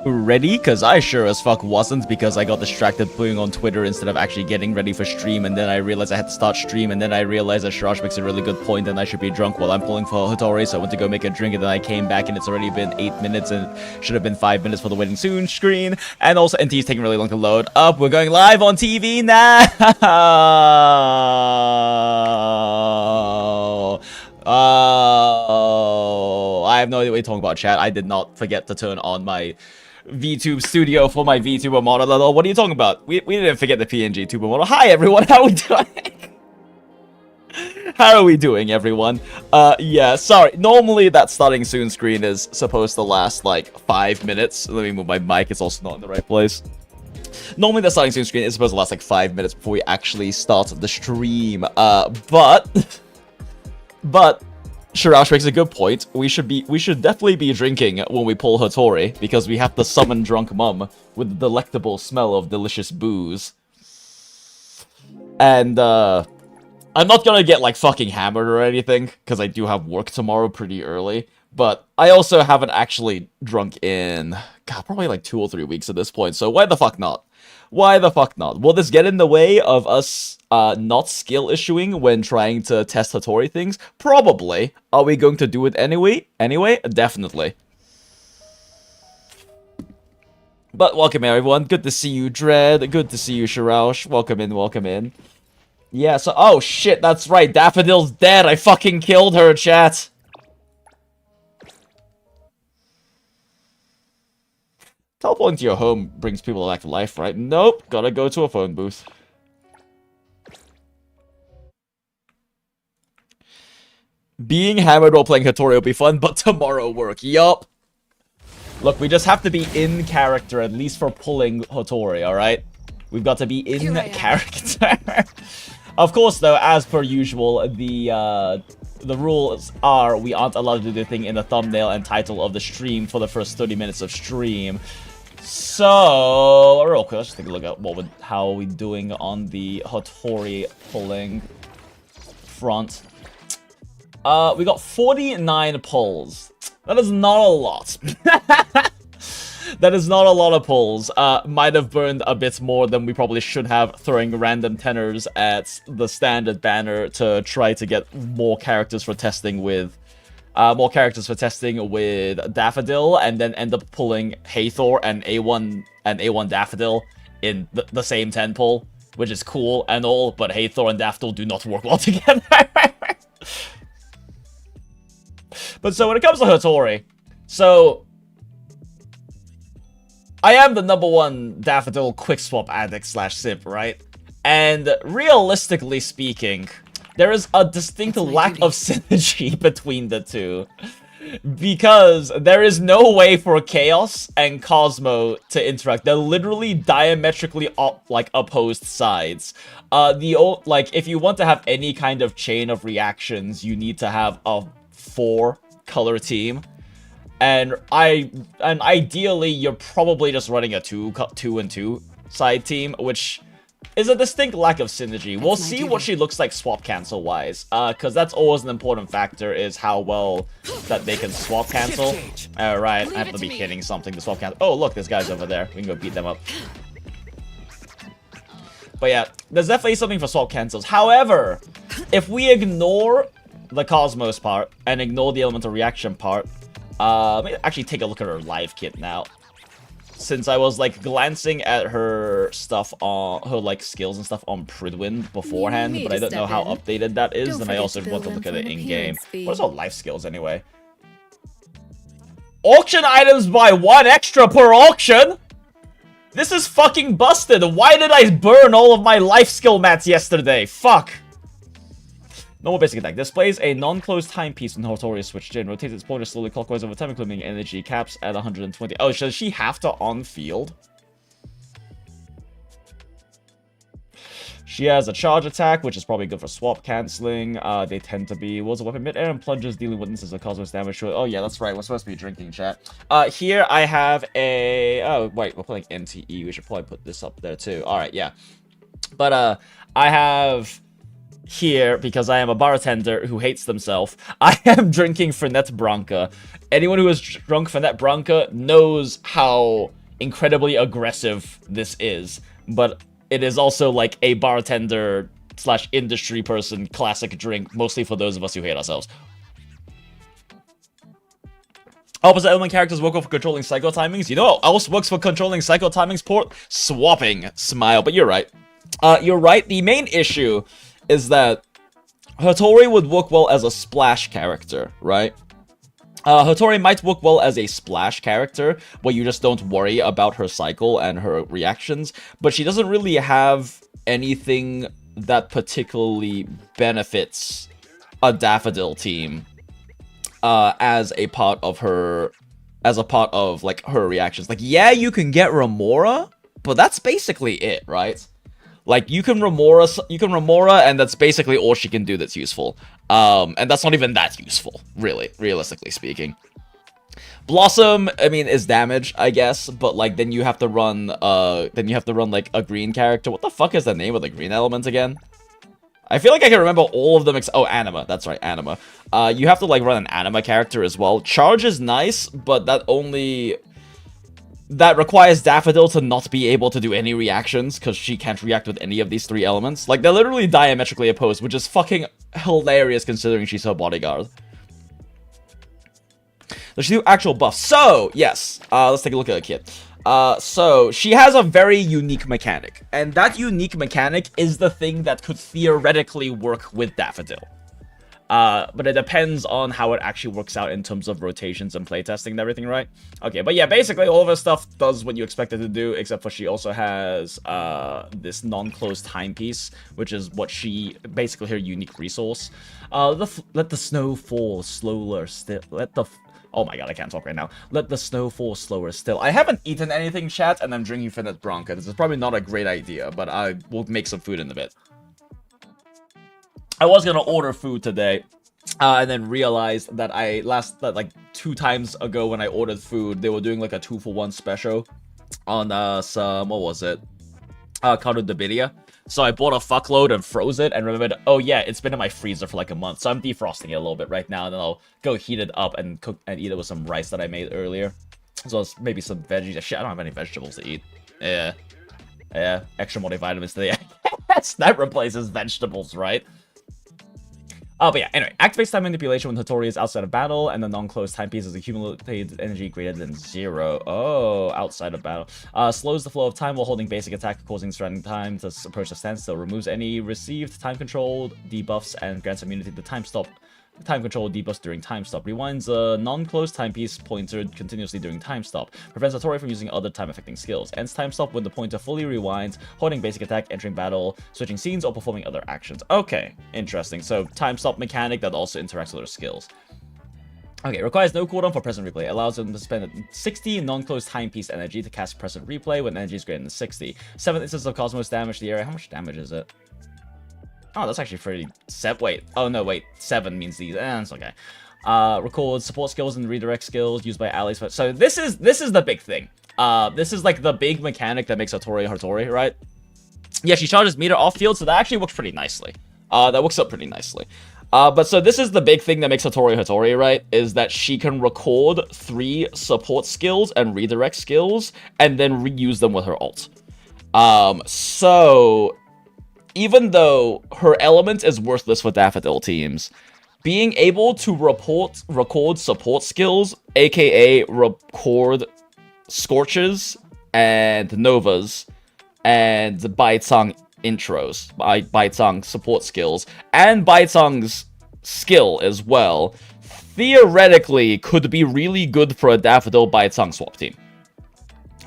Ready? Because I sure as fuck wasn't, because I got distracted putting on Twitter instead of actually getting ready for stream, and then I realized I had to start stream, and then I realized that Shirash makes a really good point and I should be drunk while I'm pulling for HOTORI, so I went to go make a drink, and then I came back and it's already been 8 minutes and it should have been 5 minutes for the waiting soon screen, and also NT is taking really long to load up. We're going live on TV now! Oh, I have no idea what you're talking about, chat. I did not forget to turn on my VTube studio for my VTuber model. What are you talking about? We didn't forget the PNG tuber model. Hi everyone, how are we doing? How are we doing, everyone? Yeah, sorry. Normally that starting soon screen is supposed to last like 5 minutes. Let me move my mic, it's also not in the right place. Normally the starting soon screen is supposed to last like 5 minutes before we actually start the stream. But Shirash makes a good point. We should definitely be drinking when we pull HOTORI, because we have to summon drunk mum with the delectable smell of delicious booze. And I'm not gonna get like fucking hammered or anything, because I do have work tomorrow pretty early. But I also haven't actually drunk in, God, probably like 2 or 3 weeks at this point, so why the fuck not? Why the fuck not? Will this get in the way of us not skill issuing when trying to test HOTORI things? Probably. Are we going to do it anyway? Definitely. But welcome everyone. Good to see you, Dread. Good to see you, Shiraush. Welcome in, welcome in. Yeah, so, oh shit, that's right. Daffodill's dead. I fucking killed her, chat. Teleporting to your home brings people back to life, right? Nope, gotta go to a phone booth. Being hammered while playing HOTORI will be fun, but tomorrow work. Yup. Look, we just have to be in character, at least for pulling HOTORI, alright? We've got to be in character. Of course, though, as per usual, the rules are we aren't allowed to do the thing in the thumbnail and title of the stream for the first 30 minutes of stream. So, real quick, let's just take a look at how we doing on the HOTORI pulling front. We got 49 pulls. That is not a lot. That is not a lot of pulls. Might have burned a bit more than we probably should have, throwing random tenors at the standard banner to try to get more characters for testing with Daffodill, and then end up pulling Hathor and A1 Daffodill in the same 10 pull, which is cool and all, but Hathor and Daffodill do not work well together. But so when it comes to HOTORI, so I am the #1 Daffodill Quickswap addict / simp, right? And realistically speaking, there is a distinct lack of synergy between the two. Because there is no way for Chaos and Cosmo to interact. They're literally diametrically opposed sides. If you want to have any kind of chain of reactions, you need to have a 4-color team. And ideally, you're probably just running a 2-and-2 side team, which is a distinct lack of synergy. We'll see what she looks like swap cancel wise, because that's always an important factor, is how well that they can swap cancel. Alright, I have to be hitting something to swap cancel. Oh, look, this guy's over there. We can go beat them up. But yeah, there's definitely something for swap cancels. However, if we ignore the Cosmos part and ignore the elemental reaction part, let me actually take a look at her live kit now. Since I was glancing at her stuff on her skills and stuff on Pridwin beforehand, but I don't know how updated that is, and I also want to look at it in game. What is her life skills anyway? Auction items by 1 extra per auction? This is fucking busted. Why did I burn all of my life skill mats yesterday? Fuck. Normal basic attack. Displays a non-closed timepiece when HOTORI is switched in. Rotates its pointer slowly clockwise over time, including energy caps at 120. Oh, does she have to on-field? She has a charge attack, which is probably good for swap canceling. They tend to be wields a weapon mid-air and plunges, dealing with instances of cosmos damage. Oh yeah, that's right. We're supposed to be drinking, chat. Here I have a... Oh, wait, we're playing NTE. We should probably put this up there too. Alright, yeah. But, I have... Here, because I am a bartender who hates themselves, I am drinking Fernet Branca. Anyone who has drunk Fernet Branca knows how incredibly aggressive this is, but it is also like a bartender / industry person classic drink, mostly for those of us who hate ourselves. Opposite element characters work well for controlling cycle timings. You know what else works for controlling cycle timings, Port? Swapping. Smile, but you're right. You're right. The main issue is that HOTORI would work well as a splash character, right? HOTORI might work well as a splash character, where you just don't worry about her cycle and her reactions, but she doesn't really have anything that particularly benefits a Daffodill team as a part of her reactions. Yeah, you can get Remora, but that's basically it, right? You can Remora, and that's basically all she can do that's useful. And that's not even that useful, really, realistically speaking. Blossom, I mean, is damage, I guess, but, then you have to run, a green character. What the fuck is the name of the green element again? I feel like I can remember all of them oh, Anima. That's right, Anima. You have to, run an Anima character as well. Charge is nice, but that requires Daffodill to not be able to do any reactions, because she can't react with any of these 3 elements. They're literally diametrically opposed, which is fucking hilarious considering she's her bodyguard. Does she do actual buffs? So, yes. Let's take a look at her kit. So, she has a very unique mechanic. And that unique mechanic is the thing that could theoretically work with Daffodill. But it depends on how it actually works out in terms of rotations and playtesting and everything, right? Okay, but yeah, basically all of her stuff does what you expect it to do, except for she also has this non-closed timepiece, which is what basically her unique resource. Let the snow fall slower still. Oh my god, I can't talk right now. Let the snow fall slower still. I haven't eaten anything, chat, and I'm drinking Fernet Branca. This is probably not a great idea, but I will make some food in a bit. I was gonna order food today, and then realized that like 2 times ago when I ordered food, they were doing like a 2-for-1 special on some, what was it? Cardo Davidia. So I bought a fuckload and froze it, and remembered, oh yeah, it's been in my freezer for like a month, so I'm defrosting it a little bit right now, and then I'll go heat it up and cook and eat it with some rice that I made earlier. So it's maybe some veggies. Shit, I don't have any vegetables to eat. Yeah, extra multivitamins today. That replaces vegetables, right? Oh, but yeah, anyway, activates time manipulation when HOTORI is outside of battle, and the non-closed timepiece is accumulated energy greater than 0. Oh, outside of battle. Slows the flow of time while holding basic attack, causing surrounding time to approach a standstill. Removes any received time-controlled debuffs, and grants immunity to time control debuffs during time stop. Rewinds a non-closed timepiece pointer continuously during time stop. Prevents HOTORI from using other time-affecting skills. Ends time stop when the pointer fully rewinds, holding basic attack, entering battle, switching scenes, or performing other actions. Okay, interesting. So time stop mechanic that also interacts with her skills. Okay, requires no cooldown for present replay. Allows them to spend 60 non-closed timepiece energy to cast present replay when energy is greater than 60. 7 instances of Cosmos damage to the area. How much damage is it? Oh, that's actually pretty... Wait. Oh, no, wait. 7 means these. It's okay. Records support skills and redirect skills used by allies. So this is the big thing. This is like the big mechanic that makes HOTORI, right? Yeah, she charges meter off field, so that actually works pretty nicely. That works up pretty nicely. But so this is the big thing that makes HOTORI, right? Is that she can record 3 support skills and redirect skills, and then reuse them with her ult. So... Even though her element is worthless for Daffodill teams, being able to record support skills, aka record Scorches and Novas and Baitsang intros, Baitsang support skills, and Baitsang's skill as well, theoretically could be really good for a Daffodill Baitsang swap team.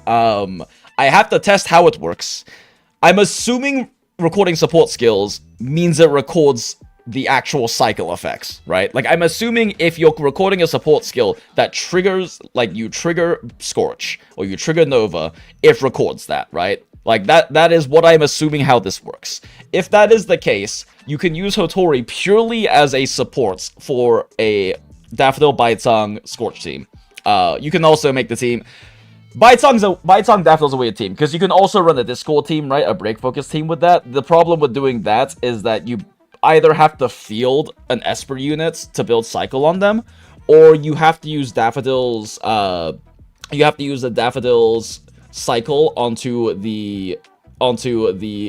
I have to test how it works. I'm assuming recording support skills means it records the actual cycle effects, right? Like, I'm assuming if you're recording a support skill that triggers, like, you trigger Scorch, or you trigger Nova, it records that, right? Like, that is what I'm assuming how this works. If that is the case, you can use HOTORI purely as a support for a Daffodill Baitsang Scorch team. You can also make the team... Baitsang Daffodill's a weird team, because you can also run a Discord team, right? A break-focus team with that. The problem with doing that is that you either have to field an Esper unit to build cycle on them, or you have to use Daffodill's, the Daffodill's cycle onto the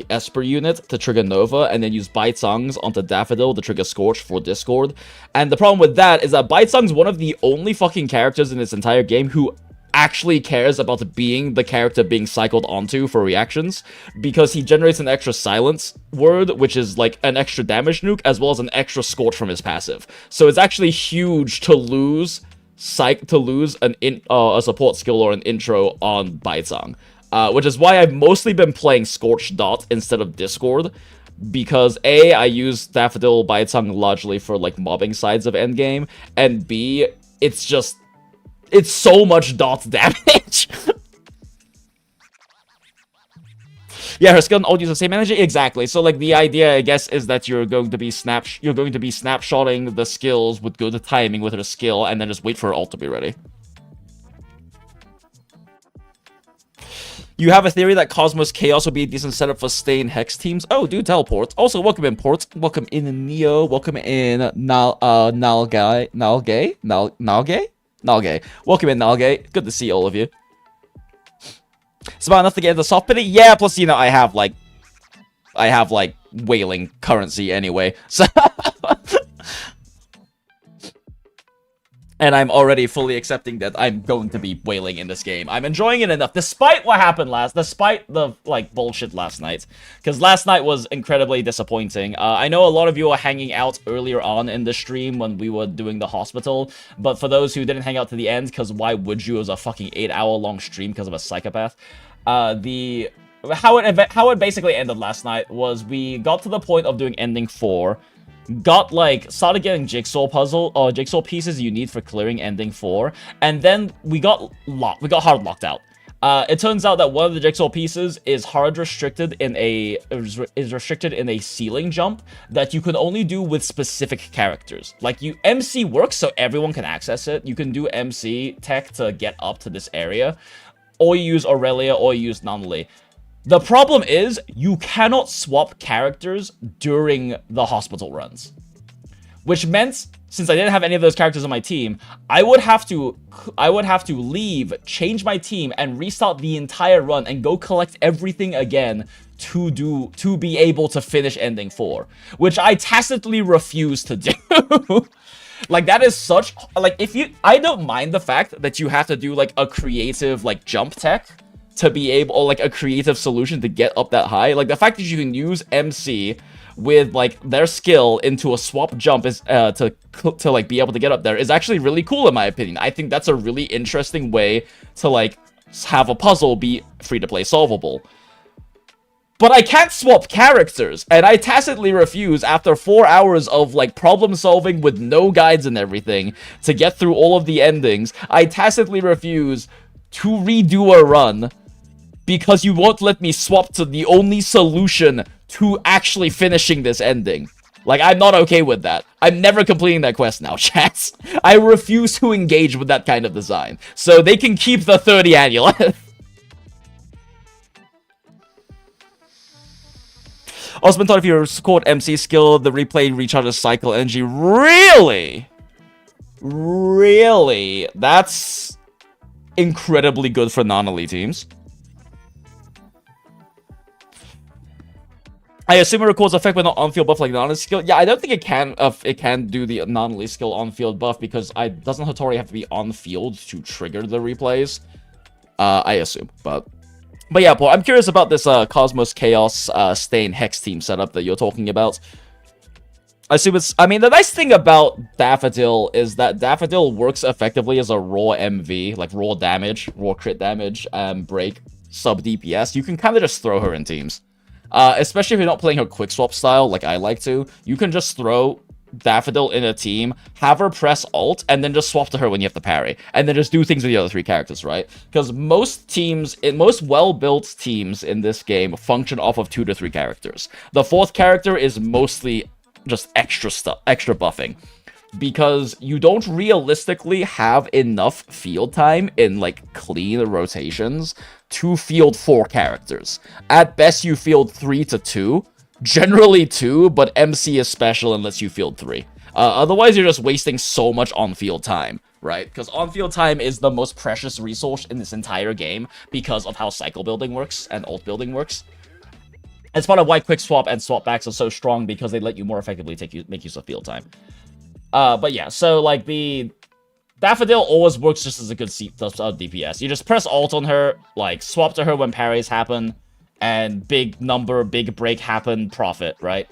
Esper unit to trigger Nova, and then use Baitsang's onto Daffodill to trigger Scorch for Discord. And the problem with that is that Baitsang's one of the only fucking characters in this entire game who actually cares about being the character being cycled onto for reactions, because he generates an extra silence word, which is like an extra damage nuke, as well as an extra Scorch from his passive. So it's actually huge to lose a support skill or an intro on Baitsang, which is why I've mostly been playing Scorch Dot instead of Discord, because A, I use Daffodill Baitsang largely for like mobbing sides of endgame, and B, it's so much dot damage. Yeah, her skill and ult use the same energy. Exactly. So like the idea, I guess, is that you're going to be snapshotting the skills with good timing with her skill, and then just wait for her ult to be ready. You have a theory that Cosmos Chaos will be a decent setup for Stain Hex teams. Oh, do teleport. Also, welcome in Port. Welcome in Neo. Welcome in Nalgay. Welcome in, Nalgay. Good to see all of you. Smart enough to get into soft pity? Yeah, plus, you know, I have, like, whaling currency anyway. So... And I'm already fully accepting that I'm going to be whaling in this game. I'm enjoying it enough, despite what happened despite the, like, bullshit last night. Because last night was incredibly disappointing. I know a lot of you are hanging out earlier on in the stream when we were doing the hospital. But for those who didn't hang out to the end, because why would you? It was a fucking 8-hour-long stream because of a psychopath. How it basically ended last night was we got to the point of doing ending 4. Started getting jigsaw pieces you need for clearing ending 4, and then we got hard locked out. It turns out that one of the jigsaw pieces is hard restricted in a ceiling jump that you can only do with specific characters. Like MC works so everyone can access it. You can do MC tech to get up to this area, or you use Aurelia, or you use Anomaly. The problem is you cannot swap characters during the hospital runs, which meant, since I didn't have any of those characters on my team, I would have to leave, change my team, and restart the entire run and go collect everything again to be able to finish ending 4, which I tacitly refuse to do. Like, that is such, like, I don't mind the fact that you have to do, like, a creative, like, jump tech to be able, or, like, a creative solution to get up that high. Like, the fact that you can use MC with, like, their skill into a swap jump is to like be able to get up there is actually really cool, in my opinion. I think that's a really interesting way to, like, have a puzzle be free-to-play solvable. But I can't swap characters, and I tacitly refuse, after 4 hours of, like, problem solving with no guides and everything to get through all of the endings. I tacitly refuse to redo a run because you won't let me swap to the only solution to actually finishing this ending. Like, I'm not okay with that. I'm never completing that quest now, chats. I refuse to engage with that kind of design. So they can keep the 30 annual. Osman thought if you scored MC skill, the replay recharges cycle energy. Really? Really? That's incredibly good for non-elite teams. I assume it records effect but not on-field buff like non-elite skill. Yeah, I don't think it can do the non-elite skill on-field buff because doesn't HOTORI have to be on-field to trigger the replays? I assume, but yeah, Paul, I'm curious about this Cosmos Chaos Stain Hex team setup that you're talking about. I assume I mean, the nice thing about Daffodill is that Daffodill works effectively as a raw MV, like raw damage, raw crit damage, break, sub DPS. You can kind of just throw her in teams. Especially if you're not playing her Quickswap style, like I like to. You can just throw Daffodill in a team, have her press alt, and then just swap to her when you have to parry. And then just do things with the other 3 characters, right? Because most well-built teams in this game function off of 2 to 3 characters. The 4th character is mostly just extra buffing. Because you don't realistically have enough field time in, like, clean rotations to field 4 characters. At best, you field 3 to 2. Generally 2, but MC is special and lets you field 3. Otherwise, you're just wasting so much on-field time, right? Because on-field time is the most precious resource in this entire game because of how cycle building works and ult building works. It's part of why Quickswap and swapbacks are so strong, because they let you more effectively make use of field time. But yeah, so, like, the Daffodill always works just as a good DPS. You just press alt on her, like, swap to her when parries happen, and big break happen, profit, right?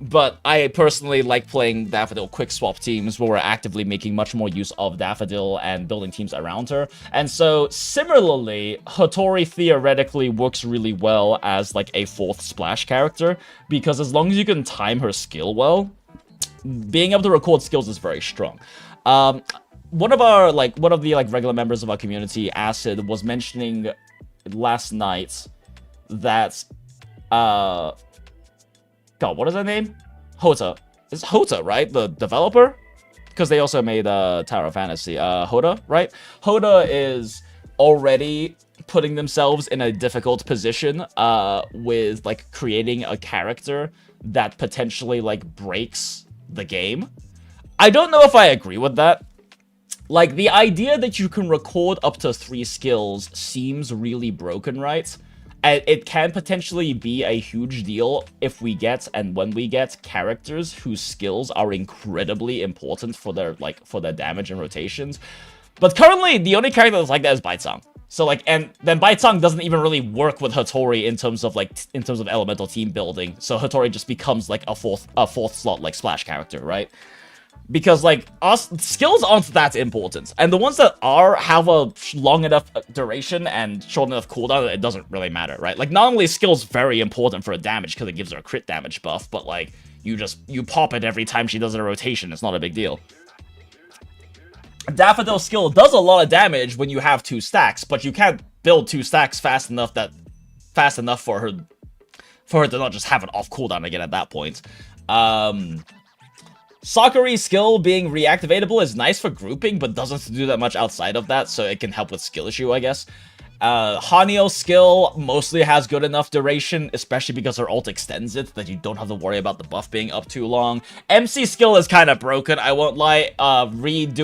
But I personally like playing Daffodill Quickswap teams where we're actively making much more use of Daffodill and building teams around her. And so, similarly, HOTORI theoretically works really well as, like, a 4th splash character, because as long as you can time her skill well, being able to record skills is very strong. One of the regular members of our community, Acid, was mentioning last night that God, what is her name? Hota. It's Hota, right? The developer? Because they also made Tower of Fantasy. Hoda, right? Hoda is already putting themselves in a difficult position with, like, creating a character that potentially, like, breaks the game. I don't know if I agree with that. Like, the idea that you can record up to 3 skills seems really broken, right? And it can potentially be a huge deal if we get, and when we get, characters whose skills are incredibly important for their damage and rotations. But currently, the only character that's like that is Baitsang. So, like, and then Baitsang doesn't even really work with HOTORI in terms of elemental team building. So HOTORI just becomes, like, a fourth slot, like, splash character, right? Because, like, skills aren't that important. And the ones that have a long enough duration and short enough cooldown, it doesn't really matter, right? Like, not only is skills very important for a damage because it gives her a crit damage buff, but, like, you pop it every time she does a rotation. It's not a big deal. Daffodil skill does a lot of damage when you have 2 stacks, but you can't build 2 stacks fast enough for her to not just have an off cooldown again at that point. Sakuri's skill being reactivatable is nice for grouping, but doesn't do that much outside of that, so it can help with skill issue, I guess. Hanyo's skill mostly has good enough duration, especially because her ult extends it, that you don't have to worry about the buff being up too long. MC's skill is kind of broken, I won't lie. Redoing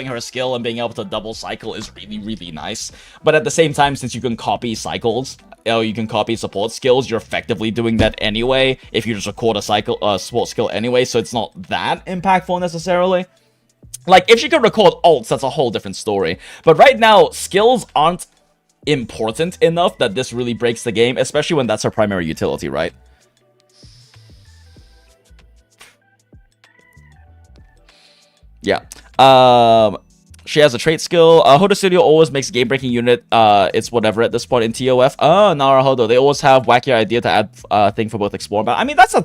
her skill and being able to double cycle is really, really nice. But at the same time, since you can copy cycles, you can copy support skills, you're effectively doing that anyway, if you just record a support skill anyway, so it's not that impactful necessarily. Like, if she could record ults, that's a whole different story. But right now, skills aren't important enough that this really breaks the game, especially when that's her primary utility, right? Yeah. She has a trait skill. Hodo Studio always makes game-breaking unit. It's whatever at this point in TOF. Naruhodo. They always have wacky idea to add thing for both explore. But I mean, that's a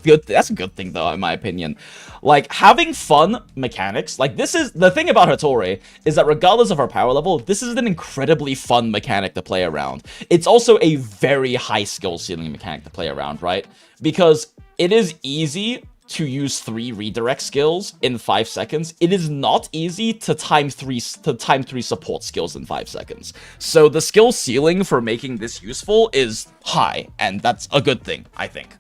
good thing though, in my opinion. Like, having fun mechanics. Like, this is the thing about HOTORI is that regardless of her power level, this is an incredibly fun mechanic to play around. It's also a very high skill ceiling mechanic to play around, right? Because it is easy to use 3 redirect skills in 5 seconds. It is not easy to time 3 support skills in 5 seconds. So the skill ceiling for making this useful is high, and that's a good thing, I think.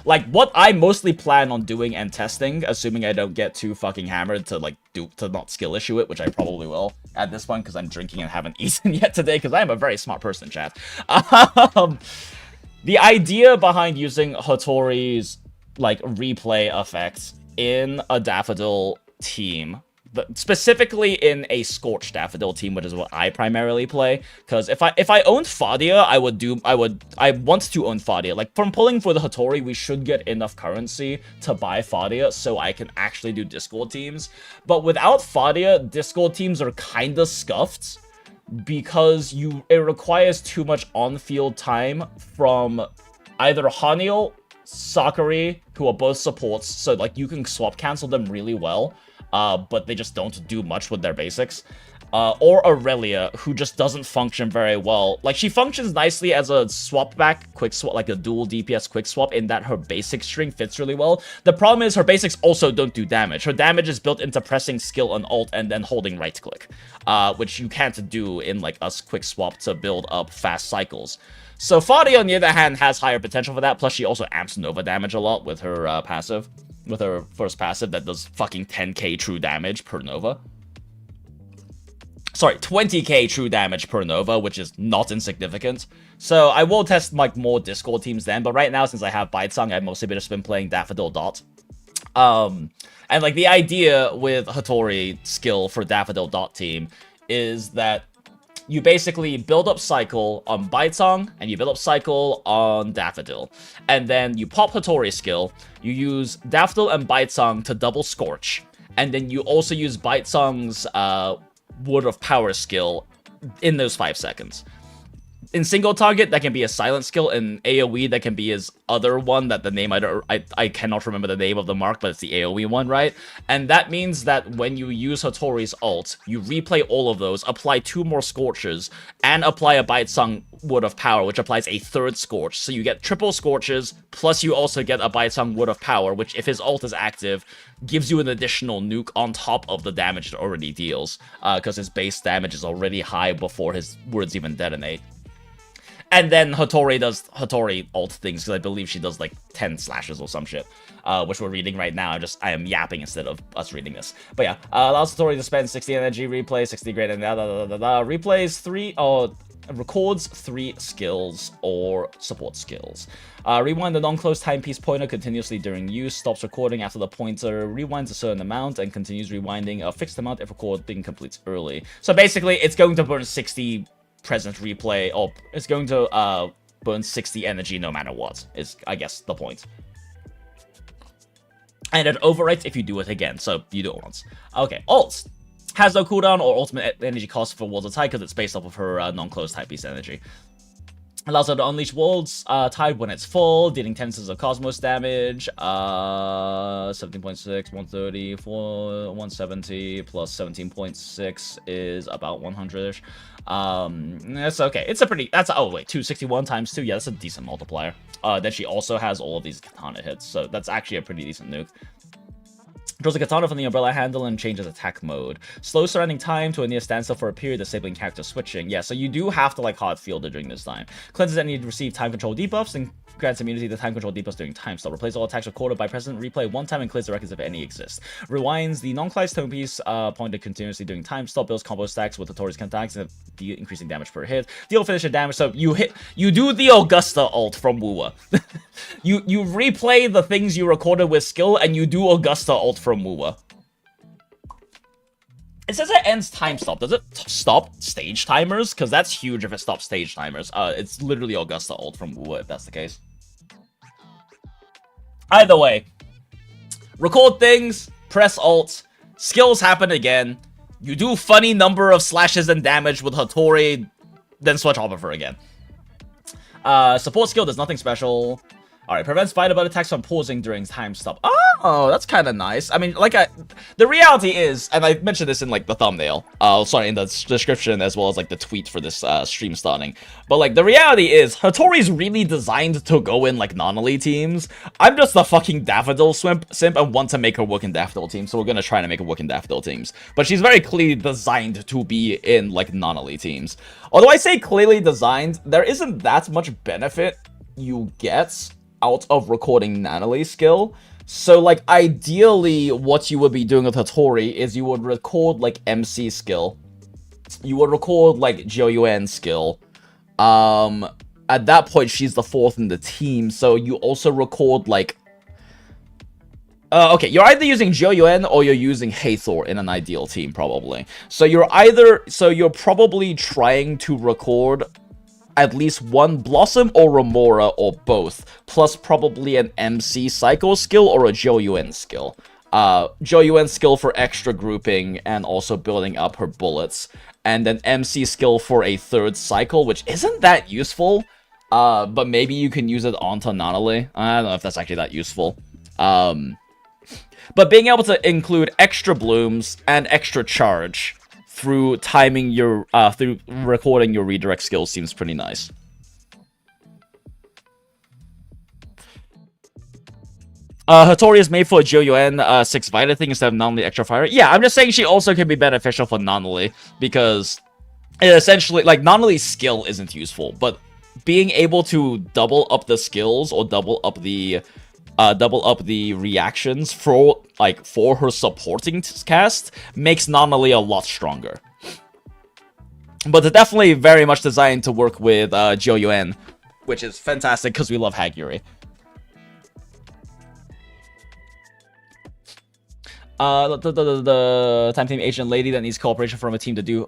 Like, what I mostly plan on doing and testing, assuming I don't get too fucking hammered to not skill issue it, which I probably will at this point because I'm drinking and haven't eaten yet today because I am a very smart person, chat. The idea behind using HOTORI's like replay effects in a Daffodill team, but specifically in a Scorched Daffodill team, which is what I primarily play. Because if I owned Fadia, I want to own Fadia. Like, from pulling for the HOTORI, we should get enough currency to buy Fadia so I can actually do Discord teams. But without Fadia, Discord teams are kinda scuffed because it requires too much on-field time from either Hanyo, Sakuri, who are both supports, so like you can swap cancel them really well, but they just don't do much with their basics. Or Aurelia, who just doesn't function very well. Like, she functions nicely as a swap back quick swap, like a dual DPS quick swap, in that her basic string fits really well. The problem is her basics also don't do damage. Her damage is built into pressing skill and alt and then holding right click, which you can't do in like a quick swap to build up fast cycles. So Fadia, on the other hand, has higher potential for that, plus she also amps Nova damage a lot with her passive. With her first passive that does fucking 10k true damage per Nova. Sorry, 20k true damage per Nova, which is not insignificant. So I will test like more Discord teams then, but right now, since I have Bitesong, I've mostly just been playing Daffodill Dot. And like the idea with HOTORI skill for Daffodill Dot team is that you basically build up cycle on Bitesong, and you build up cycle on Daffodill. And then you pop HOTORI skill, you use Daffodill and Bitesong to double Scorch, and then you also use Bitesong's Word of Power skill in those 5 seconds. In single target, that can be a silent skill. In AoE, that can be his other one that the name I cannot remember the name of the mark, but it's the AoE one, right? And that means that when you use HOTORI's ult, you replay all of those, apply 2 more Scorches, and apply a Bitesong Word of Power, which applies a 3rd Scorch. So you get triple Scorches, plus you also get a Bitesong Word of Power, which, if his ult is active, gives you an additional nuke on top of the damage it already deals, because his base damage is already high before his words even detonate. And then HOTORI does HOTORI ult things, because I believe she does like 10 slashes or some shit, which we're reading right now. I am yapping instead of us reading this. But yeah, allows HOTORI to spend 60 energy, replay 60 great, and replays records 3 skills or support skills. Rewind the non-close timepiece pointer continuously during use, stops recording after the pointer rewinds a certain amount, and continues rewinding a fixed amount if recording completes early. So basically, it's going to burn 60 present replay, or it's going to burn 60 energy no matter what, is, I guess, the point. And it overwrites if you do it again, so you do it once. Okay, ult has no cooldown or ultimate energy cost for Worlds of Tide because it's based off of her non-closed type piece energy. Allows her to unleash World's Tide when it's full, dealing 10 of Cosmos damage. 17.6, 130, 170, plus 17.6 is about 100-ish. That's okay. It's a pretty... Oh, wait. 261 times 2. Yeah, that's a decent multiplier. Then she also has all of these katana hits, so that's actually a pretty decent nuke. Draws a katana from the umbrella handle and changes attack mode. Slow surrounding time to a near standstill for a period, disabling character switching. Yeah, so you do have to like hard field it during this time. Cleanses any received time control debuffs and grants immunity to time control debuffs during time stop. Replace all attacks recorded by President Replay one time and clears the records if any exist. Rewinds the non-Clyde's tone piece pointed continuously during time stop. Builds combo stacks with HOTORI's contacts and increasing damage per hit. Deal finisher damage. So you do the Augusta ult from Wuwa. you replay the things you recorded with skill and you do Augusta ult from Wuwa. It says it ends time stop. Does it stop stage timers? Because that's huge if it stops stage timers. It's literally Augusta ult from Wuwa if that's the case. Either way, record things, press alt, skills happen again. You do funny number of slashes and damage with HOTORI, then switch off of her again. Support skill does nothing special. Alright, prevents fighter bot attacks from pausing during time stop. Oh, that's kind of nice. I mean, the reality is, and I mentioned this in, like, the thumbnail. Sorry, in the description, as well as, like, the tweet for this stream starting. But, like, the reality is, HOTORI's really designed to go in, like, non-elite teams. I'm just a fucking Daffodill simp and want to make her work in Daffodill teams, so we're gonna try to make her work in Daffodill teams. But she's very clearly designed to be in, like, non-elite teams. Although I say clearly designed, there isn't that much benefit you get out of recording Nanaly's skill. So, like, ideally, what you would be doing with HOTORI is you would record, like, MC skill. You would record, like, GOUN skill. At that point, she's the fourth in the team, so you also record, like... okay, you're either using GOUN or you're using Hathor in an ideal team, probably. So you're probably trying to record at least one Blossom or Remora or both, plus probably an MC cycle skill or a GOUN skill. GOUN skill for extra grouping and also building up her bullets, and an MC skill for a third cycle, which isn't that useful, but maybe you can use it onto Nanaly. I don't know if that's actually that useful. But being able to include extra blooms and extra charge through timing your, through recording your redirect skills seems pretty nice. HOTORI is made for a GOUN 6 Vita thing instead of Nanaly extra fire. Yeah, I'm just saying she also can be beneficial for Nanaly, because it essentially, like, Nanaly's skill isn't useful, but being able to double up the skills or double up the reactions for her supporting cast makes Anomaly a lot stronger. But they're definitely very much designed to work with GOUN, which is fantastic because we love Hagyuri. The time team agent lady that needs cooperation from a team to do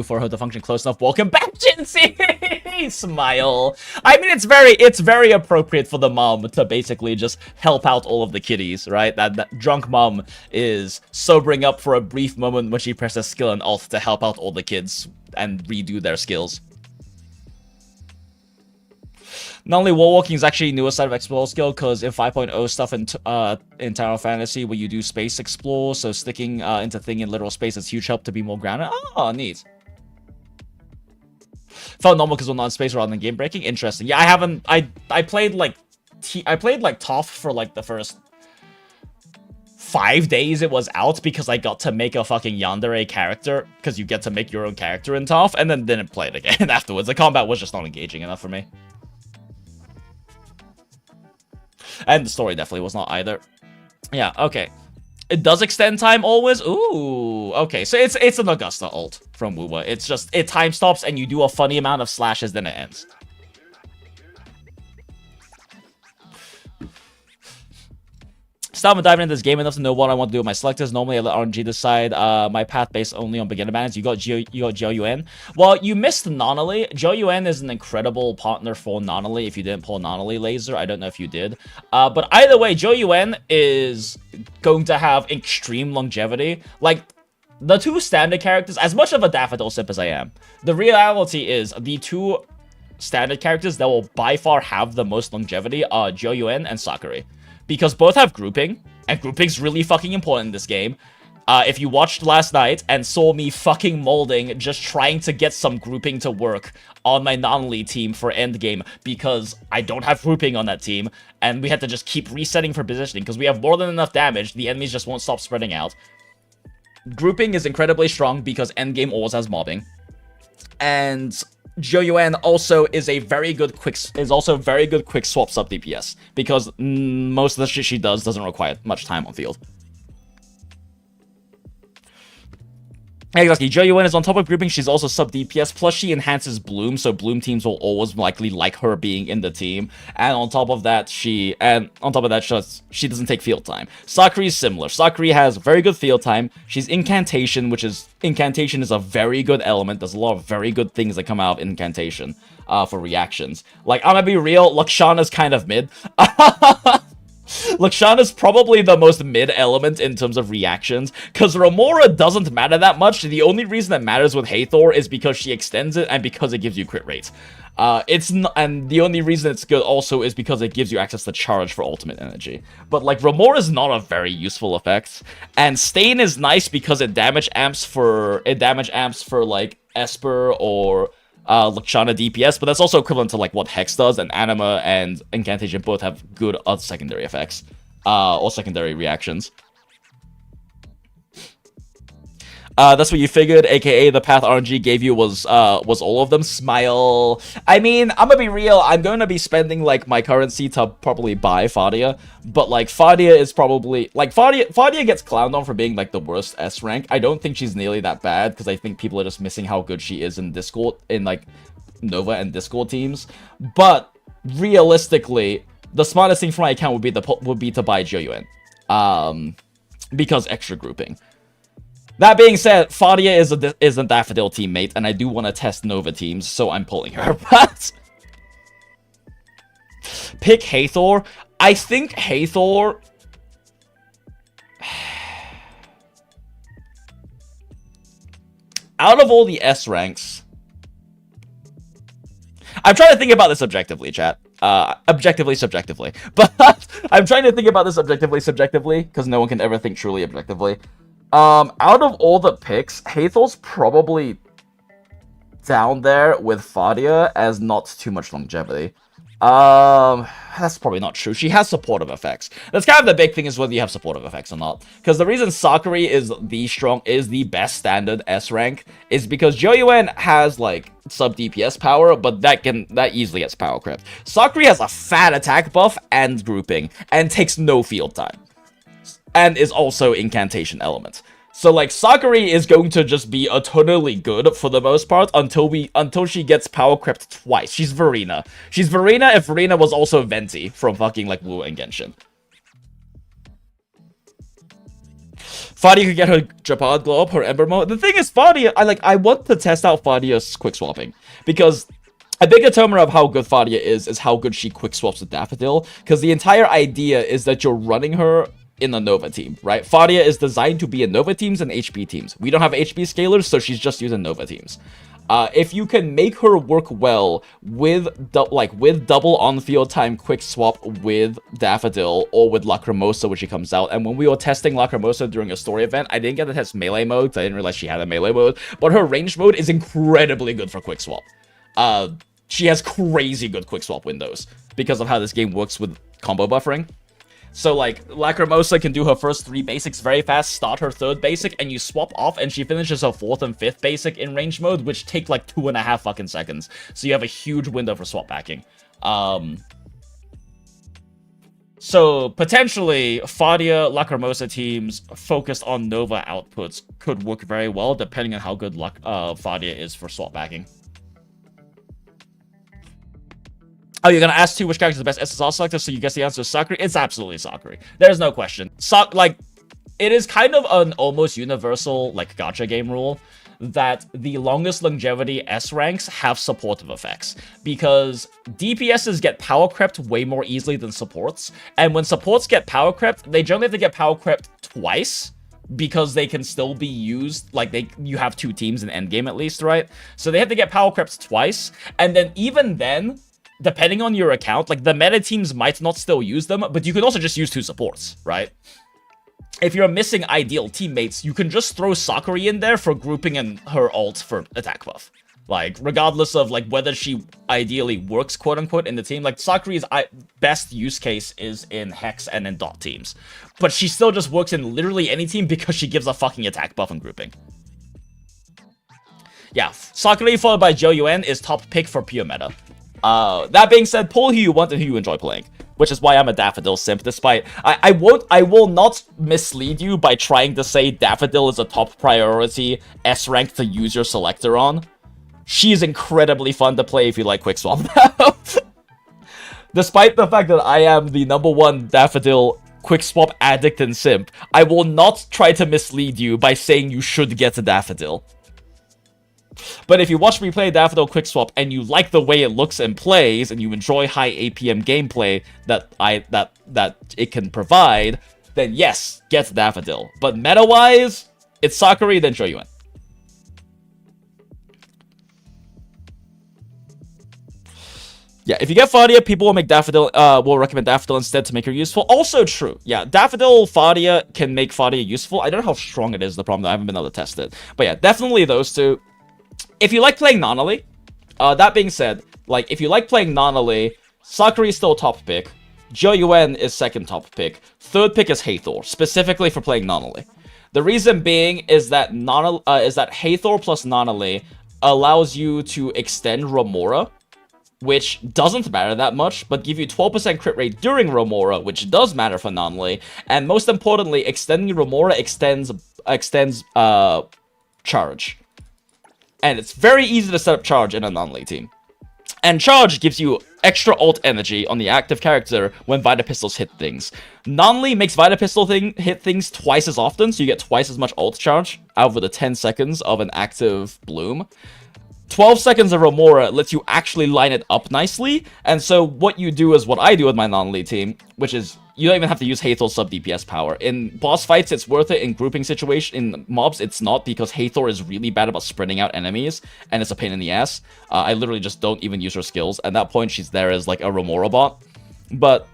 for her to function close enough. Welcome back, Jinsei! Smile. I mean, it's very appropriate for the mom to basically just help out all of the kiddies, right? That drunk mom is sobering up for a brief moment when she presses skill and alt to help out all the kids and redo their skills. Not only wall walking is actually newer side of explore skill, because in 5.0 stuff in Tower Fantasy where you do space explore, so sticking into thing in literal space is huge help to be more grounded. Oh, neat. Felt normal because we're not in space rather than game breaking. Interesting. Yeah, I played like TOF for like the first 5 days it was out because I got to make a fucking yandere character, because you get to make your own character in TOF, and then didn't play it again afterwards. The combat was just not engaging enough for me. And the story definitely was not either. Yeah, okay. It does extend time always? Ooh, okay. So it's an Augusta ult from Wuwa. It's just, it time stops and you do a funny amount of slashes, then it ends. Stop and diving into this game enough to know what I want to do with my selectors. Normally, I let RNG decide my path based only on beginner bans. You got GOUN. Well, you missed Nanaly. GOUN is an incredible partner for Nanaly if you didn't pull Nanaly laser. I don't know if you did. But either way, GOUN is going to have extreme longevity. Like, the two standard characters, as much of a Daffodill simp as I am, the reality is the two standard characters that will by far have the most longevity are JoYuen and Sakuri. Because both have grouping, and grouping's really fucking important in this game. If you watched last night and saw me fucking molding, just trying to get some grouping to work on my Anomaly team for endgame, because I don't have grouping on that team, and we had to just keep resetting for positioning, because we have more than enough damage, the enemies just won't stop spreading out. Grouping is incredibly strong because endgame always has mobbing. And JoYuen also is a very good quick swap sub DPS, because most of the shit she does doesn't require much time on field. Exactly, JoYuen is on top of grouping, she's also sub DPS, plus she enhances Bloom, so Bloom teams will always likely like her being in the team, and on top of that, she doesn't take field time. Sakuri is similar. Sakuri has very good field time, she's Incantation, Incantation is a very good element, there's a lot of very good things that come out of Incantation, for reactions. Like, I'm gonna be real, Lakshana's kind of mid. Lakshana's probably the most mid element in terms of reactions, because Remora doesn't matter that much. The only reason it matters with Hathor is because she extends it and because it gives you crit rates. And the only reason it's good also is because it gives you access to charge for ultimate energy. But like, Remora is not a very useful effect, and Stain is nice because it damage amps for like Esper or Lakshana DPS, but that's also equivalent to like what Hex does, and Anima and Incantation both have good other secondary effects, or secondary reactions. That's what you figured, aka the path RNG gave you was all of them. Smile. I mean, I'm gonna be real, I'm gonna be spending like my currency to probably buy Fadia, but like Fadia is probably like Fadia gets clowned on for being like the worst S rank. I don't think she's nearly that bad, because I think people are just missing how good she is in Discord, in like Nova and Discord teams. But realistically, the smartest thing for my account would be to buy JoYuen, because extra grouping. That being said, Fadia is a Daffodill teammate, and I do want to test Nova teams, so I'm pulling her. But pick Hathor. I think Hathor... out of all the S ranks... I'm trying to think about this objectively, chat. Objectively, subjectively. But I'm trying to think about this objectively, subjectively, because no one can ever think truly objectively. Out of all the picks, Hathor's probably down there with Fadia as not too much longevity. That's probably not true. She has supportive effects. That's kind of the big thing, is whether you have supportive effects or not. Because the reason Sakuri is the best standard S rank is because JoYuen has like sub DPS power, but that easily gets power crept. Sakuri has a fat attack buff and grouping, and takes no field time, and is also Incantation element. So like, Sakuri is going to just be eternally good for the most part until she gets power crept twice. She's Verena. She's Verena if Verena was also Venti from fucking like Wu and Genshin. Fadia could get her Japad glow up, her Ember mode. The thing is, Fadia, I want to test out Fadia's quick swapping, because a big determiner of how good Fadia is how good she quick swaps with Daffodill, because the entire idea is that you're running her in a Nova team, right? Fadia is designed to be in Nova teams and HP teams. We don't have HP scalers, so she's just using Nova teams. If you can make her work well with double on-field time quick swap with Daffodill or with Lacrimosa when she comes out, and when we were testing Lacrimosa during a story event, I didn't get to test melee mode because I didn't realize she had a melee mode, but her ranged mode is incredibly good for quick swap. She has crazy good quick swap windows because of how this game works with combo buffering. So, like, Lacrimosa can do her first 3 basics very fast, start her 3rd basic, and you swap off, and she finishes her 4th and 5th basic in range mode, which take, like, 2.5 fucking seconds. So you have a huge window for swap backing. So, potentially, Fadia, Lacrimosa teams focused on Nova outputs could work very well, depending on how good Fadia is for swap backing. Oh, you're gonna ask too which character is the best SSR selector, so you guess the answer is Sakuri? It's absolutely Sakuri. There's no question. It is kind of an almost universal, like, gacha game rule that the longest longevity S ranks have supportive effects, because DPSs get power crept way more easily than supports, and when supports get power crept, they generally have to get power crept twice because they can still be used, like, you have 2 teams in endgame at least, right? So they have to get power creeps twice, and then even then, depending on your account, like, the meta teams might not still use them, but you can also just use 2 supports, right? If you're missing ideal teammates, you can just throw HOTORI in there for grouping and her ult for attack buff. Like, regardless of, like, whether she ideally works, quote-unquote, in the team. Like, HOTORI's best use case is in Hex and in dot teams. But she still just works in literally any team because she gives a fucking attack buff and grouping. Yeah, HOTORI followed by Joyuen is top pick for pure meta. That being said, pull who you want and who you enjoy playing. Which is why I'm a Daffodill simp, despite... I will not mislead you by trying to say Daffodill is a top priority S rank to use your selector on. She is incredibly fun to play if you like Quickswap now. Despite the fact that I am the #1 Daffodill Quickswap addict and simp, I will not try to mislead you by saying you should get a Daffodill. But if you watch me play Daffodill Quickswap and you like the way it looks and plays, and you enjoy high APM gameplay that it can provide, then yes, get Daffodill. But meta-wise, it's HOTORI, then Joyuen. Yeah, if you get Fadia, people will make Daffodill, will recommend Daffodill instead to make her useful. Also true. Yeah, Daffodill Fadia can make Fadia useful. I don't know how strong it is, the problem, though. I haven't been able to test it. But yeah, definitely those two. If you like playing Anomaly, that being said, like, if you like playing Anomaly, HOTORI is still top pick. Joyuen is second top pick. Third pick is Hathor, specifically for playing Anomaly. The reason being is that Hathor plus Anomaly allows you to extend Remora, which doesn't matter that much, but give you 12% crit rate during Remora, which does matter for Anomaly. And most importantly, extending Remora extends charge. And it's very easy to set up charge in an Anomaly team. And charge gives you extra ult energy on the active character when Vita Pistols hit things. Anomaly makes Vita Pistol hit things twice as often, so you get twice as much ult charge over the 10 seconds of an active bloom. 12 seconds of Remora lets you actually line it up nicely, and so what you do is what I do with my Anomaly team, which is you don't even have to use Hathor sub DPS power. In boss fights, it's worth it. In grouping situation, in mobs, it's not, because Hathor is really bad about sprinting out enemies, and it's a pain in the ass. I literally just don't even use her skills. At that point, she's there as like a Remora bot. But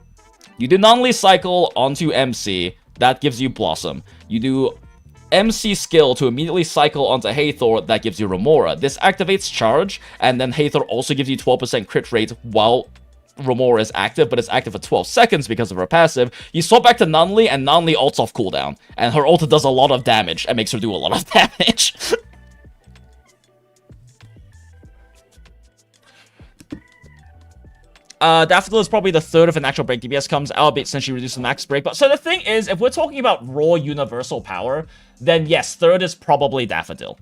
you do Anomaly cycle onto MC, that gives you Blossom. You do MC skill to immediately cycle onto Hathor, that gives you Remora. This activates charge, and then Hathor also gives you 12% crit rate while Remora is active, but it's active for 12 seconds because of her passive. You swap back to Anomaly, and Anomaly ults off cooldown, and her ult does a lot of damage, and makes her do a lot of damage. Daffodill is probably the third if an actual break DPS comes, albeit since she reduced the max break. But so the thing is, if we're talking about raw universal power, then yes, third is probably Daffodill.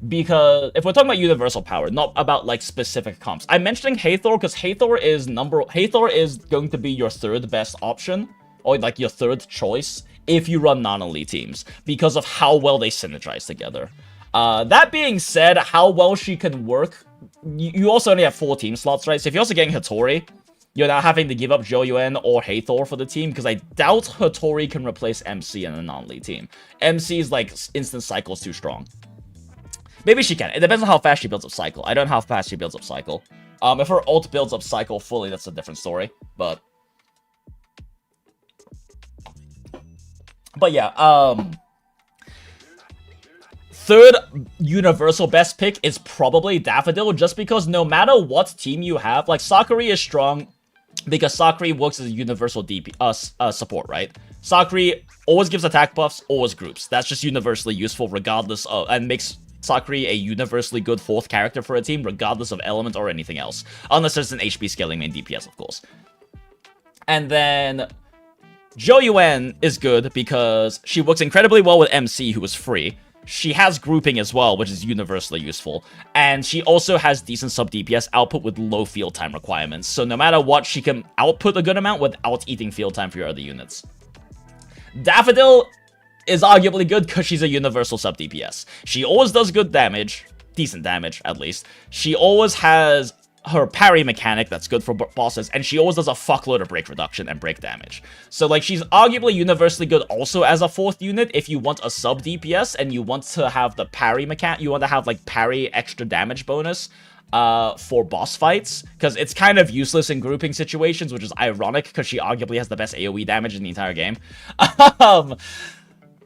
Because if we're talking about universal power, not about like specific comps. I'm mentioning Hathor because Hathor is going to be your third best option, or like your third choice if you run non-elite teams, because of how well they synergize together. That being said, how well she can work, you also only have 4 team slots, right? So if you're also getting HOTORI, you're now having to give up Joyuen or Hathor for the team, because I doubt HOTORI can replace MC in a non-elite team. MC's like instant cycle's too strong. Maybe she can. It depends on how fast she builds up cycle. I don't know how fast she builds up cycle. If her ult builds up cycle fully, that's a different story. But yeah, third universal best pick is probably Daffodill, just because no matter what team you have, like HOTORI is strong because HOTORI works as a universal DP support, right? HOTORI always gives attack buffs, always groups. That's just universally useful regardless of, and makes HOTORI a universally good 4th character for a team, regardless of element or anything else. Unless there's an HP scaling main DPS, of course. And then Joyuen is good because she works incredibly well with MC, who is free. She has grouping as well, which is universally useful. And she also has decent sub-DPS output with low field time requirements. So no matter what, she can output a good amount without eating field time for your other units. Daffodill is arguably good because she's a universal sub-DPS. She always does good damage. Decent damage, at least. She always has her parry mechanic that's good for bosses, and she always does a fuckload of break reduction and break damage. So, like, she's arguably universally good also as a 4th unit if you want a sub DPS and you want to have the parry mechanic, you want to have, like, parry extra damage bonus for boss fights, because it's kind of useless in grouping situations, which is ironic, because she arguably has the best AoE damage in the entire game.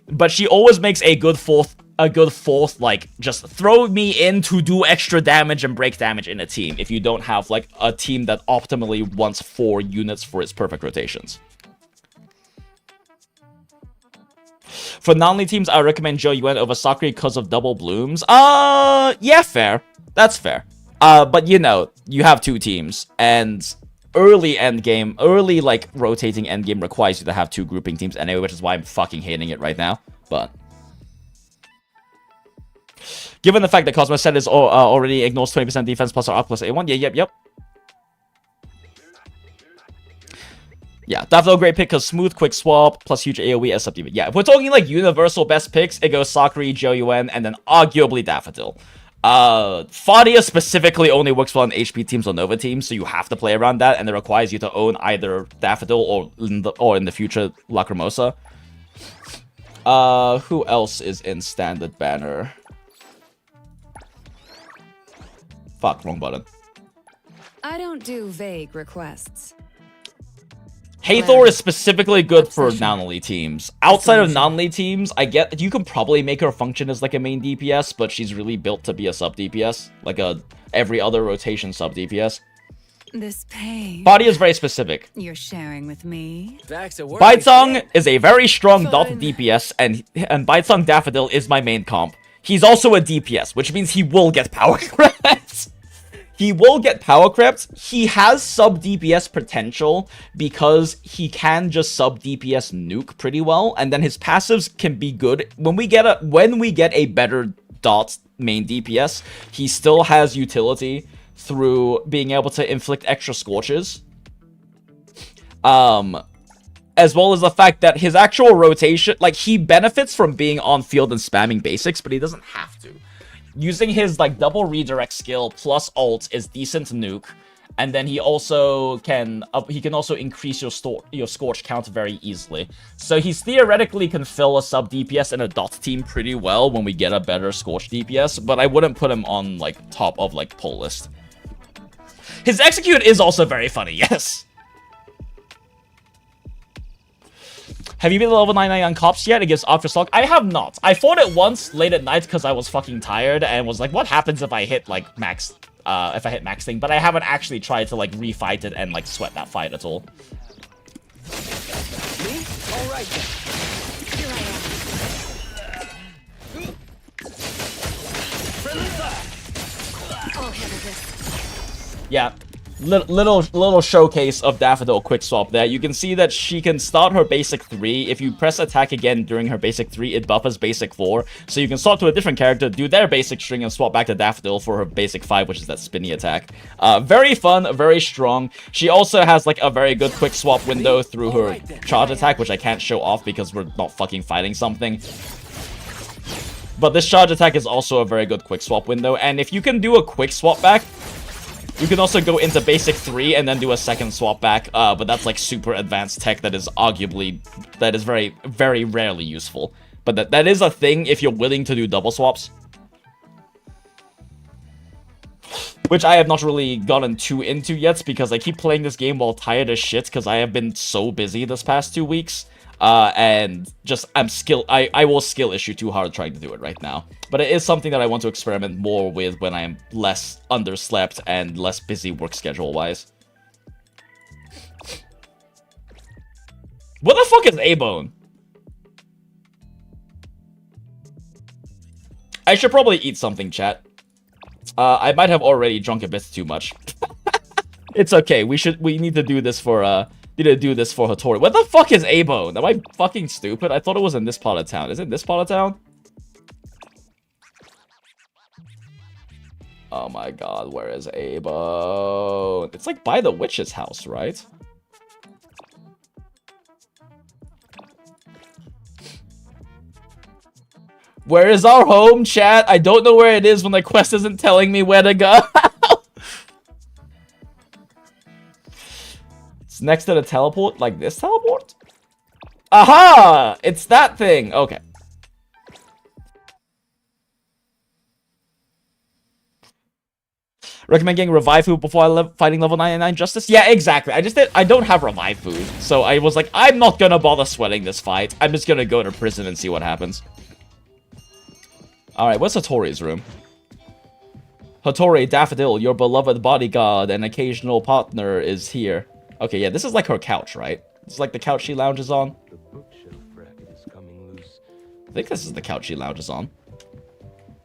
But she always makes a good fourth, like, just throw me in to do extra damage and break damage in a team if you don't have, like, a team that optimally wants 4 units for its perfect rotations. For non-league teams, I recommend Joyuen over Sakura because of double blooms. Yeah, fair. That's fair. But, you know, you have 2 teams, and early endgame, like, rotating endgame requires you to have 2 grouping teams anyway, which is why I'm fucking hating it right now. But given the fact that Cosmo set is already ignores 20% defense plus or up plus A1, yeah, yep. Yeah, Daffodill great pick because smooth, quick swap, plus huge AoE as sub DPS. Yeah, if we're talking like universal best picks, it goes Sakura, Joyuen, and then arguably Daffodill. Fadia specifically only works well on HP teams or Nova teams, so you have to play around that, and it requires you to own either Daffodill or in the future Lacrimosa. Who else is in standard banner? Fuck, wrong button. I don't do vague requests. Hathor is specifically good for non-league teams. Outside of non-league teams, I get you can probably make her function as like a main DPS, but she's really built to be a sub DPS, like a every other rotation sub DPS. This pain. Body is very specific. You're sharing with me. Baitsong is a very strong dot DPS, and Baitsong Daffodill is my main comp. He's also a DPS, which means he will get power crept. He will get power crept. He has sub DPS potential because he can just sub DPS nuke pretty well, and then his passives can be good. When we get a better dot main DPS, he still has utility through being able to inflict extra scorches. As well as the fact that his actual rotation, like, he benefits from being on field and spamming basics, but he doesn't have to. Using his, like, double redirect skill plus ult is decent nuke, and then he also can also increase your scorch count very easily. So he's theoretically can fill a sub DPS and a dot team pretty well when we get a better scorch DPS, but I wouldn't put him on, like, top of, like, pull list. His execute is also very funny, yes. Have you been to level 99 on Cops yet? It gives Octa Slug. I have not. I fought it once late at night because I was fucking tired and was like, what happens if I hit, like, max, if I hit max thing? But I haven't actually tried to, like, refight it and, like, sweat that fight at all. Me? All right then. Here I am. I'll handle this. Yeah. Little showcase of Daffodill Quickswap there. You can see that she can start her basic 3. If you press attack again during her basic 3, it buffers basic 4. So you can swap to a different character, do their basic string, and swap back to Daffodill for her basic 5, which is that spinny attack. Very fun, very strong. She also has, like, a very good quick swap window through her charge attack, which I can't show off because we're not fucking fighting something. But this charge attack is also a very good quick swap window, and if you can do a quick swap back, you can also go into basic 3 and then do a second swap back, but that's like super advanced tech that is very, very rarely useful. But that is a thing if you're willing to do double swaps. Which I have not really gotten too into yet because I keep playing this game while tired as shit because I have been so busy this past 2 weeks. And just, I will skill issue too hard trying to do it right now. But it is something that I want to experiment more with when I am less underslept and less busy work schedule-wise. What the fuck is A-Bone? I should probably eat something, chat. I might have already drunk a bit too much. It's okay, we need to do this for, Hattori. What the fuck is A-Bone? Am I fucking stupid? I thought it was in this part of town. Is it this part of town? Oh my god, where is A-Bone? It's like by the witch's house, right? Where is our home, chat? I don't know where it is when the quest isn't telling me where to go. next to the teleport, like this teleport? Aha! It's that thing! Okay. Recommend getting revive food before fighting level 99 justice? Yeah, exactly. I don't have revive food. So I was like, I'm not gonna bother sweating this fight. I'm just gonna go to prison and see what happens. Alright, what's HOTORI's room? HOTORI, Daffodill, your beloved bodyguard and occasional partner is here. Okay, yeah, this is like her couch, right? This is like the couch she lounges on. The bookshelf bracket is coming loose. I think this is the couch she lounges on.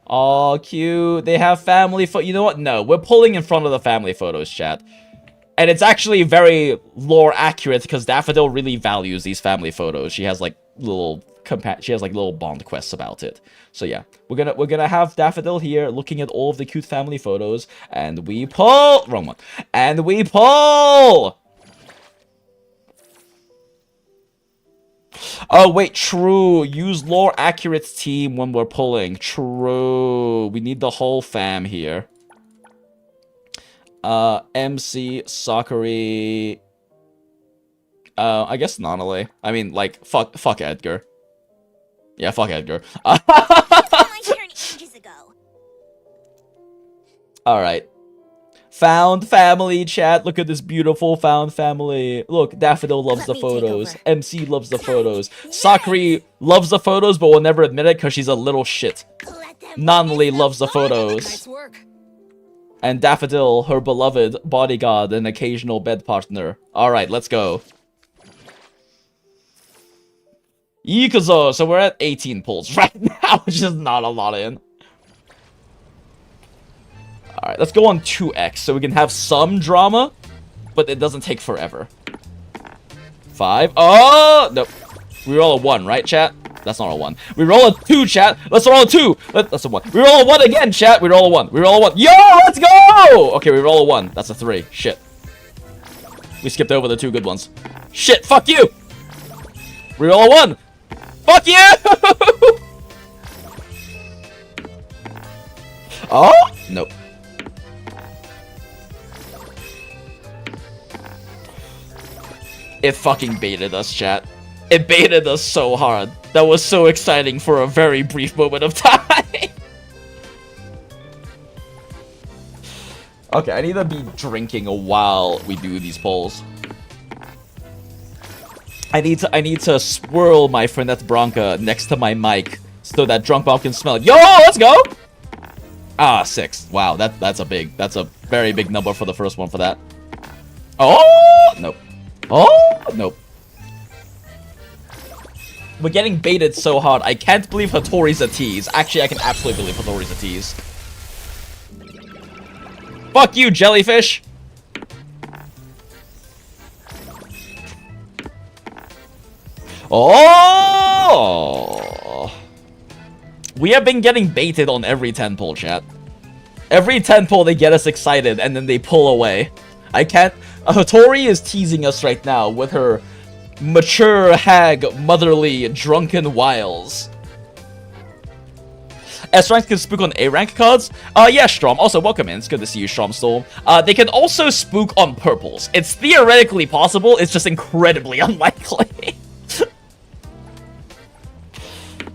Aw, cute. They have family You know what? No, we're pulling in front of the family photos, chat. And it's actually very lore accurate because Daffodill really values these family photos. She has like little bond quests about it. So yeah, we're gonna have Daffodill here looking at all of the cute family photos, and we pull. Wrong one. And we pull. Oh, wait, true. Use lore accurate team when we're pulling. True. We need the whole fam here. MC, Sakuri. I guess Anomaly. I mean, like, fuck Edgar. Yeah, fuck Edgar. Alright. Found family, chat. Look at this beautiful found family. Look, Daffodill loves the photos. MC loves the photos. Sakuri loves the photos, but will never admit it because she's a little shit. Anomaly loves the photos. Nice work. And Daffodill, her beloved bodyguard and occasional bed partner. Alright, let's go. Ikuzo! So we're at 18 pulls right now, which is not a lot in. Alright, let's go on 2x so we can have some drama, but it doesn't take forever. 5. Oh! Nope. We roll a 1, right, chat? That's not a 1. We roll a 2, chat. Let's roll a 2. That's a 1. We roll a 1 again, chat. We roll a 1. We roll a 1. Yo, let's go! Okay, we roll a 1. That's a 3. Shit. We skipped over the 2 good ones. Shit, fuck you! We roll a 1. Fuck you! Oh? Nope. It fucking baited us, chat. It baited us so hard. That was so exciting for a very brief moment of time. Okay, I need to be drinking while we do these polls. I need to swirl my Fernet Branca next to my mic so that Drunk Bob can smell it. Yo, let's go! Ah, 6. Wow, that's a very big number for the first one for that. Oh, nope. Oh, nope. We're getting baited so hard. I can't believe HOTORI's a tease. Actually, I can absolutely believe HOTORI's a tease. Fuck you, jellyfish! Oh! We have been getting baited on every 10 pull, chat. Every 10 pull, they get us excited, and then they pull away. I can't... HOTORI is teasing us right now with her mature, hag, motherly, drunken wiles. S rank can spook on A rank cards? Yeah, Strom. Also, welcome in. It's good to see you, Strom Storm. They can also spook on purples. It's theoretically possible. It's just incredibly unlikely.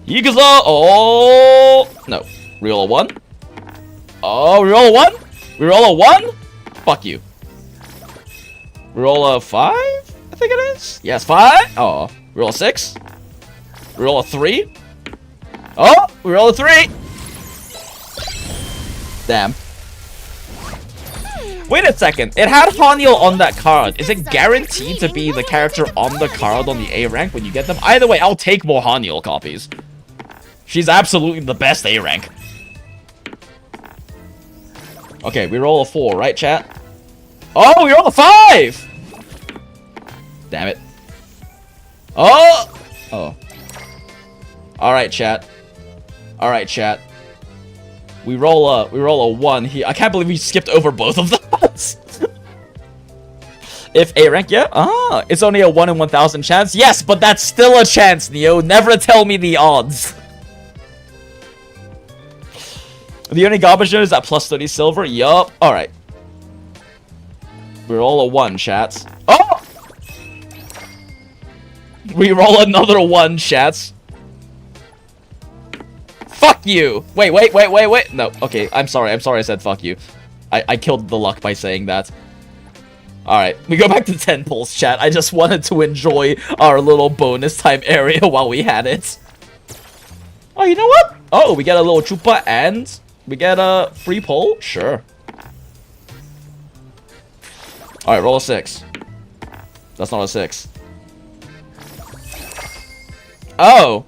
Ikuzo! Oh! No. Reroll a 1? Oh, reroll a 1? Reroll a 1? Fuck you. Reroll a 5? I think it is. Yes, 5. Oh. Reroll a 6. Reroll a 3. Oh! Reroll a 3. Damn. Wait a second. It had Haniel on that card. Is it guaranteed to be the character on the card on the A rank when you get them? Either way, I'll take more Haniel copies. She's absolutely the best A rank. Okay, we roll a 4, right, chat? Oh, we roll a 5! Damn it. Oh! Oh. Alright, chat. Alright, chat. We roll a 1 here. I can't believe we skipped over both of those. If A rank, yeah? Ah, it's only a 1 in 1,000 chance. Yes, but that's still a chance, Neo. Never tell me the odds. The only garbage note is that plus 30 silver. Yup. Alright. We roll a 1, chats. Oh! We roll another 1, chats. Fuck you! Wait. No, okay, I'm sorry I said fuck you. I killed the luck by saying that. Alright, we go back to 10 pulls, chat. I just wanted to enjoy our little bonus time area while we had it. Oh, you know what? Oh, we get a little chupa and we get a free pull? Sure. Alright, roll a 6. That's not a 6. Oh.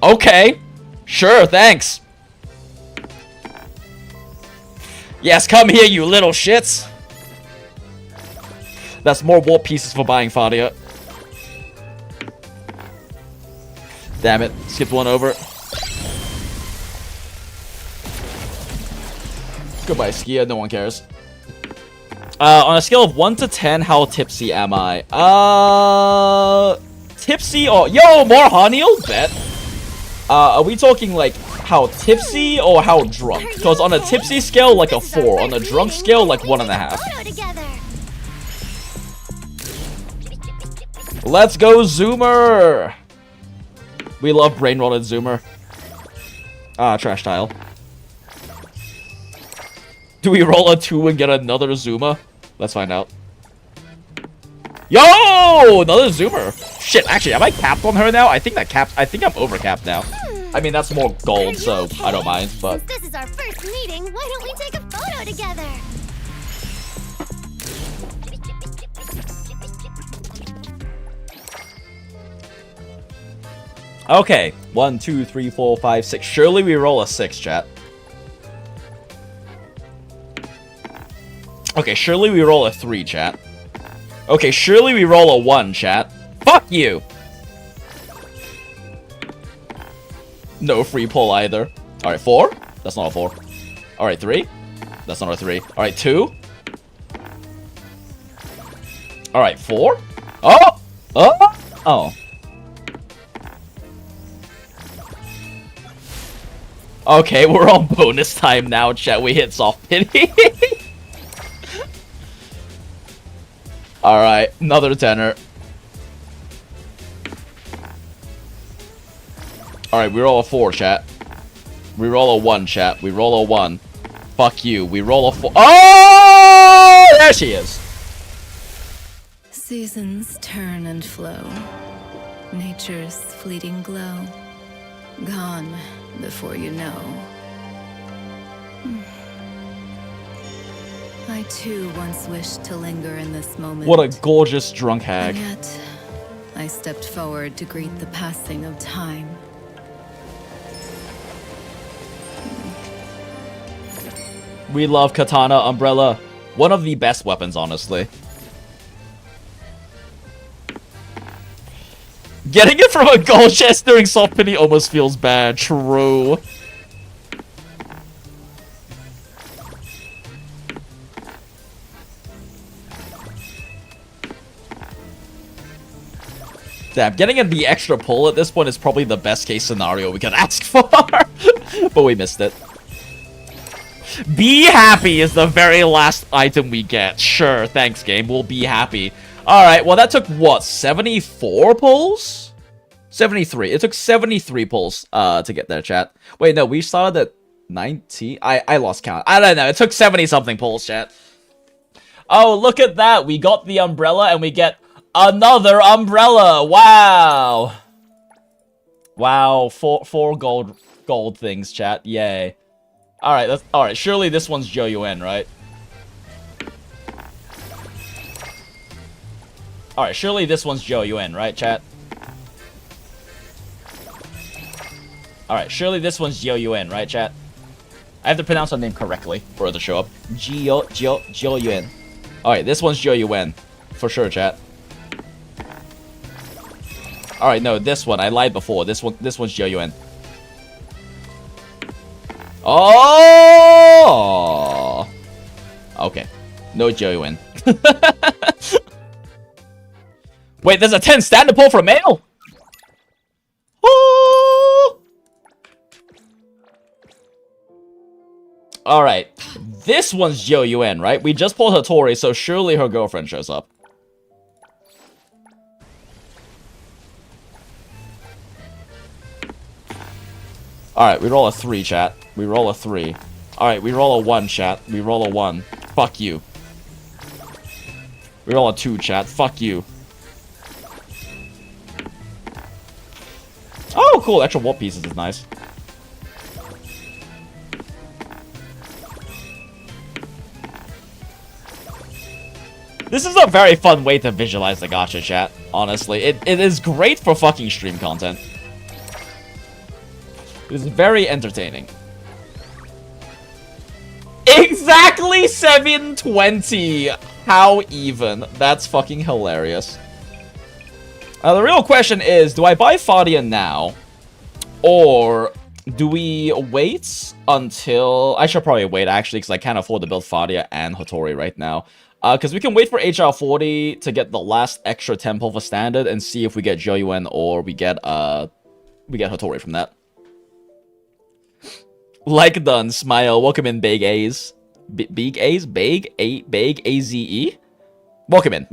Okay. Sure, thanks. Yes, come here, you little shits. That's more warp pieces for buying Fadia. Damn it. Skipped one over. Goodbye, Skia. No one cares. On a scale of 1 to 10, how tipsy am I? Tipsy or... Yo, more honey? Bet. Are we talking, like, how tipsy or how drunk? Because on a tipsy scale, like a 4. On a drunk scale, like 1.5. Let's go, Zoomer! We love brain-rotted Zoomer. Trash tile. Do we roll a 2 and get another Zuma? Let's find out. Yo! Another Zoomer. Shit, actually, am I capped on her now? I think I'm over-capped now. I mean, that's more gold, so I don't mind, but... Since this is our first meeting, why don't we take a photo together? Okay. 1, 2, 3, 4, 5, 6. Surely we roll a 6, chat. Okay, surely we roll a 3, chat. Okay, surely we roll a 1, chat. Fuck you! No free pull either. Alright, 4? That's not a 4. Alright, 3? That's not a 3. Alright, 2? Alright, 4? Oh! Oh! Oh. Okay, we're on bonus time now, chat. We hit soft pity. Alright, another tenor. Alright, we roll a 4, chat. We roll a 1, chat. We roll a 1. Fuck you. We roll a 4. Oh! There she is. Seasons turn and flow. Nature's fleeting glow. Gone before you know. I too once wished to linger in this moment. What a gorgeous drunk hag. And yet, I stepped forward to greet the passing of time. We love Katana Umbrella. One of the best weapons, honestly. Getting it from a gold chest during soft pity almost feels bad. True. Damn, getting in the extra pull at this point is probably the best case scenario we could ask for. But we missed it. Be happy is the very last item we get. Sure, thanks, game. We'll be happy. Alright, well, that took, what, 74 pulls? 73. It took 73 pulls to get there, chat. Wait, no, we started at 19? I lost count. I don't know. It took 70-something pulls, chat. Oh, look at that. We got the umbrella, and we get another umbrella. Wow. Wow, four gold things, chat. Yay. Alright, alright. Surely this one's Joyuen, right? Alright, surely this one's Joyuen, right, chat? Alright, surely this one's Joyuen, right, chat? I have to pronounce her name correctly for her to show up. Joyuen. Alright, this one's Joyuen. For sure, chat. Alright, no, this one. I lied before. This one's Joyuen. Oh! Okay. No Joyuen. Wait, there's a 10 standard pull for male? Oh! Alright. This one's Joyuen, right? We just pulled HOTORI, so surely her girlfriend shows up. Alright, we roll a 3, chat. We roll a 3. Alright, we roll a 1, chat. We roll a 1. Fuck you. We roll a 2, chat. Fuck you. Oh, cool. Extra warp pieces is nice. This is a very fun way to visualize the gacha, chat. Honestly, it is great for fucking stream content. It is very entertaining. Exactly 720. How even? That's fucking hilarious. The real question is, do I buy Fadia now? Or do we wait until... I should probably wait, actually, because I can't afford to build Fadia and HOTORI right now. Because we can wait for HR40 to get the last extra temple for standard and see if we get Joyuen or we get HOTORI from that. Like done, smile. Welcome in, Big A's. Big A's? Big A-Z-E? Welcome in.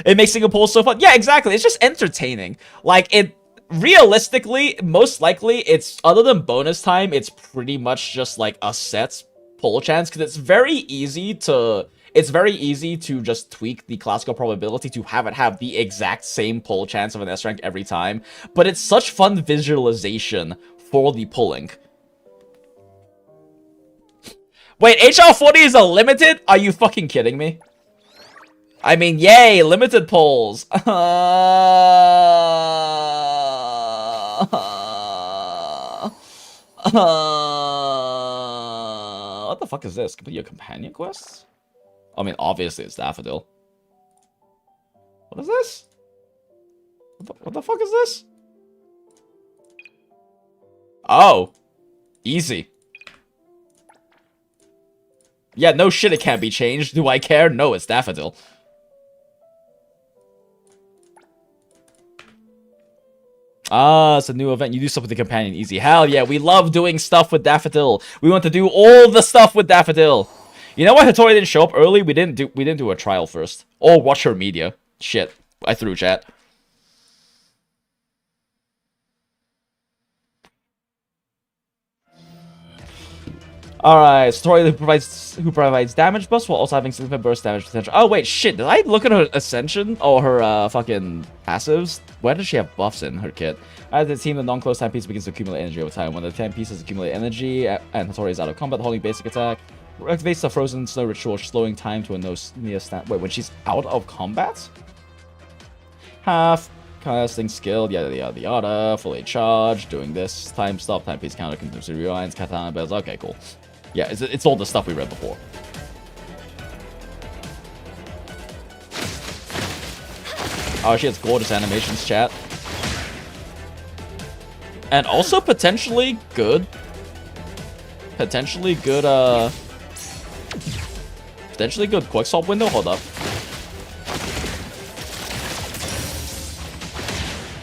It makes Singapore so fun. Yeah, exactly. It's just entertaining. Like, it... Realistically, most likely, it's... Other than bonus time, it's pretty much just, like, a set pull chance. Because it's very easy to... It's very easy to just tweak the classical probability to have it have the exact same pull chance of an S rank every time. But it's such fun visualization for the pulling. Wait, HR40 is a limited? Are you fucking kidding me? I mean, yay, limited pulls. What the fuck is this? Complete your companion quests? I mean, obviously it's Daffodill. What is this? What the fuck is this? Oh. Easy. Yeah, no shit, it can't be changed. Do I care? No, it's Daffodill. Ah, it's a new event. You do stuff with the companion. Easy. Hell yeah, we love doing stuff with Daffodill. We want to do all the stuff with Daffodill. You know why HOTORI didn't show up early? We didn't do a trial first. Or watch her media. Shit. I threw chat. Alright, HOTORI who provides damage buffs while also having significant burst damage potential. Oh wait, shit, did I look at her ascension or her fucking passives? Where does she have buffs in her kit? As the team, the non-close time piece begins to accumulate energy over time. When the 10 pieces accumulate energy and HOTORI is out of combat, holding basic attack activates the frozen snow ritual, slowing time to a no near stand. Wait, when she's out of combat? Half casting skill, yada yada yada, fully charged, doing this, time stop, time piece counter, continuously rewinds, katana bells. Okay, cool. Yeah, it's all the stuff we read before. Oh, she has gorgeous animations, chat. And also potentially good. Potentially good quickswap window. Hold up.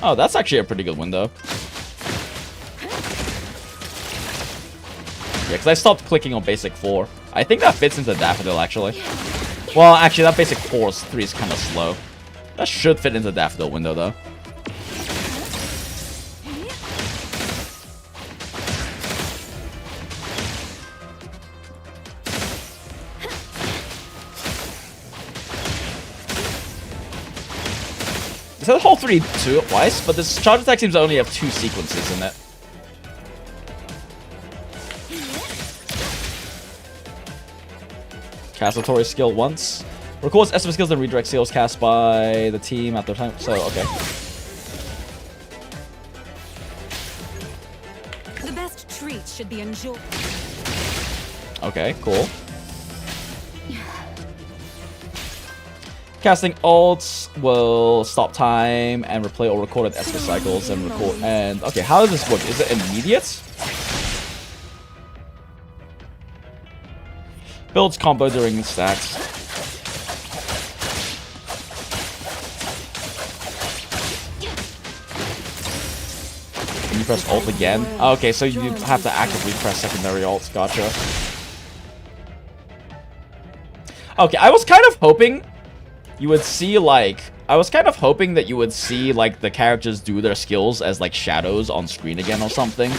Oh, that's actually a pretty good window. Yeah, because I stopped clicking on basic 4. I think that fits into Daffodill, actually. Well, actually, that basic 3 is kind of slow. That should fit into Daffodill window, though. It says whole 3 twice, but this charge attack seems to only have 2 sequences in it. Cast HOTORI skill once. Records estimate skills and redirect skills cast by the team at the time. So, okay. The best treats should be enjoyed. Okay, cool. Casting ults will stop time and replay or recorded estimate cycles and record. And okay, how does this work? Is it immediate? Builds combo during stacks. Can you press ult again? Okay, so you have to actively press secondary ults. Gotcha. Okay, I was kind of hoping you would see, like, I was kind of hoping that you would see, like, the characters do their skills as, like, shadows on screen again or something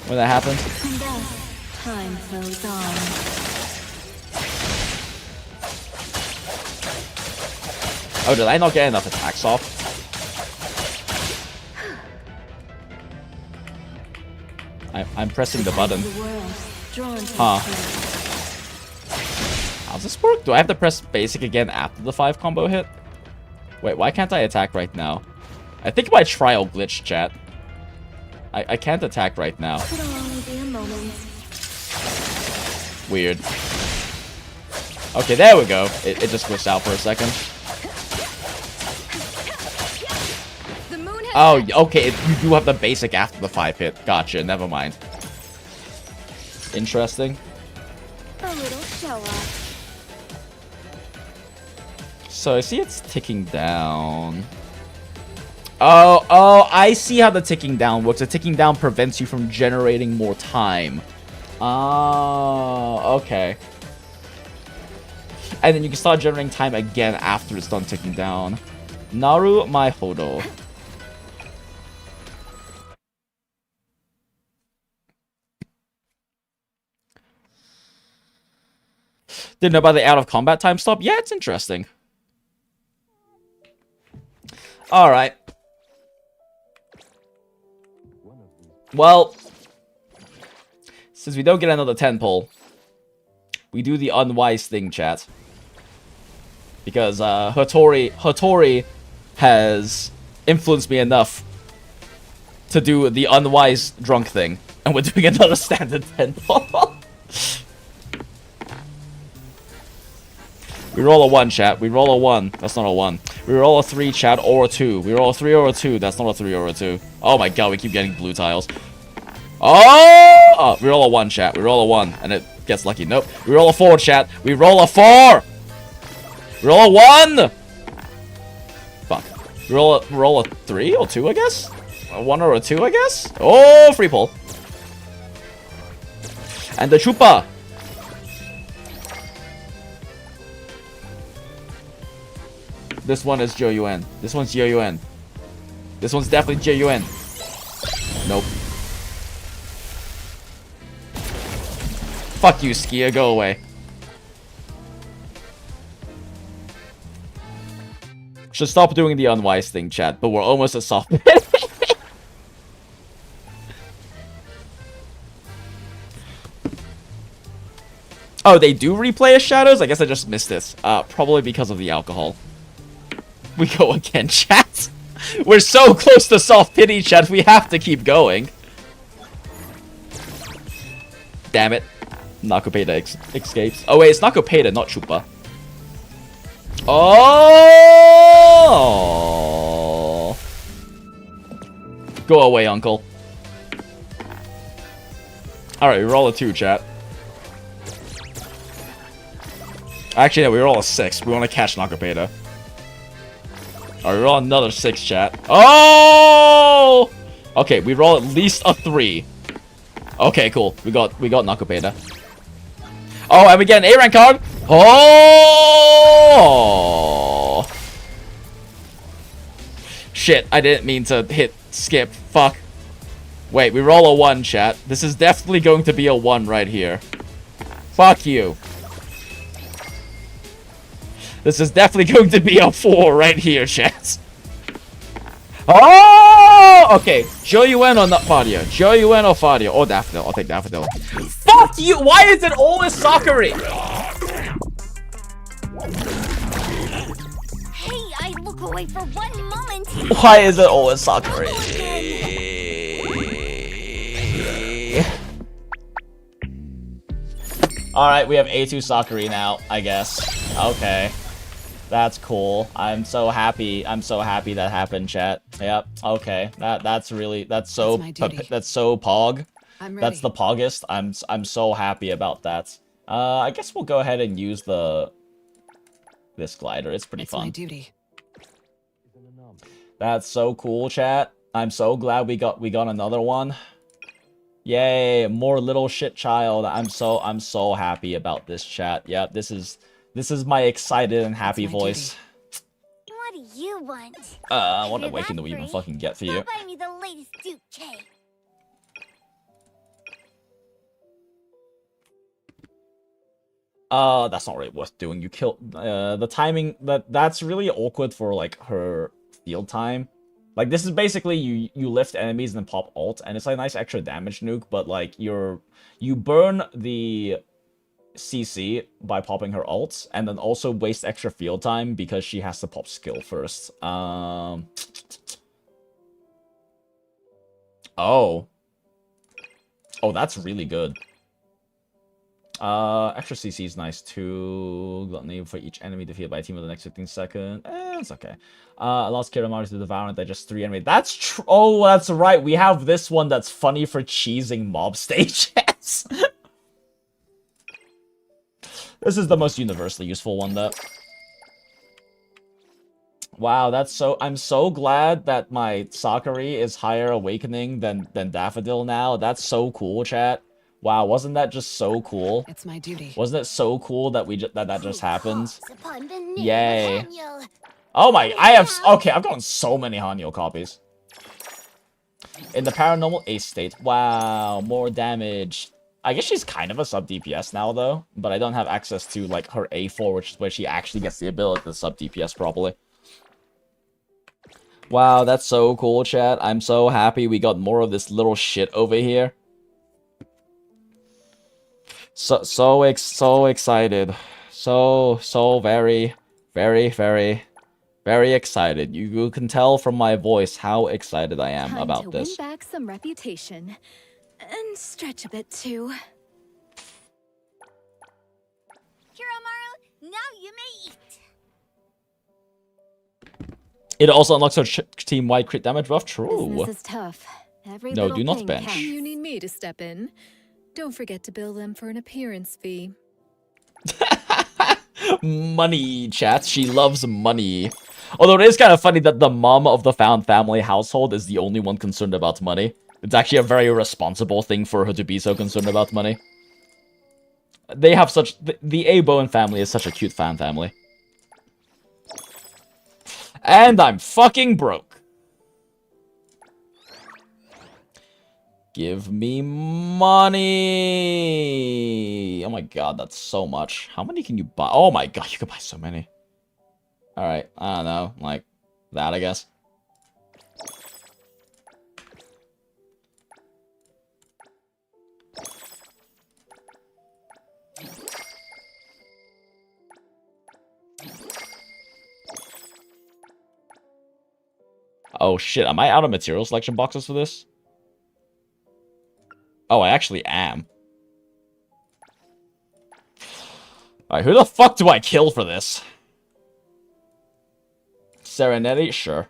when that happens. And thus, time flows on. Oh, did I not get enough attacks off? I'm pressing the button. The world, drawn to Huh. the center. How's this work? Do I have to press basic again after the 5 combo hit? Wait, why can't I attack right now? I think my trial glitched, chat. I can't attack right now. It'll only be a moment. Weird. Okay, there we go. It just glitched out for a second. The moon has Oh, okay, you do have the basic after the 5 hit. Gotcha, never mind. Interesting. A little show off. So I see it's ticking down. Oh, I see how the ticking down works. The ticking down prevents you from generating more time. Oh, okay. And then you can start generating time again after it's done ticking down. Naru my Hodo. Didn't know about the out of combat time stop? Yeah, it's interesting. Alright. Well, since we don't get another 10 pull, we do the unwise thing, chat. Because Hertorii has influenced me enough to do the unwise drunk thing. And we're doing another standard 10 pull. We roll a 1, chat. We roll a 1. That's not a 1. We roll a 3, chat, or a 2. We roll a 3 or a 2. That's not a 3 or a 2. Oh my god, we keep getting blue tiles. Oh! We roll a 1, chat. We roll a 1. And it gets lucky. Nope. We roll a 4, chat. We roll a 4! We roll a 1! Fuck. We roll a 3 or 2, I guess? A 1 or a 2, I guess? Oh, free pull. And the chupa. This one is Joyuen. This one's Joyuen. This one's definitely Joyuen. Nope. Fuck you, Skia. Go away. Should stop doing the unwise thing, chat. But we're almost at soft. Oh, they do replay as shadows? I guess I just missed this. Probably because of the alcohol. We go again, chat. We're so close to soft pity, chat. We have to keep going. Damn it. Nakopeda escapes. Oh, wait. It's Nakopeda, not Chupa. Oh! Go away, uncle. Alright, we roll a 2, chat. Actually, no, we roll a 6. We want to catch Nakopeda. Alright, we roll another 6, chat. Oh! Okay, we roll at least a 3. Okay, cool. We got Nakopeda. Oh, and we get an A rank card. Oh! Shit, I didn't mean to hit skip. Fuck. Wait, we roll a 1, chat. This is definitely going to be a 1 right here. Fuck you. This is definitely going to be a 4 right here, chat. Oh! Okay, Joyuen or not Fadio? Joyuen or Fadio? Or Daffodill. I'll take Daffodill. Fuck you! Why is it always Sakuri? Hey, I look away for 1 moment. Why is it always Sakuri? Alright, we have A2 Sakuri now, I guess. Okay. That's cool. I'm so happy. I'm so happy that happened, chat. Yep. Okay. That's so pog. I'm ready. That's the poggest. I'm so happy about that. I guess we'll go ahead and use this glider. It's pretty fun. My duty. That's so cool, chat. I'm so glad we got another one. Yay, more little shit child. I'm so happy about this, chat. Yeah, this is my excited and happy voice. What do you want? What You're awakening that do we even free? fucking get for you? Go buy me the latest Duke cake. That's not really worth doing. You kill the timing that's really awkward for like her field time. Like this is basically you lift enemies and then pop ult, and it's like a nice extra damage nuke, but like you burn the CC by popping her ults, and then also waste extra field time because she has to pop skill first. Oh, that's really good. Extra CC is nice too. Gluttony for each enemy defeated by a team of the next 15 seconds. It's okay. Allows Kiramari to devour and digest 3 enemies. That's true. Oh, that's right. We have this one that's funny for cheesing mob stages. This is the most universally useful one, though. Wow, that's so... I'm so glad that my Sakari is higher awakening than Daffodill now. That's so cool, chat. Wow, wasn't that just so cool? It's my duty. Wasn't it so cool that that just happened? Upon the name Yay. of Haniel. Oh my, okay, I've gotten so many Hanyo copies. In the paranormal ace state. Wow, more damage. I guess she's kind of a sub DPS now though, but I don't have access to like her A4, which is where she actually gets the ability to sub DPS properly. Wow, that's so cool, chat. I'm so happy we got more of this little shit over here. So excited. So very excited. You can tell from my voice how excited I am about this. Win back some reputation and stretch a bit too. Kiromaru, now you may eat. It also unlocks her team-wide crit damage buff. True. Business is tough. Every No, little do not thing bench. counts. You need me to step in. Don't forget to bill them for an appearance fee. Money, chat. She loves money. Although it is kind of funny that the mom of the found family household is the only one concerned about money. It's actually a very responsible thing for her to be so concerned about money. They have such... The A. Bowen family is such a cute fan family. And I'm fucking broke. Give me money. Oh my god, that's so much. How many can you buy? Oh my god, you can buy so many. Alright, I don't know. Like, that, I guess. Oh shit, am I out of material selection boxes for this? Oh, I actually am. Alright, who the fuck do I kill for this? Serenity? Sure.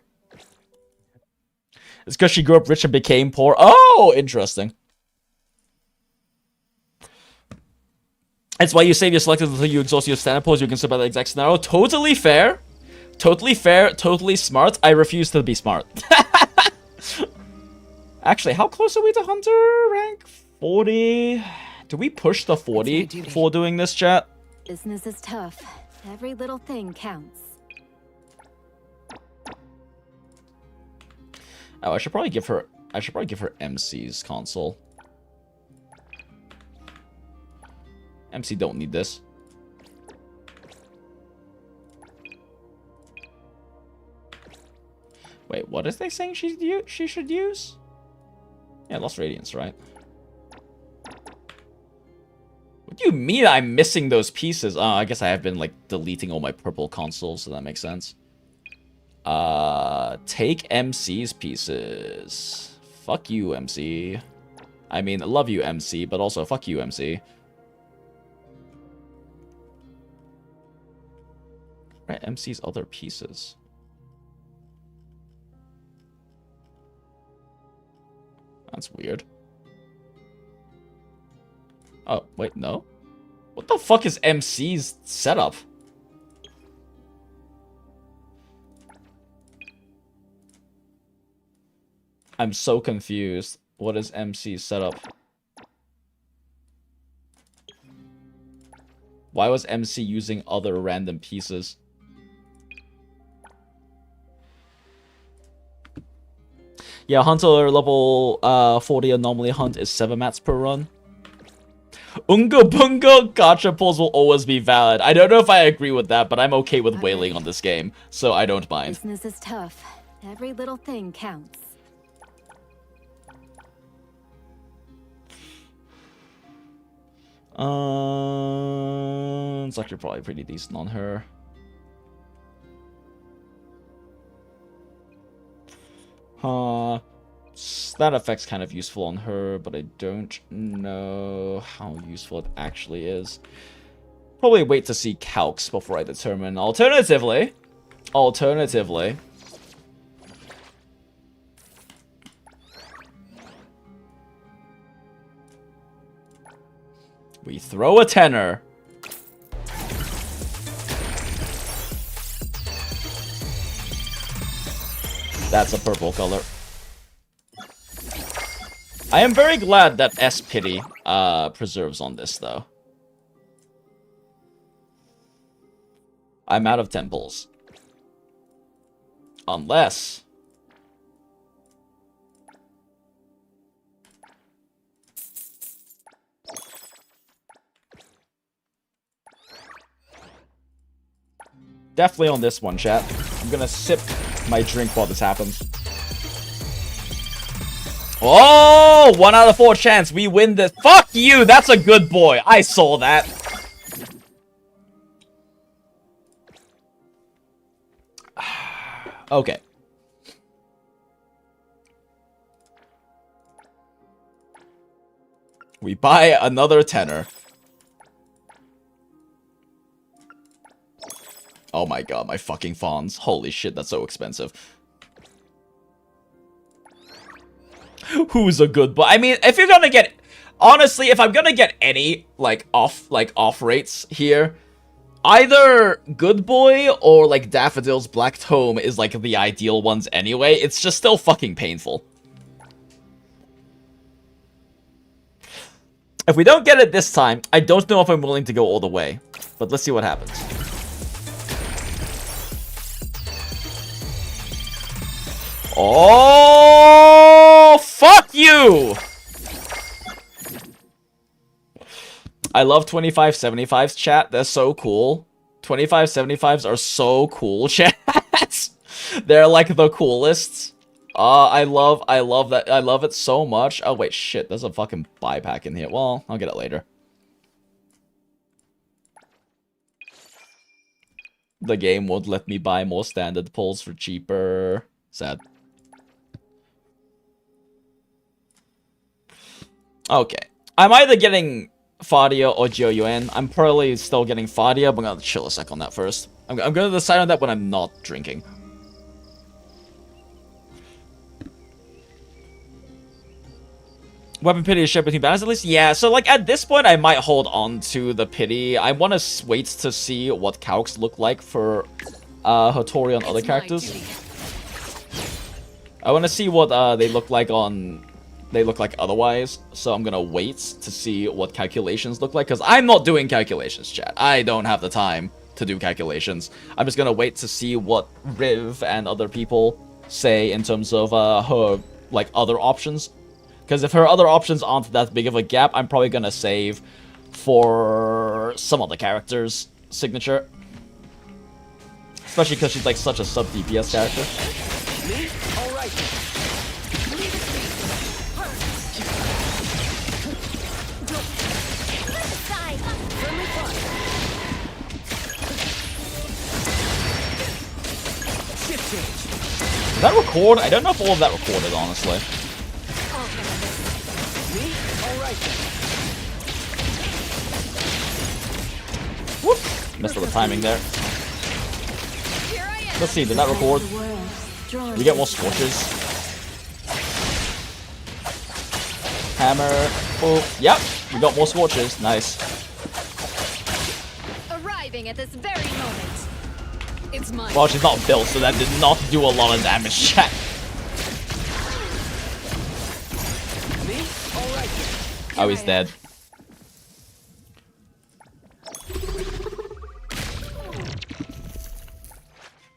It's because she grew up rich and became poor. Oh, interesting. That's why you save your selectors until you exhaust your standard pose. You can survive the exact scenario. Totally fair. Totally fair. Totally smart. I refuse to be smart. Actually, how close are we to Hunter rank? 40? Do we push the 40 before doing this, chat? Business is tough. Every little thing counts. Oh, I should probably give her MC's console. MC don't need this. Wait, what is they saying she should use? Yeah, Lost Radiance, right? What do you mean I'm missing those pieces? Oh, I guess I have been, like, deleting all my purple consoles, so that makes sense. Take MC's pieces. Fuck you, MC. I mean, I love you, MC, but also fuck you, MC. Right, MC's other pieces. That's weird. Oh, wait, no? What the fuck is MC's setup? I'm so confused. What is MC's setup? Why was MC using other random pieces? Yeah, Hunter level 40 Anomaly Hunt is 7 mats per run. Unga Bunga gacha pulls will always be valid. I don't know if I agree with that, but I'm okay with wailing on this game, so I don't mind. Business is tough. Every little thing counts. It's actually probably pretty decent on her. That effect's kind of useful on her, but I don't know how useful it actually is. Probably wait to see calcs before I determine. Alternatively, we throw a tenor. That's a purple color. I am very glad that S-Pity preserves on this, though. I'm out of temples. Unless... Definitely on this one, chat. I'm gonna sip my drink while this happens. Oh, 1 out of 4 chance we win this. Fuck you, that's a good boy. I saw that. Okay. We buy another tenor. Oh my god, my fucking fawns. Holy shit, that's so expensive. Who's a good boy? I mean, if you're gonna get... Honestly, if I'm gonna get any, off rates here, either Good Boy or, Daffodill's Black Tome is, the ideal ones anyway. It's just still fucking painful. If we don't get it this time, I don't know if I'm willing to go all the way. But let's see what happens. Oh, fuck you! I love 2575's chat. They're so cool. 2575s are so cool, chat. They're the coolest. I love that. I love it so much. Oh wait, shit. There's a fucking buy pack in here. Well, I'll get it later. The game won't let me buy more standard pulls for cheaper. Sad. Okay. I'm either getting Fadia or Jiuyuan. I'm probably still getting Fadia, but I'm gonna chill a sec on that first. I'm gonna decide on that when I'm not drinking. Weapon Pity is shared between banners at least? Yeah, so at this point I might hold on to the Pity. I want to wait to see what calcs look like for HOTORI on other characters. I want to see what they look like otherwise, so I'm gonna wait to see what calculations look like, because I'm not doing calculations, chat. I don't have the time to do calculations. I'm just gonna wait to see what Riv and other people say in terms of her, other options. Because if her other options aren't that big of a gap, I'm probably gonna save for some other character's signature. Especially because she's, such a sub-DPS character. Me? All right. Did that record? I don't know if all of that recorded, honestly. Whoop! Missed the timing there. Let's see, did that record? We get more scorches. Hammer. Oh, yep. We got more scorches. Nice. Arriving at this very moment. It's mine. Well, she's not built, so that did not do a lot of damage, chat. Oh, he's dead.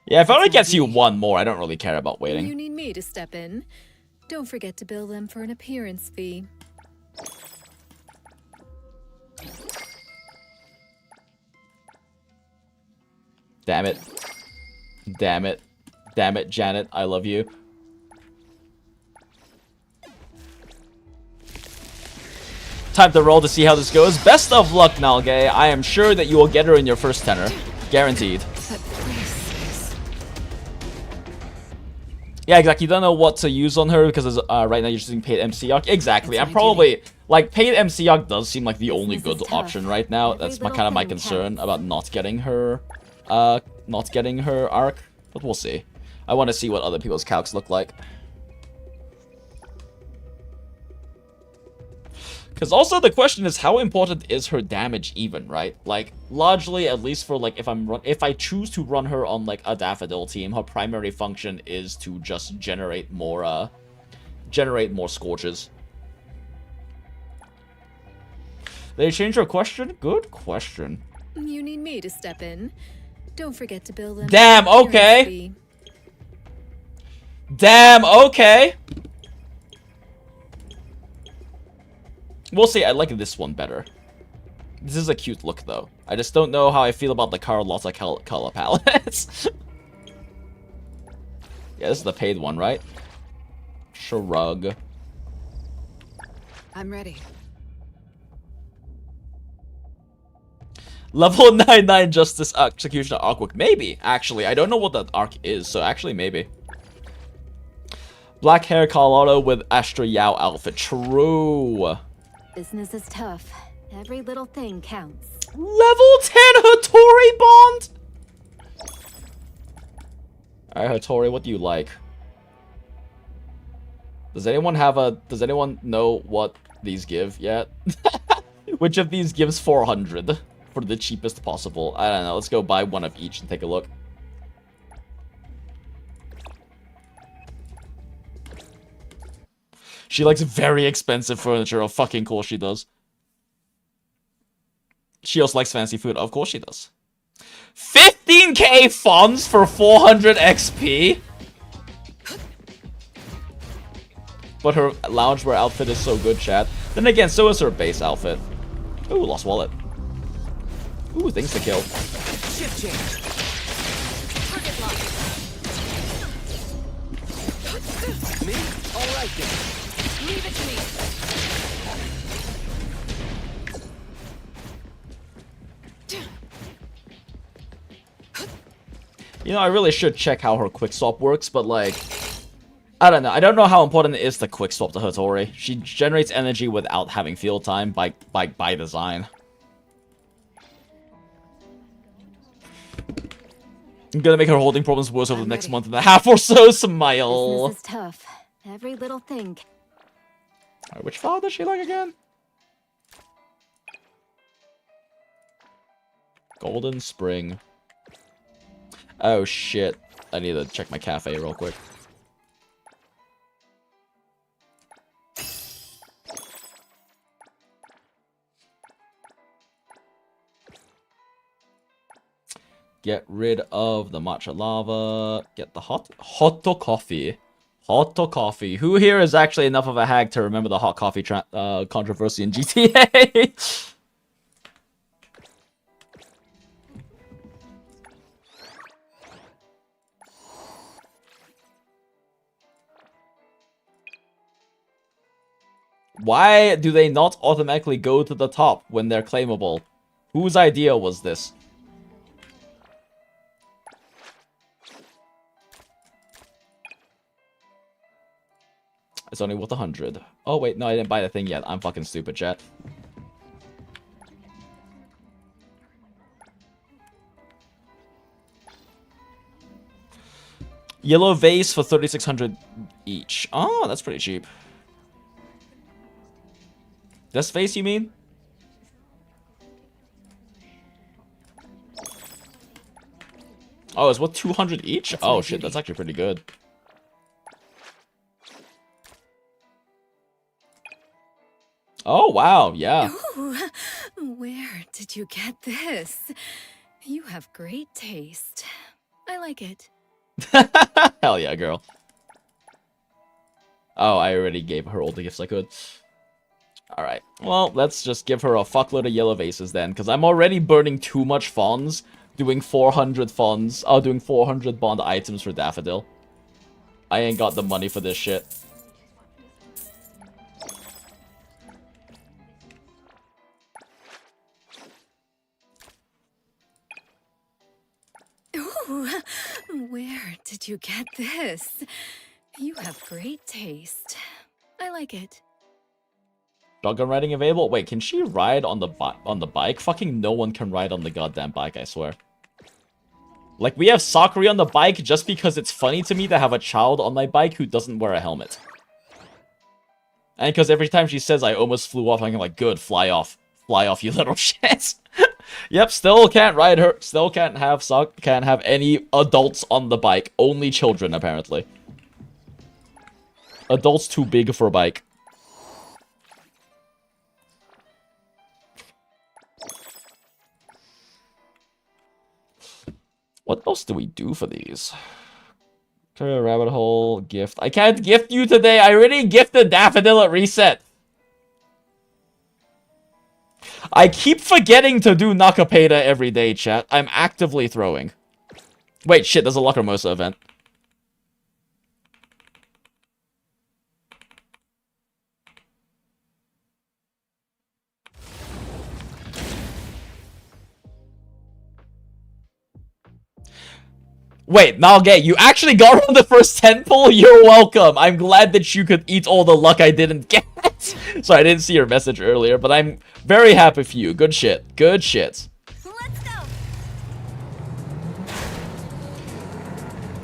Yeah, if it only gets you one more, I don't really care about You waiting. need me to step in? Don't forget to bill them for an appearance fee. Damn it. Damn it. Damn it, Janet. I love you. Time to roll to see how this goes. Best of luck, Nalgay. I am sure that you will get her in your first tenor. Guaranteed. Yeah, exactly. You don't know what to use on her because right now you're using paid MC Arc. Exactly. I'm probably like paid MC Arc does seem like the only good option right now. That's my kind of my concern about not getting her arc, but we'll see. I want to see what other people's calcs look like. Because also the question is, how important is her damage even, right? Like, largely, at least for, like, if I choose to run her on, like, a Daffodill team, her primary function is to just generate more Scorches. They changed her question? Good question. You need me to step in. Don't forget to bill them. Damn, okay. Damn, okay. We'll see. I like this one better. This is a cute look, though. I just don't know how I feel about the Carlotta color palettes. Yeah, this is the paid one, right? Shrug. I'm ready. Level 99 Justice Executioner Artwork. Maybe, actually. I don't know what that arc is, so actually, maybe. Black hair Carlotta with Astra Yao outfit. True. Business is tough. Every little thing counts. Level 10 HOTORI bond? Alright, HOTORI, what do you like? Does anyone know what these give yet? Which of these gives 400 for the cheapest possible? I don't know. Let's go buy one of each and take a look. She likes very expensive furniture. Oh, fucking course she does. She also likes fancy food. Of course she does. 15k funds for 400 XP? But her loungewear outfit is so good, chat. Then again, so is her base outfit. Ooh, lost wallet. Ooh, things to kill. Shift change. Target lock. Me? All right then. Leave it to me. You know, I really should check how her quickswap works, but like, I don't know. I don't know how important it is to quickswap to HOTORI. She generates energy without having field time by design. I'm gonna make her holding problems worse over the next month and a half or so. Smile. Business is tough. Every little thing. Alright, which file does she like again? Golden Spring. Oh shit. I need to check my cafe real quick. Get rid of the matcha lava. Get the hot coffee. Hot coffee. Who here is actually enough of a hag to remember the hot coffee controversy in GTA? Why do they not automatically go to the top when they're claimable? Whose idea was this? It's only worth 100. Oh, wait. No, I didn't buy the thing yet. I'm fucking stupid, chat. Yellow vase for 3,600 each. Oh, that's pretty cheap. This vase, you mean? Oh, it's worth 200 each? Oh, shit. That's actually pretty good. Oh, wow, yeah. Ooh, where did you get this? You have great taste. I like it. Hell yeah, girl. Oh, I already gave her all the gifts I could. Alright, well, let's just give her a fuckload of yellow vases then, because I'm already burning too much funds, doing 400 funds, doing 400 bond items for Daffodill. I ain't got the money for this shit. Ooh, where did you get this? You have great taste. I like it. Shotgun riding available? Wait, can she ride on the bike? Fucking no one can ride on the goddamn bike, I swear. Like, we have Sakura on the bike just because it's funny to me to have a child on my bike who doesn't wear a helmet. And because every time she says I almost flew off, I'm like, good, fly off. Fly off, you little shit. Yep, still can't ride her. Still can't have any adults on the bike. Only children, apparently. Adults too big for a bike. What else do we do for these? Carry a rabbit hole, gift. I can't gift you today. I already gifted Daffodill at reset. I keep forgetting to do Nakapeda every day, chat. I'm actively throwing. Wait, shit, there's a Lacrimosa event. Wait, Nalgay, you actually got on the first 10 pull? You're welcome. I'm glad that you could eat all the luck I didn't get. Sorry, I didn't see your message earlier, but I'm very happy for you. Good shit. Good shit. Let's go.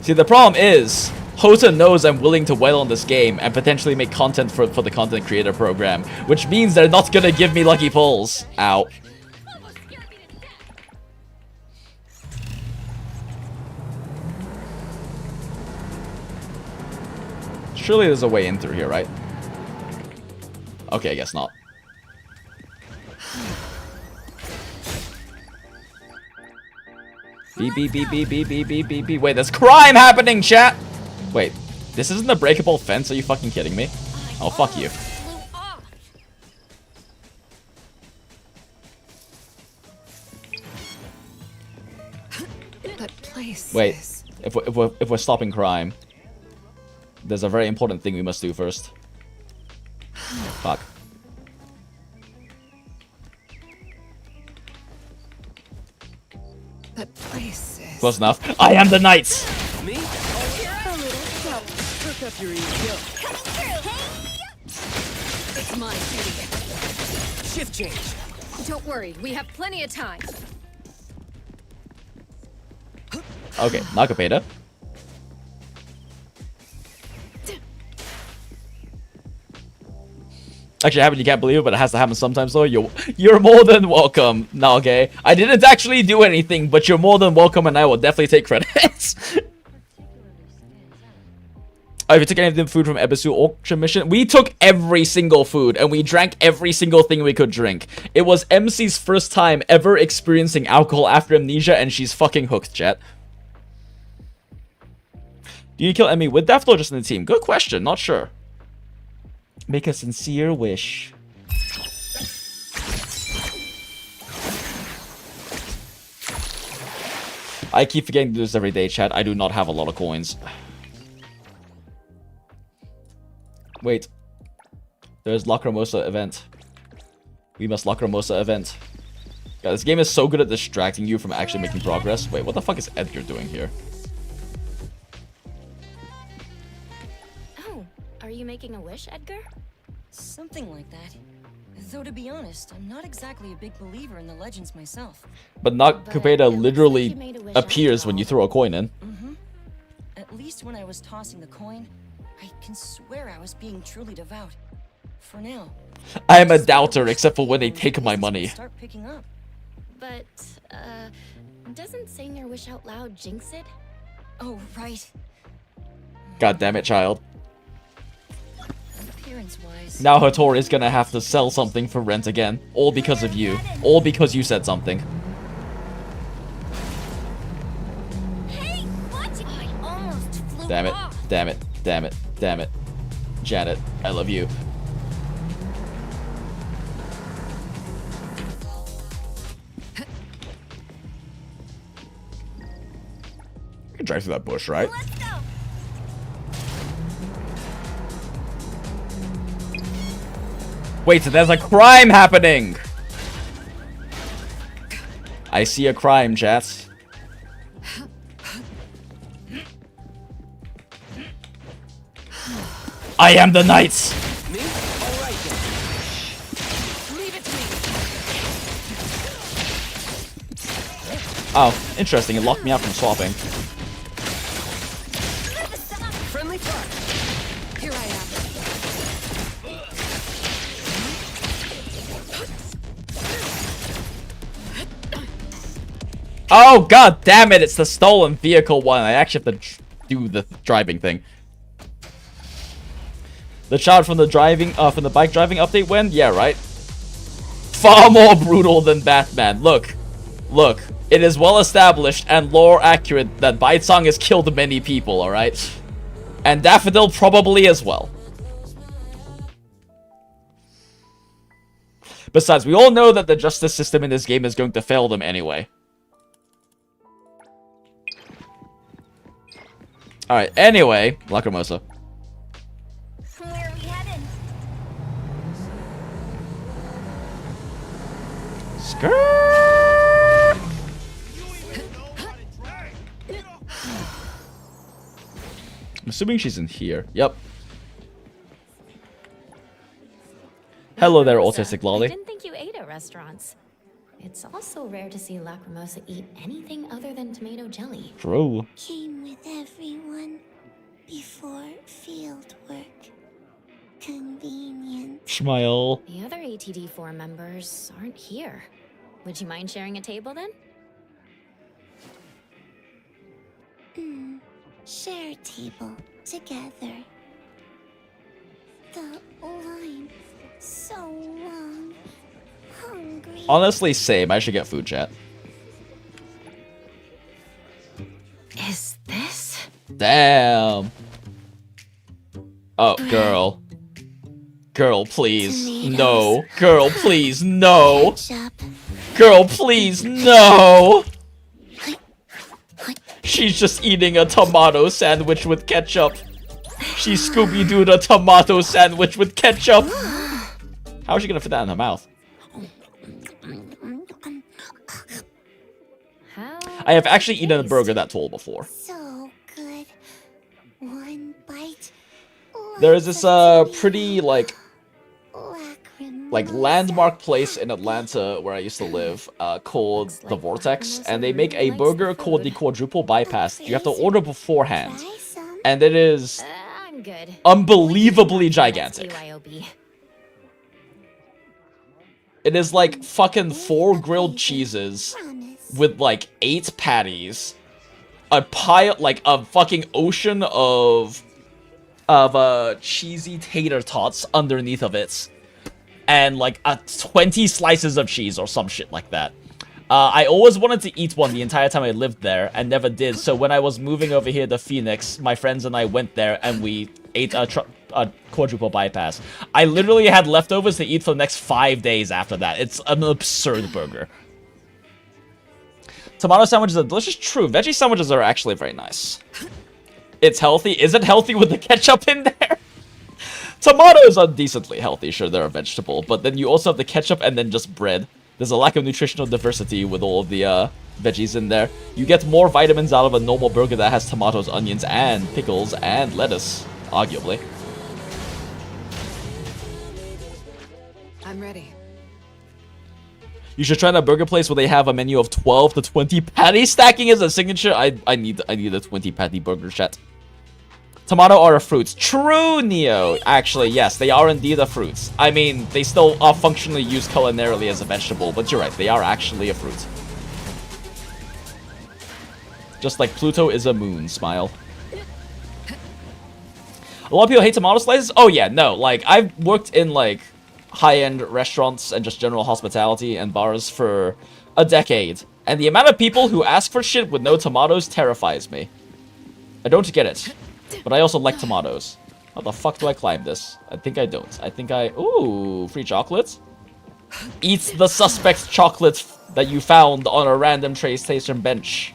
See, the problem is, Hota knows I'm willing to wail on this game and potentially make content for the content creator program, which means they're not gonna give me lucky pulls. Ow. Surely there's a way in through here, right? Okay, I guess not. Beep, beep, beep, beep, beep, beep, beep, beep, beep. Wait, there's crime happening, chat! Wait, this isn't a breakable fence? Are you fucking kidding me? Oh, fuck you. That place. Wait, if we're stopping crime, there's a very important thing we must do first. Fuck. That place is... Close enough. I am the knights! Me? Perk up your ego. It's my duty. Shift change. Don't worry, we have plenty of time. Okay, Nakapeda. Actually, you can't believe it, but it has to happen sometimes, though. You're more than welcome, Nalgay. I didn't actually do anything, but you're more than welcome, and I will definitely take credits. Oh, if you took any of the food from Ebisu auction mission, we took every single food, and we drank every single thing we could drink. It was MC's first time ever experiencing alcohol after amnesia, and she's fucking hooked, chat. Do you kill Emmy with Daffodill or just in the team? Good question, not sure. Make a sincere wish. I keep forgetting to do this every day, chat. I do not have a lot of coins. Wait. There's Lacrimosa event. We must Lacrimosa event. Yeah, this game is so good at distracting you from actually making progress. Wait, what the fuck is Edgar doing here? Are you making a wish, Edgar? Something like that. Though to be honest, I'm not exactly a big believer in the legends myself. But Nakapeda literally appears when you throw a coin in. At least when I was tossing the coin, I can swear I was being truly devout. For now. I am a doubter, except for when they take my money. Start picking up. But, doesn't saying your wish out loud jinx it? Oh, right. God damn it, child. Appearance-wise. Now Hertorii is gonna have to sell something for rent again. All because of you. All because you said something. Hey, watch it. I almost flew Damn it. off. Damn it. Damn it. Damn it. Janet, I love you. I can drive through that bush, right? Let's go. Wait, so there's a crime happening! I see a crime, chat. I am the knight! Me? All right then. Leave it to me. Oh, interesting. It locked me out from swapping. Friendly fire. Here I am. Oh, god damn it! It's the stolen vehicle one. I actually have to do the driving thing. The child from the bike driving update when? Yeah, right? Far more brutal than Batman. Look. Look. It is well established and lore accurate that Bite-Song has killed many people, alright? And Daffodill probably as well. Besides, we all know that the justice system in this game is going to fail them anyway. Alright, anyway, Lacrimosa. Where are we headed? Skirt! I'm assuming she's in here. Yep. Hello there, autistic I lolly. didn't think you ate at restaurants. It's also rare to see Lacrimosa eat anything other than tomato jelly. True. Came with everyone before field work. Convenient. Smile. The other ATD4 members aren't here. Would you mind sharing a table then? Share a table together. The line so long. Hungry. Honestly, same. I should get food, chat. Is this? Damn. Oh, girl. Girl, please. Tomatoes. No. Girl, please. No. Ketchup. Girl, please. No. She's just eating a tomato sandwich with ketchup. She Scooby-Dooed a tomato sandwich with ketchup. How is she gonna fit that in her mouth? How? I have actually eaten a burger that tall before. So good. One bite. There is this pretty like Lacrimosa. landmark place in Atlanta where I used to live called the Vortex, and they make a burger called the Quadruple Bypass. You have to order beforehand, Try some. and it is I'm good. unbelievably gigantic. BYOB. It is like fucking 4 grilled cheeses Promise. with like 8 patties, a pile, like a fucking ocean of cheesy tater tots underneath of it, and like 20 slices of cheese or some shit like that. I always wanted to eat one the entire time I lived there and never did. So when I was moving over here to Phoenix, my friends and I went there and we ate a quadruple bypass. I literally had leftovers to eat for the next 5 days after that. It's an absurd burger. Tomato sandwiches are delicious. True, veggie sandwiches are actually very nice. It's healthy. Is it healthy with the ketchup in there? Tomatoes are decently healthy. Sure, they're a vegetable. But then you also have the ketchup and then just bread. There's a lack of nutritional diversity with all of the veggies in there. You get more vitamins out of a normal burger that has tomatoes, onions, and pickles, and lettuce, arguably. I'm ready. You should try that burger place where they have a menu of 12 to 20 patties. Stacking is a signature. I need a 20 patty burger, chat. Tomato are a fruit. True, Neo. Actually, yes, they are indeed a fruit. I mean, they still are functionally used culinarily as a vegetable, but you're right, they are actually a fruit. Just like Pluto is a moon, smile. A lot of people hate tomato slices? Oh yeah, no, like, I've worked in, like, high-end restaurants and just general hospitality and bars for a decade, and the amount of people who ask for shit with no tomatoes terrifies me. I don't get it. But I also like tomatoes. How the fuck do I climb this? I think I don't. I think I... Ooh, free chocolates? Eat the suspect's chocolates that you found on a random train station bench.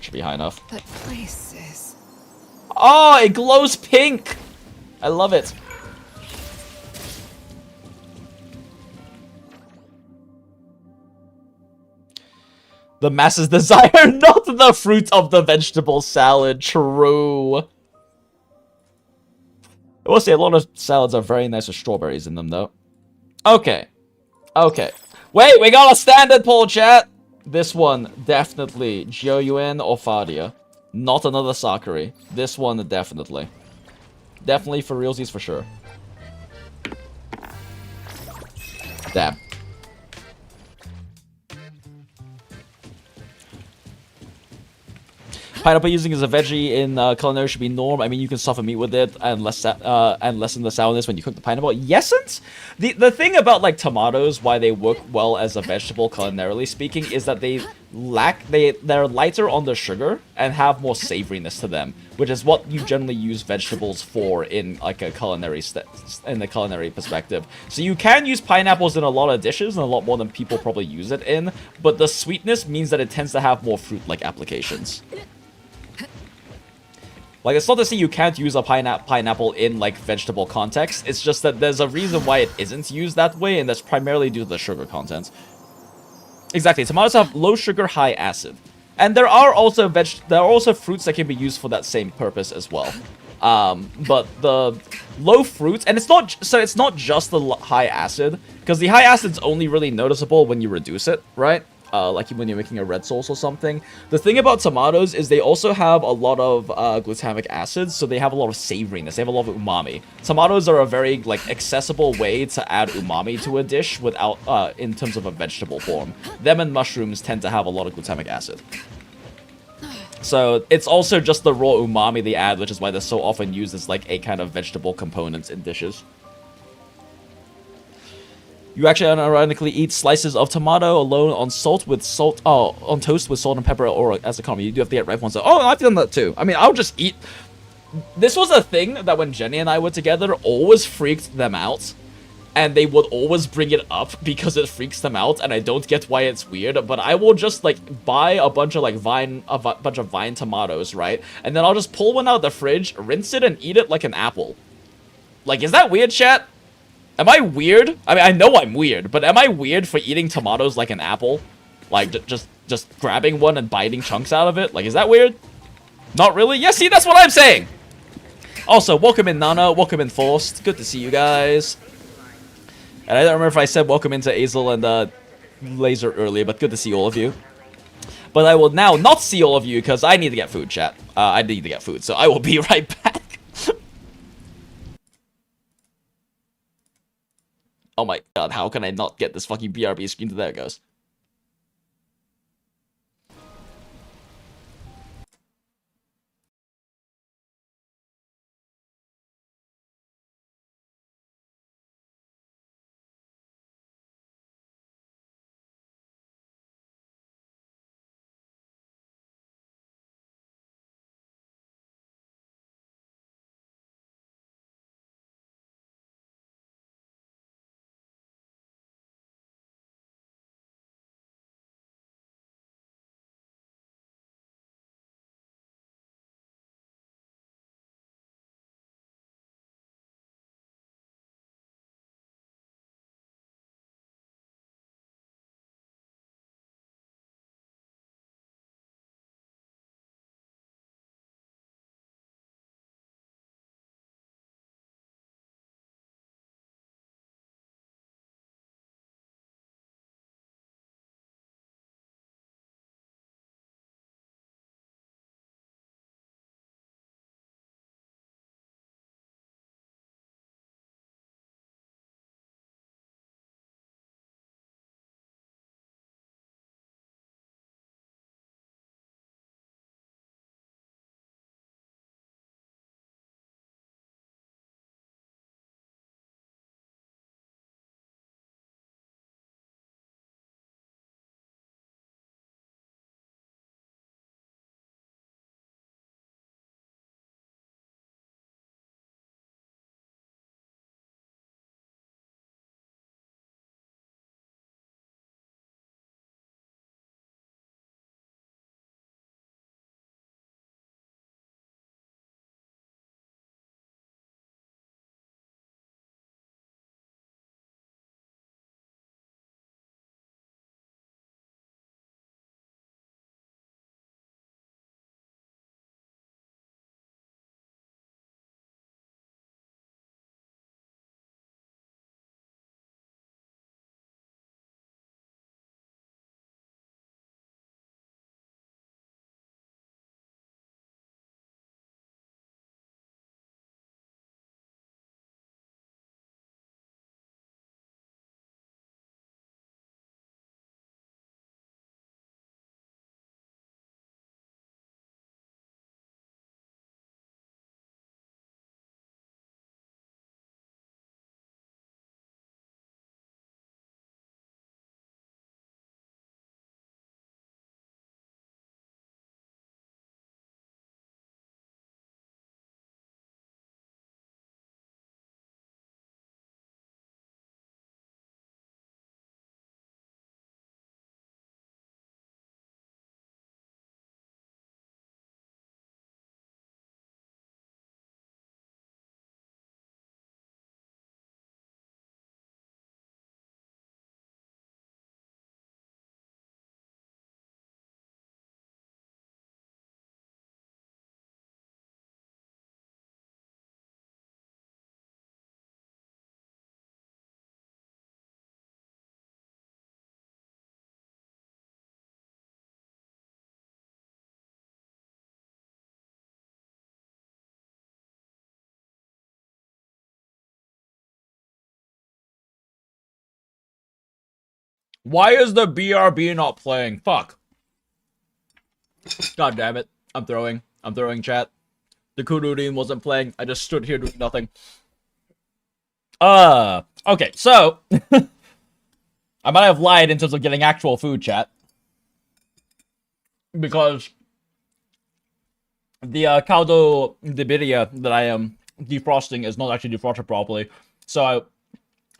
Should be high enough. That place is... Oh, it glows pink! I love it. The masses desire not the fruit of the vegetable salad. True. I will say a lot of salads are very nice with strawberries in them, though. Okay. Okay. Wait, we got a standard poll, chat! This one, definitely Joyuen or Fadia. Not another Sakura. This one, definitely. Definitely for realsies, for sure. Damn. Pineapple using as a veggie in culinary should be norm. I mean, you can soften meat with it and lessen the sourness when you cook the pineapple. Yesn't? The thing about like tomatoes, why they work well as a vegetable culinarily speaking, is that they're lighter on the sugar and have more savoriness to them, which is what you generally use vegetables for in like a culinary perspective. So you can use pineapples in a lot of dishes and a lot more than people probably use it in, but the sweetness means that it tends to have more fruit-like applications. Like, it's not to say you can't use a pineapple in, like, vegetable context. It's just that there's a reason why it isn't used that way, and that's primarily due to the sugar content. Exactly. Tomatoes have low sugar, high acid. And there are also fruits that can be used for that same purpose as well. But the low fruit, and it's not just the high acid, because the high acid's only really noticeable when you reduce it, right? Like when you're making a red sauce or something. The thing about tomatoes is they also have a lot of glutamic acids, so they have a lot of savoriness. They have a lot of umami. Tomatoes are a very like accessible way to add umami to a dish without, in terms of a vegetable form. Them and mushrooms tend to have a lot of glutamic acid. So it's also just the raw umami they add, which is why they're so often used as like a kind of vegetable component in dishes. You actually unironically eat slices of tomato alone on on toast with salt and pepper, or as a combo. You do have to get ripe ones. Oh, I've done that too. I mean, I'll just eat. This was a thing that when Jenny and I were together, always freaked them out. And they would always bring it up because it freaks them out, and I don't get why it's weird, but I will just, like, buy a bunch of, like, vine tomatoes, right? And then I'll just pull one out of the fridge, rinse it, and eat it like an apple. Like, is that weird, chat? Am I weird? I mean, I know I'm weird, but am I weird for eating tomatoes like an apple? Like, just grabbing one and biting chunks out of it? Like, is that weird? Not really? Yeah, see, that's what I'm saying! Also, welcome in, Nana. Welcome in, Forced. Good to see you guys. And I don't remember if I said welcome into Azel and Laser earlier, but good to see all of you. But I will now not see all of you, because I need to get food, chat. I need to get food, so I will be right back. Oh my god, how can I not get this fucking BRB screen? There it goes. Why is the BRB not playing? Fuck. God damn it. I'm throwing chat. The Kururin wasn't playing. I just stood here doing nothing. Okay, so I might have lied in terms of getting actual food, chat. Because the caldo de birria that I am defrosting is not actually defrosted properly. So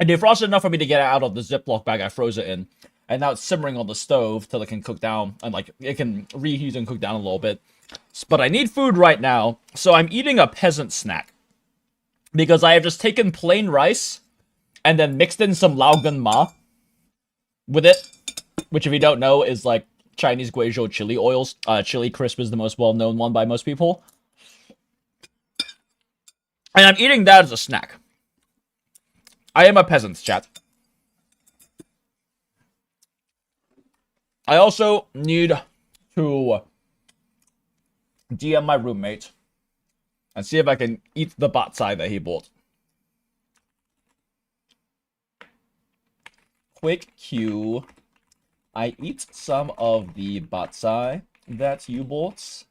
I defrosted enough for me to get it out of the Ziploc bag I froze it in. And now it's simmering on the stove till it can cook down. And like, it can reheat and cook down a little bit. But I need food right now. So I'm eating a peasant snack. Because I have just taken plain rice and then mixed in some Lao Gan Ma with it. Which, if you don't know, is like Chinese Guizhou chili oils. Chili crisp is the most well-known one by most people. And I'm eating that as a snack. I am a peasant, chat. I also need to DM my roommate and see if I can eat the batsai that he bought. Quick cue. I eat some of the batsai that you bought.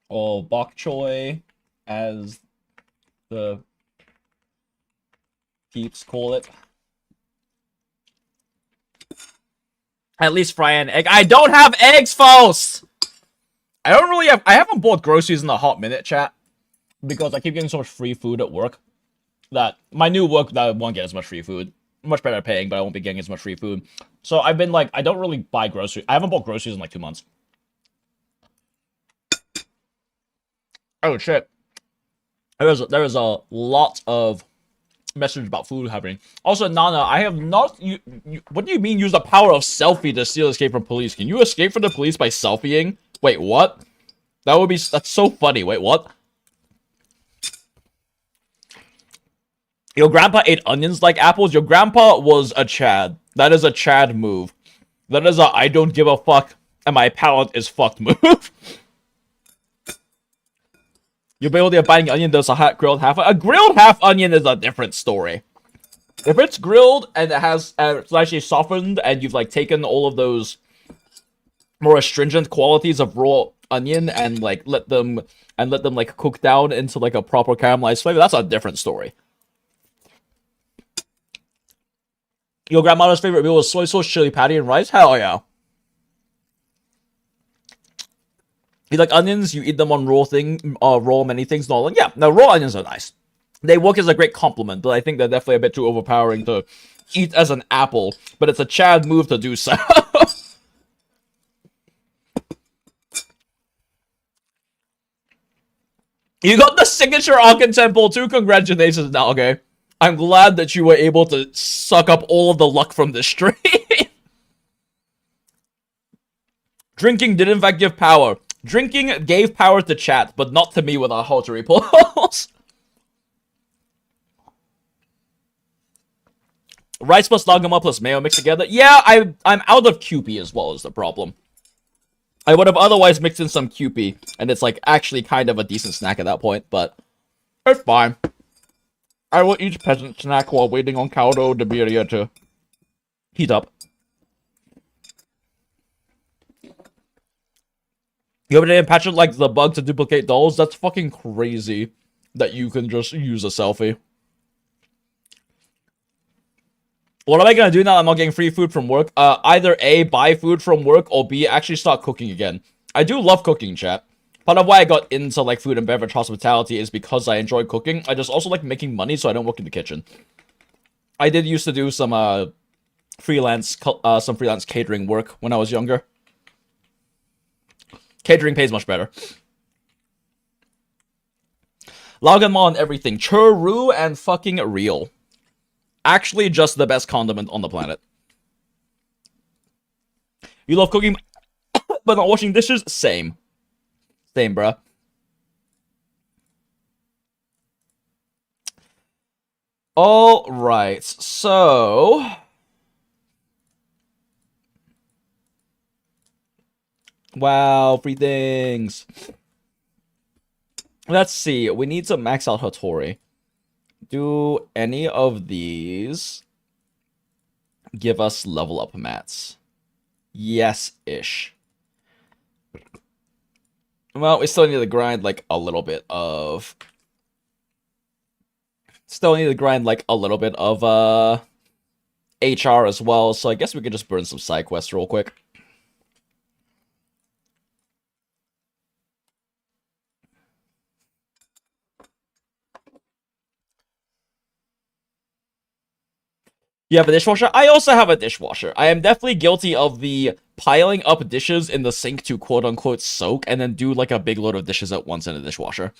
Or bok choy, as the peeps call it. At least fry an egg. I don't have eggs, folks! I haven't bought groceries in a hot minute, chat. Because I keep getting so much free food at work. That my new work, that I won't get as much free food. Much better paying, but I won't be getting as much free food. So I've been like, I don't really buy groceries. I haven't bought groceries in like 2 months. Oh shit. There is a lot of message about food happening. Also, Nana, I have not... what do you mean use the power of selfie to steal escape from police? Can you escape from the police by selfieing? Wait, what? That's so funny. Wait, what? Your grandpa ate onions like apples? Your grandpa was a Chad. That is a Chad move. That is a I don't give a fuck and my palate is fucked move. You'll be able to biting onion does a hot grilled half. A grilled half onion is a different story. If it's grilled and it has it's actually softened and you've like taken all of those more astringent qualities of raw onion and like let them like cook down into like a proper caramelized flavor, that's a different story. Your grandmother's favorite meal was soy sauce, chili patty, and rice? Hell yeah. You like onions, you eat them on raw many things. No, like, yeah, no, raw onions are nice. They work as a great compliment, but I think they're definitely a bit too overpowering to eat as an apple. But it's a Chad move to do so. You got the signature Aken Temple too. Congratulations, now, okay. I'm glad that you were able to suck up all of the luck from this stream. Drinking did in fact give power. Drinking gave power to chat, but not to me with our HOTORI polls. Rice plus lagama plus mayo mixed together. Yeah, I'm out of Kewpie as well is the problem. I would have otherwise mixed in some Kewpie, and it's like actually kind of a decent snack at that point, but it's fine. I will eat peasant snack while waiting on caldo de birria to heat up. You ever did Patrick like the bug to duplicate dolls? That's fucking crazy that you can just use a selfie. What am I gonna do now I'm not getting free food from work? Either A, buy food from work, or B, actually start cooking again. I do love cooking, chat. Part of why I got into like food and beverage hospitality is because I enjoy cooking. I just also like making money, so I don't work in the kitchen. I did used to do some freelance catering work when I was younger. Catering pays much better. Laganma on everything. Churru and fucking real. Actually, just the best condiment on the planet. You love cooking, but not washing dishes? Same. Same, bruh. Alright, so... Wow, free things. Let's see, we need to max out HOTORI. Do any of these give us level up mats? Yes-ish. Well, we still need to grind like a little bit of... Still need to grind like a little bit of HR as well, so I guess we could just burn some side quests real quick. You have a dishwasher? I also have a dishwasher. I am definitely guilty of the piling up dishes in the sink to quote-unquote soak, and then do like a big load of dishes at once in the dishwasher.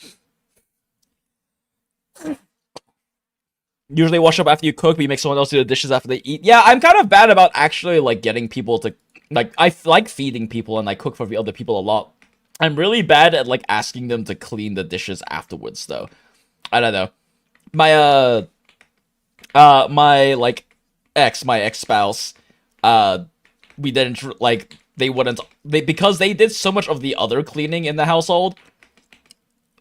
Usually wash up after you cook, but you make someone else do the dishes after they eat. Yeah, I'm kind of bad about actually like getting people to... Like, I like feeding people and I cook for the other people a lot. I'm really bad at like asking them to clean the dishes afterwards, though. I don't know. My, my ex-spouse, we didn't, like, because they did so much of the other cleaning in the household,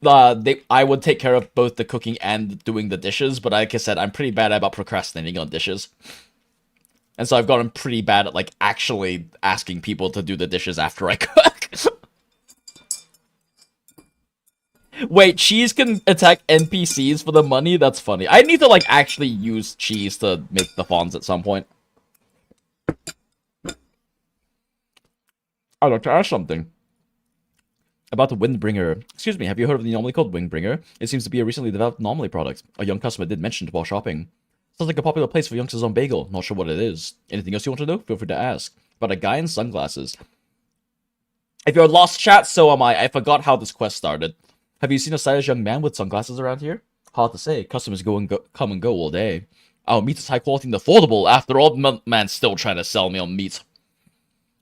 I would take care of both the cooking and doing the dishes, but like I said, I'm pretty bad about procrastinating on dishes. And so I've gotten pretty bad at, like, actually asking people to do the dishes after I cook. Wait, cheese can attack NPCs for the money? That's funny. I need to, like, actually use cheese to make the fawns at some point. I'd like to ask something. About the Windbringer. Excuse me, have you heard of the anomaly called Windbringer? It seems to be a recently developed anomaly product. A young customer did mention it while shopping. Sounds like a popular place for youngsters on bagel. Not sure what it is. Anything else you want to know? Feel free to ask. About a guy in sunglasses. If you're lost, chat, so am I. I forgot how this quest started. Have you seen a stylish young man with sunglasses around here? Hard to say. Customers come and go all day. Our meat is high quality and affordable. After all, man's still trying to sell me on meat.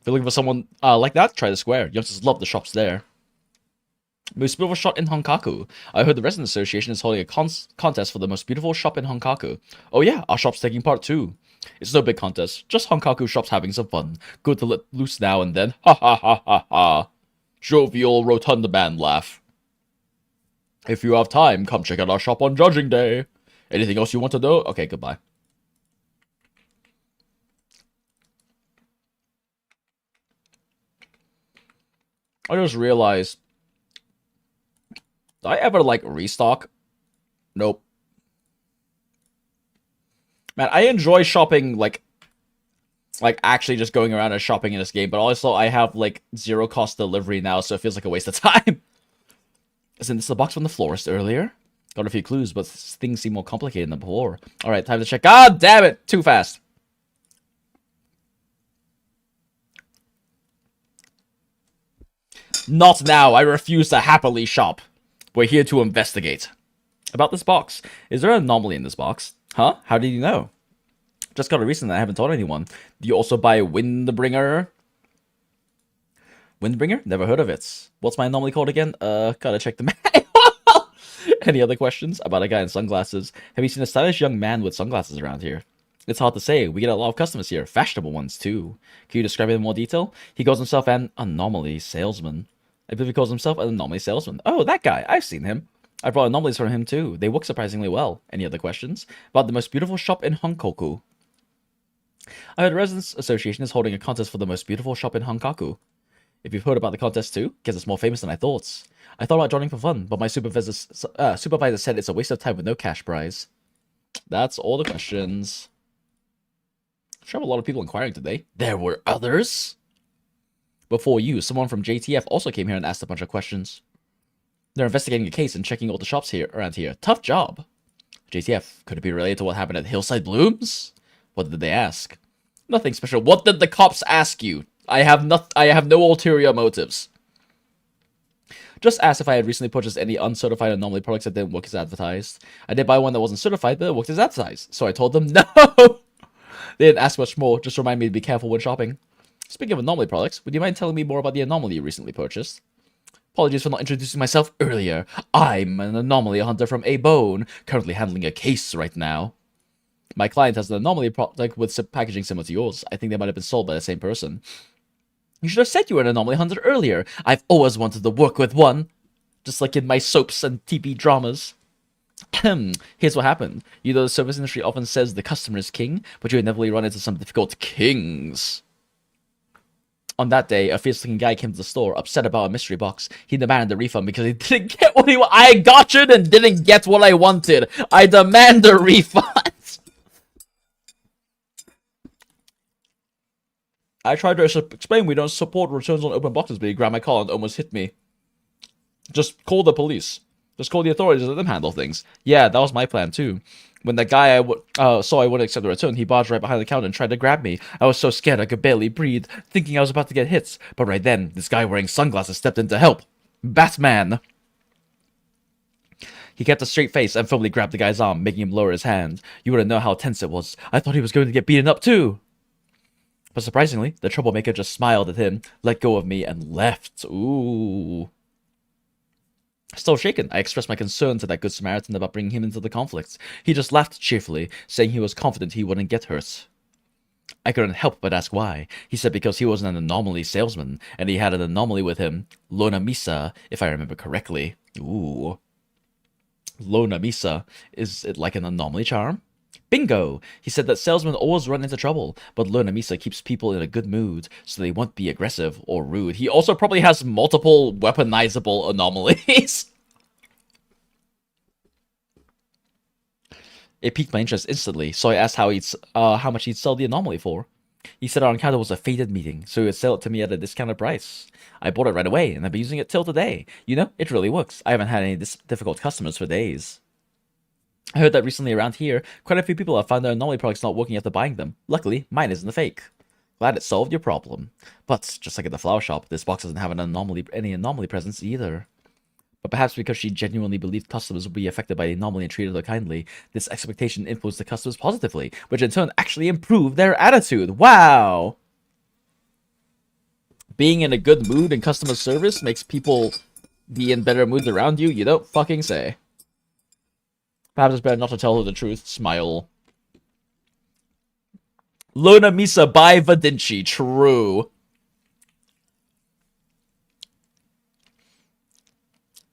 If you're looking for someone like that, try the square. Youngsters love the shops there. Most beautiful shop in Honkaku. I heard the Resident Association is holding a contest for the most beautiful shop in Honkaku. Oh yeah, our shop's taking part too. It's no big contest, just Honkaku shops having some fun. Good to let loose now and then. Ha ha ha ha ha. Jovial rotund man laugh. If you have time, come check out our shop on Judging Day. Anything else you want to know? Okay, goodbye. I just realized... Did I ever, like, restock? Nope. Man, I enjoy shopping, like, actually just going around and shopping in this game, but also I have, like, zero cost delivery now, so it feels like a waste of time. Isn't this the box from the florist earlier? Got a few clues, but things seem more complicated than before. Alright, time to check. God damn it! Too fast. Not now. I refuse to happily shop. We're here to investigate. About this box. Is there an anomaly in this box? Huh? How did you know? Just got a reason that I haven't told anyone. Do you also buy Windbringer? Windbringer? Never heard of it. What's my anomaly called again? Gotta check the manual. Any other questions? About a guy in sunglasses. Have you seen a stylish young man with sunglasses around here? It's hard to say. We get a lot of customers here. Fashionable ones, too. Can you describe it in more detail? He calls himself an anomaly salesman. I believe he calls himself an anomaly salesman. Oh, that guy. I've seen him. I brought anomalies from him, too. They work surprisingly well. Any other questions? About the most beautiful shop in Honkaku. I heard the Residents Association is holding a contest for the most beautiful shop in Honkaku. If you've heard about the contest too, guess it's more famous than I thought. I thought about joining for fun, but my supervisor said it's a waste of time with no cash prize. That's all the questions. Sure have a lot of people inquiring today. There were others? Before you, someone from JTF also came here and asked a bunch of questions. They're investigating a case and checking all the shops around here. Tough job. JTF, could it be related to what happened at Hillside Blooms? What did they ask? Nothing special. What did the cops ask you? I have no ulterior motives. Just asked if I had recently purchased any uncertified anomaly products that didn't work as advertised. I did buy one that wasn't certified, but it worked as advertised. So I told them no. They didn't ask much more. Just remind me to be careful when shopping. Speaking of anomaly products, would you mind telling me more about the anomaly you recently purchased? Apologies for not introducing myself earlier. I'm an anomaly hunter from A-Bone, currently handling a case right now. My client has an anomaly product with packaging similar to yours. I think they might have been sold by the same person. You should have said you were an anomaly hunter earlier. I've always wanted to work with one. Just like in my soaps and TV dramas. Here's what happened. You know, the service industry often says the customer is king, but you inevitably run into some difficult kings. On that day, a fierce-looking guy came to the store, upset about a mystery box. He demanded a refund because he didn't get what he wanted. I got you and didn't get what I wanted. I demand a refund. I tried to explain we don't support returns on open boxes, but he grabbed my collar and almost hit me. Just call the police. Just call the authorities and let them handle things. Yeah, that was my plan too. When the guy saw I wouldn't accept the return, he barged right behind the counter and tried to grab me. I was so scared I could barely breathe, thinking I was about to get hit. But right then, this guy wearing sunglasses stepped in to help. Batman! He kept a straight face and firmly grabbed the guy's arm, making him lower his hand. You wouldn't know how tense it was. I thought he was going to get beaten up too. But surprisingly, the troublemaker just smiled at him, let go of me, and left. Ooh. Still shaken, I expressed my concern to that good Samaritan about bringing him into the conflict. He just laughed cheerfully, saying he was confident he wouldn't get hurt. I couldn't help but ask why. He said because he was an Anomaly salesman, and he had an anomaly with him. Lona Misa, if I remember correctly. Ooh. Lona Misa. Is it like an anomaly charm? Bingo! He said that salesmen always run into trouble, but Lona Misa keeps people in a good mood, so they won't be aggressive or rude. He also probably has multiple weaponizable anomalies. It piqued my interest instantly, so I asked how much he'd sell the anomaly for. He said our encounter was a fated meeting, so he would sell it to me at a discounted price. I bought it right away, and I've been using it till today. You know, it really works. I haven't had any difficult customers for days. I heard that recently around here, quite a few people have found their anomaly products not working after buying them. Luckily, mine isn't a fake. Glad it solved your problem. But, just like at the flower shop, this box doesn't have any anomaly presents either. But perhaps because she genuinely believed customers would be affected by the anomaly and treated her kindly, this expectation influenced the customers positively, which in turn actually improved their attitude. Wow! Being in a good mood and customer service makes people be in better moods around you? You don't fucking say. Perhaps it's better not to tell her the truth. Smile. Lona Misa by Vinci. True.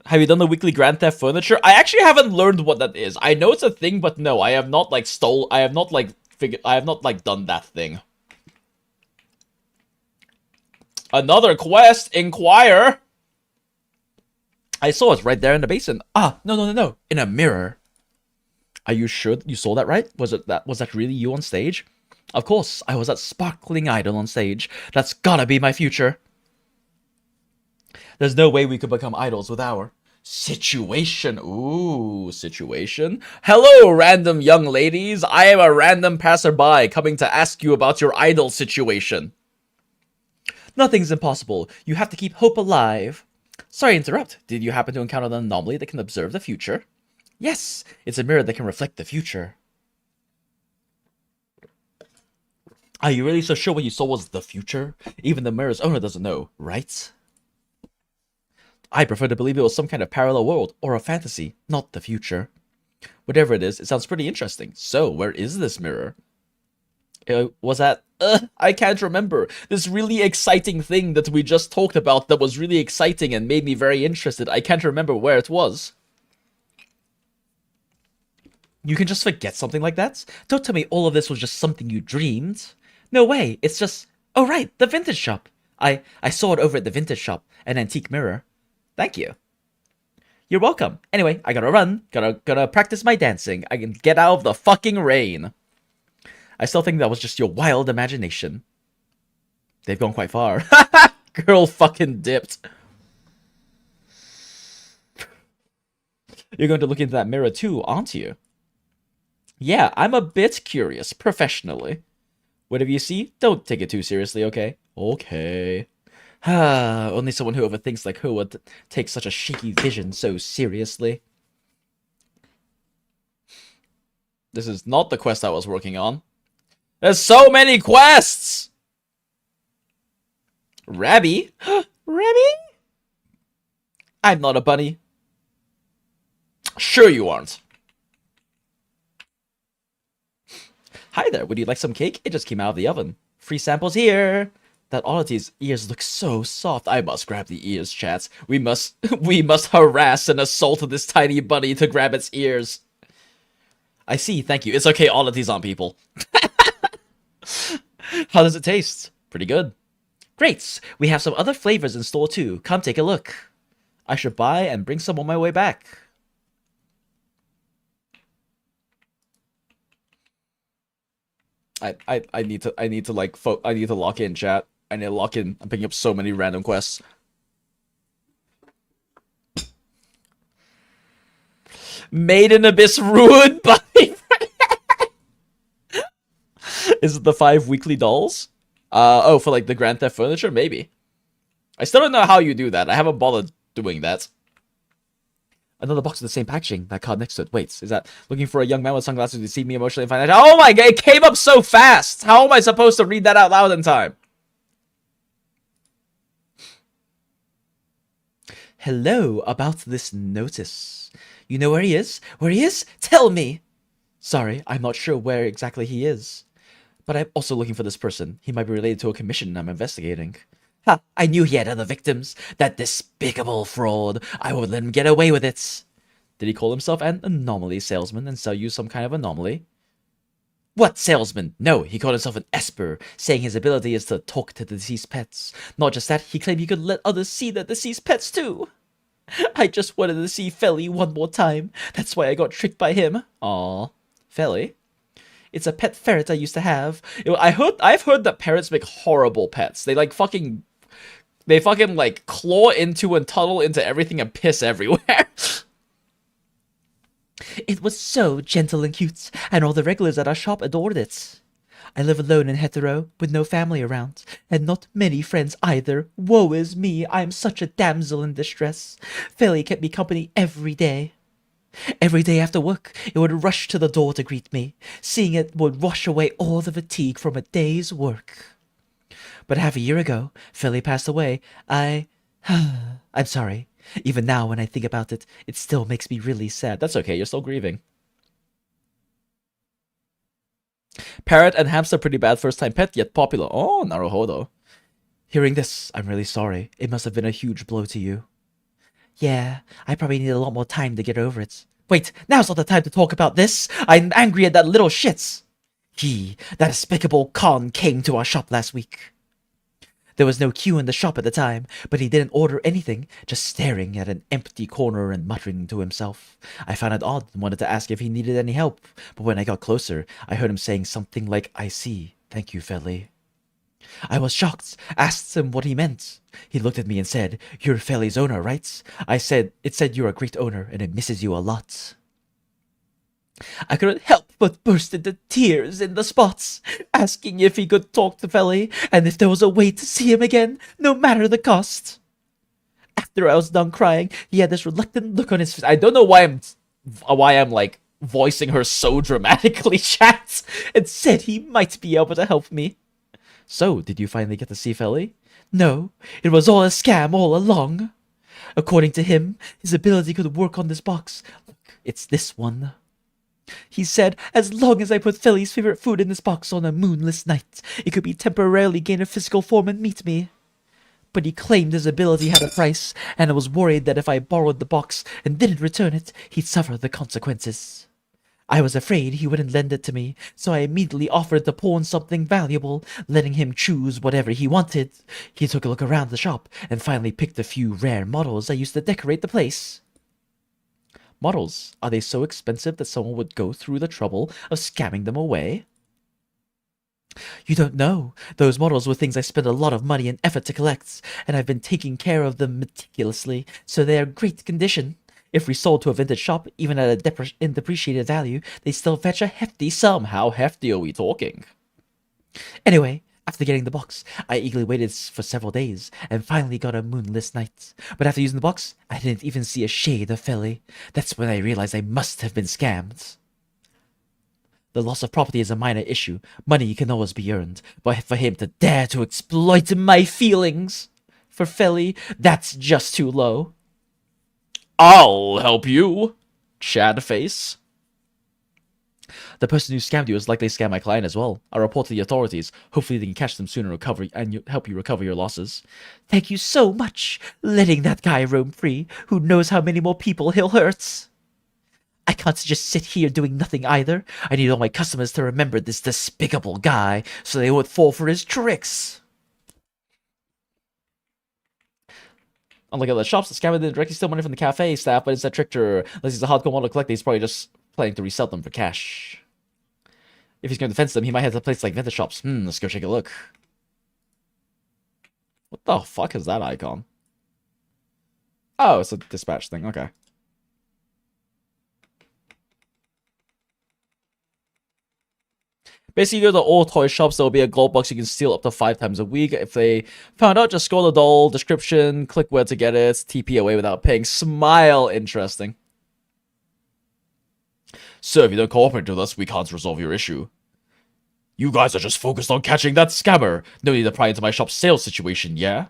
Have you done the weekly Grand Theft Furniture? I actually haven't learned what that is. I know it's a thing, but no, I have not I have not done that thing. Another quest. Inquire. I saw it right there in the basin. Ah, no. In a mirror. Are you sure you saw that right? Was that really you on stage? Of course, I was that sparkling idol on stage. That's gotta be my future. There's no way we could become idols with our situation. Ooh, situation. Hello, random young ladies. I am a random passerby coming to ask you about your idol situation. Nothing's impossible. You have to keep hope alive. Sorry to interrupt. Did you happen to encounter an anomaly that can observe the future? Yes, it's a mirror that can reflect the future. Are you really so sure what you saw was the future? Even the mirror's owner doesn't know, right? I prefer to believe it was some kind of parallel world, or a fantasy, not the future. Whatever it is, it sounds pretty interesting. So, where is this mirror? Was that... I can't remember. This really exciting thing that we just talked about that was really exciting and made me very interested. I can't remember where it was. You can just forget something like that? Don't tell me all of this was just something you dreamed. No way, it's just... Oh right, the vintage shop. I saw it over at the vintage shop, an antique mirror. Thank you. You're welcome. Anyway, I gotta run. Gotta practice my dancing. I can get out of the fucking rain. I still think that was just your wild imagination. They've gone quite far. Girl fucking dipped. You're going to look into that mirror too, aren't you? Yeah, I'm a bit curious, professionally. Whatever you see, don't take it too seriously, okay? Okay. Only someone who overthinks like her would take such a shaky vision so seriously. This is not the quest I was working on. There's so many quests! Rabby? Rabby? I'm not a bunny. Sure you aren't. Hi there, would you like some cake? It just came out of the oven. Free samples here. That oddity's ears look so soft. I must grab the ears, chats. We must harass and assault this tiny bunny to grab its ears. I see, thank you. It's okay, oddities on people. How does it taste? Pretty good. Great! We have some other flavors in store too. Come take a look. I should buy and bring some on my way back. I need to lock in, chat. I need to lock in. I'm picking up so many random quests. Made in Abyss ruined by... Is it the 5 weekly dolls? Oh, for like the Grand Theft furniture? Maybe. I still don't know how you do that. I haven't bothered doing that. Another box of the same packaging. That card next to it. Wait, is that looking for a young man with sunglasses to deceive me emotionally and financially? Oh my god, it came up so fast! How am I supposed to read that out loud in time? Hello, about this notice. You know where he is? Where he is? Tell me! Sorry, I'm not sure where exactly he is. But I'm also looking for this person. He might be related to a commission I'm investigating. Ha! I knew he had other victims. That despicable fraud. I won't let him get away with it. Did he call himself an anomaly salesman and sell you some kind of anomaly? What salesman? No, he called himself an Esper, saying his ability is to talk to the deceased pets. Not just that, he claimed he could let others see the deceased pets too. I just wanted to see Felly one more time. That's why I got tricked by him. Aw. Felly? It's a pet ferret I used to have. I've heard that parrots make horrible pets. They fucking like claw into and tunnel into everything and piss everywhere. It was so gentle and cute, and all the regulars at our shop adored it. I live alone in Hertorii, with no family around, and not many friends either. Woe is me, I am such a damsel in distress. Felly kept me company every day. Every day after work, it would rush to the door to greet me. Seeing it would wash away all the fatigue from a day's work. But half a year ago, Felly passed away. I'm sorry. Even now, when I think about it, it still makes me really sad. That's okay, you're still grieving. Parrot and hamster pretty bad first-time pet, yet popular. Oh, naruhodo. Hearing this, I'm really sorry. It must have been a huge blow to you. Yeah, I probably need a lot more time to get over it. Wait, now's not the time to talk about this. I'm angry at that little shit. That despicable con came to our shop last week. There was no queue in the shop at the time, but he didn't order anything, just staring at an empty corner and muttering to himself. I found it odd and wanted to ask if he needed any help, but when I got closer, I heard him saying something like, I see. Thank you, Felly. I was shocked, asked him what he meant. He looked at me and said, You're Felly's owner, right? It said you're a great owner and it misses you a lot. I couldn't help but burst into tears in the spots, asking if he could talk to Felly and if there was a way to see him again, no matter the cost. After I was done crying, he had this reluctant look on his face. I don't know why I'm like voicing her so dramatically, chat, and said he might be able to help me. So, did you finally get to see Felly? No, it was all a scam all along. According to him, his ability could work on this box. Look, it's this one. He said, as long as I put Felly's favorite food in this box on a moonless night, it could be temporarily gain a physical form and meet me. But he claimed his ability had a price, and I was worried that if I borrowed the box and didn't return it, he'd suffer the consequences. I was afraid he wouldn't lend it to me, so I immediately offered to pawn something valuable, letting him choose whatever he wanted. He took a look around the shop, and finally picked a few rare models I used to decorate the place. Models, are they so expensive that someone would go through the trouble of scamming them away? You don't know. Those models were things I spent a lot of money and effort to collect, and I've been taking care of them meticulously, so they are great condition. If resold to a vintage shop, even at a depreciated value, they still fetch a hefty sum. How hefty are we talking? Anyway, after getting the box, I eagerly waited for several days, and finally got a moonless night. But after using the box, I didn't even see a shade of Felly. That's when I realized I must have been scammed. The loss of property is a minor issue. Money can always be earned. But for him to dare to exploit my feelings, for Felly, that's just too low. I'll help you, Chad face. The person who scammed you has likely scammed my client as well. I'll report to the authorities. Hopefully they can catch them soon and help you recover your losses. Thank you so much, letting that guy roam free. Who knows how many more people he'll hurt? I can't just sit here doing nothing either. I need all my customers to remember this despicable guy so they won't fall for his tricks. Unlike other shops, the scammer didn't directly steal money from the cafe staff, but instead tricked her. Unless he's a hardcore model collector, he's probably just planning to resell them for cash. If he's going to fence them, he might have to place like vintage shops. Let's go take a look. What the fuck is that icon? Oh, it's a dispatch thing. Okay. Basically, you go to all toy shops, there will be a gold box you can steal up to 5 times a week. If they found out, just scroll the doll, description, click where to get it, TP away without paying. Smile. Interesting. So, if you don't cooperate with us, we can't resolve your issue. You guys are just focused on catching that scammer. No need to pry into my shop's sales situation, yeah?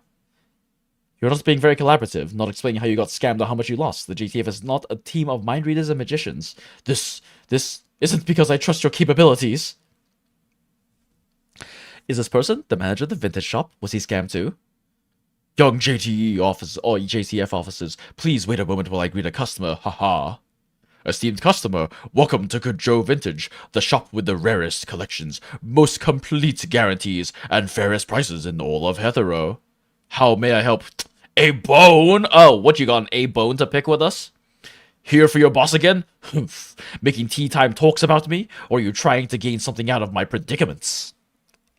You're not being very collaborative, not explaining how you got scammed or how much you lost. The GTF is not a team of mind readers and magicians. This isn't because I trust your capabilities. Is this person the manager of the vintage shop? Was he scammed too? Young JTE officers or JTF officers, please wait a moment while I greet a customer. Haha. Esteemed customer, welcome to Good Joe Vintage, the shop with the rarest collections, most complete guarantees, and fairest prices in all of Hertorii. How may I help? A bone? Oh, what, you got a bone to pick with us? Here for your boss again? Making tea time talks about me? Or are you trying to gain something out of my predicaments?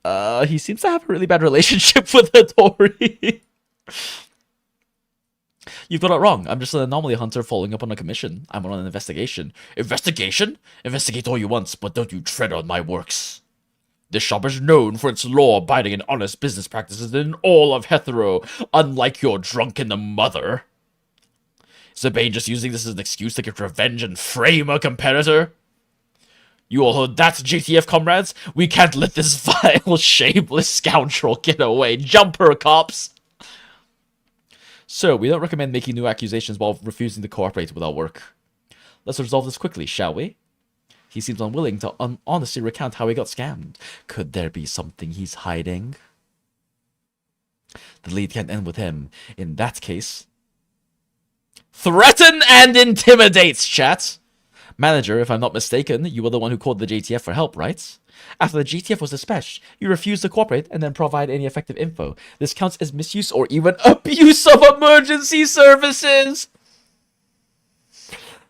He seems to have a really bad relationship with HOTORI. You've got it wrong. I'm just an anomaly hunter following up on a commission. I'm on an investigation. Investigation? Investigate all you want, but don't you tread on my works. This shop is known for its law-abiding and honest business practices in all of Hertorii, unlike your drunken mother. Is the Bane just using this as an excuse to get revenge and frame a competitor? You all heard that, JTF comrades? We can't let this vile, shameless scoundrel get away. Jump her, cops! So, we don't recommend making new accusations while refusing to cooperate with our work. Let's resolve this quickly, shall we? He seems unwilling to honestly recount how he got scammed. Could there be something he's hiding? The lead can't end with him. In that case... Threaten and intimidate, chat! Manager, if I'm not mistaken, you were the one who called the JTF for help, right? After the JTF was dispatched, you refused to cooperate and then provide any effective info. This counts as misuse or even abuse of emergency services!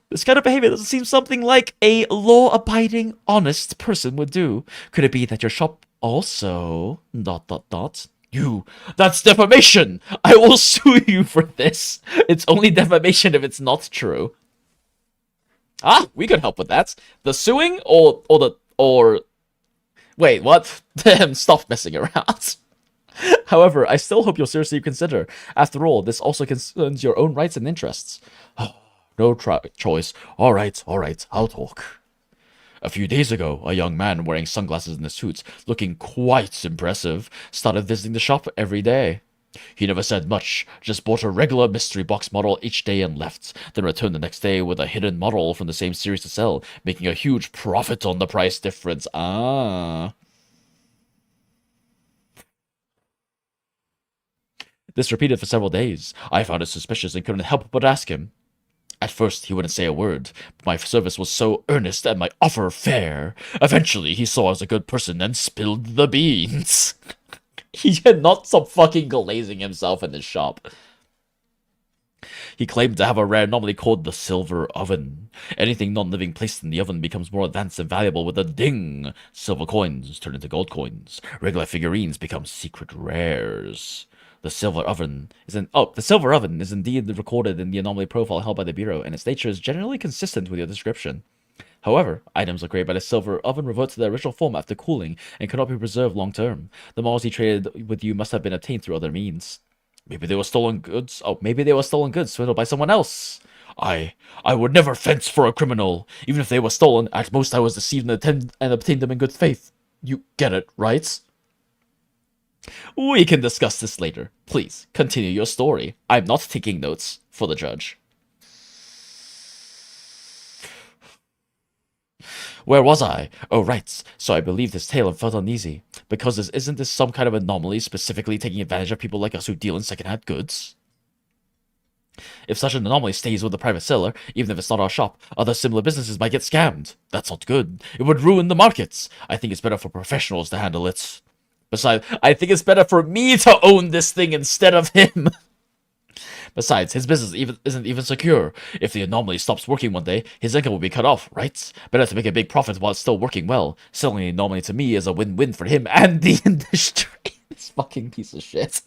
This kind of behavior doesn't seem something like a law-abiding, honest person would do. Could it be that your shop also... ... You! That's defamation! I will sue you for this! It's only defamation if it's not true. Ah, we could help with that. The suing or... Wait, what? Damn, stop messing around. However, I still hope you'll seriously consider. After all, this also concerns your own rights and interests. No choice. Alright, I'll talk. A few days ago, a young man wearing sunglasses and a suit, looking quite impressive, started visiting the shop every day. He never said much, just bought a regular mystery box model each day and left, then returned the next day with a hidden model from the same series to sell, making a huge profit on the price difference. Ah. This repeated for several days. I found it suspicious and couldn't help but ask him. At first, he wouldn't say a word, but my service was so earnest and my offer fair. Eventually, he saw I was a good person and spilled the beans. He cannot stop fucking glazing himself in his shop. He claimed to have a rare anomaly called the Silver Oven. Anything non-living placed in the oven becomes more advanced and valuable with a ding. Silver coins turn into gold coins. Regular figurines become secret rares. The Silver Oven is indeed recorded in the anomaly profile held by the Bureau, and its nature is generally consistent with your description. However, items created by the Silver Oven revert to their original form after cooling and cannot be preserved long term. The models he traded with you must have been obtained through other means. Maybe they were stolen goods. Oh, maybe they were stolen goods swindled by someone else. I would never fence for a criminal. Even if they were stolen, at most I was deceived and obtained them in good faith. You get it, right? We can discuss this later. Please, continue your story. I'm not taking notes for the judge. Where was I? Oh, right. So I believed his tale and felt uneasy. Because isn't this some kind of anomaly specifically taking advantage of people like us who deal in secondhand goods? If such an anomaly stays with the private seller, even if it's not our shop, other similar businesses might get scammed. That's not good. It would ruin the markets. I think it's better for professionals to handle it. Besides, I think it's better for me to own this thing instead of him. Besides, his business isn't even secure. If the anomaly stops working one day, his income will be cut off, right? Better to make a big profit while it's still working well. Selling the anomaly to me is a win-win for him and the industry. This fucking piece of shit.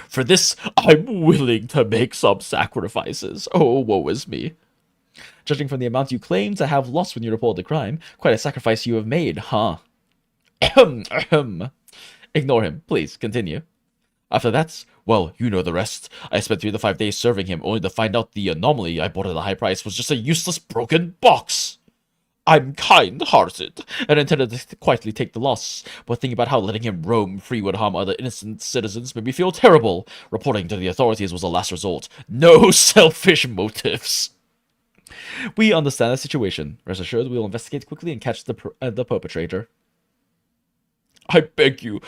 For this, I'm willing to make some sacrifices. Oh, woe is me. Judging from the amount you claim to have lost when you reported the crime, quite a sacrifice you have made, huh? Ignore him, please, continue. After that, well, you know the rest. I spent 3 to 5 days serving him, only to find out the anomaly I bought at a high price was just a useless broken box. I'm kind-hearted, and intended to quietly take the loss, but thinking about how letting him roam free would harm other innocent citizens made me feel terrible. Reporting to the authorities was a last resort. No selfish motives. We understand the situation. Rest assured, we will investigate quickly and catch the perpetrator. I beg you,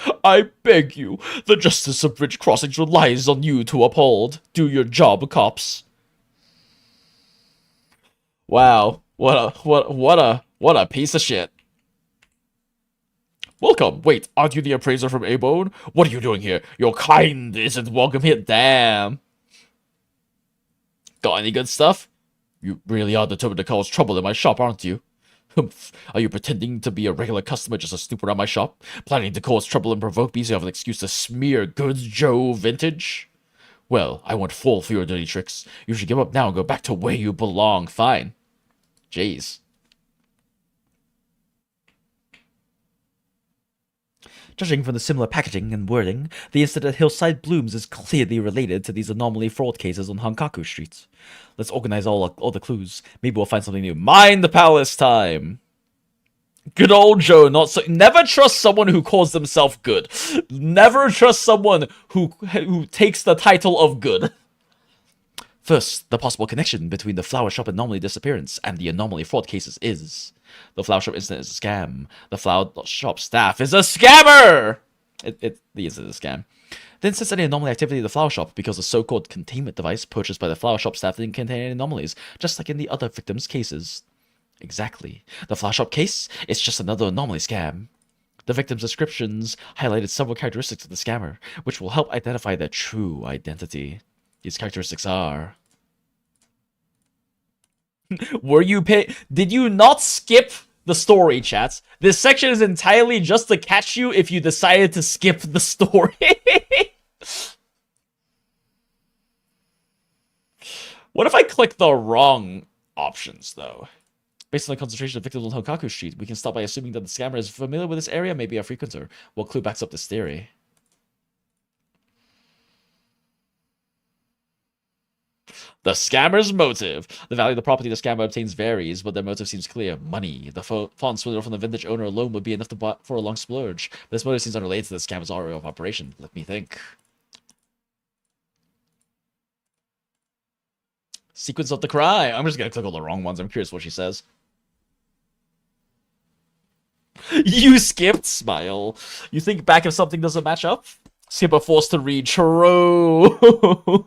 the justice of bridge crossings relies on you to uphold. Do your job, cops. Wow, what a piece of shit. Welcome. Wait, aren't you the appraiser from A-Bone? What are you doing here? Your kind isn't welcome here, damn. Got any good stuff? You really are determined to cause trouble in my shop, aren't you? Humph. Are you pretending to be a regular customer just to snoop around my shop? Planning to cause trouble and provoke me so you have an excuse to smear goods, Joe Vintage? Well, I won't fall for your dirty tricks. You should give up now and go back to where you belong. Fine. Jeez. Judging from the similar packaging and wording, the incident at Hillside Blooms is clearly related to these anomaly fraud cases on Hankaku Street. Let's organize all the clues. Maybe we'll find something new. Mind the palace time! Good old Joe, never trust someone who calls themselves good. Never trust someone who takes the title of good. First, the possible connection between the flower shop anomaly disappearance and the anomaly fraud cases is... The flower shop incident is a scam. The flower shop staff is a scammer! The incident is a scam. Then since any anomaly activity in the flower shop because the so-called containment device purchased by the flower shop staff didn't contain any anomalies, just like in the other victims' cases. Exactly. The flower shop case is just another anomaly scam. The victims' descriptions highlighted several characteristics of the scammer, which will help identify their true identity. These characteristics are... Did you not skip the story, chat? This section is entirely just to catch you if you decided to skip the story. What if I click the wrong options, though? Based on the concentration of victims on Hankaku Street, we can start by assuming that the scammer is familiar with this area, maybe a frequenter. What clue backs up this theory? The scammer's motive. The value of the property the scammer obtains varies, but their motive seems clear. Money. The funds swindled from the vintage owner alone would be enough to buy for a long splurge. But this motive seems unrelated to the scammer's area of operation. Let me think. Sequence of the crime. I'm just gonna click all the wrong ones. I'm curious what she says. You skipped? Smile. You think back if something doesn't match up? Skip a force to read. True.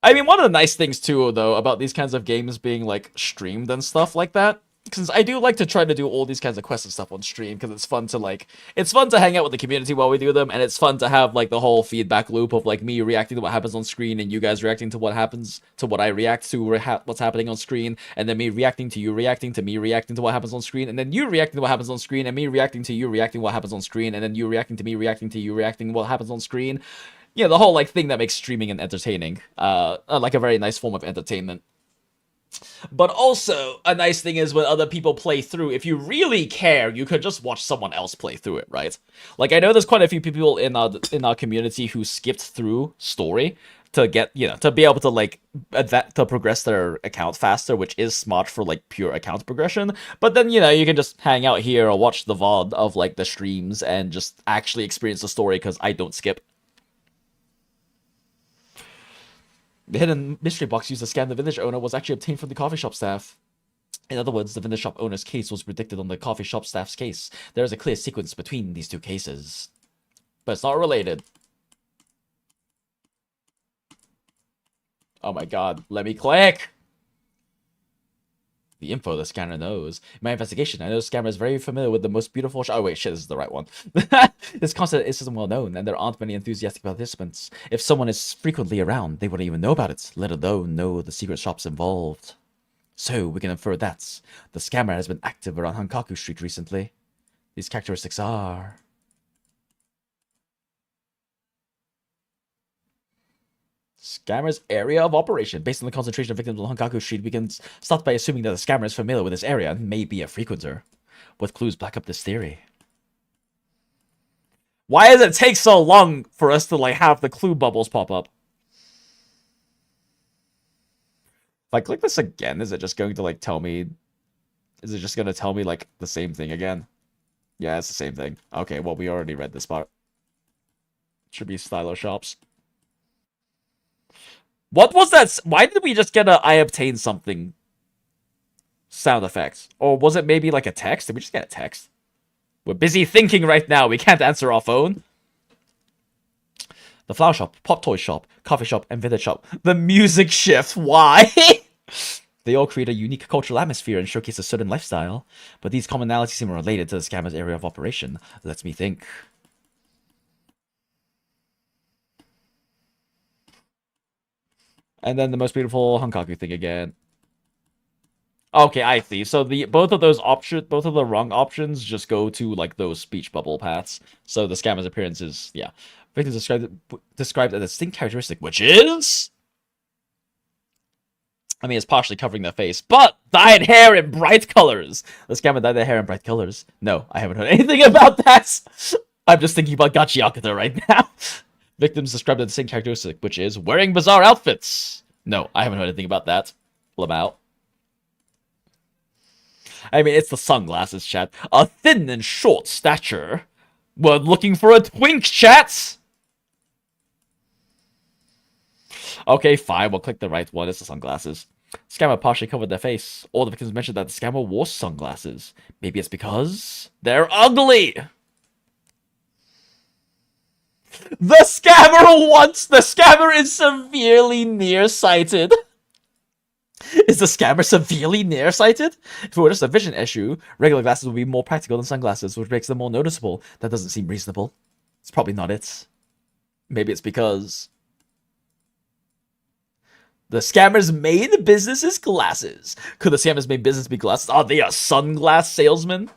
I mean, one of the nice things, too, though, about these kinds of games being, like, streamed and stuff like that, because I do like to try to do all these kinds of quests and stuff on stream, because it's fun to, like, it's fun to hang out with the community while we do them, and it's fun to have, like, the whole feedback loop of, like, me reacting to what happens on screen, and you guys reacting to what happens, to what I react to, what's happening on screen, and then me reacting to you reacting to me reacting to what happens on screen, and then you reacting to what happens on screen, and me reacting to you reacting to what happens on screen, and then you reacting to me reacting to you reacting to what happens on screen. Yeah, the whole, like, thing that makes streaming and entertaining. Like a very nice form of entertainment. But also, a nice thing is when other people play through, if you really care, you could just watch someone else play through it, right? Like, I know there's quite a few people in our community who skipped through story to get, you know, to be able to, like, to progress their account faster, which is smart for, like, pure account progression. But then, you know, you can just hang out here or watch the VOD of, like, the streams and just actually experience the story, because I don't skip. The hidden mystery box used to scam the village owner was actually obtained from the coffee shop staff. In other words, the village shop owner's case was predicted on the coffee shop staff's case. There is a clear sequence between these two cases. But it's not related. Oh my god, let me click! The info the scanner knows. In my investigation, I know the scanner is very familiar with the most beautiful oh wait, shit, this is the right one. This concept isn't well known, and there aren't many enthusiastic participants. If someone is frequently around, they wouldn't even know about it, let alone know the secret shops involved. So, we can infer that the scammer has been active around Hankaku Street recently. These characteristics are... Scammer's area of operation. Based on the concentration of victims on Hankaku Street, we can start by assuming that the scammer is familiar with this area and may be a frequenter. What clues back up this theory? Why does it take so long for us to, like, have the clue bubbles pop up? If I click this again, is it just going to, like, tell me... Is it just going to tell me, like, the same thing again? Yeah, it's the same thing. Okay, well, we already read this part. Should be stylo shops. What was that? Why did we just get a I obtained something sound effect? Or was it maybe like a text? Did we just get a text? We're busy thinking right now. We can't answer our phone. The flower shop, pop toy shop, coffee shop, and village shop. The music shift. Why? They all create a unique cultural atmosphere and showcase a certain lifestyle. But these commonalities seem related to the scammer's area of operation. Lets me think. And then the most beautiful Hankaku thing again. Okay, I see. So both of the wrong options just go to like those speech bubble paths. So the scammer's appearance is, yeah. Victims described a distinct characteristic, which is... I mean, it's partially covering their face, but dyed hair in bright colors. The scammer dyed their hair in bright colors. No, I haven't heard anything about that. I'm just thinking about Gachiyakuta right now. Victims described a distinct characteristic, which is wearing bizarre outfits. No, I haven't heard anything about that. Lamau. I mean, it's the sunglasses, chat. A thin and short stature. We're looking for a twink, chat! Okay, fine, we'll click the right one. It's the sunglasses. Scammer partially covered their face. All the victims mentioned that the scammer wore sunglasses. Maybe it's because they're ugly! The scammer is severely nearsighted. Is the scammer severely nearsighted? If it were just a vision issue, regular glasses would be more practical than sunglasses, which makes them more noticeable. That doesn't seem reasonable. It's probably not it. Maybe it's because the scammer's main business is glasses. Could the scammer's main business be glasses? Are they a sunglass salesman?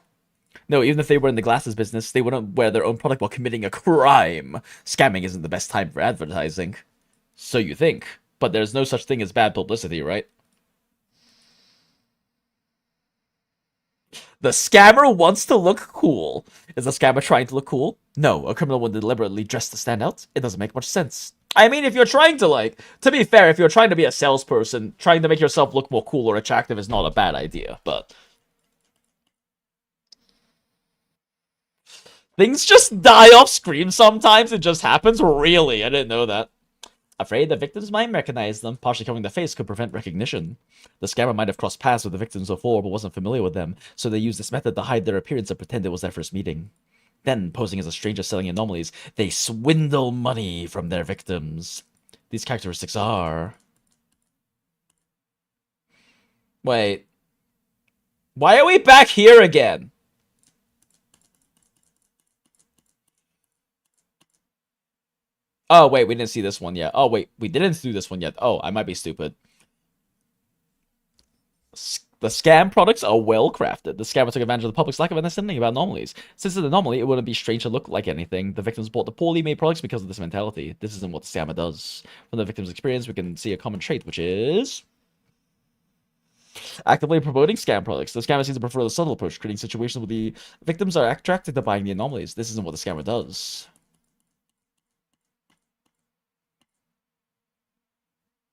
No, even if they were in the glasses business, they wouldn't wear their own product while committing a crime. Scamming isn't the best time for advertising. So you think. But there's no such thing as bad publicity, right? The scammer wants to look cool. Is the scammer trying to look cool? No, a criminal would deliberately dress to stand out. It doesn't make much sense. I mean, if you're trying to, like... To be fair, if you're trying to be a salesperson, trying to make yourself look more cool or attractive is not a bad idea, but... Things just die off screen sometimes. It just happens. Really? I didn't know that. Afraid the victims might recognize them. Partially covering their face could prevent recognition. The scammer might have crossed paths with the victims before, but wasn't familiar with them, so they used this method to hide their appearance and pretend it was their first meeting. Then, posing as a stranger selling anomalies, they swindle money from their victims. These characteristics are... Wait. Why are we back here again? Oh, wait, we didn't see this one yet. Oh, wait, we didn't do this one yet. Oh, I might be stupid. The scam products are well crafted. The scammer took advantage of the public's lack of understanding about anomalies. Since it's an anomaly, it wouldn't be strange to look like anything. The victims bought the poorly made products because of this mentality. This isn't what the scammer does. From the victim's experience, we can see a common trait, which is... actively promoting scam products. The scammer seems to prefer the subtle approach, creating situations where the victims are attracted to buying the anomalies. This isn't what the scammer does.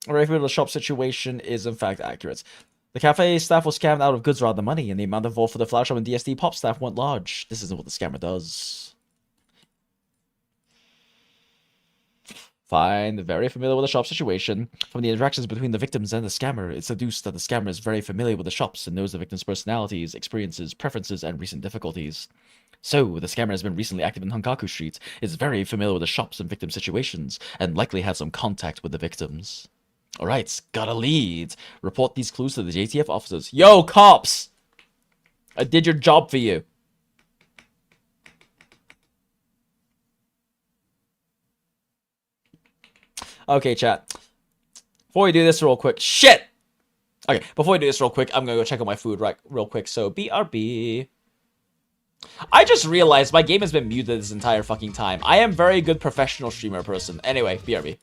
Right, the shop situation is in fact accurate. The cafe staff was scammed out of goods rather than money, and the amount involved for the flower shop and DSD pop staff went large. This isn't what the scammer does. Fine, very familiar with the shop situation. From the interactions between the victims and the scammer, it's deduced that the scammer is very familiar with the shops and knows the victim's personalities, experiences, preferences, and recent difficulties. So, the scammer has been recently active in Hankaku Street, is very familiar with the shops and victim situations, and likely had some contact with the victims. Alright, got a lead. Report these clues to the JTF officers. Yo, cops! I did your job for you. Okay, chat. Before we do this real quick... Shit! Okay, before we do this real quick, I'm gonna go check out my food real quick. So, BRB. I just realized my game has been muted this entire fucking time. I am very good professional streamer person. Anyway, BRB.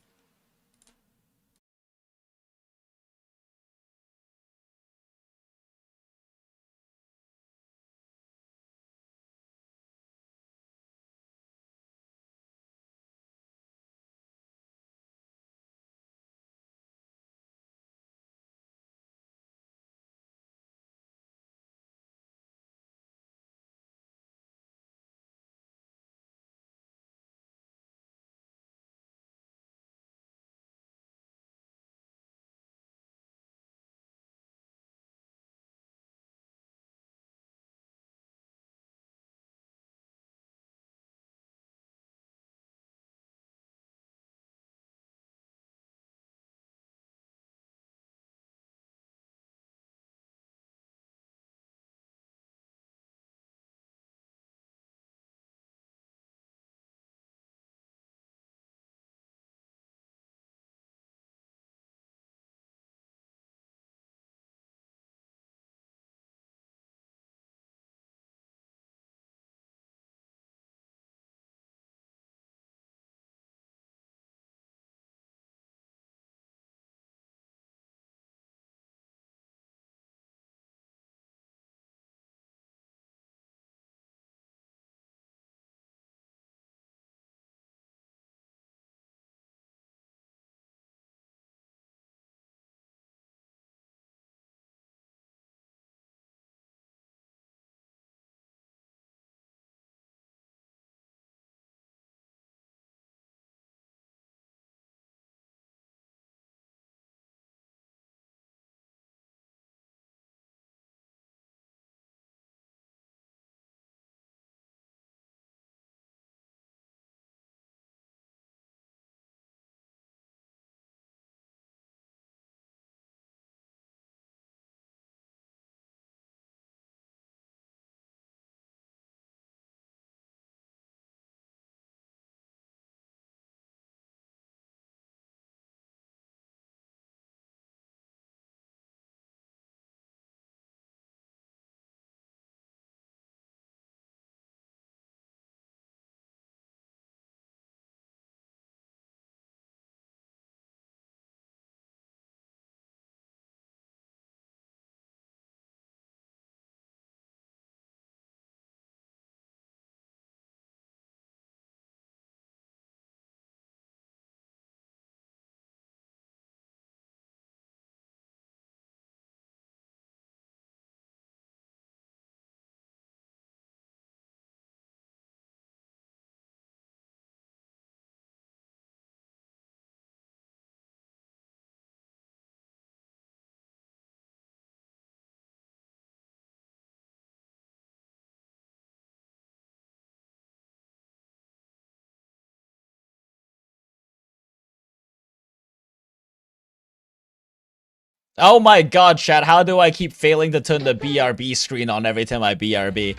Oh my god, chat, how do I keep failing to turn the BRB screen on every time I BRB?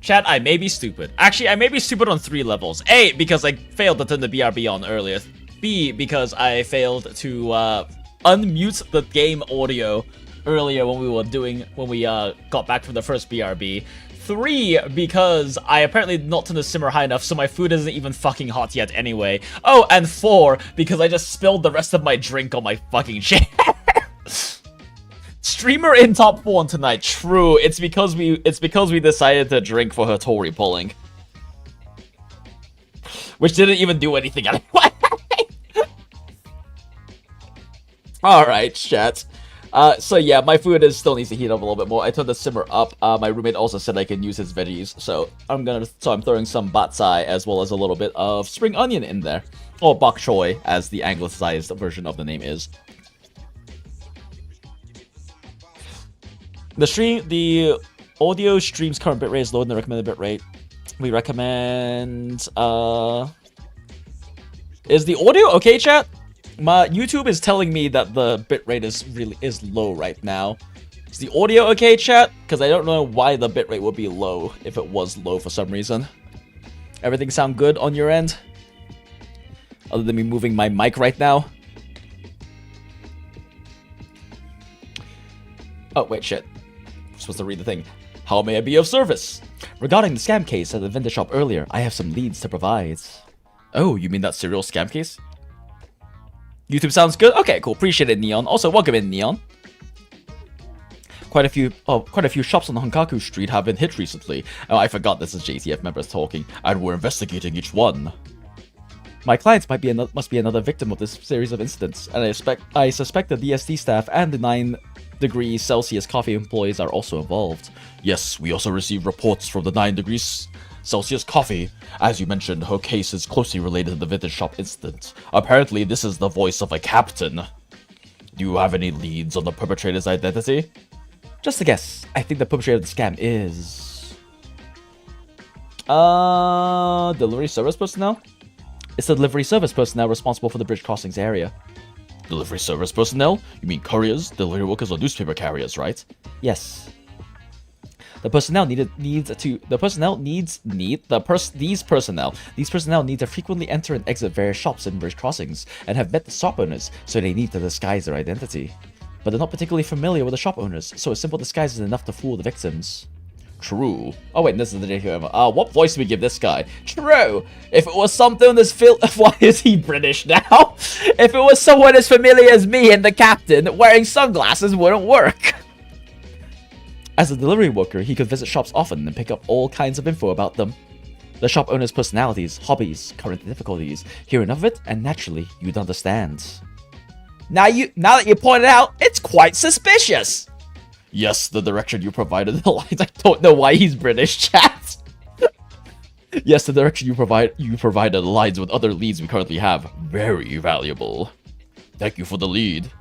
Chat, I may be stupid. Actually, I may be stupid on 3 levels. A, because I failed to turn the BRB on earlier. B, because I failed to unmute the game audio earlier when we got back from the first BRB. 3, because I apparently did not turn the simmer high enough, so my food isn't even fucking hot yet anyway. Oh, and 4, because I just spilled the rest of my drink on my fucking chair. Streamer in top 4 tonight. True. It's because we decided to drink for Hertorii pulling, which didn't even do anything anyway. All right, chat. So yeah, my food still needs to heat up a little bit more. I turned the simmer up. My roommate also said I can use his veggies, so I'm throwing some batsai as well as a little bit of spring onion in there, or bok choy as the anglicized version of the name is. The audio stream's current bitrate is lower than the recommended bitrate. We recommend is the audio okay, chat? My YouTube is telling me that the bitrate is low right now. Is the audio okay, chat? Because I don't know why the bitrate would be low if it was low for some reason. Everything sound good on your end? Other than me moving my mic right now? Oh, wait, shit. I'm supposed to read the thing. How may I be of service? Regarding the scam case at the vendor shop earlier, I have some leads to provide. Oh, you mean that serial scam case? YouTube sounds good? Okay, cool. Appreciate it, Neon. Also, welcome in, Neon. Quite a few shops on Honkaku Street have been hit recently. Oh, I forgot this is JTF members talking, and we're investigating each one. My clients must be another victim of this series of incidents, and I suspect the DSD staff and the 9 degrees Celsius coffee employees are also involved. Yes, we also received reports from the 9 degrees Celsius coffee. As you mentioned, her case is closely related to the vintage shop incident. Apparently, this is the voice of a captain. Do you have any leads on the perpetrator's identity? Just a guess. I think the perpetrator of the scam is... delivery service personnel? It's the delivery service personnel responsible for the bridge crossings area. Delivery service personnel? You mean couriers, delivery workers, or newspaper carriers, right? Yes. These personnel need to frequently enter and exit various shops and bridge crossings, and have met the shop owners, so they need to disguise their identity. But they're not particularly familiar with the shop owners, so a simple disguise is enough to fool the victims. True. Oh wait, this is the JTF. What voice do we give this guy? True. If it was something as why is he British now? If it was someone as familiar as me and the captain, wearing sunglasses wouldn't work. As a delivery worker, he could visit shops often and pick up all kinds of info about them. The shop owner's personalities, hobbies, current difficulties, hear enough of it, and naturally, you'd understand. Now that you point it out, it's quite suspicious! Yes, the direction you provided the lines. I don't know why he's British, chat. Yes, the direction you provided aligns with other leads we currently have. Very valuable. Thank you for the lead.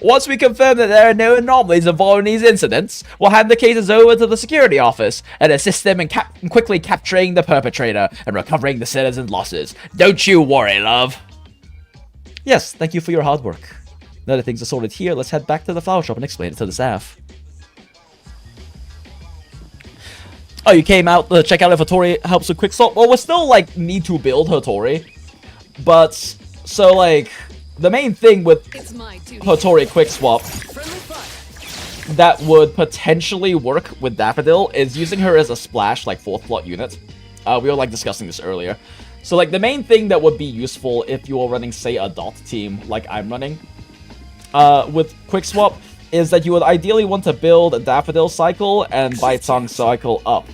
Once we confirm that there are no anomalies involved in these incidents, we'll hand the cases over to the security office and assist them in quickly capturing the perpetrator and recovering the citizens' losses. Don't you worry, love. Yes, thank you for your hard work. Now that things are sorted here, let's head back to the flower shop and explain it to the staff. Oh, you came out to check out if HOTORI helps with Quickswap? Well, we're still, like, need to build HOTORI. But, so, like, the main thing with HOTORI Quickswap that would potentially work with Daffodill is using her as a splash, like, 4th plot unit. We were, like, discussing this earlier. So, like, the main thing that would be useful if you were running, say, a dot team, like I'm running, with Quickswap, is that you would ideally want to build a Daffodill cycle and Baitsang cycle up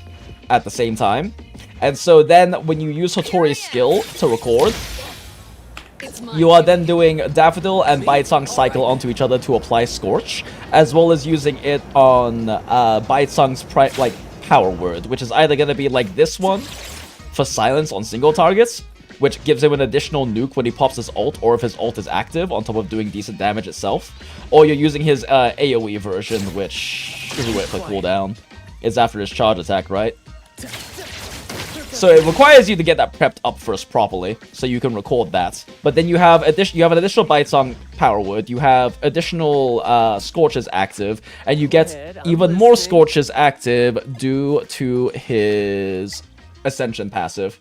at the same time. And so then when you use HOTORI's skill to record, you are then doing Daffodill and Baitsang cycle onto each other to apply Scorch, as well as using it on Baitsang's power word, which is either going to be like this one for silence on single targets, which gives him an additional nuke when he pops his ult, or if his ult is active, on top of doing decent damage itself. Or you're using his AoE version, which is a wait for cooldown. It's after his charge attack, right? So it requires you to get that prepped up first properly, so you can record that. But then you have an additional Baitsang power word, you have additional Scorches active, and you get even more Scorches active due to his Ascension passive.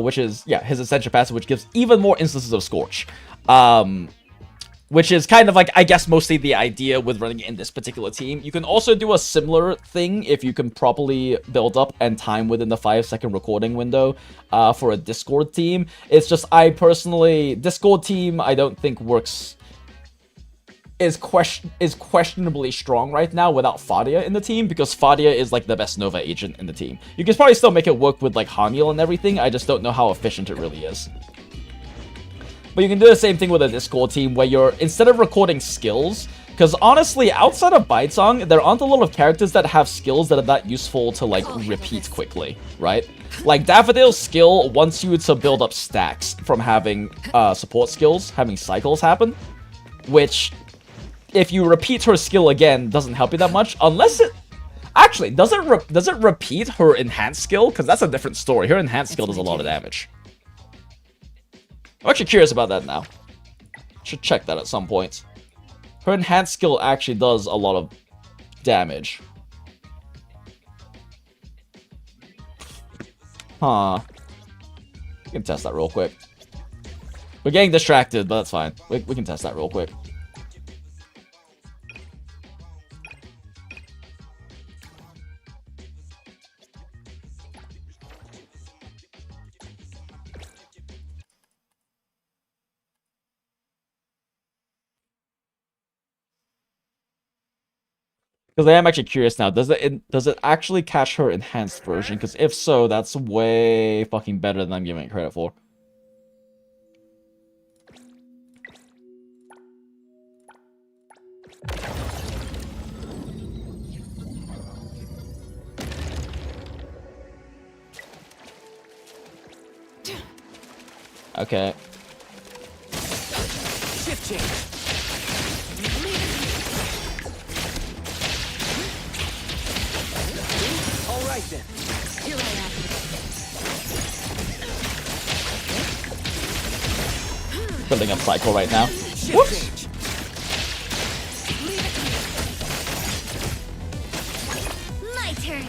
Which is, yeah, his Ascension passive, which gives even more instances of Scorch. Which is kind of like, I guess, mostly the idea with running in this particular team. You can also do a similar thing if you can properly build up and time within the 5-second recording window for a Discord team. It's just, Discord team, I don't think works... is questionably strong right now without Fadia in the team, because Fadia is like the best Nova agent in the team. You can probably still make it work with like Haniel and everything, I just don't know how efficient it really is. But you can do the same thing with a Discord team where you're, instead of recording skills, because honestly, outside of Baitzong, there aren't a lot of characters that have skills that are that useful to, like, repeat quickly, right? Like, Daffodill's skill wants you to build up stacks from having support skills, having cycles happen, which, if you repeat her skill again, doesn't help you that much, unless it... Actually, does it repeat her enhanced skill? Because that's a different story. Her enhanced skill does a lot of damage. I'm actually curious about that now. Should check that at some point. Her enhanced skill actually does a lot of damage. Huh. We can test that real quick. We're getting distracted, but that's fine. We can test that real quick. Because I am actually curious now, does it actually catch her enhanced version? Because if so, that's way fucking better than I'm giving it credit for. Okay. Shift change. All right then. Here I am. Building up cycle right now. Shift Whoops. change. My turn.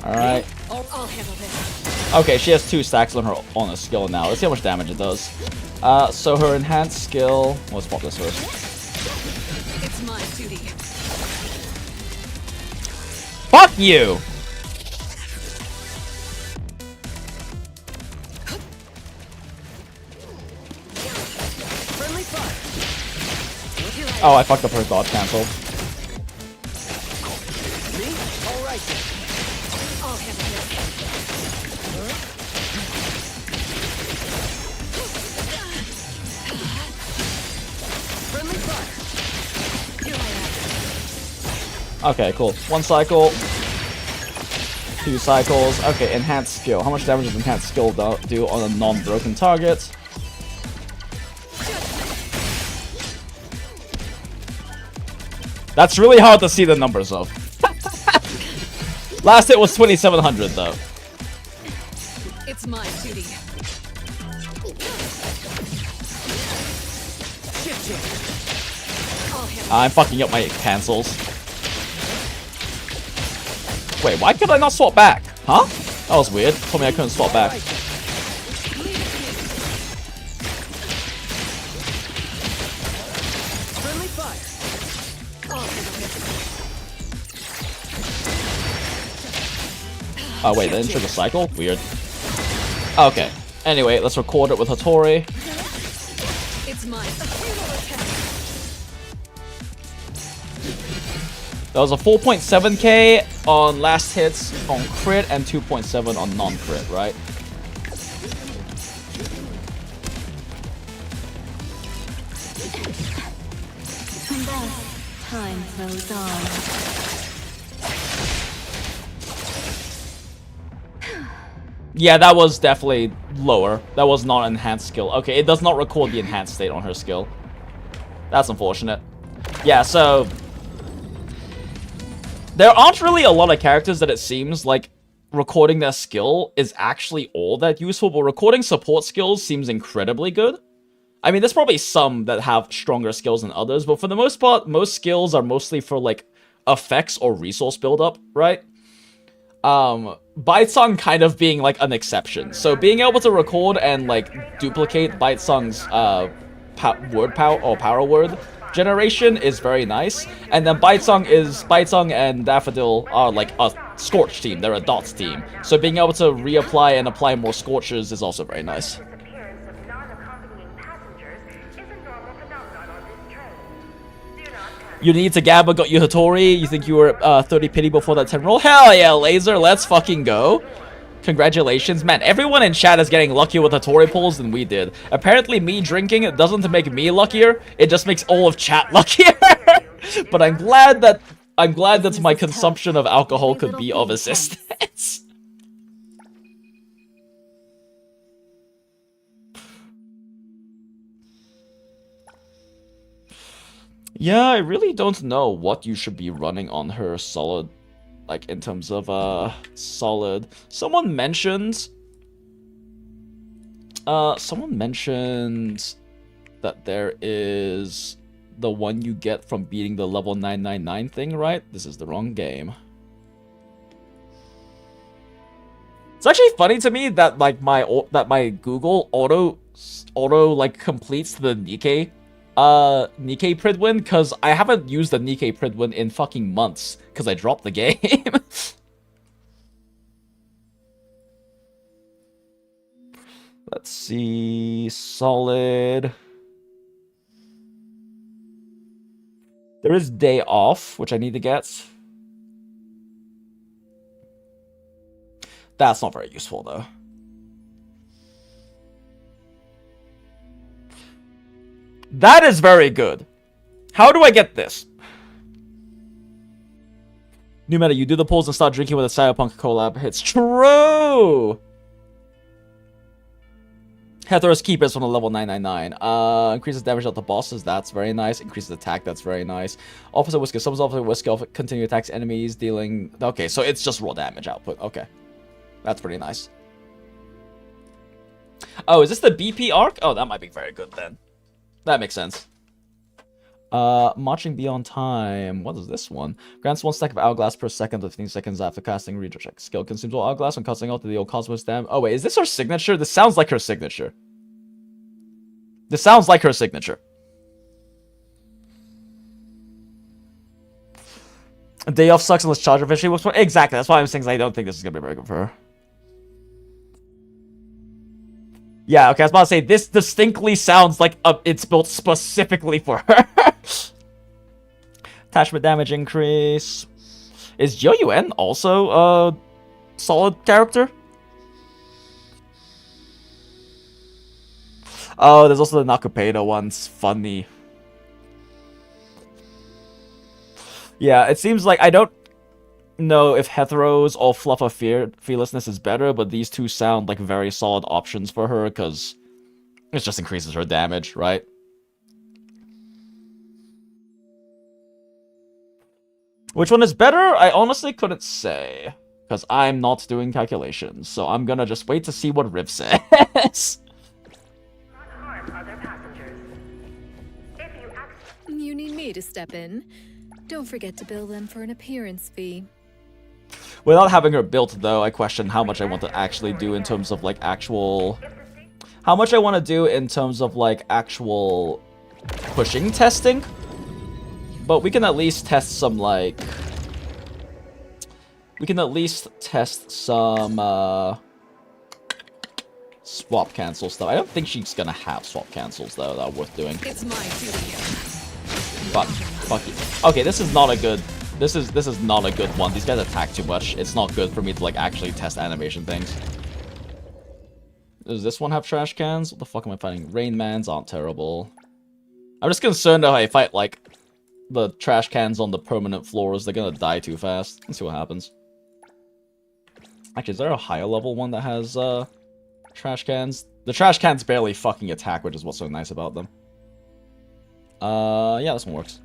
Alright. I'll handle this. Okay, she has 2 stacks on her skill now. Let's see how much damage it does. So her enhanced skill... Let's pop this first. It's my duty. Fuck you! Friendly fire. Oh, I fucked up her dodge cancel. Me? All right then. I'll handle this. Friendly fire. Here I am. Okay, cool. 1 cycle. 2 cycles. Okay, enhanced skill. How much damage does enhanced skill do on a non-broken target? That's really hard to see the numbers of. Last hit was 2700 though. It's my duty. Shift change. I'll handle I'm fucking up my cancels. Wait, why could I not swap back? Huh? That was weird. Told me I couldn't swap back. All right then. Friendly fire. I'll handle this. Oh wait, they didn't trigger cycle? Weird. Okay. Anyway, let's record it with HOTORI. It's mine. A futile attack. That was a 4.7k on last hits on crit and 2.7 on non-crit, right? And thus, time flows on. Yeah, that was definitely lower. That was not enhanced skill. Okay, it does not record the enhanced state on her skill. That's unfortunate. Yeah, so... there aren't really a lot of characters that it seems like recording their skill is actually all that useful, but recording support skills seems incredibly good. I mean, there's probably some that have stronger skills than others, but for the most part, most skills are mostly for, like, effects or resource buildup, right? Baitzong kind of being, like, an exception. So being able to record and, like, duplicate Baitzong's, power word generation is very nice. And then Baitzong and Daffodill are, like, a Scorch team. They're a dots team. So being able to reapply and apply more Scorches is also very nice. Disappearance of non-accompanying passengers is a normal phenomenon on this train. Do not panic. You need to Gabba got you HOTORI. You think you were 30 pity before that 10 roll? Hell yeah, Laser. Let's fucking go. Congratulations. Man, everyone in chat is getting luckier with HOTORI pulls than we did. Apparently, me drinking doesn't make me luckier. It just makes all of chat luckier. But I'm glad that my consumption of alcohol could be of assistance. Yeah, I really don't know what you should be running on her solid, like in terms of solid. Someone mentioned that there is the one you get from beating the level 999 thing, right? This is the wrong game. It's actually funny to me that like my Google auto like completes the Nikkei Pridwin, because I haven't used the Nikkei Pridwin in fucking months because I dropped the game. Let's see, solid. There is day off, which I need to get. That's not very useful, though. That is very good. How do I get this? New meta, you do the polls and start drinking with a Cyberpunk collab. It's true! Hertorii's keepers from the level 999. Increases damage out the bosses, that's very nice. Increases attack, that's very nice. Officer Whisker, summons Officer Whisker, continue attacks enemies, dealing... Okay, so it's just raw damage output. Okay. That's pretty nice. Oh, is this the BP arc? Oh, that might be very good then. That makes sense. Marching Beyond Time. What is this one? Grants 1 stack of hourglass per second of 15 seconds after casting reader check. Skill consumes all hourglass when casting out to the old cosmos dam. Oh wait, is this her signature? This sounds like her signature. This sounds like her signature. A day off sucks unless charge officially works for. Exactly, that's why I'm saying I don't think this is gonna be very good for her. Yeah, okay, I was about to say, this distinctly sounds like it's built specifically for her. Attachment damage increase. Is Joyuen also a solid character? Oh, there's also the Nakapeda ones. Funny. Yeah, it seems like I don't know if Heteros or Fluff of Fearlessness is better, but these two sound like very solid options for her, because it just increases her damage, right? Which one is better? I honestly couldn't say, because I'm not doing calculations, so I'm gonna just wait to see what Riv says. Not harm other passengers. If you You need me to step in. Don't forget to bill them for an appearance fee. Without having her built, though, I question how much I want to actually do in terms of, like, actual... How much I want to do in terms of, like, actual pushing testing. But we can at least test some, like... We can at least test some, swap cancel stuff. I don't think she's gonna have swap cancels, though, that are worth doing. It's my duty. Fuck you. Okay, this is not a good... This is not a good one. These guys attack too much. It's not good for me to, like, actually test animation things. Does this one have trash cans? What the fuck am I fighting? Rain Mans aren't terrible. I'm just concerned that if I fight, like, the trash cans on the permanent floors, they're gonna die too fast. Let's see what happens. Actually, is there a higher level one that has, trash cans? The trash cans barely fucking attack, which is what's so nice about them. Yeah, this one works.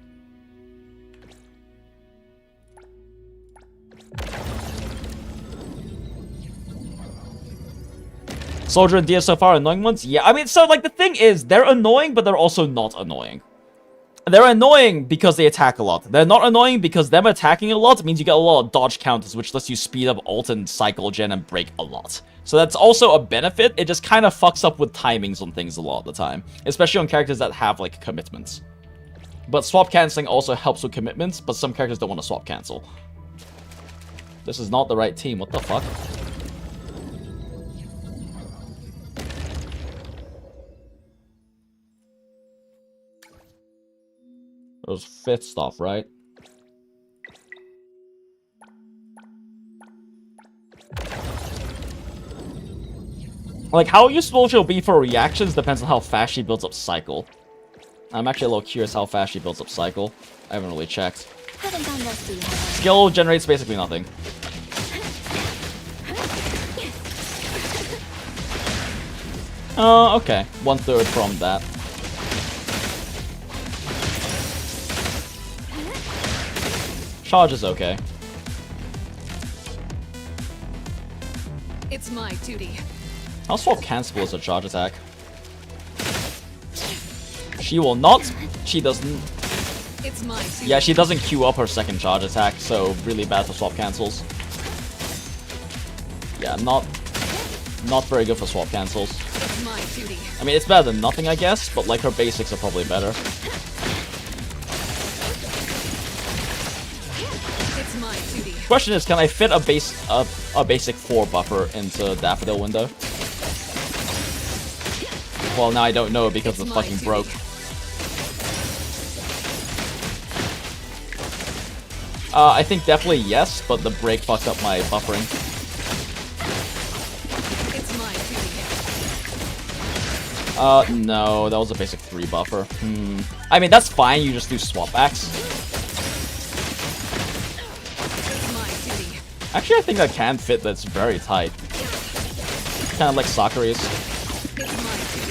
Soldier and DS so far annoying ones? Yeah, I mean, so, like, the thing is, they're annoying, but they're also not annoying. They're annoying because they attack a lot. They're not annoying because them attacking a lot means you get a lot of dodge counters, which lets you speed up ult and cycle gen and break a lot. So that's also a benefit. It just kind of fucks up with timings on things a lot of the time, especially on characters that have, like, commitments. But swap canceling also helps with commitments, but some characters don't want to swap cancel. This is not the right team. What the fuck? It was fifth stuff, right? Like, how useful she'll be for reactions depends on how fast she builds up cycle. I'm actually a little curious how fast she builds up cycle. I haven't really checked. Skill generates basically nothing. Okay. 1/3 from that. Charge is okay. It's my duty. I'll swap cancel as a charge attack. She will not. She doesn't. It's my duty. Yeah, she doesn't queue up her second charge attack, so really bad for swap cancels. Yeah, not very good for swap cancels. It's my duty. I mean, it's better than nothing, I guess, but like her basics are probably better. It's my duty. Question is, can I fit a basic 4 buffer into Daffodill window? Well, now I don't know because it's fucking broke. I think definitely yes, but the break fucked up my buffering. It's my duty. No, that was a basic 3 buffer. I mean, that's fine, you just do swap backs. It's my duty. Actually, I think I can fit that's very tight. Kind of like Sakuri's. It's my duty.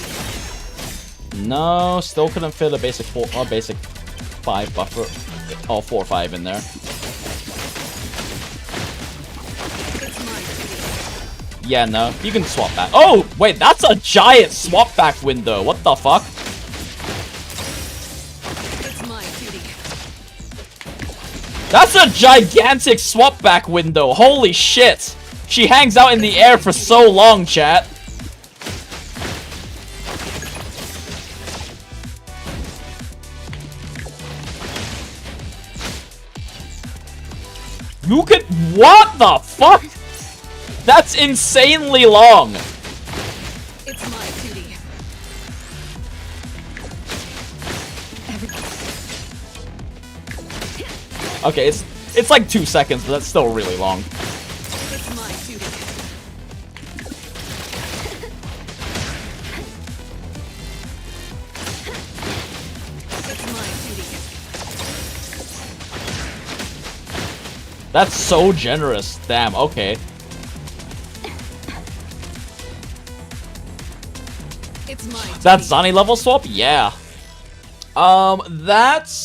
No, still couldn't fit a basic 4 or basic 5 buffer. Oh, 4 or 5 in there. It's my duty. Yeah, no, you can swap back. Oh, wait, that's a giant swap back window. What the fuck? It's my duty. That's a gigantic swap back window. Holy shit. She hangs out in the air for so long, chat. You could. What the fuck? That's insanely long. It's my duty. Okay, it's like 2 seconds, but that's still really long. It's my duty. It's my duty. That's so generous. Damn, okay. It's my duty. That Zani level swap? Yeah. That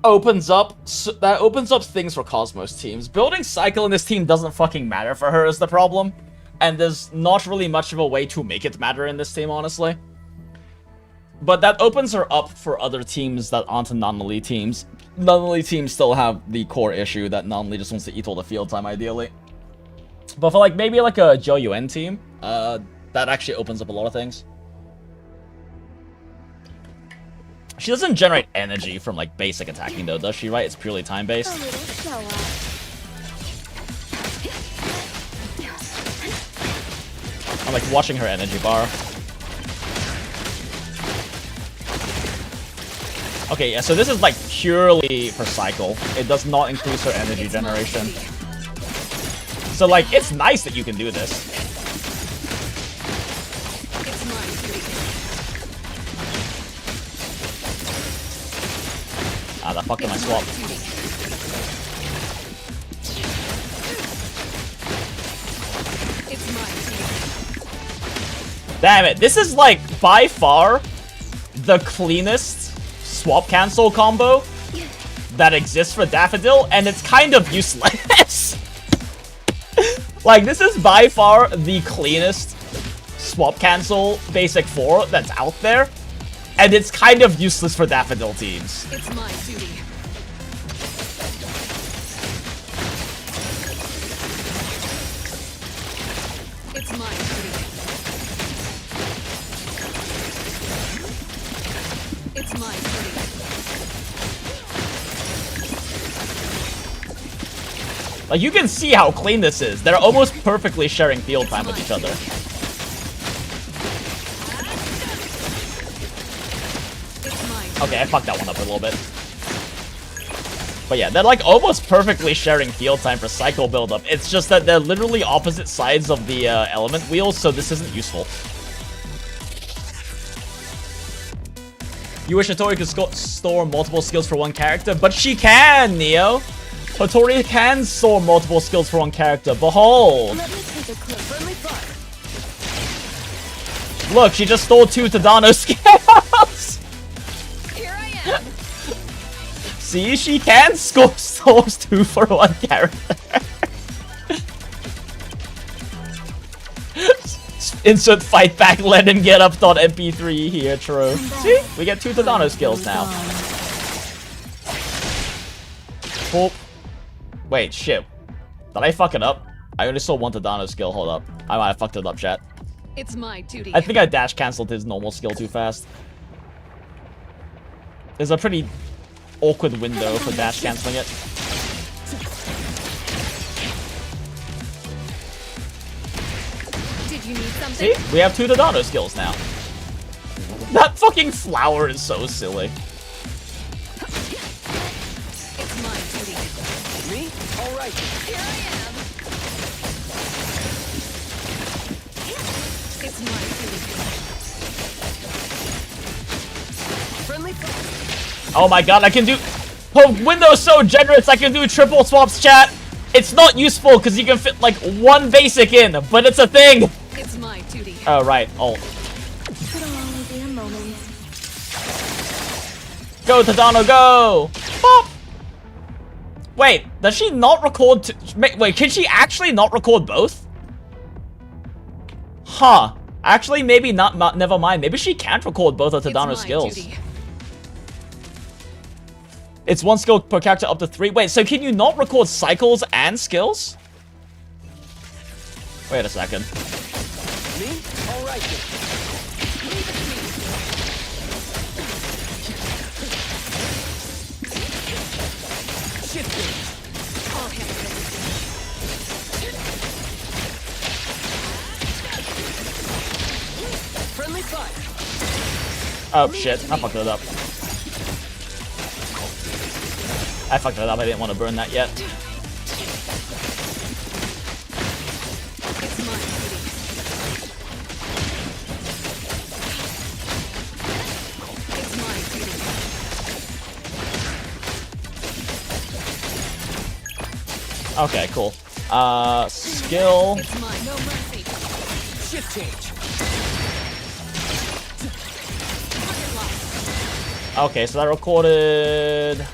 opens up things for Cosmos teams. Building cycle in this team doesn't fucking matter for her is the problem. And there's not really much of a way to make it matter in this team, honestly. But that opens her up for other teams that aren't Anomaly teams. Anomaly teams still have the core issue that Anomaly just wants to eat all the field time, ideally. But for like maybe like a Zhou Yuan team, that actually opens up a lot of things. She doesn't generate energy from like basic attacking though, does she, right? It's purely time-based. I'm like watching her energy bar. Okay, yeah, so this is like purely for cycle. It does not increase her energy generation. So like, it's nice that you can do this. It's my duty. Ah, the fuck am I swap? It's my duty. Damn it, this is like by far the cleanest swap cancel combo that exists for Daffodill, and it's kind of useless. Like, this is by far the cleanest swap cancel basic 4 that's out there, and it's kind of useless for Daffodill teams. It's my duty. It's my duty. It's my duty. Like, you can see how clean this is. They're almost perfectly sharing field time with each other. It's my duty. Okay, I fucked that one up a little bit. But yeah, they're like almost perfectly sharing field time for cycle buildup. It's just that they're literally opposite sides of the element wheel, so this isn't useful. You wish HOTORI could store multiple skills for one character, but she can, Neo. HOTORI can store multiple skills for one character. Behold. Let me take a quick friendly fire. Look, she just stole 2 Tadano skills. Here I am. See, she can store 2 for one character. Insert fight back, let him get up. MP3 here, true. See, we get 2 Tadano skills now. Oh. Wait, shit. Did I fuck it up? I only saw 1 Tadano skill. Hold up. I might have fucked it up, chat. It's my duty. I think I dash cancelled his normal skill too fast. There's a pretty awkward window for dash cancelling it. Did you need something? See? We have 2 Tadano skills now. That fucking flower is so silly. It's my duty. Me? All right. Here I am. It's my duty. Friendly fire. Oh my god, I can do... Oh, Window's so generous, I can do triple swaps, chat. It's not useful because you can fit like 1 basic in, but it's a thing. It's my duty. Oh, right. Oh. It'll only be a moment. Go, Tadano, go! Pop! Wait, does she not record... Wait, can she actually not record both? Huh. Actually, maybe not... Never mind. Maybe she can't record both of Tadano's skills. Duty. It's 1 skill per character up to 3. Wait, so can you not record cycles and skills? Wait a second. Me? All right then. Shifting. I'll handle it. Friendly fire. Oh, shit. I fucked it up. I fucked it up. I didn't want to burn that yet. It's my duty. It's my duty. Okay, cool. Skill. It's mine. No mercy. Shift change. Target locked. Okay, so that recorded...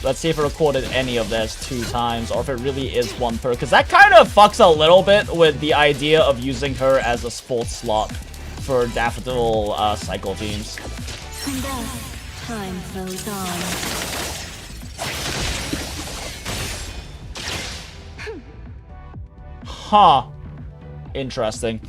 Let's see if it recorded any of this 2 times, or if it really is 1 per, because that kind of fucks a little bit with the idea of using her as a sports slot for Daffodill cycle teams. And thus, time flows on. Huh. Interesting.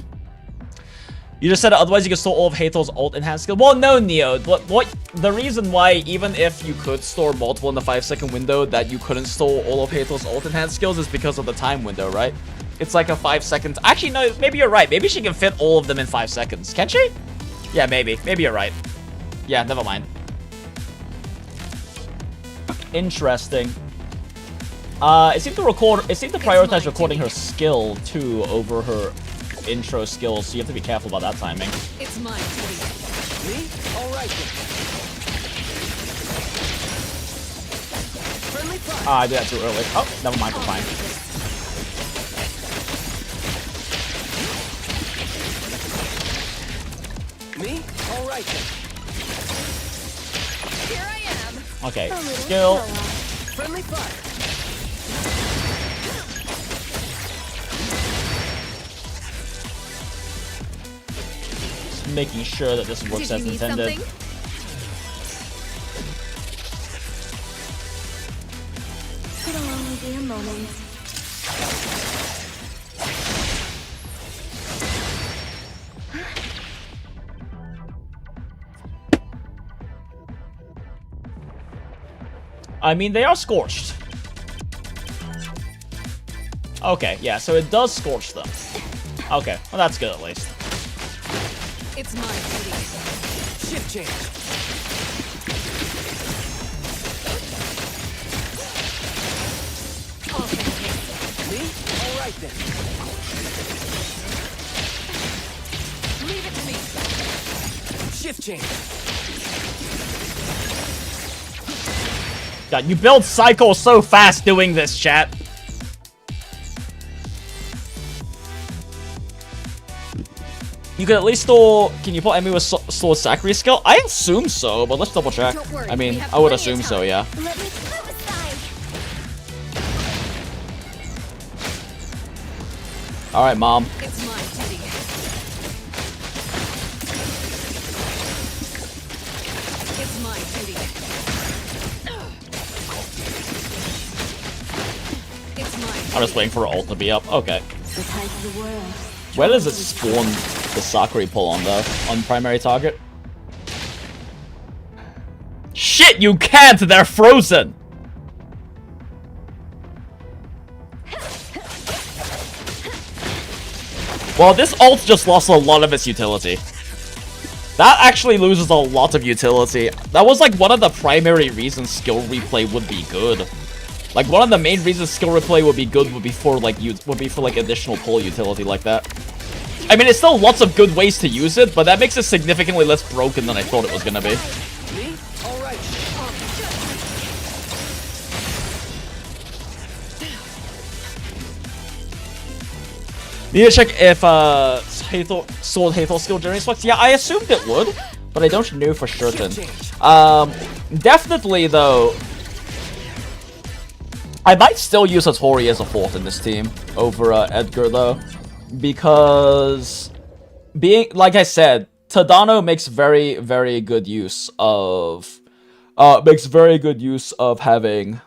You just said that otherwise you could store all of Hator's ult enhanced skill. Well, no, Neo. What? The reason why, even if you could store multiple in the 5-second window, that you couldn't store all of Hator's ult enhanced skills is because of the time window, right? It's like a 5 seconds. Actually, no. Maybe you're right. Maybe she can fit all of them in 5 seconds. Can she? Yeah, maybe. Maybe you're right. Yeah, never mind. Interesting. It seemed to prioritize recording her skill too over her intro skills, so you have to be careful about that timing. It's my duty. Me? All right then. Friendly fire. Ah, I did that too early. Oh, never mind, we're fine. Me? All right then. Here I am. Okay, skill. Friendly fire. Just making sure that this works Did as you need intended. something? It'll only be a moment. I mean, they are scorched. Okay, yeah, so it does scorch them. Okay, well that's good at least. It's my duty. Shift change. I'll handle it. Me? All right then. Leave it to me. Shift change. God, you build cycles so fast doing this, chat. You can at least store... Can you put enemy with sword Sakura skill? I assume so, but let's double check. Don't worry, I mean, we have I would plenty of assume so, time. yeah. Let me step aside. Alright, mom. It's my duty. It's my duty. It's my I'm just waiting for ult to be up. Okay. The tide of the world. Where does it spawn the Sakura pull on, though? On primary target? Shit, you can't! They're frozen! Well, this ult just lost a lot of its utility. That actually loses a lot of utility. That was like one of the primary reasons skill replay would be good. Like one of the main reasons skill replay would be good would be for like additional pull utility like that. I mean, it's still lots of good ways to use it, but that makes it significantly less broken than I thought it was gonna be. Me? All right. Need to check if Sword Hathor skill generates sparks. Yeah, I assumed it would, but I don't know for certain. Definitely though, I might still use HOTORI as a fourth in this team over Edgar though, because like I said, Tadano makes very, very good use of having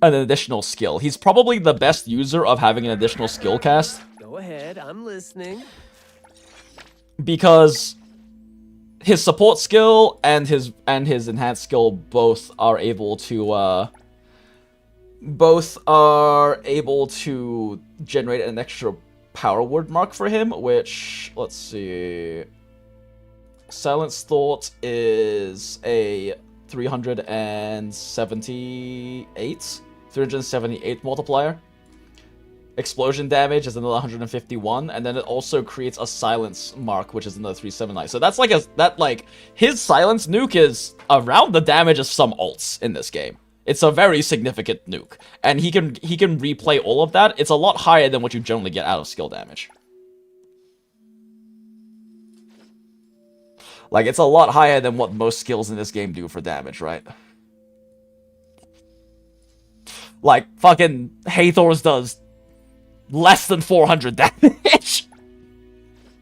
an additional skill. He's probably the best user of having an additional skill cast. Go ahead, I'm listening. Because his support skill and his enhanced skill both are able to generate an extra power word mark for him, which, let's see, Silence Thought is a 378 multiplier. Explosion damage is another 151, and then it also creates a silence mark, which is another 379. So that's like his silence nuke is around the damage of some ults in this game. It's a very significant nuke, and he can replay all of that. It's a lot higher than what you generally get out of skill damage. Like, it's a lot higher than what most skills in this game do for damage, right? Like, fucking Hathor's does less than 400 damage.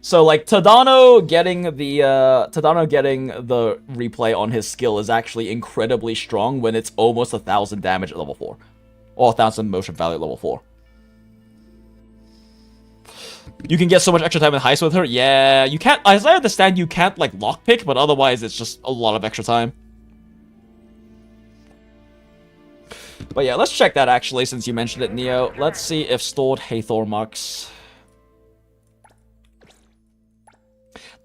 So, like, Tadano getting the replay on his skill is actually incredibly strong when it's almost 1,000 damage at level 4. Or 1,000 motion value at level 4. You can get so much extra time in heist with her? Yeah, you can't, as I understand, you can't, like, lockpick, but otherwise it's just a lot of extra time. But yeah, let's check that, actually, since you mentioned it, Neo. Let's see if stored Hathor marks.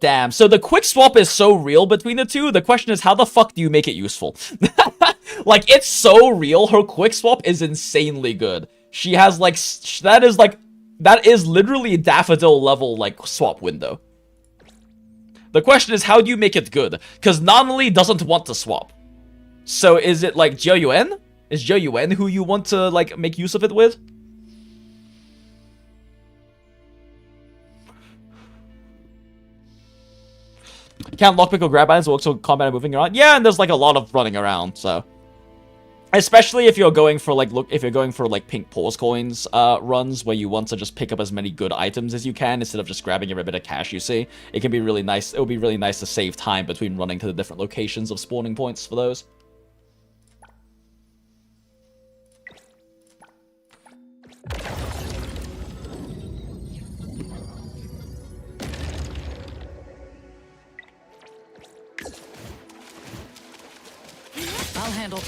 Damn, so the quick swap is so real between the two, the question is, how the fuck do you make it useful? Like, it's so real, her quick swap is insanely good. She has, like, that is literally Daffodill level, like, swap window. The question is, how do you make it good? Because Anomaly doesn't want to swap. So is it, like, Jiuyuan? Is Jiuyuan who you want to, like, make use of it with? Can't lockpick or grab items, also combat and moving around. Yeah, and there's, like, a lot of running around, so. Especially if you're going for, like, pink pause coins runs, where you want to just pick up as many good items as you can instead of just grabbing every bit of cash you see. It can be really nice. It would be really nice to save time between running to the different locations of spawning points for those. I'll handle.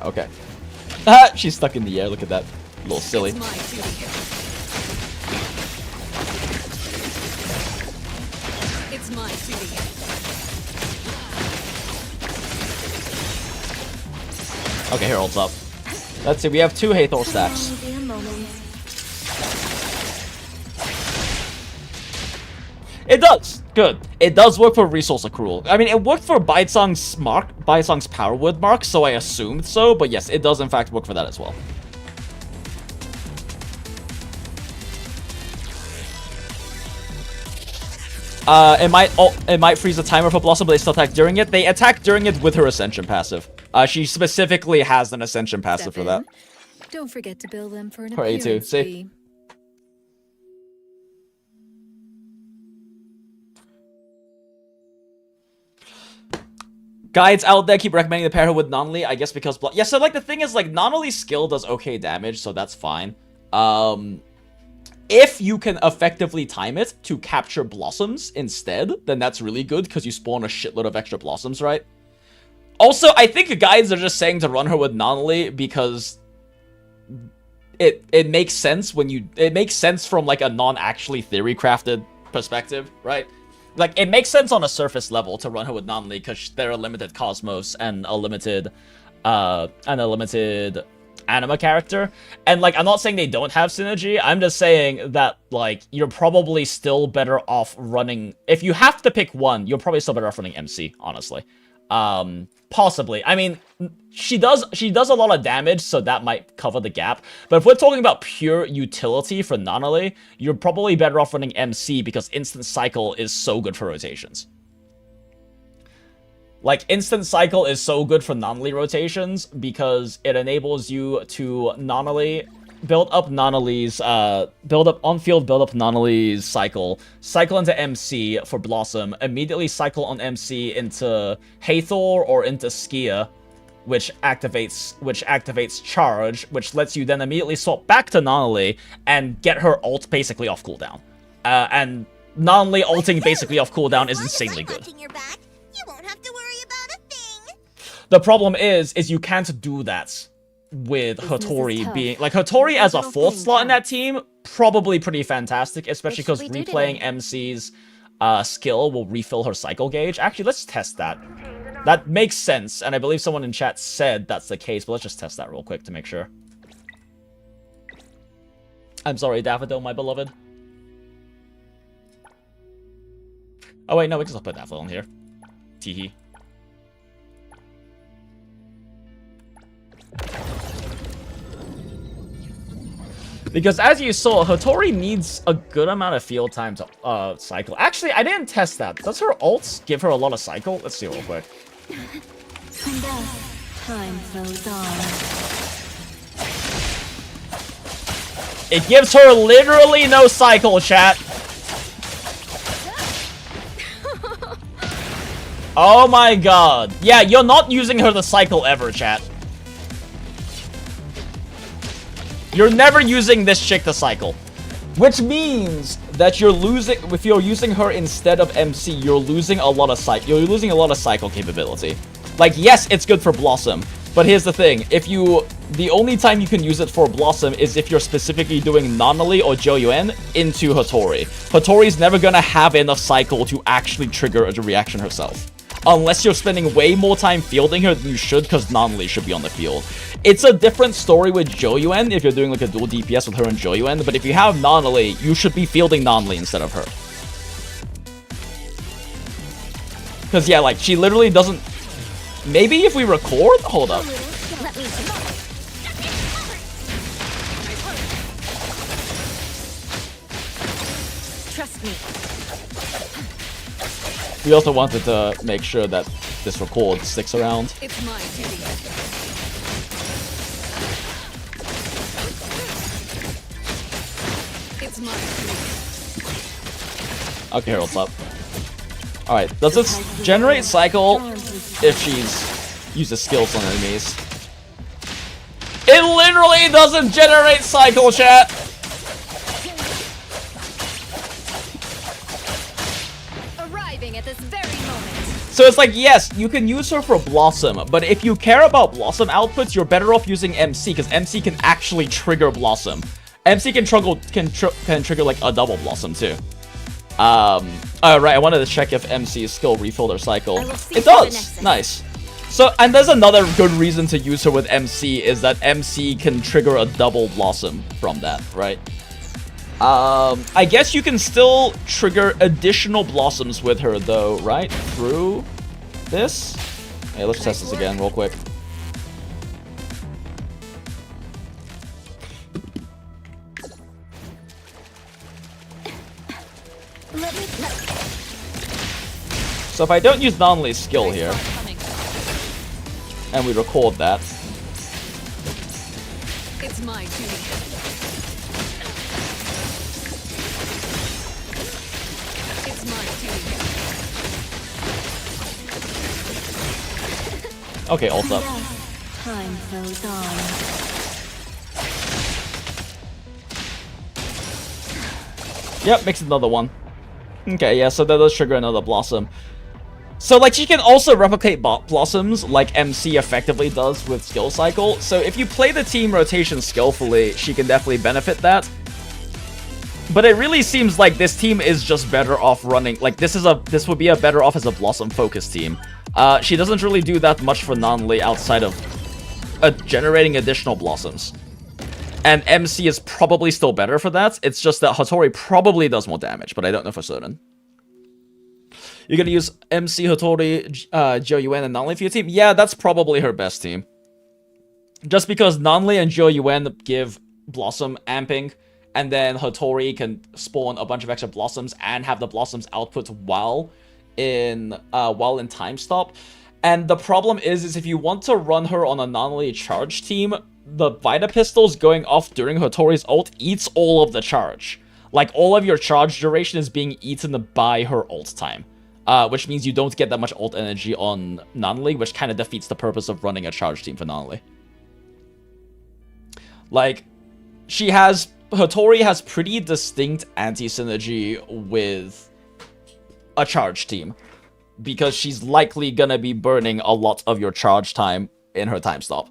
Okay. Ah, she's stuck in the air. Look at that. A little silly. It's my duty. It's my duty. Okay, here, holds up. Let's see, we have 2 Hathor stacks. It does. Good. It does work for resource accrual. I mean, it worked for Baitsong's Power Word mark, so I assumed so. But yes, it does in fact work for that as well. It might freeze the timer for Blossom, but they still attack during it. They attack during it with her Ascension passive. She specifically has an Ascension passive for that. Don't forget to bill them for an For A2, appearance see? fee. Guides out there keep recommending to pair her with Nonly, I guess because... Yeah, so, like, the thing is, like, Nonly's skill does okay damage, so that's fine. If you can effectively time it to capture Blossoms instead, then that's really good, because you spawn a shitload of extra Blossoms, right? Also, I think guides are just saying to run her with Nonly because... It makes sense when you... It makes sense from, like, a non-actually theory-crafted perspective, right? Like, it makes sense on a surface level to run her with Nonly because they're a limited Cosmos and a limited anima character. And, like, I'm not saying they don't have synergy. I'm just saying that, like, you're probably still better off running... If you have to pick one, you're probably still better off running MC, honestly. Possibly. I mean, she does a lot of damage, so that might cover the gap. But if we're talking about pure utility for Nonly, you're probably better off running MC because Instant Cycle is so good for rotations. Like, Instant Cycle is so good for Nonly rotations because it enables you to build up Nonly's on-field, build up Nonly's cycle into MC for Blossom, immediately cycle on MC into Hathor or into Skia, which activates Charge, which lets you then immediately swap back to Nonly and get her ult basically off cooldown. And Nonly ulting basically off cooldown is insanely good. Watching your back, you won't have to worry about a thing. The problem is you can't do that with Hotori being... Like, Hotori as a fourth slot in that team, probably pretty fantastic, especially because replaying MC's skill will refill her cycle gauge. Actually, let's test that. That makes sense, and I believe someone in chat said that's the case, but let's just test that real quick to make sure. I'm sorry, Daffodill, my beloved. Oh wait, no, we can just put Daffodill in here. Teehee. Because as you saw, Hertorii needs a good amount of field time to cycle. Actually, I didn't test that. Does her ult give her a lot of cycle? Let's see real quick. And thus, time flows on. It gives her literally no cycle, chat. Oh my god. Yeah, you're not using her to cycle ever, chat. You're never using this chick to cycle. Which means that you're losing... If you're using her instead of MC, you're losing a lot of cycle capability. Like, yes, it's good for Blossom. But here's the thing. The only time you can use it for Blossom is if you're specifically doing Nonly or Joyuen into Hotori. Hotori's never gonna have enough cycle to actually trigger a reaction herself. Unless you're spending way more time fielding her than you should, because Nonly should be on the field. It's a different story with Joyuen if you're doing like a dual DPS with her and Joyuen, but if you have Nonly, you should be fielding Nonly instead of her. Because yeah, like, she literally doesn't... Maybe if we record? Hold up. Trust me. We also wanted to make sure that this record sticks around. It's my duty. It's my duty. Okay, what's up? Alright, does this generate cycle if she's uses skills on enemies? It literally doesn't generate cycle, chat! Arriving at this very moment. So it's like, yes, you can use her for Blossom, but if you care about Blossom outputs, you're better off using MC, because MC can actually trigger Blossom. MC can trigger like a double Blossom too. Alright, I wanted to check if MC's skill refilled her cycle. It does! Nice. So, and there's another good reason to use her with MC, is that MC can trigger a double Blossom from that, right? I guess you can still trigger additional blossoms with her, though, right? Through this? Hey, let's test this again real quick. So if I don't use Anomaly's skill here, and we record that, It's my duty. It's my duty. okay, ult up. Time flows on. Yep, makes another one. Okay, yeah, so that does trigger another blossom. So, like, she can also replicate blossoms like MC effectively does with skill cycle. So if you play the team rotation skillfully, she can definitely benefit that. But it really seems like this team is just better off running. Like, this would be a better off as a blossom focused team. She doesn't really do that much for Anomaly outside of generating additional blossoms. And MC is probably still better for that. It's just that HOTORI probably does more damage, but I don't know for certain. You're gonna use MC, HOTORI, JoYuen, and Anomaly for your team? Yeah, that's probably her best team. Just because Anomaly and JoYuen give Blossom amping, and then HOTORI can spawn a bunch of extra Blossoms and have the Blossoms output while in time stop. And the problem is if you want to run her on an Anomaly charge team, the Vita Pistols going off during HOTORI's ult eats all of the charge. Like, all of your charge duration is being eaten by her ult time. Which means you don't get that much ult energy on Anomaly, which kind of defeats the purpose of running a charge team for Anomaly. Like, HOTORI has pretty distinct anti-synergy with a charge team. Because she's likely gonna be burning a lot of your charge time in her time stop.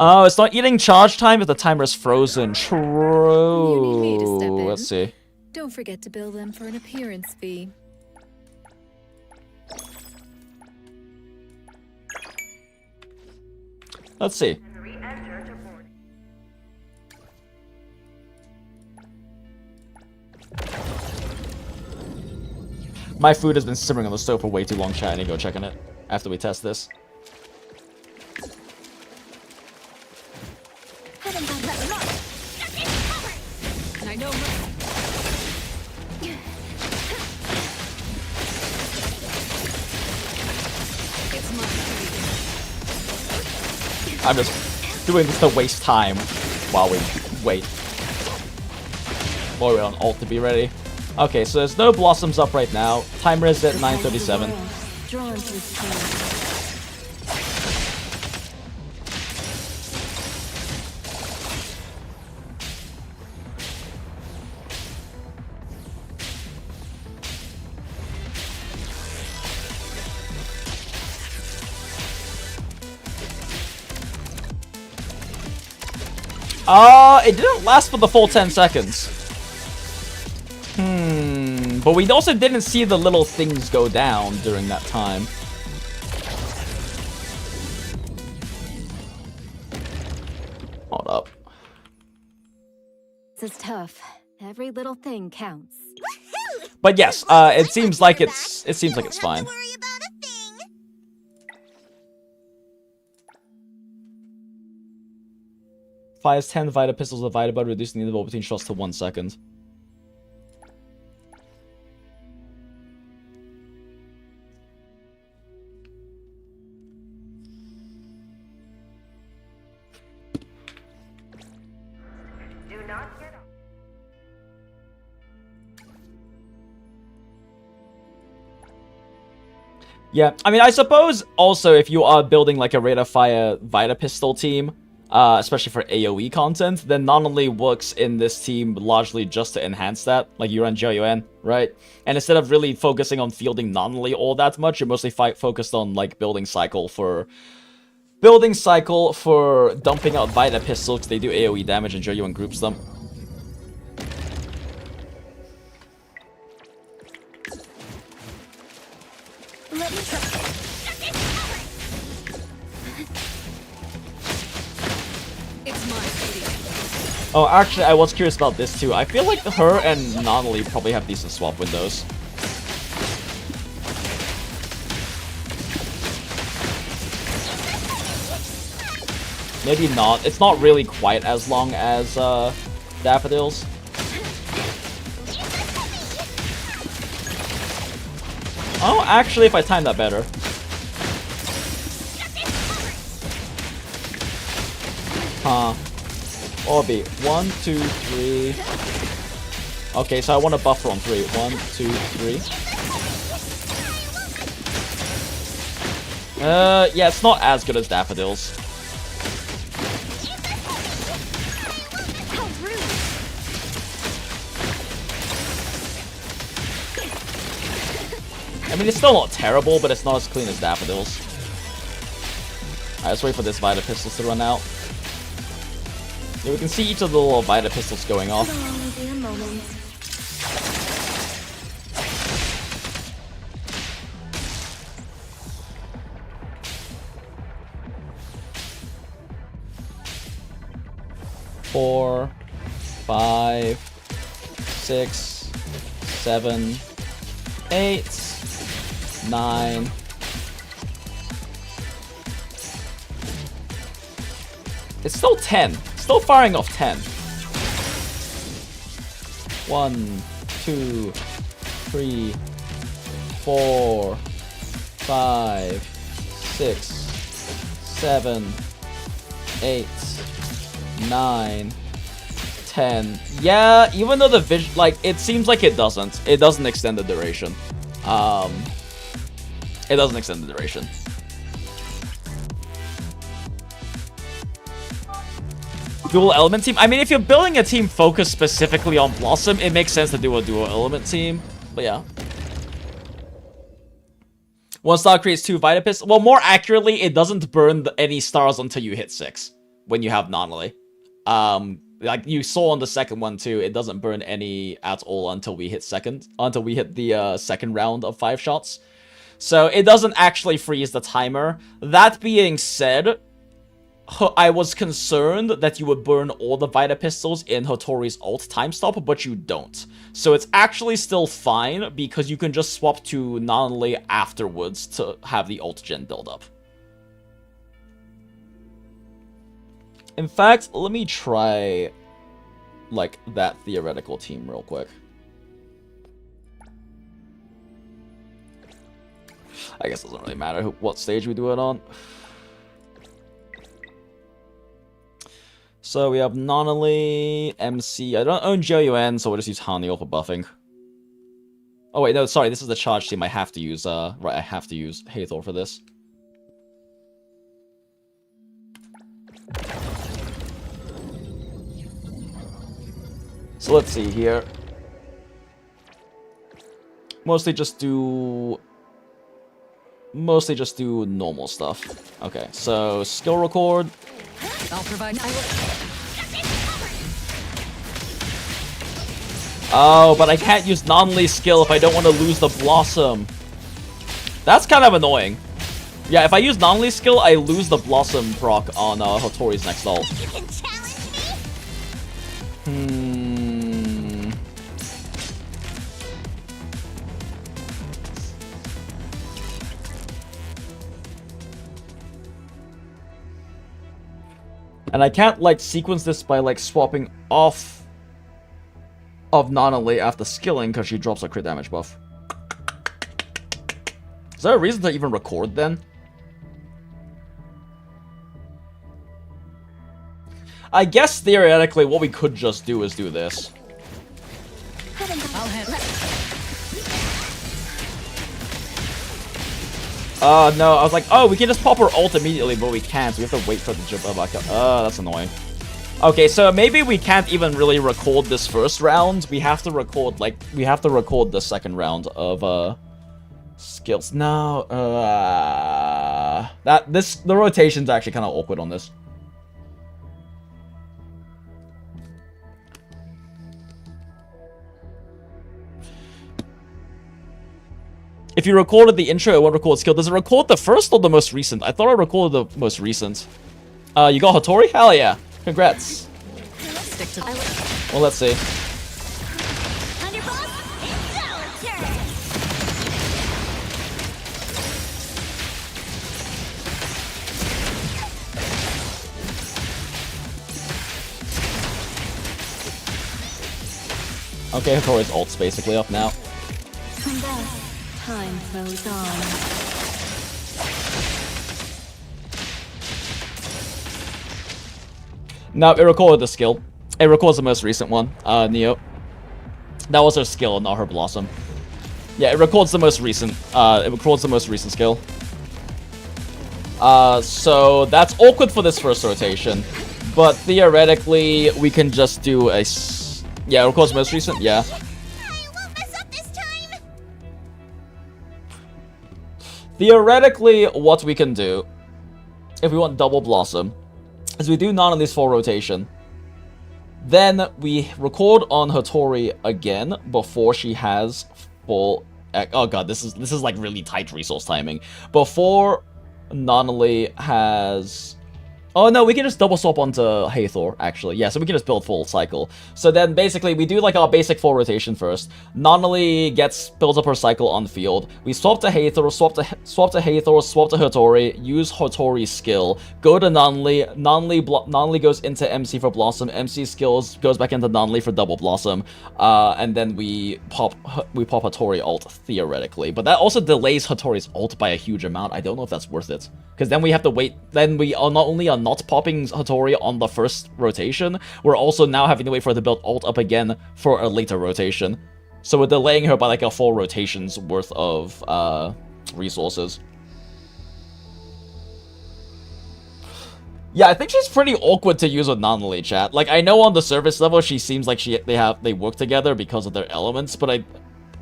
Oh, it's not eating charge time if the timer is frozen. True. You need me to step in. Let's see. Don't forget to bill them for an appearance fee. Let's see. Re-enter to boarding. My food has been simmering on the stove for way too long, chat. I need to go check on it after we test this. And I know it's my duty. I'm just doing this to waste time while we wait. While we wait on ult to be ready. Okay, so there's no blossoms up right now. Timer is at 9:37. Drawn to his tail. It didn't last for the full 10 seconds. But we also didn't see the little things go down during that time. Hold up. This is tough. Every little thing counts. But yes, it seems like it's fine. Worry about a thing. Fires 10 Vita pistols with Vita Bud, reducing the interval between shots to 1 second. Do not get off. Yeah, I mean, I suppose also if you are building like a rate of fire Vita pistol team, especially for AoE content, then not only works in this team largely just to enhance that, like you run JoYuen, right? And instead of really focusing on fielding non-only all that much, you're mostly focused on like building cycle for dumping out Vita pistols because they do AoE damage and JoYuen groups them. Let me try. Oh, actually, I was curious about this too. I feel like her and Anomaly probably have decent swap windows. Maybe not. It's not really quite as long as Daffodill's. Oh, actually, if I time that better. Huh. What will be 1, 2, 3. Okay, so I want to buffer on 3. 1, 2, 3. Yeah, it's not as good as Daffodil's. I mean, it's still not terrible, but it's not as clean as Daffodil's. Alright, let's wait for this Vita Pistols to run out. Yeah, we can see each of the little Vita Pistols going off. Four, 5, 6, 7, 8, 9. It's still 10. Still firing off 10. 1, 2, 3, 4, 5, 6, 7, 8, 9, 10. Yeah, even though the vision, like, it seems like it doesn't. It doesn't extend the duration. It doesn't extend the duration. Dual element team? I mean, if you're building a team focused specifically on Blossom, it makes sense to do a dual element team. But yeah. 1 star creates 2 Vita Pistols. Well, more accurately, it doesn't burn any stars until you hit 6. When you have Anomaly. Like you saw on the second one too, it doesn't burn any at all until we hit the second round of 5 shots. So it doesn't actually freeze the timer. That being said, I was concerned that you would burn all the Vita Pistols in HOTORI's ult time stop, but you don't. So it's actually still fine because you can just swap to Anomaly afterwards to have the ult gen build up. In fact, let me try like that theoretical team real quick. I guess it doesn't really matter what stage we do it on. So we have Anomaly, MC. I don't own GOUN, so we'll just use Haniel for buffing. Oh wait, no, sorry, this is the charge team. I have to use right, I have to use Hathor for this. So let's see here. Mostly just do normal stuff. Okay, so skill record. I'll provide. Oh, but I can't use Anomaly's skill if I don't want to lose the Blossom. That's kind of annoying. Yeah, if I use Anomaly's skill, I lose the Blossom proc on HOTORI's next ult. You can challenge me? And I can't, like, sequence this by, like, swapping off of Anomaly after skilling because she drops a crit damage buff. Is there a reason to even record, then? I guess, theoretically, what we could just do is do this. No, I was like, oh, we can just pop her ult immediately, but we can't. So we have to wait for the jump back up. That's annoying. Okay, so maybe we can't even really record this first round. We have to record, like, the second round of, skills. No, the rotation's actually kind of awkward on this. If you recorded the intro, it won't record skill. Does it record the first or the most recent? I thought I recorded the most recent. You got HOTORI? Hell yeah. Congrats. Stick to Well, let's see. Thunderbolt, it's our turn. Okay, Hertorii's ult's basically up now. And thus, time flows on. No, it recorded the skill. It records the most recent one, Neo. That was her skill, not her blossom. Yeah, it records the most recent. It records the most recent skill. So that's awkward for this first rotation, but theoretically we can just do a. Yeah, it records the most recent. Yeah. I won't mess up this time. Theoretically, what we can do, if we want double blossom, is we do none on this full rotation. Then we record on Hatori again before she has full. Oh god, this is like really tight resource timing. Before Anomaly has. Oh no, we can just double swap onto Hathor, actually. Yeah, so we can just build full cycle. So then basically we do like our basic full rotation first. Anomaly builds up her cycle on the field. We swap to Hathor, swap to Hathor, swap to Hertorii, use Hotori's skill, go to Anomaly. Anomaly goes into MC for Blossom. MC skills goes back into Anomaly for double Blossom. And then we pop Hatori ult theoretically. But that also delays Hatori's ult by a huge amount. I don't know if that's worth it. Because then we have to wait. Then we are not only not popping Hatori on the first rotation, we're also now having to wait for her to build ult up again for a later rotation. So we're delaying her by like a full rotation's worth of resources. Yeah, I think she's pretty awkward to use with Anomaly, chat. Like, I know on the surface level she seems like they work together because of their elements, but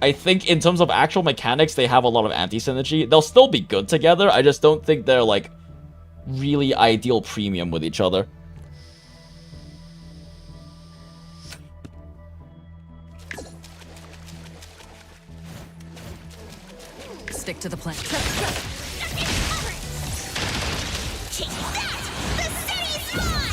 I think in terms of actual mechanics, they have a lot of anti-synergy. They'll still be good together, I just don't think they're, like, really ideal premium with each other. stick to the plan. Take that! The city's mine!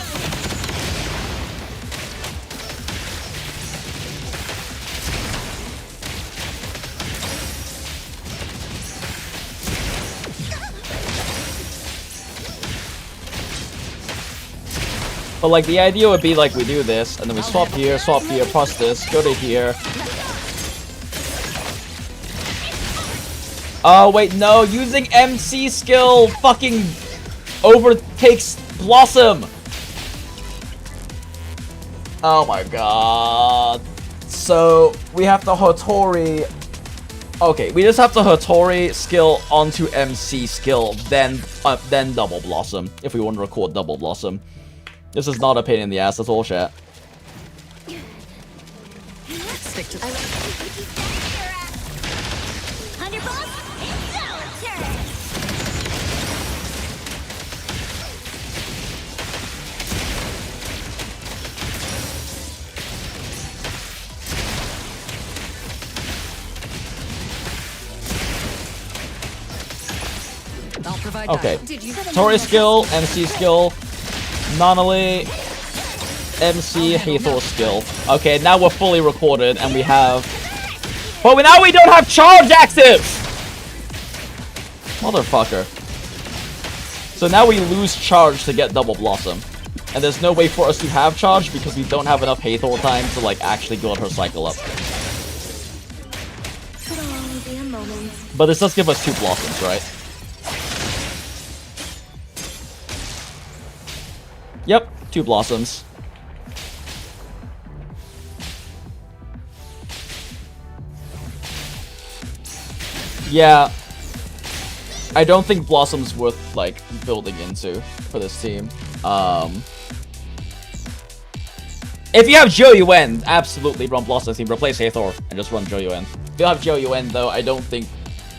But like the idea would be like we do this, and then we swap here, plus this, go to here. Oh wait, no, using MC skill fucking overtakes Blossom. Oh my god. So we have to Hotori. Okay, we just have to Hertorii skill onto MC skill, then double Blossom if we want to record double Blossom. This is not a pain in the ass, that's all chat. Stick to I'll provide Okay, backup. Tori skill, MC skill, Anomaly, MC, Hathor skill. Okay, now we're fully recorded and we have... But now we don't have charge active! Motherfucker. So now we lose charge to get double Blossom. And there's no way for us to have charge because we don't have enough Hathor time to like actually build her cycle up. It'll only be a moment. But this does give us 2 Blossoms, right? Yep, 2 Blossoms. Yeah. I don't think Blossom's worth, like, building into for this team. If you have Zhou Yuan, absolutely run Blossom's team. Replace Hathor and just run Zhou Yuan. If you have Zhou Yuan, though, I don't think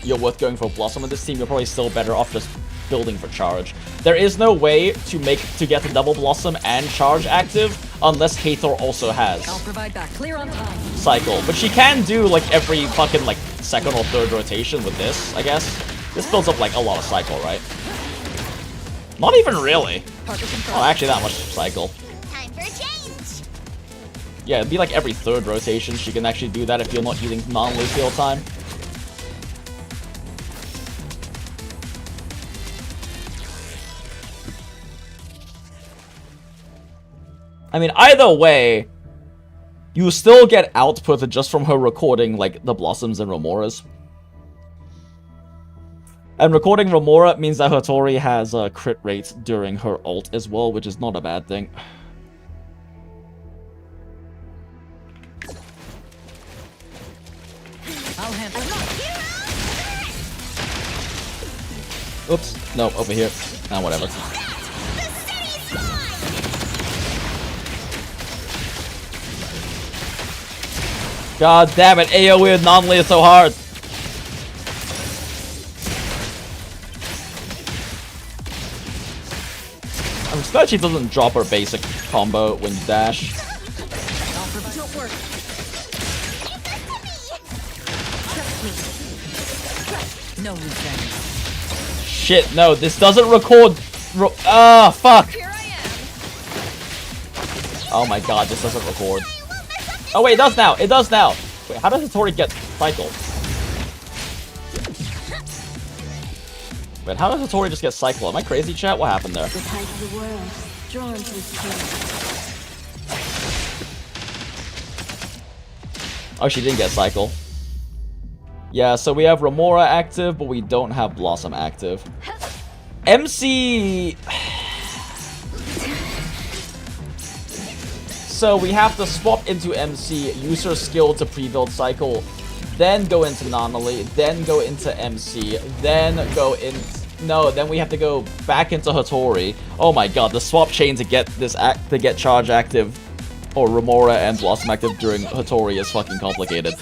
you're worth going for Blossom in this team. You're probably still better off just building for charge. There is no way to get the double Blossom and charge active unless Hathor also has I'll provide back. Clear on time. cycle. But she can do like every fucking like 2nd or 3rd rotation with this, I guess. This builds up like a lot of cycle, right? Not even really. Oh, actually that much cycle. Time for a change! Yeah, it'd be like every third rotation she can actually do that if you're not using non-loop the whole time. I mean, either way, you still get output just from her recording, like, the Blossoms and Remoras. And recording Remora means that Hertorii has crit rates during her ult as well, which is not a bad thing. Oops, no, over here. Ah, whatever. God damn it, AoE Anomaly is so hard. I'm glad she doesn't drop her basic combo when you dash. No revenge. Shit, no, this doesn't record. Ah, fuck. Oh my god, this doesn't record. Oh wait, it does now. It does now. Wait, how does HOTORI get cycled? Wait, how does HOTORI just get cycled? Am I crazy, chat? What happened there? The tide of the world, drawn to its king. Oh, she didn't get cycle. Yeah, so we have Remora active, but we don't have Blossom active. MC... So we have to swap into MC, use her skill to pre-build cycle, then go into Anomaly, then go into MC, then go in... No, then we have to go back into HOTORI. Oh my god, the swap chain to get this to get charge active, or Remora and Blossom active during HOTORI is fucking complicated.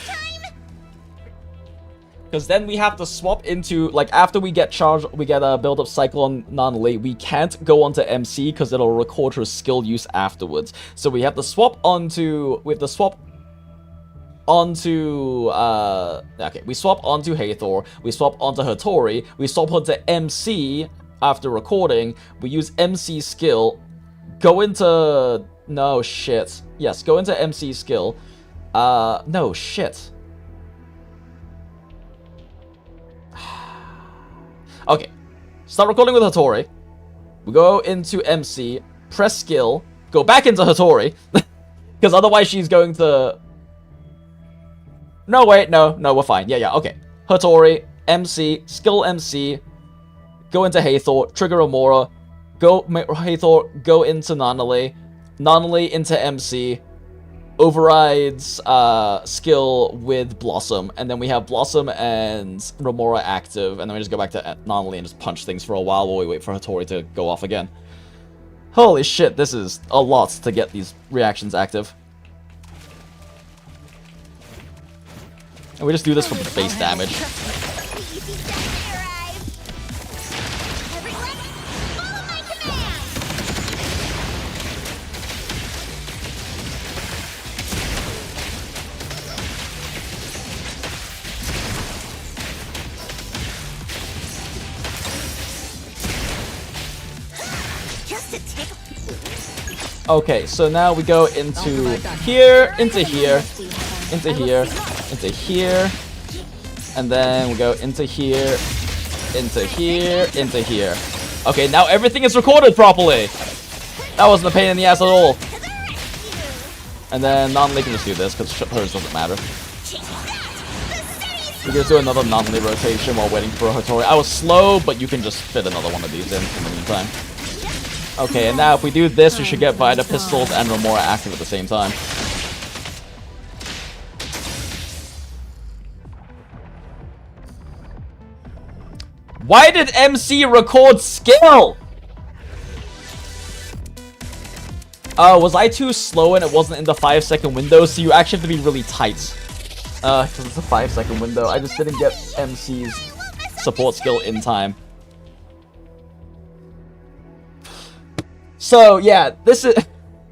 Because then we have to swap into, like, after we get charged, we get a build-up cycle on Anomaly, we can't go onto MC because it'll record her skill use afterwards. So we have to swap onto, okay, we swap onto Hathor, we swap onto HOTORI, we swap onto MC after recording, we use MC skill, go into, no shit, yes, go into MC skill, no shit. Okay, start recording with HOTORI. We go into MC, press skill, go back into HOTORI, because otherwise she's going to... No, wait, no, we're fine. Yeah, okay. HOTORI, MC, skill MC, go into Hathor, trigger Remora, go Hathor, go into Anomaly, Anomaly into MC, overrides skill with Blossom, and then we have Blossom and Remora active, and then we just go back to Anomaly and just punch things for a while we wait for HOTORI to go off again. Holy shit, this is a lot to get these reactions active. And we just do this for the base damage. Okay, so now we go into here, into here, into here, into here, and then we go into here, into here, into here. Okay, now everything is recorded properly. That wasn't a pain in the ass at all. And then Anomaly can just do this, because hers doesn't matter. We can do another Anomaly rotation while waiting for HOTORI. I was slow, but you can just fit another one of these in the meantime. Okay, and now if we do this, we should get Vita Pistols and Remora active at the same time. Why did MC record skill? Was I too slow and it wasn't in the 5-second window? So you actually have to be really tight. Because it's a 5-second window. I just didn't get MC's support skill in time. So, yeah, this is...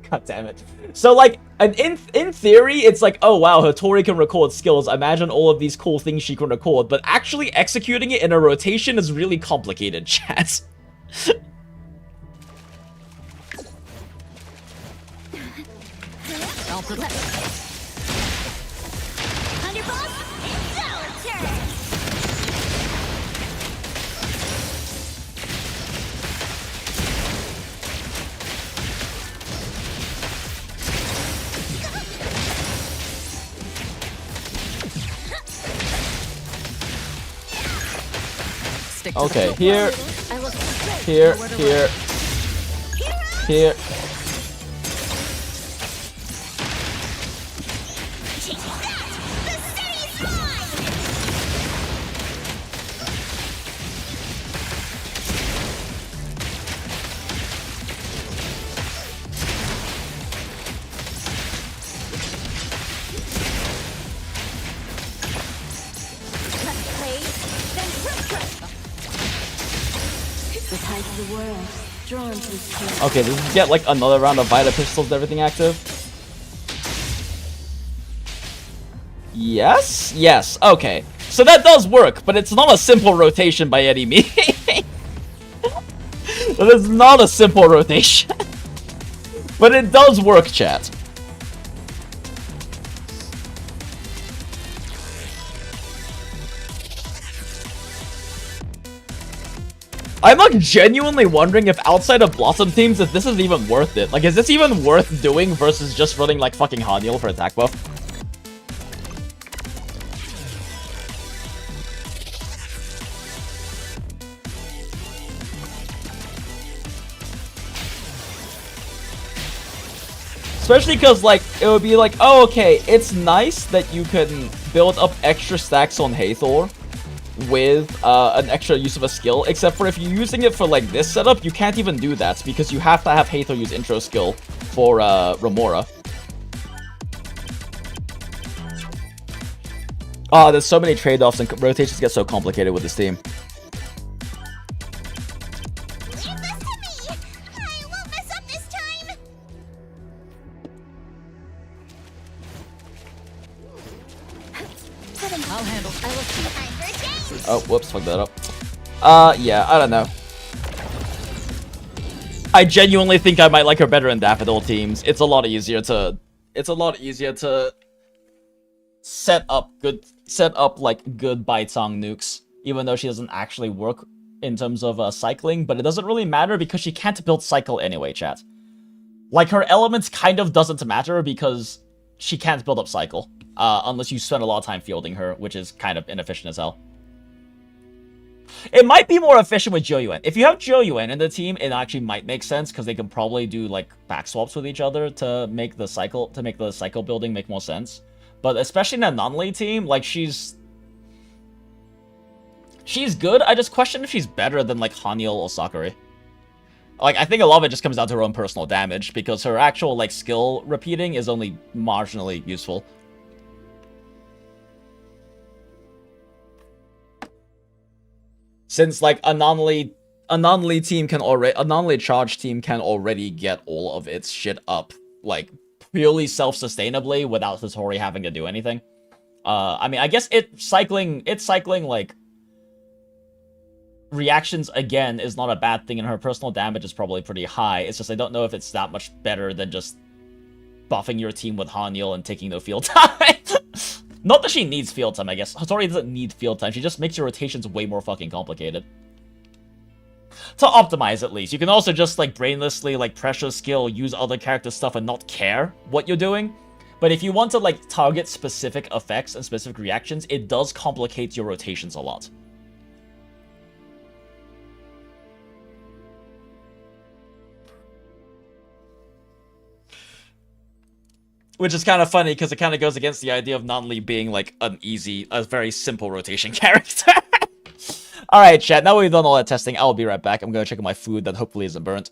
God damn it. So, like, in theory, it's like, oh, wow, HOTORI can record skills. Imagine all of these cool things she can record. But actually executing it in a rotation is really complicated, chat. I'll prepare. Thunderbolt, it's our turn! Stick to Okay, the here, I look here, here, here. The city's mine! The tide of the world, drawn to its king. Okay, does this get like another round of Vita pistols and everything active? Yes? Yes, okay. So that does work, but it's not a simple rotation by any means. That is not a simple rotation. But it does work, chat. I'm like genuinely wondering if outside of Blossom teams, if this is even worth it. Like, is this even worth doing versus just running like fucking Haniel for attack buff? Especially because, like, it would be like, oh, okay, it's nice that you can build up extra stacks on Hathor with an extra use of a skill, except for if you're using it for, like, this setup, you can't even do that, because you have to have Hathor use intro skill for, Remora. Ah, there's so many trade-offs, and rotations get so complicated with this team. Leave this to me! I won't mess up this time! I'll handle. I look Time for a change! Oh, whoops, fucked that up. Yeah, I don't know. I genuinely think I might like her better in Daffodill teams. It's a lot easier to set up like good Baitang nukes, even though she doesn't actually work in terms of cycling, but it doesn't really matter because she can't build cycle anyway, chat. Like, her elements kind of doesn't matter because she can't build up cycle, unless you spend a lot of time fielding her, which is kind of inefficient as hell. It might be more efficient with Joyuan. If you have Joyuan in the team, it actually might make sense because they can probably do like back swaps with each other to make the cycle building make more sense. But especially in an Anomaly team, like she's good. I just question if she's better than like Haniel or Sakura. Like, I think a lot of it just comes down to her own personal damage because her actual like skill repeating is only marginally useful. Since like Anomaly charge team can already get all of its shit up like purely self-sustainably without HOTORI having to do anything. I mean, I guess it's cycling like reactions again is not a bad thing, and her personal damage is probably pretty high. It's just I don't know if it's that much better than just buffing your team with Haniel and taking no field time. Not that she needs field time, I guess. HOTORI doesn't need field time. She just makes your rotations way more fucking complicated. To optimize, at least. You can also just, like, brainlessly, like, pressure skill, use other character stuff, and not care what you're doing. But if you want to, like, target specific effects and specific reactions, it does complicate your rotations a lot. Which is kind of funny, because it kind of goes against the idea of Anomaly being, like, a very simple rotation character. Alright, chat, now we've done all that testing, I'll be right back. I'm gonna check on my food that hopefully isn't burnt.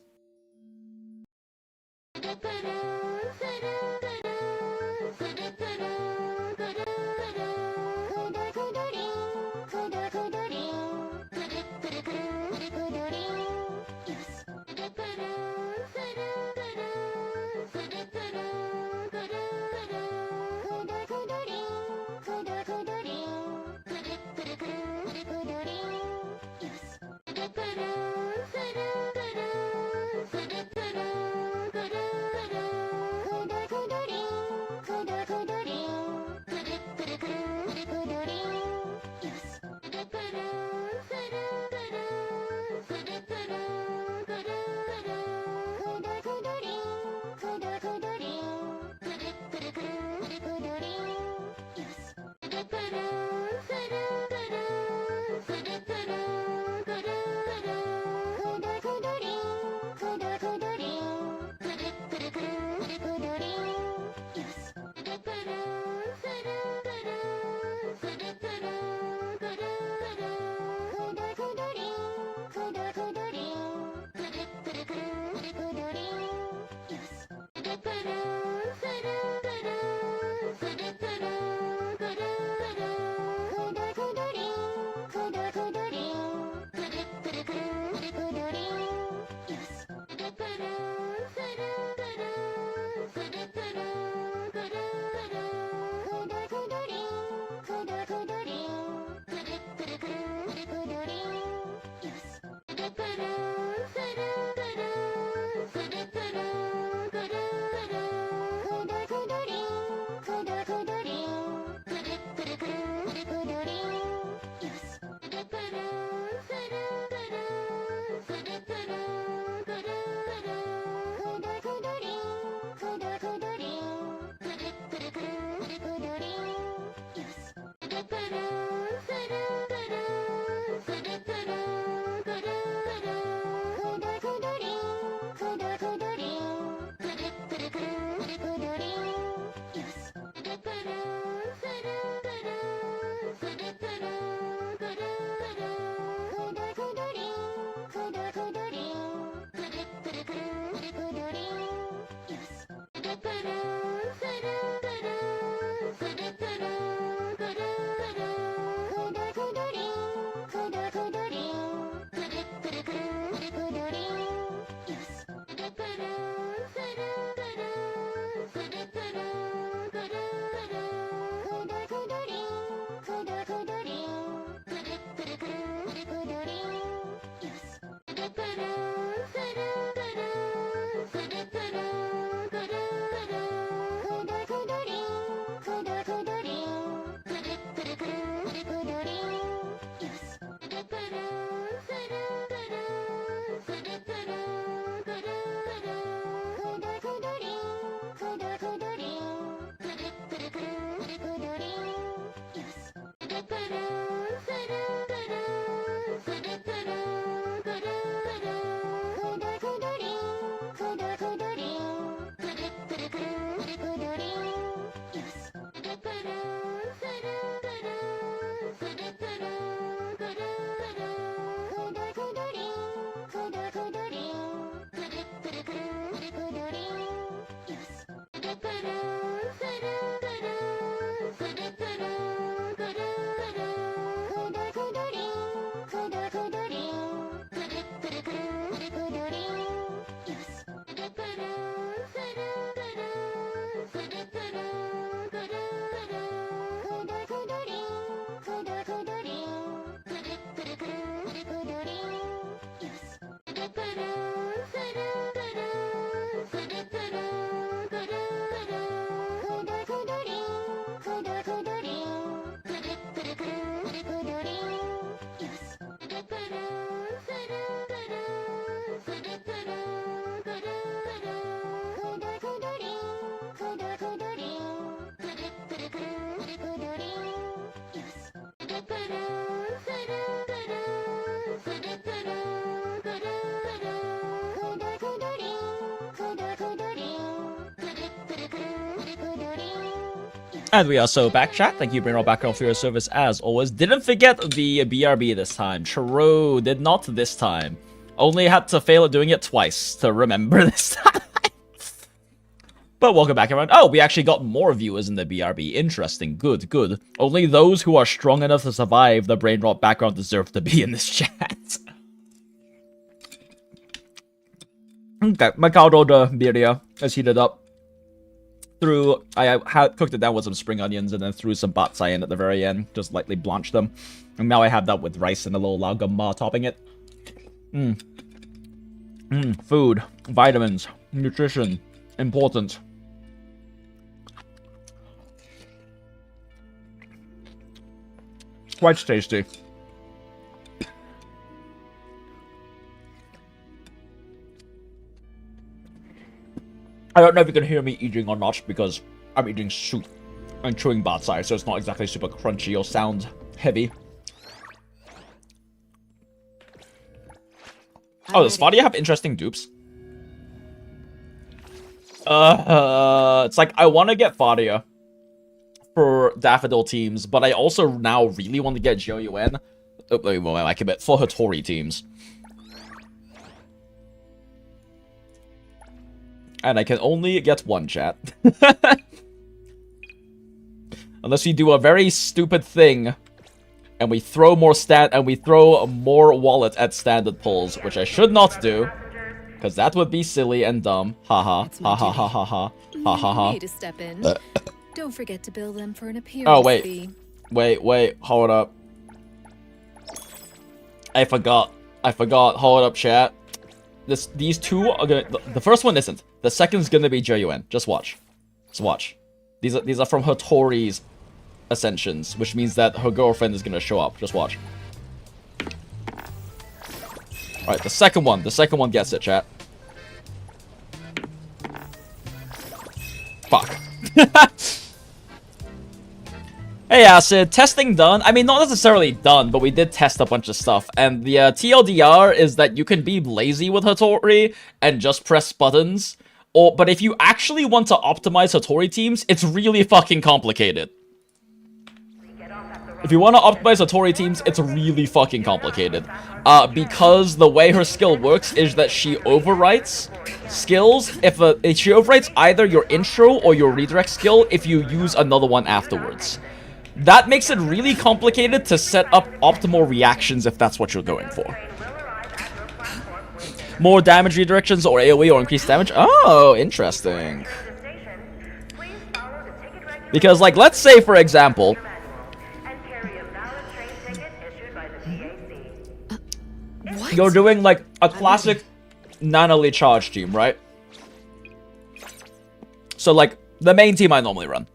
And we are so back, chat. Thank you, Brainroll Background, for your service as always. Didn't forget the BRB this time. True, did not this time. Only had to fail at doing it twice to remember this time. But welcome back, everyone. Oh, we actually got more viewers in the BRB. Interesting. Good, good. Only those who are strong enough to survive the brain rot background deserve to be in this chat. Okay, my caldo de birria is heated up. I cooked it down with some spring onions and then threw some batsai in at the very end. Just lightly blanched them. And now I have that with rice and a little lagamba topping it. Food, vitamins, nutrition, important. Quite tasty. I don't know if you can hear me eating or not because I'm eating soup and chewing batsai, so it's not exactly super crunchy or sound heavy. Oh, does Fadia have interesting dupes? It's like I want to get Fadia for Daffodill teams, but I also now really want to get JOUN. Oh, wait, I commit for HOTORI teams. And I can only get one, chat. Unless we do a very stupid thing and we throw more wallet at standard pulls, which I should not do, because that would be silly and dumb. Haha. Ha ha ha ha ha. Ha ha ha. To step in. Don't forget to bill them for an appearance. Oh wait. Fee. Wait, hold up. I forgot. Hold up, chat. These two are gonna. The first one isn't. The second's gonna be JOUN. Just watch. Just watch. These are from Hertorii's ascensions, which means that her girlfriend is gonna show up. Just watch. Alright, the second one gets it, chat. Fuck. Hey, Acid, testing done? I mean, not necessarily done, but we did test a bunch of stuff. And the TLDR is that you can be lazy with HOTORI and just press buttons. But if you actually want to optimize HOTORI teams, it's really fucking complicated. If you want to optimize HOTORI teams, it's really fucking complicated. Because the way her skill works is that she overwrites skills. If she overwrites either your intro or your redirect skill if you use another one afterwards. That makes it really complicated to set up optimal reactions if that's what you're going for. More damage redirections or AoE or increased damage? Oh, interesting. Because, like, let's say, for example... What? You're doing, like, a classic Anomaly charge team, right? So, like, the main team I normally run.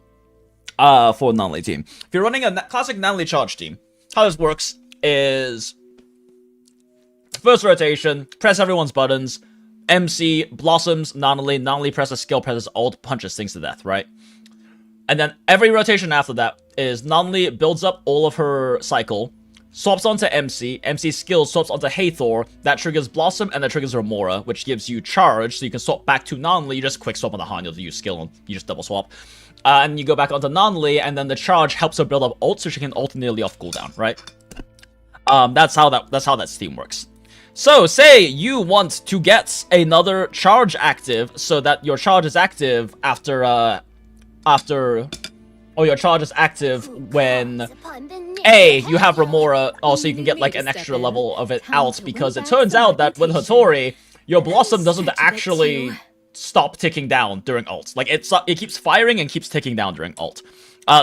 For Anomaly team. If you're running a classic Anomaly charge team, how this works is... First rotation, press everyone's buttons. MC, blossoms, Anomaly presses skill, presses ult, punches things to death, right? And then every rotation after that is Anomaly builds up all of her cycle, swaps onto MC, MC's skill swaps onto Hathor, that triggers Blossom, and that triggers Remora, which gives you charge, so you can swap back to Anomaly, you just quick swap on the Han, you'll use skill, and you just double swap. And you go back onto Anomaly, and then the charge helps her build up ult, so she can ult nearly off cooldown, right? That's how that Steam works. So, say you want to get another charge active, so that your charge is active your charge is active when you have Remora, so you can get like an extra level of it out, because it turns out that with HOTORI, your Blossom doesn't actually stop ticking down during ult. Like, it keeps firing and keeps ticking down during ult.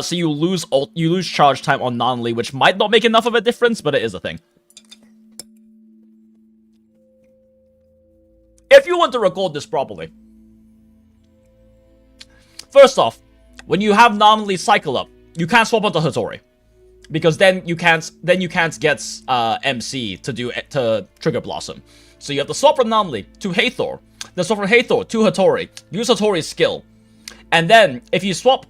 So you lose charge time on Anomaly, which might not make enough of a difference, but it is a thing. If you want to record this properly, first off, when you have Anomaly cycle up, you can't swap onto HOTORI, because then you can't get MC to trigger Blossom. So you have to swap from Anomaly to Hathor, then swap from Hathor to HOTORI, use HOTORI's skill, and then if you swap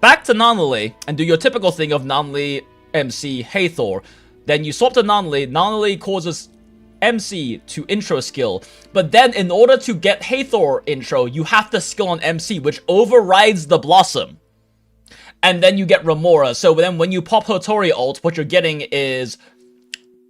back to Anomaly and do your typical thing of Anomaly, MC, Hathor, then you swap to Anomaly. Anomaly causes MC to intro skill, but then in order to get Hathor intro, you have to skill on MC, which overrides the Blossom, and then you get Remora. So then when you pop HOTORI ult, what you're getting is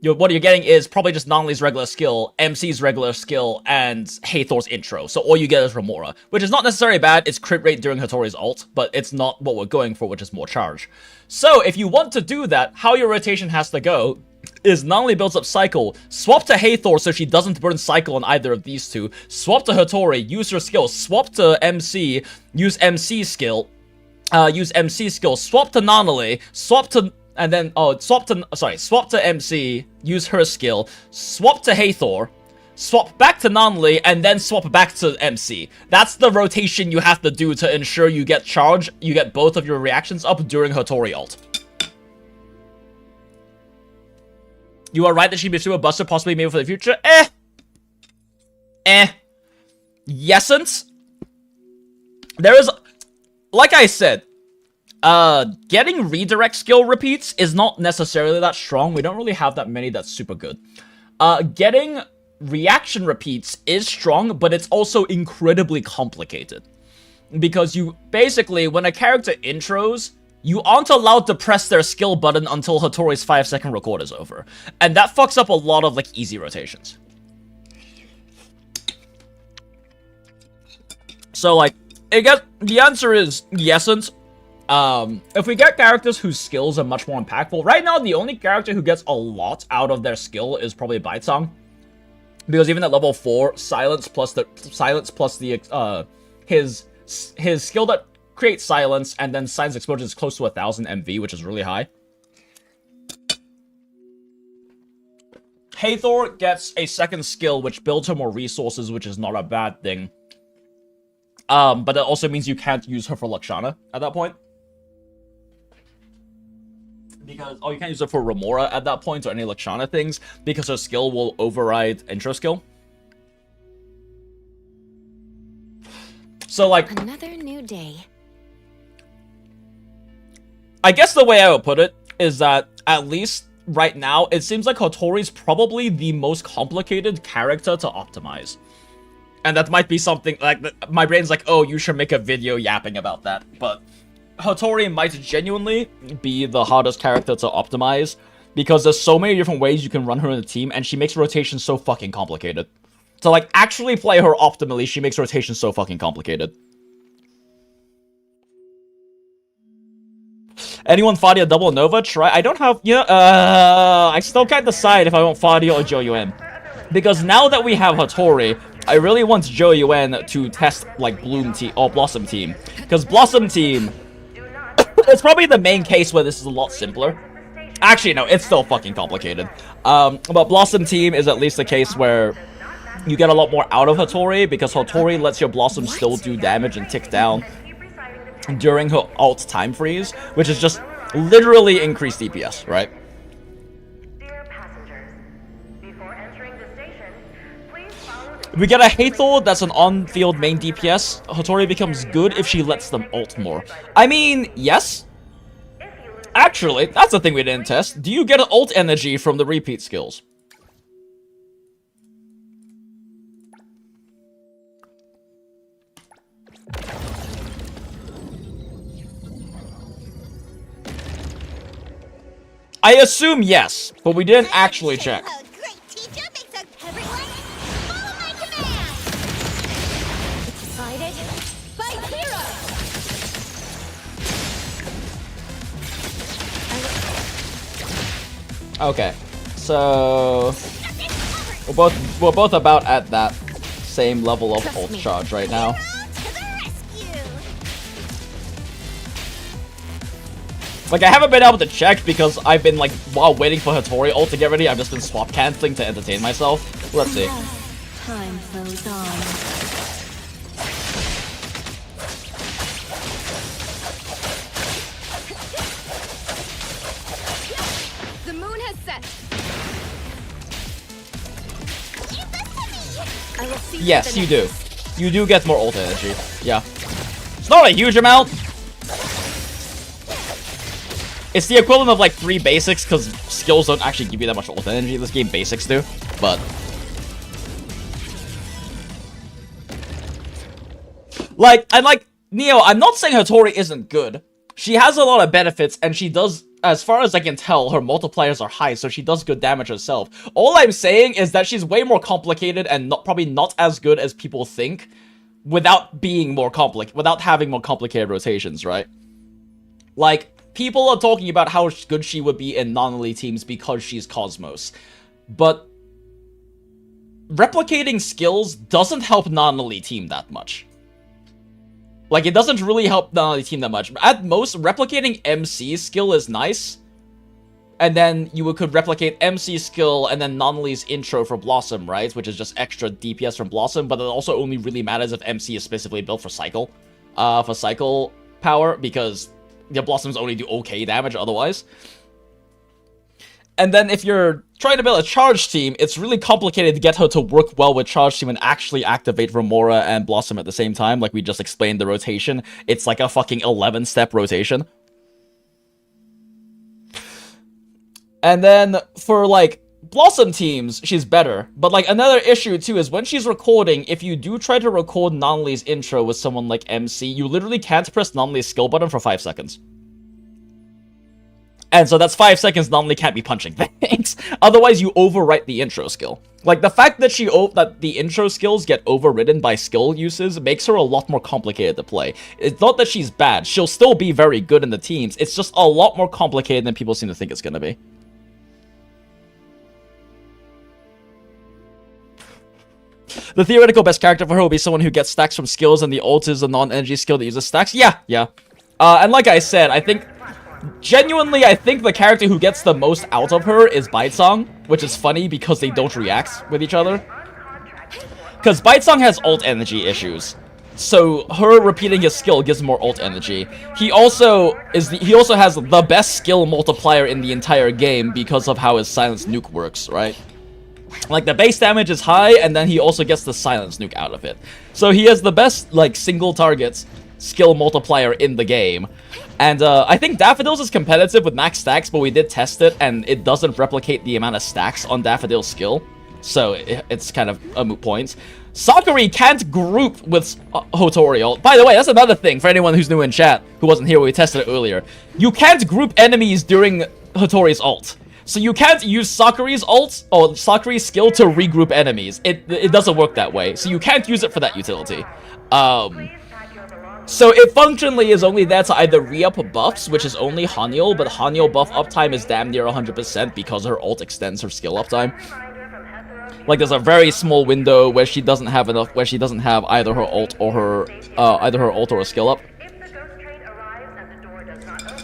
probably just Anomaly's regular skill, MC's regular skill, and Hathor's intro. So all you get is Remora, which is not necessarily bad. It's crit rate during HOTORI's ult, but it's not what we're going for, which is more charge. So if you want to do that, how your rotation has to go is Anomaly builds up cycle, swap to Hathor so she doesn't burn cycle on either of these two, swap to HOTORI, use her skill, swap to MC, use MC skill, swap to Anomaly, swap to MC, use her skill, swap to Hathor, swap back to Anomaly, and then swap back to MC. That's the rotation you have to do to ensure you get charge, you get both of your reactions up during HOTORI ult. You are right that she'd be super busted, possibly maybe for the future. Yesn't. There is, like I said, getting redirect skill repeats is not necessarily that strong. We don't really have that many that's super good. Getting reaction repeats is strong, but it's also incredibly complicated. Because you, basically, when a character intros, you aren't allowed to press their skill button until HOTORI's 5-second record is over. And that fucks up a lot of, like, easy rotations. So, like, the answer is yesn't. If we get characters whose skills are much more impactful, right now the only character who gets a lot out of their skill is probably Baitsang. Because even at level 4, his skill that creates silence and then silence explosion is close to 1000 MV, which is really high. Hathor gets a second skill which builds her more resources, which is not a bad thing. But that also means you can't use her for Lakshana at that point. Because, you can't use her for Remora at that point or any Lakshana things, because her skill will override intro skill. So, like, Another new day. I guess the way I would put it is that, at least right now, it seems like Hotori's probably the most complicated character to optimize. And that might be something, like, my brain's like, oh, you should make a video yapping about that. But Hotori might genuinely be the hardest character to optimize, because there's so many different ways you can run her in the team, and she makes rotation so fucking complicated. To, like, actually play her optimally, she makes rotation so fucking complicated. Anyone Fadia double Nova? Try. I don't have. I still can't decide if I want Fadia or Joyuen. Because now that we have Hatori, I really want Joyuen to test, like, Bloom Team or Blossom Team. Because Blossom Team. It's probably the main case where this is a lot simpler. Actually, no, it's still fucking complicated. But Blossom Team is at least a case where you get a lot more out of Hatori, because Hatori lets your Blossom still do damage and tick down during her alt time freeze, which is just literally increased DPS, right? Dear passengers, before entering the station, please follow the... If we get a Hathor that's an on-field main DPS, Hatori becomes good if she lets them ult more. I mean, yes. Actually, that's the thing we didn't test. Do you get ult energy from the repeat skills? I assume yes, but we didn't actually check. A great teacher makes everyone follow my command. Decided? Fight hero. Okay, so we're both about at that same level of ult charge right now. To the rescue. Like, I haven't been able to check because I've been, like, while waiting for Hertorii ult to get ready, I've just been swap canceling to entertain myself. Let's see. Time flows on. The moon has set. Give this to me. I will see Yes, the you next. do. You do get more ult energy. Yeah. It's not a huge amount. It's the equivalent of, like, 3 basics, because skills don't actually give you that much ult energy in this game. Basics do. But like, Neo, I'm not saying Hertorii isn't good. She has a lot of benefits, and she does, as far as I can tell, her multipliers are high, so she does good damage herself. All I'm saying is that she's way more complicated and probably not as good as people think, without being more without having more complicated rotations, right? Like, people are talking about how good she would be in non-elite teams because she's Cosmos. But replicating skills doesn't help non-elite team that much. Like, it doesn't really help non-elite team that much. At most, replicating MC skill is nice. And then you could replicate MC skill and then non-elite's intro for Blossom, right? Which is just extra DPS from Blossom, but it also only really matters if MC is specifically built for cycle. For cycle power, because the Blossoms only do okay damage otherwise. And then if you're trying to build a charge team, it's really complicated to get her to work well with charge team and actually activate Remora and Blossom at the same time. Like we just explained the rotation. It's like a fucking 11-step rotation. And then for, like, Blossom teams, she's better. But, like, another issue, too, is when she's recording, if you do try to record Nonly's intro with someone like MC, you literally can't press Nonly's skill button for 5 seconds. And so that's 5 seconds Nonly can't be punching things. Otherwise, you overwrite the intro skill. Like, the fact that that the intro skills get overridden by skill uses makes her a lot more complicated to play. It's not that she's bad. She'll still be very good in the teams. It's just a lot more complicated than people seem to think it's gonna be. The theoretical best character for her will be someone who gets stacks from skills, and the ult is a non-energy skill that uses stacks. Yeah. And like I said, I think the character who gets the most out of her is Bitesong, which is funny because they don't react with each other. Because Bitesong has ult energy issues, so her repeating his skill gives more ult energy. He also has the best skill multiplier in the entire game because of how his silence nuke works, right? Like, the base damage is high, and then he also gets the silence nuke out of it. So he has the best, like, single targets skill multiplier in the game. And I think Daffodil's is competitive with max stacks, but we did test it, and it doesn't replicate the amount of stacks on Daffodil's skill. So it's kind of a moot point. Sakura can't group with HOTORI. By the way, that's another thing for anyone who's new in chat who wasn't here when we tested it earlier. You can't group enemies during HOTORI's ult. So you can't use Sakura's ult or Sakura's skill to regroup enemies. It doesn't work that way. So you can't use it for that utility. So it functionally is only there to either re-up buffs, which is only Hanyul, but Hanyul buff uptime is damn near 100% because her ult extends her skill uptime. Like, there's a very small window where she doesn't have enough, where she doesn't have either her ult or her skill up. If the ghost train arrives and the door does not open,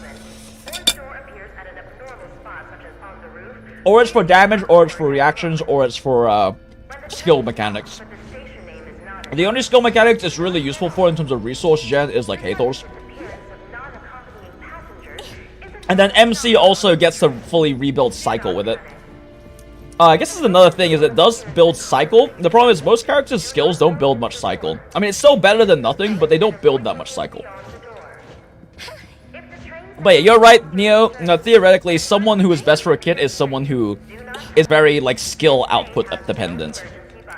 or the door appears at an abnormal spot such as on the roof, Or it's for damage, or it's for reactions, or it's for skill mechanics. but the station name is not The only skill mechanics it's really useful for in terms of resource gen is like Hathors. appearance of non-accompanying passengers is And then MC also gets to fully rebuild cycle with it. I guess this is another thing, is it does build cycle. The problem is most characters' skills don't build much cycle. I mean, it's still better than nothing, but they don't build that much cycle. But yeah, you're right, Neo. Now, theoretically, someone who is best for a kit is someone who is very, like, skill output dependent.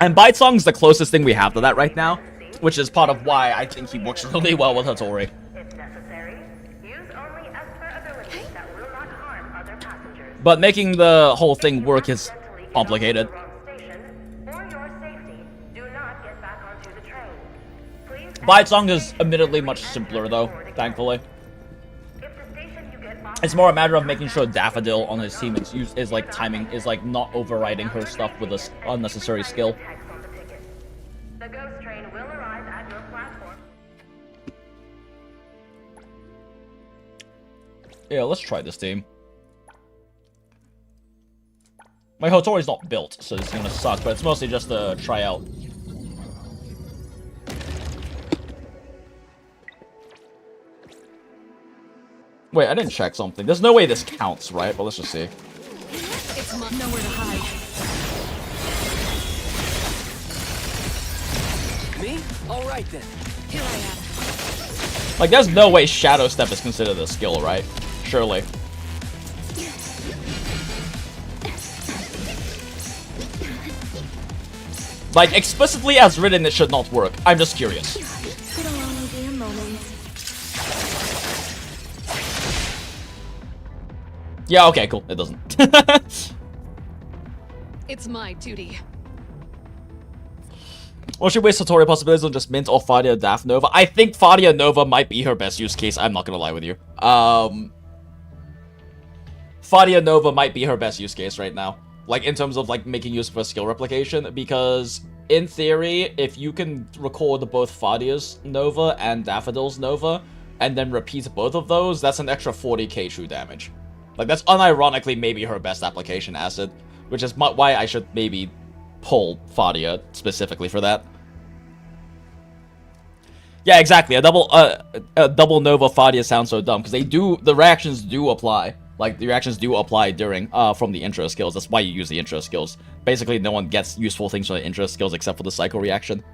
And Bitesong's the closest thing we have to that right now, which is part of why I think he works really well with HOTORI. if necessary. Use only Esper abilities that will not harm other passengers. But making the whole thing work is complicated. Station, for your safety, do not get back onto the train. Please Bitesong is admittedly much simpler, though, thankfully. if the station you get off It's more a matter of making sure Daffodill on his team is like timing, is like not overriding her stuff with this unnecessary skill. text on the ticket. The ghost train will arrive at your platform. Yeah, let's try this team. My HOTORI's not built, so it's gonna suck, but it's mostly just a tryout. Wait, I didn't check something. There's no way this counts, right? But let's just see. It's nowhere to hide. Me? All right then. Here I am. Like, there's no way Shadow Step is considered a skill, right? Surely. Like, explicitly as written, it should not work. I'm just curious. It'll only be a moment. Yeah, okay, cool. It doesn't. It's my duty. Or should we waste HOTORI possibilities on just Mint or Fadia Daff Nova? I think Fadia Nova might be her best use case. I'm not gonna lie with you. Fadia Nova might be her best use case right now. Like, in terms of, like, making use of a skill replication. Because, in theory, if you can record both Fadia's Nova and Daffodil's Nova, and then repeat both of those, that's an extra 40k true damage. Like, that's unironically maybe her best application asset. Which is why I should maybe pull Fadia specifically for that. Yeah, exactly. A double Nova Fadia sounds so dumb, because the reactions do apply. Like, the reactions do apply during, from the intro skills. That's why you use the intro skills. Basically, no one gets useful things from the intro skills except for the cycle reaction.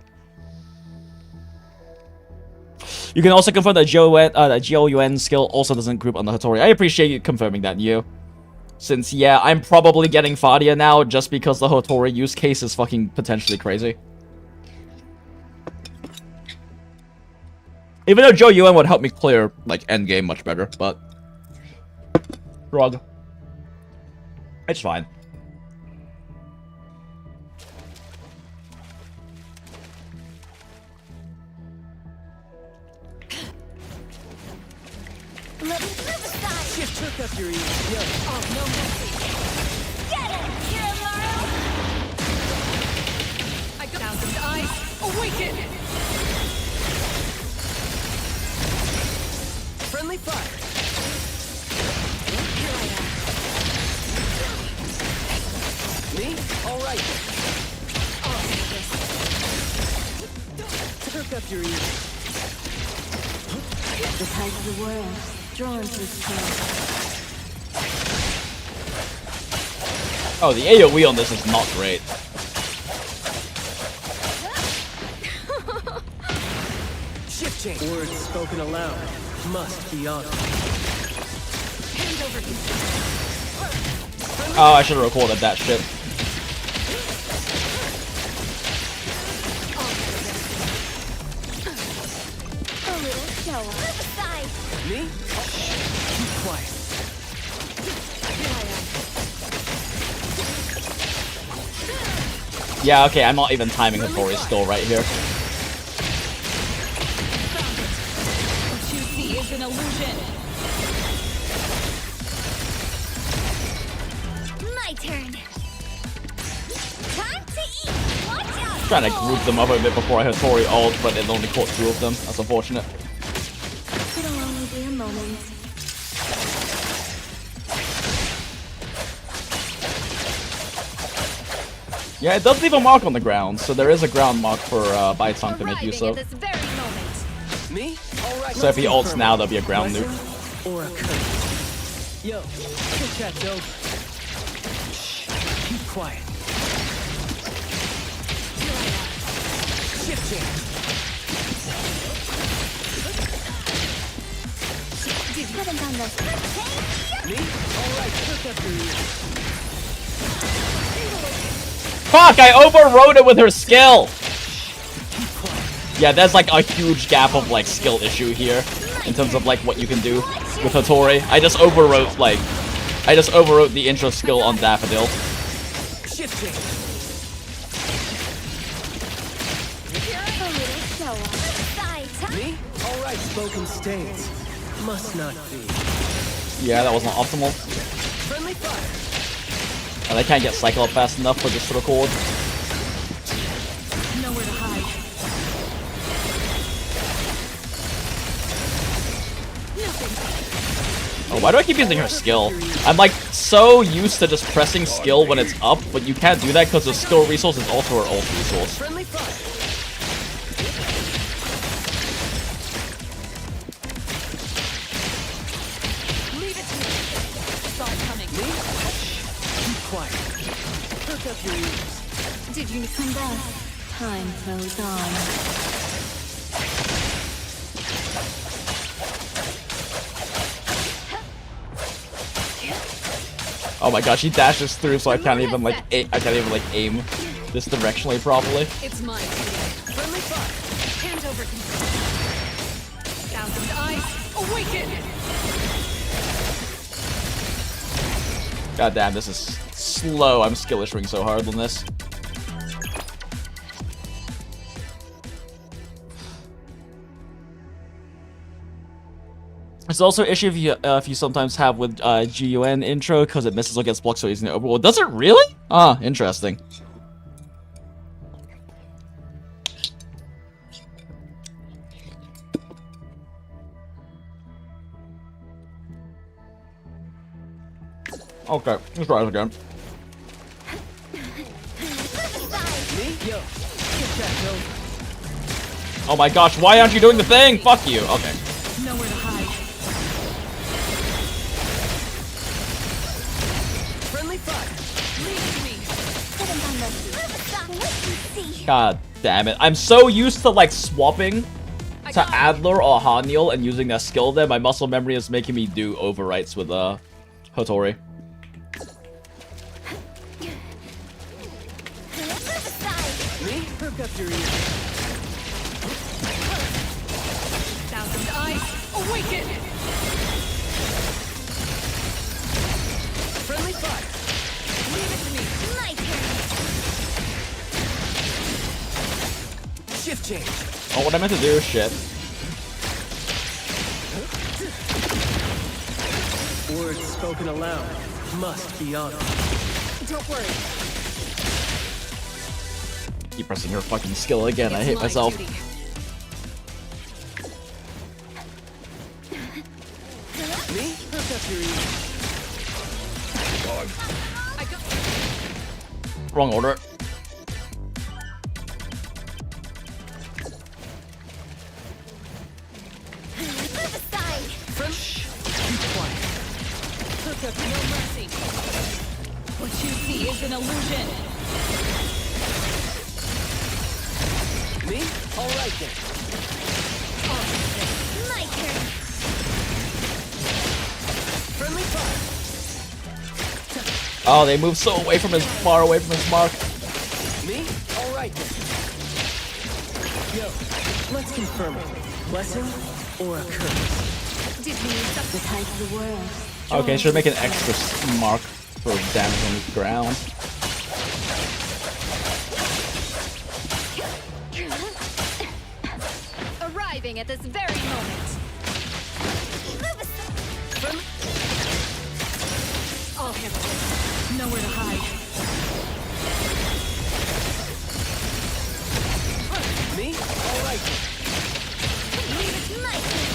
You can also confirm that GOUN skill also doesn't group on the HOTORI. I appreciate you confirming that, you. Since, yeah, I'm probably getting Fadia now just because the HOTORI use case is fucking potentially crazy. Even though GOUN would help me clear, like, endgame much better, but... Rug. It's fine. Let me through the side. Shift took up your ear. Yo. Oh, no mercy. Get it, Kiramaru. I got thousand eyes. Awaken! Friendly fire. Here I am. Me? All right then. Took up your ear. The tide of the world, drawn to its close. Oh, the AoE on this is not great. Shift change. Words spoken aloud must be honored. Hand over to Oh, I should have recorded that shit. A little show off. Aside. Me? Keep quiet. Yeah, okay, I'm not even timing Hatori's skill right here. what you see is an illusion. My turn. Time to eat. Watch out. Trying to group them up a bit before I Hatori ult, but it only caught 2 of them. That's unfortunate. It'll only be a moment. Yeah, it does leave a mark on the ground, so there is a ground mark for Baitung to make use Arriving of. at this very moment. Me? Alright. So if he ults confirm. now, there'll be a ground nuke. Lesson or a curse? Yo, chit chat's over. Shh. Keep quiet. Shift change. Haven't done this. Me? Alright, hook up your ears. Fuck, I overrode it with her skill! Yeah, there's like a huge gap of like skill issue here in terms of like what you can do with Hatori. I just overwrote the intro skill on Daffodill. Shift change. A little show off. Aside. Me? Alright, spoken stains. Must not be. Yeah, that wasn't optimal. Friendly fire. And I can't get cycle up fast enough for this to record. Nowhere to hide. Oh, why do I keep using her skill? I'm like so used to just pressing skill when it's up, but you can't do that because the skill resource is also her ult resource. Friendly fire. Leave it to me. Saw it coming. Me? Keep quiet. Hook up your ears. Did you Come back. Time flows on. Oh my gosh, he dashes through, so I can't even like aim this directionally properly. It's mine. Friendly fire. Hand over to me. Thousand eyes, awaken! God damn, this is slow. I'm skill issuing so hard on this. It's also an issue if you sometimes have with GUN intro because it misses or gets blocked so easily in overworld. Does it really? Ah, interesting. Okay, let's try it again. Me? Yo, chit chat's over. Oh my gosh, why aren't you doing the thing? Fuck you. Okay. Nowhere to hide. Friendly fire. Leave it to me. God damn it. I'm so used to like swapping to Adler or Haniel and using that skill there. My muscle memory is making me do overwrites with HOTORI. Me? Hook up your ears. Thousand eyes, awaken! Friendly fire. Leave it to me. My turn. Shift change. Oh, what I meant to do? Shit. Words spoken aloud must be honored. Don't worry. Keep pressing her fucking skill again. I It's hate my myself. duty. Me? Hook up your ears. I got Wrong order. Friend? Shh. Keep quiet. Hook up no mercy. What you see is an illusion. Me? Alright then. My turn. Friendly fire. Oh, they move so far away from his mark. Me? Alright then. Yo, let's confirm it. Blessing or a curse? Did you need something? The type of the world. Okay, should make an extra mark for damage on the ground. Arriving at this very moment. I'll handle this. Nowhere to hide. Me? Alright then. My turn.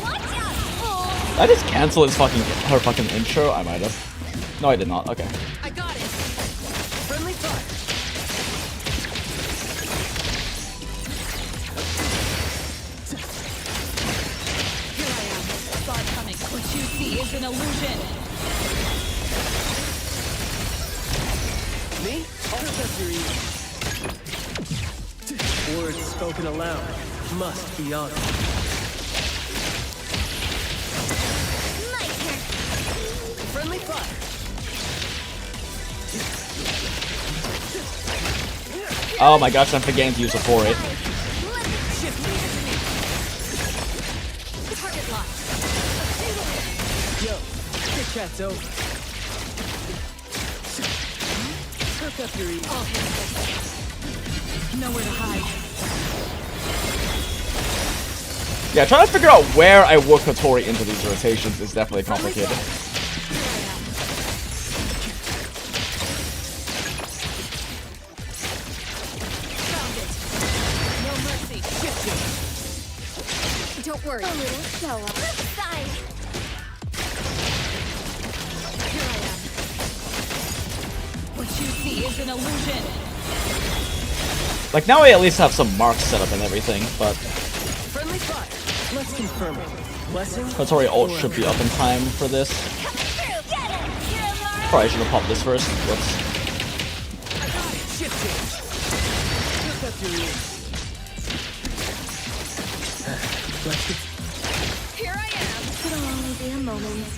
Watch out! Oh, Did I just cancel her fucking intro? I might have. No, I did not. Okay. I got it. Friendly fire. Here I am. Saw it coming. What you see is an illusion. Me? Hertorii. Words spoken aloud must be honored. my turn. Friendly fire. Oh my gosh, I'm forgetting to use HOTORI. Target locked. Yo, chit chat's over. Perk up your ears. I'll handle this. Nowhere to hide. Yeah, trying to figure out where I work HOTORI into these rotations is definitely complicated. Found it. No mercy. Don't worry. A little slower. Side. Here I am. What you see is an illusion. Like, now I at least have some marks set up and everything, but Friendly fire. Let's confirm it. Blessing. HOTORI ult should be up in time for this. Come through. Get it. You're alarmed. Probably should have popped this first. Whoops. I got it. Shift change. Perk up your ears. Let's get Here I am. It'll only be a moment.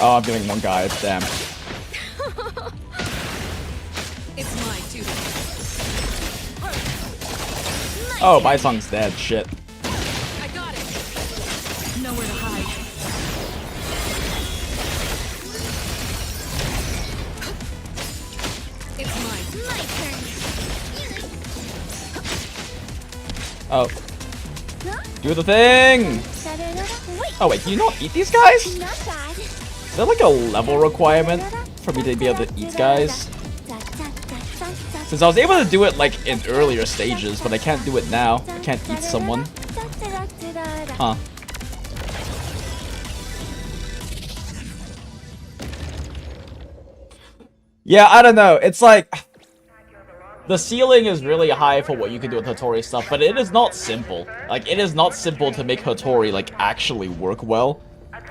Oh, I'm getting one guy. Damn. It's my duty. Oh, Baisong's dead. Shit. I got it. Nowhere to hide. It's mine. My turn. Oh. Do the thing! Wait, Oh wait, can you not eat these guys? not bad. Is there like a level requirement for me to be able to eat guys? Since I was able to do it like in earlier stages, but I can't do it now. I can't eat someone. Huh. Yeah, I don't know. It's like the ceiling is really high for what you can do with HOTORI stuff, but it is not simple. Like, it is not simple to make HOTORI like actually work well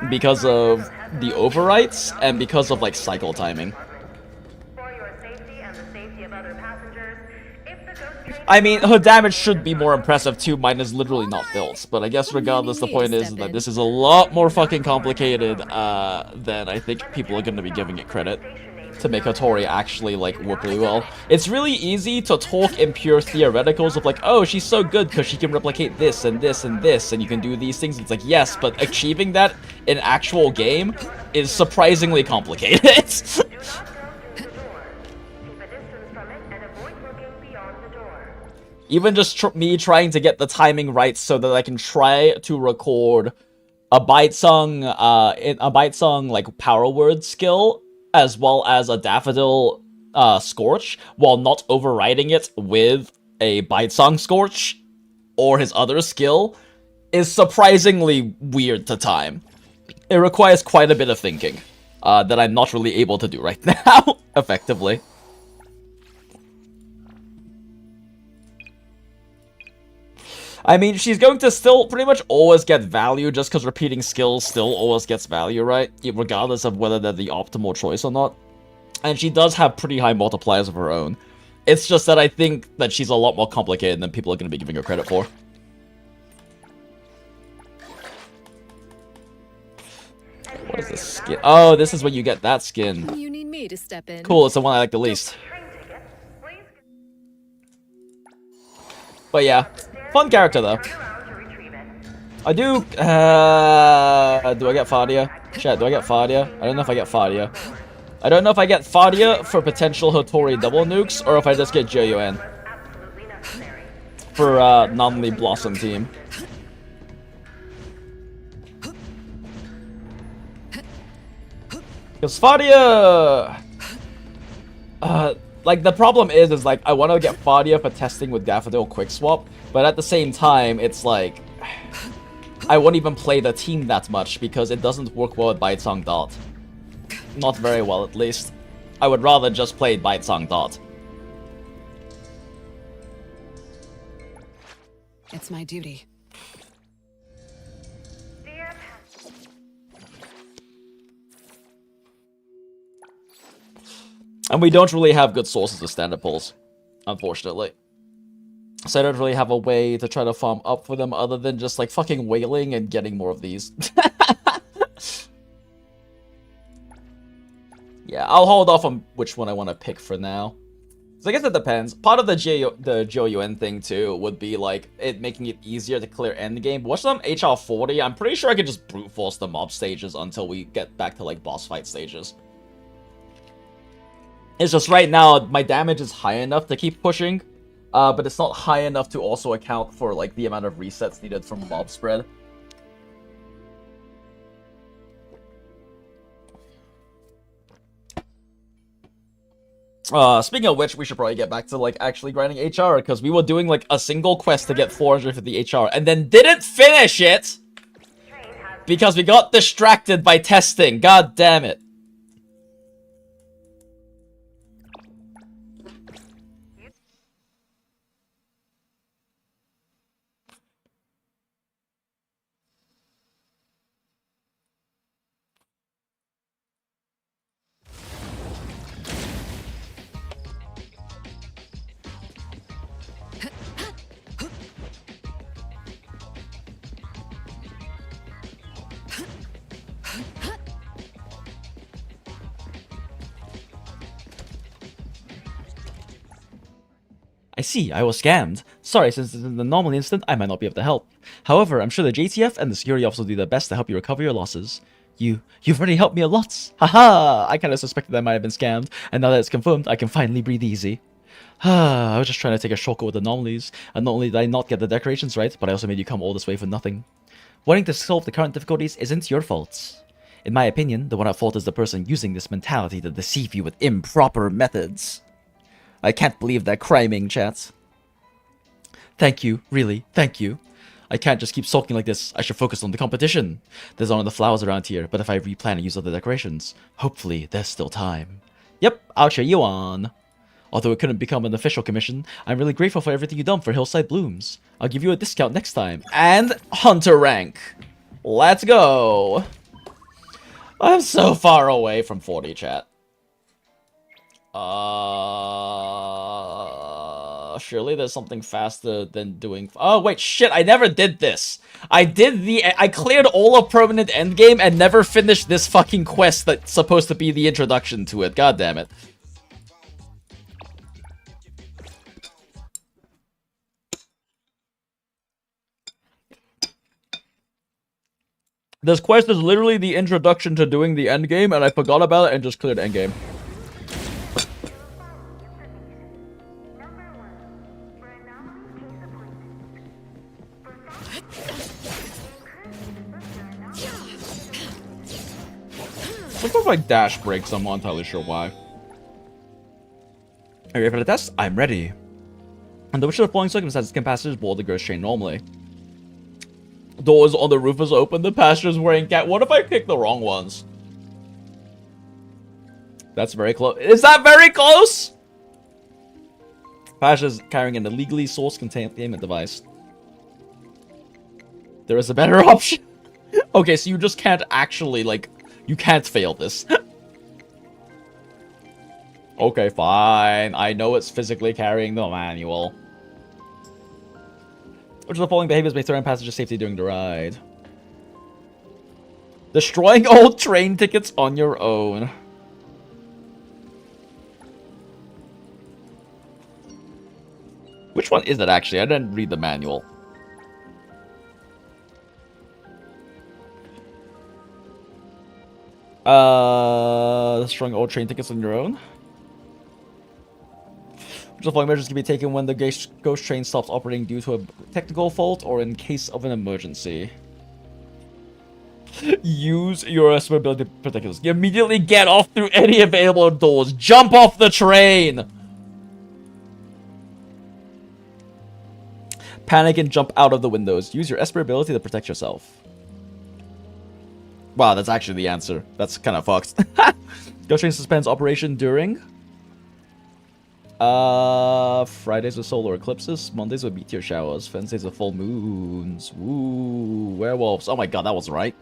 because of the overwrites and because of like cycle timing. For your safety and the safety of other passengers, if the ghost train I mean, her damage should be more impressive too. Mine is literally not built, but I guess regardless, the point is that this is a lot more fucking complicated than I think people are going to be giving it credit to make HOTORI actually like work really well. It's really easy to talk in pure theoreticals of like, oh, she's so good because she can replicate this and this and this, and you can do these things. It's like, yes, but achieving that in actual game is surprisingly complicated. do not go to the door. Keep a distance from it and avoid looking beyond the door. Even just me trying to get the timing right so that I can try to record a bite song like power word skill as well as a Daffodill Scorch while not overriding it with a bite song Scorch or his other skill is surprisingly weird to time. It requires quite a bit of thinking that I'm not really able to do right now effectively. I mean, she's going to still pretty much always get value just because repeating skills still always gets value, right? Regardless of whether they're the optimal choice or not. And she does have pretty high multipliers of her own. It's just that I think that she's a lot more complicated than people are going to be giving her credit for. What is this skin? Oh, this is when you get that skin. You need me to step in. Cool, it's the one I like the least. But yeah, fun character though. I do. Do I get Fadia? Chat, do I get Fadia? I don't know if I get Fadia. I don't know if I get Fadia for potential HOTORI double nukes or if I just get JUN for Anomaly Blossom team. Because Fadia, like the problem is like I want to get Fadia for testing with Daffodill Quickswap, but at the same time it's like I won't even play the team that much because it doesn't work well with Baitsang Dot. Not very well, at least. I would rather just play Baitsang Dot. It's my duty. And we don't really have good sources of standard pulls, unfortunately. So I don't really have a way to try to farm up for them other than just like fucking wailing and getting more of these. Yeah, I'll hold off on which one I want to pick for now. So I guess it depends. Part of the JOUN thing too would be like it making it easier to clear endgame. Watch them HR40. I'm pretty sure I could just brute force the mob stages until we get back to like boss fight stages. It's just right now my damage is high enough to keep pushing, but it's not high enough to also account for like the amount of resets needed from mob spread. Speaking of which, we should probably get back to, like, actually grinding HR, because we were doing, like, a single quest to get 450 HR, and then didn't finish it! Because we got distracted by testing, god damn it. I see, I was scammed. Sorry, since this is an anomaly incident, I might not be able to help. However, I'm sure the JTF and the security officer will do their best to help you recover your losses. You've already helped me a lot. Haha! I kinda suspected I might have been scammed, and now that it's confirmed, I can finally breathe easy. I was just trying to take a shortcut with anomalies, and not only did I not get the decorations right, but I also made you come all this way for nothing. Wanting to solve the current difficulties isn't your fault. In my opinion, the one at fault is the person using this mentality to deceive you with improper methods. I can't believe that criming, chat. Thank you, really, thank you. I can't just keep sulking like this. I should focus on the competition. There's none of the flowers around here, but if I replan and use other decorations, hopefully there's still time. Yep, I'll cheer you on. Although it couldn't become an official commission, I'm really grateful for everything you've done for Hillside Blooms. I'll give you a discount next time. And Hunter rank. Let's go. I'm so far away from 40, chat. Surely there's something faster than doing... Oh, wait, shit, I never did this. I cleared all of permanent endgame and never finished this fucking quest that's supposed to be the introduction to it. God damn it. This quest is literally the introduction to doing the endgame, and I forgot about it and just cleared endgame. Looks like my dash breaks, I'm not entirely sure why. Are you ready for the test? I'm ready. Under which of the following circumstances can passengers board the ghost train normally? Doors on the roof is open, the passenger's wearing cat. What if I pick the wrong ones? That's very close. Is that very close? Passenger's carrying an illegally sourced containment device. There is a better option. Okay, so you just can't actually, like, you can't fail this. Okay, fine. I know it's physically carrying the manual. Which of the following behaviors may threaten passenger safety during the ride? Destroying old train tickets on your own. Which one is it, actually? I didn't read the manual. Destroying old train tickets on your own. Which of the following measures can be taken when the ghost train stops operating due to a technical fault or in case of an emergency? Use your estimability particulars. You immediately get off through any available doors. Jump off the train! Panic and jump out of the windows. Use your Esper ability to protect yourself. Wow, that's actually the answer. That's kind of fucked. Ghost train suspends operation during... Fridays with solar eclipses, Mondays with meteor showers, Wednesdays with full moons. Woo, werewolves. Oh my god, that wasn't right.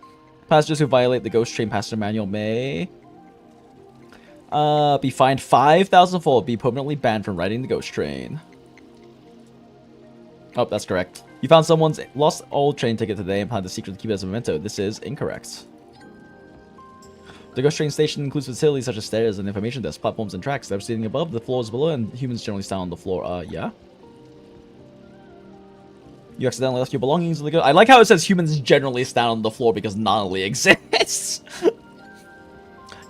Passengers who violate the ghost train passenger manual may... be fined 5,000 fold, be permanently banned from riding the ghost train. Oh, that's correct. You found someone's lost old train ticket today and plan to secretly keep it as a memento. This is incorrect. The ghost train station includes facilities such as stairs and information desks, platforms and tracks. They're seating above, the floors below, and humans generally stand on the floor. Yeah? You accidentally left your belongings in the ghost... I like how it says humans generally stand on the floor because Anomaly exists.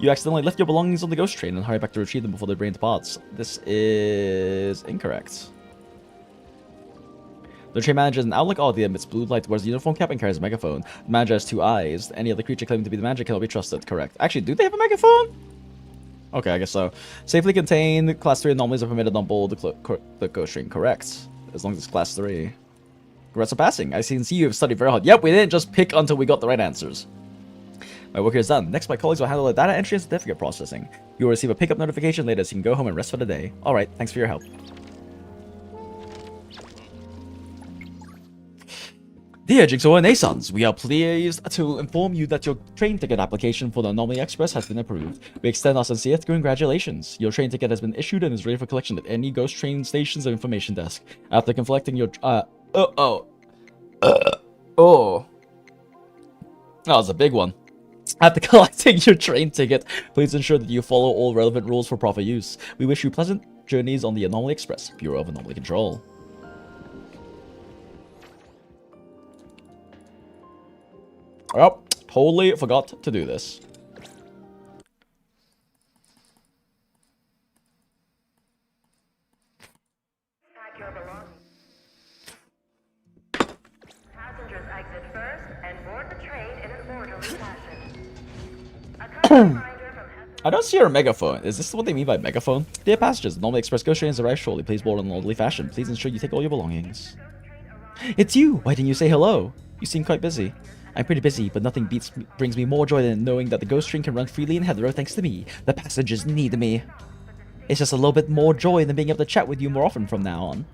You accidentally left your belongings on the ghost train and hurry back to retrieve them before the brain departs. This is incorrect. The train manager has an outlook oddly emits blue light, wears a uniform cap and carries a megaphone. The manager has 2 eyes. Any other creature claiming to be the manager cannot be trusted. Correct. Actually, do they have a megaphone? Okay, I guess so. Safely contained. Class 3 anomalies are permitted on board the ghost train. Correct. As long as it's class 3. Congrats on passing. I can see you have studied very hard. Yep, we didn't just pick until we got the right answers. My work here is done. Next, my colleagues will handle the data entry and certificate processing. You will receive a pickup notification later so you can go home and rest for the day. Alright, thanks for your help. Dear Jigsaw and Asons, we are pleased to inform you that your train ticket application for the Anomaly Express has been approved. We extend our sincere congratulations. Your train ticket has been issued and is ready for collection at any ghost train stations or information desk. After collecting your... That was a big one. After collecting your train ticket, please ensure that you follow all relevant rules for proper use. We wish you pleasant journeys on the Anomaly Express, Bureau of Anomaly Control. Oh, totally forgot to do this. Pack your belongings. Passengers exit first and board the train in an orderly fashion. A kind reminder from I don't see your megaphone. Is this what they mean by megaphone? Dear passengers, the Anomaly Express ghost train has arrived shortly. Please board in an orderly fashion. Please ensure you take all your belongings. It's you! Why didn't you say hello? You seem quite busy. I'm pretty busy, but nothing brings me more joy than knowing that the ghost train can run freely in Heathrow thanks to me. The passengers need me. It's just a little bit more joy than being able to chat with you more often from now on.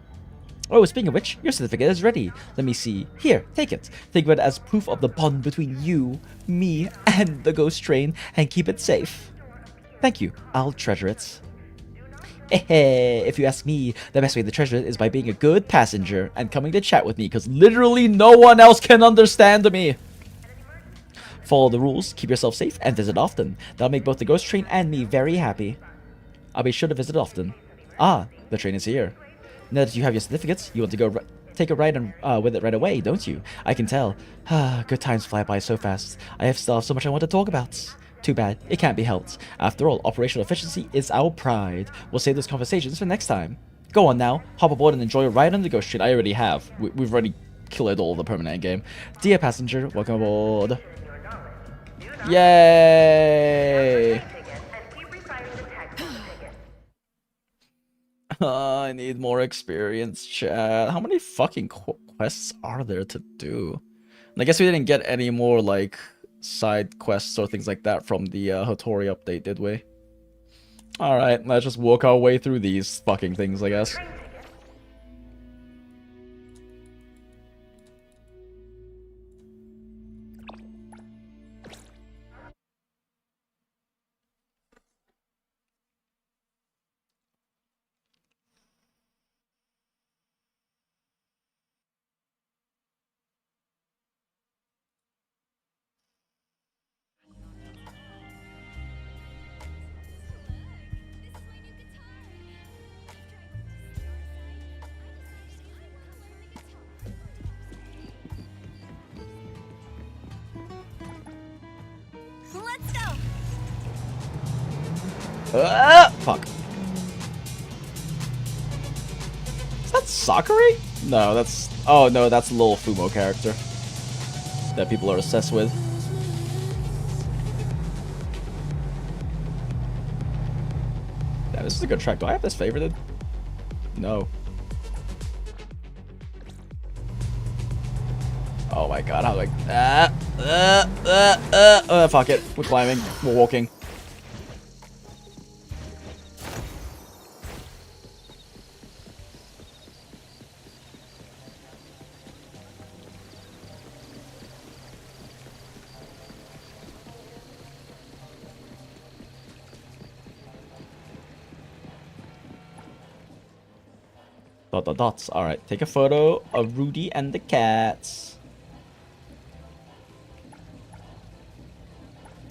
Oh, speaking of which, your certificate is ready. Let me see. Here, take it. Think of it as proof of the bond between you, me, and the ghost train, and keep it safe. Thank you. I'll treasure it. If you ask me, the best way to treasure it is by being a good passenger and coming to chat with me, because literally no one else can understand me. Follow the rules, keep yourself safe, and visit often. That'll make both the ghost train and me very happy. I'll be sure to visit often. Ah, the train is here. Now that you have your certificates, you want to go take a ride with it right away, don't you? I can tell. Good times fly by so fast. I still have so much I want to talk about. Too bad. It can't be helped. After all, operational efficiency is our pride. We'll save those conversations for next time. Go on now. Hop aboard and enjoy a ride on the ghost train. I already have. We've already killed all the permanent game. Dear passenger, welcome aboard. Yay! I need more experience, chat. How many fucking quests are there to do? And I guess we didn't get any more, like, side quests or things like that from the HOTORI update, did we? Alright, let's just work our way through these fucking things, I guess. Fuck. Is that Sakura? No, that's... Oh, no, that's a little Fumo character that people are obsessed with. Yeah, this is a good track. Do I have this favorited? No. Oh my god, how do I... fuck it. We're climbing. We're walking. Dots. Alright, take a photo of Rudy and the cats.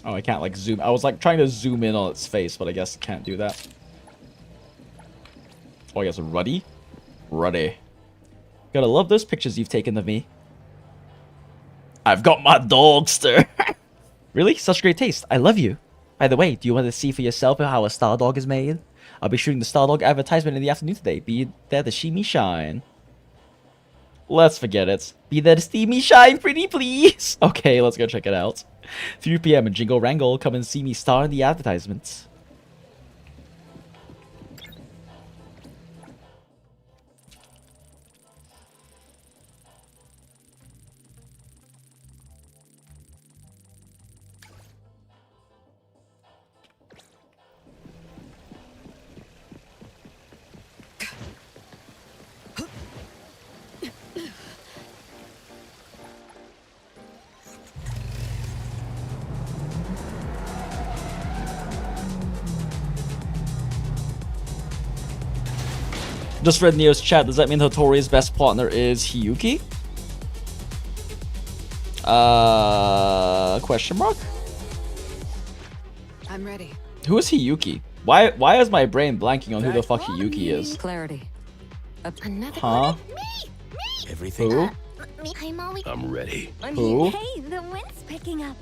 Oh, I can't like zoom. I was like trying to zoom in on its face, but I guess I can't do that. Oh, I guess Ruddy? Ruddy. Gotta love those pictures you've taken of me. I've got my dogster. Really? Such great taste. I love you. By the way, do you want to see for yourself how a star dog is made? I'll be shooting the Stardog advertisement in the afternoon today. Be there to see me shine. Let's forget it. Be there to see me shine, pretty please. Okay, let's go check it out. 3 p.m. in Jingle Wrangle. Come and see me star in the advertisement. Just read Neo's chat. Does that mean Hotori's best partner is Hiyuki? Question mark? I'm ready. Who is Hiyuki? Why is my brain blanking on who the fuck Hiyuki is? Clarity. Another Huh? Everything. Who? I'm always I'm ready. Who? Hey, the wind's picking up.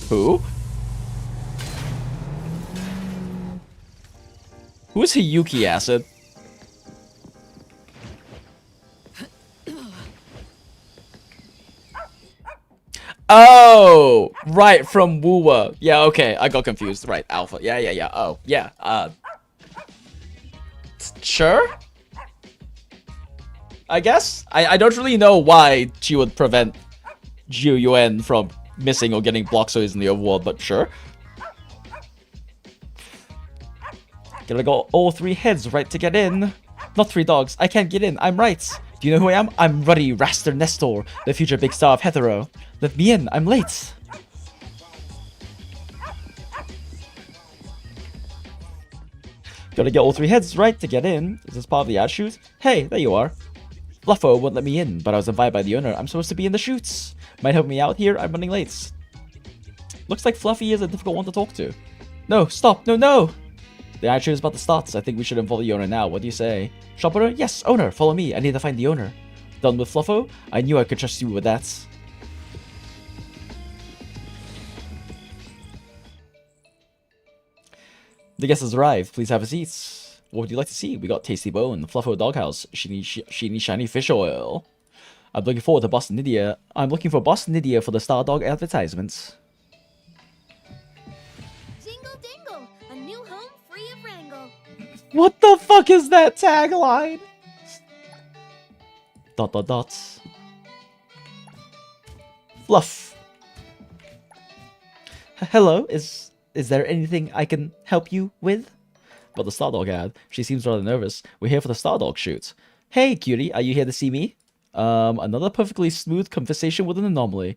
Who? Who is Hiyuki, Acid? Oh, right, from Woowa. Yeah, okay, I got confused. Right, Alpha. Yeah. Oh, yeah. Sure? I guess? I don't really know why she would prevent Jiu Yuen from missing or getting blocked so he's in the overworld, but sure. Gotta go all 3 heads right to get in. Not 3 dogs. I can't get in. I'm right. Do you know who I am? I'm Ruddy Raster Nestor, the future big star of Hetero. Let me in. I'm late. Gotta get all 3 heads right to get in. Is this part of the ad shoot? Hey, there you are. Fluffo won't let me in, but I was invited by the owner. I'm supposed to be in the shoots. Might help me out here. I'm running late. Looks like Fluffy is a difficult one to talk to. No, stop. No. The ad shoot is about to start. I think we should involve the owner now. What do you say? Shopper? Yes, owner. Follow me. I need to find the owner. Done with Fluffo? I knew I could trust you with that. The guest has arrived. Please have a seat. What would you like to see? We got Tasty Bone, Fluffo Doghouse, Sheeny Shiny Fish Oil. I'm looking forward to Boston Nidia. I'm looking for Boston Nidia for the Star Dog advertisements. Jingle dingle, a new home free of wrangle. What the fuck is that tagline? ... Fluff. Hello, is there anything I can help you with? But the Stardog ad, she seems rather nervous. We're here for the Stardog shoot. Hey, cutie, are you here to see me? Another perfectly smooth conversation with an anomaly.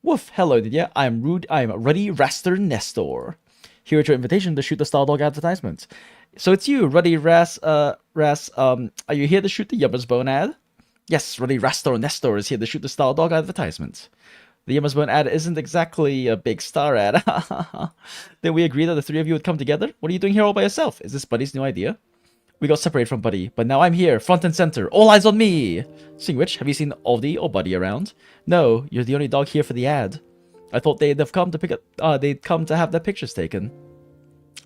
Woof, hello, Nidia. I'm Ruddy Raster Nestor. Here at your invitation to shoot the Stardog advertisement. So it's you, Ruddy are you here to shoot the Yummer's Bone ad? Yes, Ruddy Raster Nestor is here to shoot the Stardog advertisement. The Yummer's Bone ad isn't exactly a big star ad. Then we agreed that the 3 of you would come together? What are you doing here all by yourself? Is this Buddy's new idea? We got separated from Buddy, but now I'm here, front and center, all eyes on me! Seeing which, have you seen Aldi or Buddy around? No, you're the only dog here for the ad. I thought they'd have come to they'd come to have their pictures taken.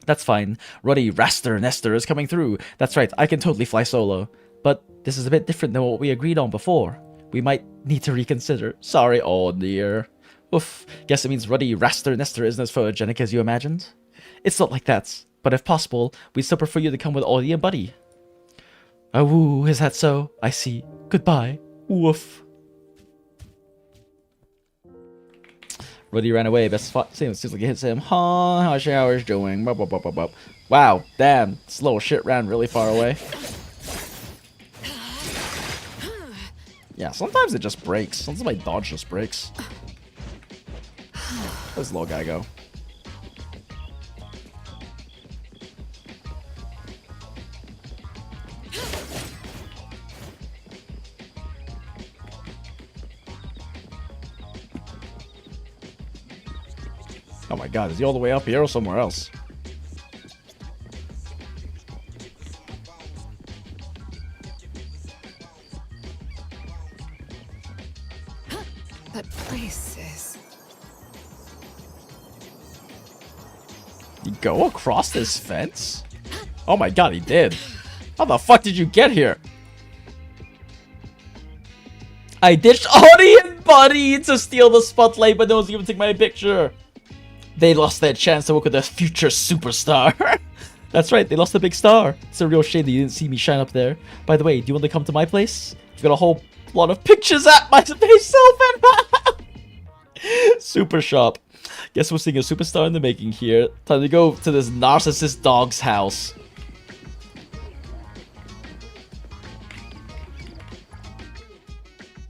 That's fine. Ruddy Raster Nestor is coming through. That's right, I can totally fly solo. But this is a bit different than what we agreed on before. We might need to reconsider. Sorry, oh dear. Oof, guess it means Ruddy Raster Nestor isn't as photogenic as you imagined. It's not like that, but if possible, we'd still prefer you to come with Audie and Buddy. Oh, woo, is that so? I see. Goodbye. Woof. Ruddy ran away. Best spot. Seems like it hits him. Huh? How's Showers doing? Bup, bup, bup, bup, bup. Wow. Damn. This little shit ran really far away. Yeah, sometimes it just breaks. Sometimes my dodge just breaks. Where's this little guy go? Oh my god, is he all the way up here or somewhere else? That place is... You go across this fence? Oh my god, he did. How the fuck did you get here? I ditched Audie and Buddy to steal the spotlight, but no one's even take my picture. They lost their chance to work with a future superstar. That's right, they lost a big star. It's a real shame that you didn't see me shine up there. By the way, do you want to come to my place? I've got a whole lot of pictures at myself and Super shop. Guess we're seeing a superstar in the making here. Time to go to this narcissist dog's house.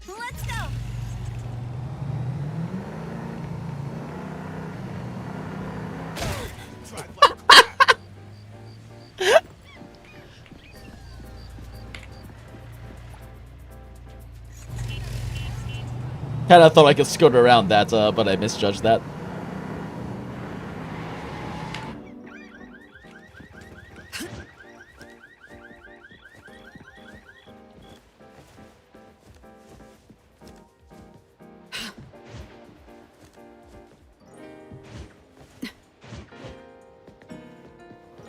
Let's go. Kinda thought I could skirt around that, but I misjudged that.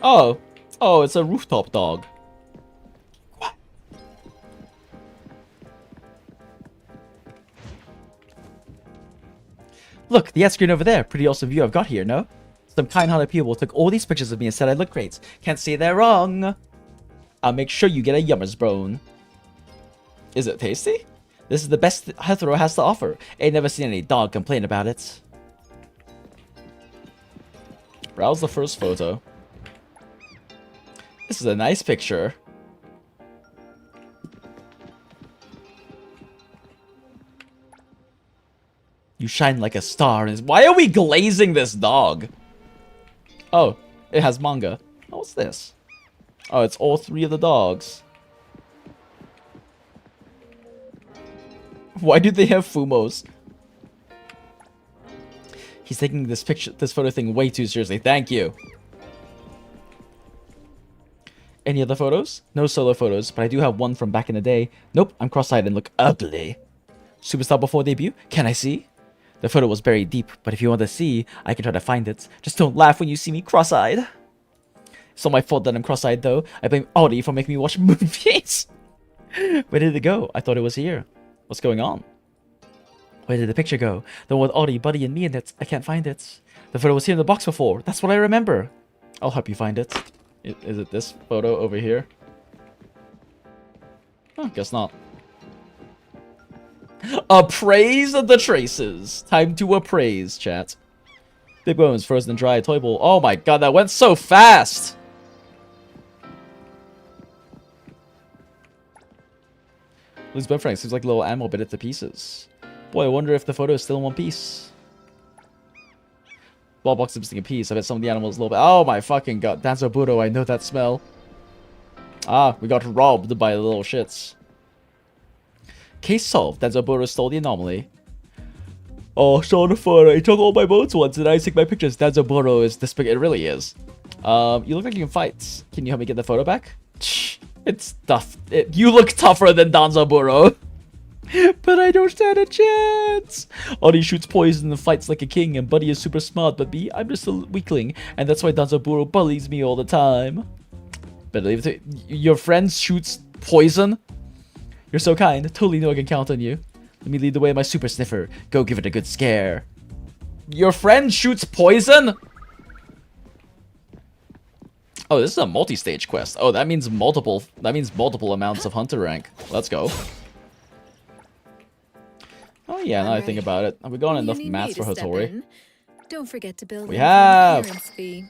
Oh. Oh, it's a rooftop dog. What? Look, the ad screen over there. Pretty awesome view I've got here, no? Some kind-hearted people took all these pictures of me and said I look great. Can't say they're wrong. I'll make sure you get a yummers bone. Is it tasty? This is the best Hertorii has to offer. Ain't never seen any dog complain about it. Browse the first photo. This is a nice picture. You shine like a star. Why are we glazing this dog? Oh, it has manga. Oh, what's this? Oh, it's all three of the dogs. Why do they have Fumos? He's taking this photo thing way too seriously. Thank you. Any other photos? No solo photos, but I do have one from back in the day. Nope, I'm cross-eyed and look ugly. Superstar before debut? Can I see? The photo was buried deep, but if you want to see, I can try to find it. Just don't laugh when you see me cross-eyed. It's not my fault that I'm cross-eyed, though. I blame Audie for making me watch movies. Where did it go? I thought it was here. What's going on? Where did the picture go? The one with Audie, Buddy, and me in it. I can't find it. The photo was here in the box before. That's what I remember. I'll help you find it. Is it this photo over here? Oh, guess not. Appraise the traces. Time to appraise, chat. Big bones, frozen and dry, toy ball. Oh my god, that went so fast! Lose bone fragment seems like a little ammo bit it to pieces. Boy, I wonder if the photo is still in one piece. Ball box is missing a piece. I bet some of the animals a little bit. Oh my fucking god. Danzoburo, I know that smell. Ah, we got robbed by the little shits. Case solved. Danzoburo stole the anomaly. Oh, so the photo. He took all my bones once and I take my pictures. Danzoburo is this big. It really is. You look like you can fight. Can you help me get the photo back? It's tough. You look tougher than Danzoburo. But I don't stand a chance. Ori shoots poison and fights like a king, and Buddy is super smart, but me, I'm just a weakling, and that's why Danzaburo bullies me all the time. Better leave it to your friend shoots poison? You're so kind. Totally know I can count on you. Let me lead the way, my super sniffer. Go give it a good scare. Your friend shoots poison? Oh, this is a multi-stage quest. Oh, that means multiple amounts of hunter rank. Let's go. Oh yeah, now I think about it. Have we got enough mats for HOTORI? Don't forget to build. We have. Fee.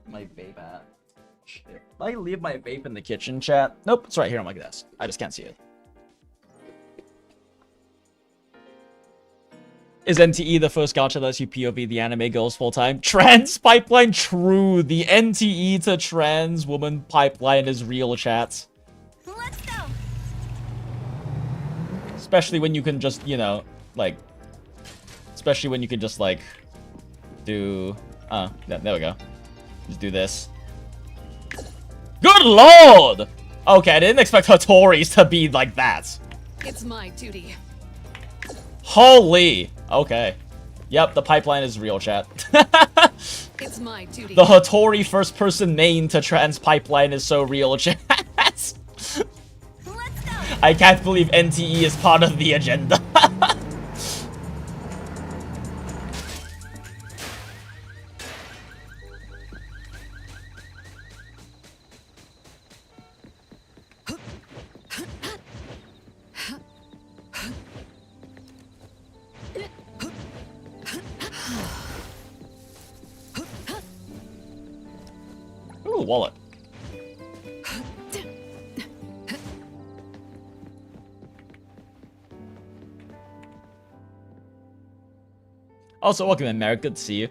My vape at. Shit. Did I leave my vape in the kitchen, chat? Nope, it's right here on my desk. I just can't see it. Is NTE the first gacha that lets you POV the anime girls full-time? Trans pipeline? True. The NTE to trans woman pipeline is real, chat. Let's go. Especially when you can just, you know, like... Especially when you can just, like... Do... yeah, there we go. Just do this. Good lord! Okay, I didn't expect HOTORIs to be like that. It's my duty. Holy! Okay. Yep, the pipeline is real, chat. It's my duty. The HOTORI first-person main to trans pipeline is so real, chat. Let's go. I can't believe NTE is part of the agenda. Ooh, wallet. Also, welcome in, Merrick. Good to see you.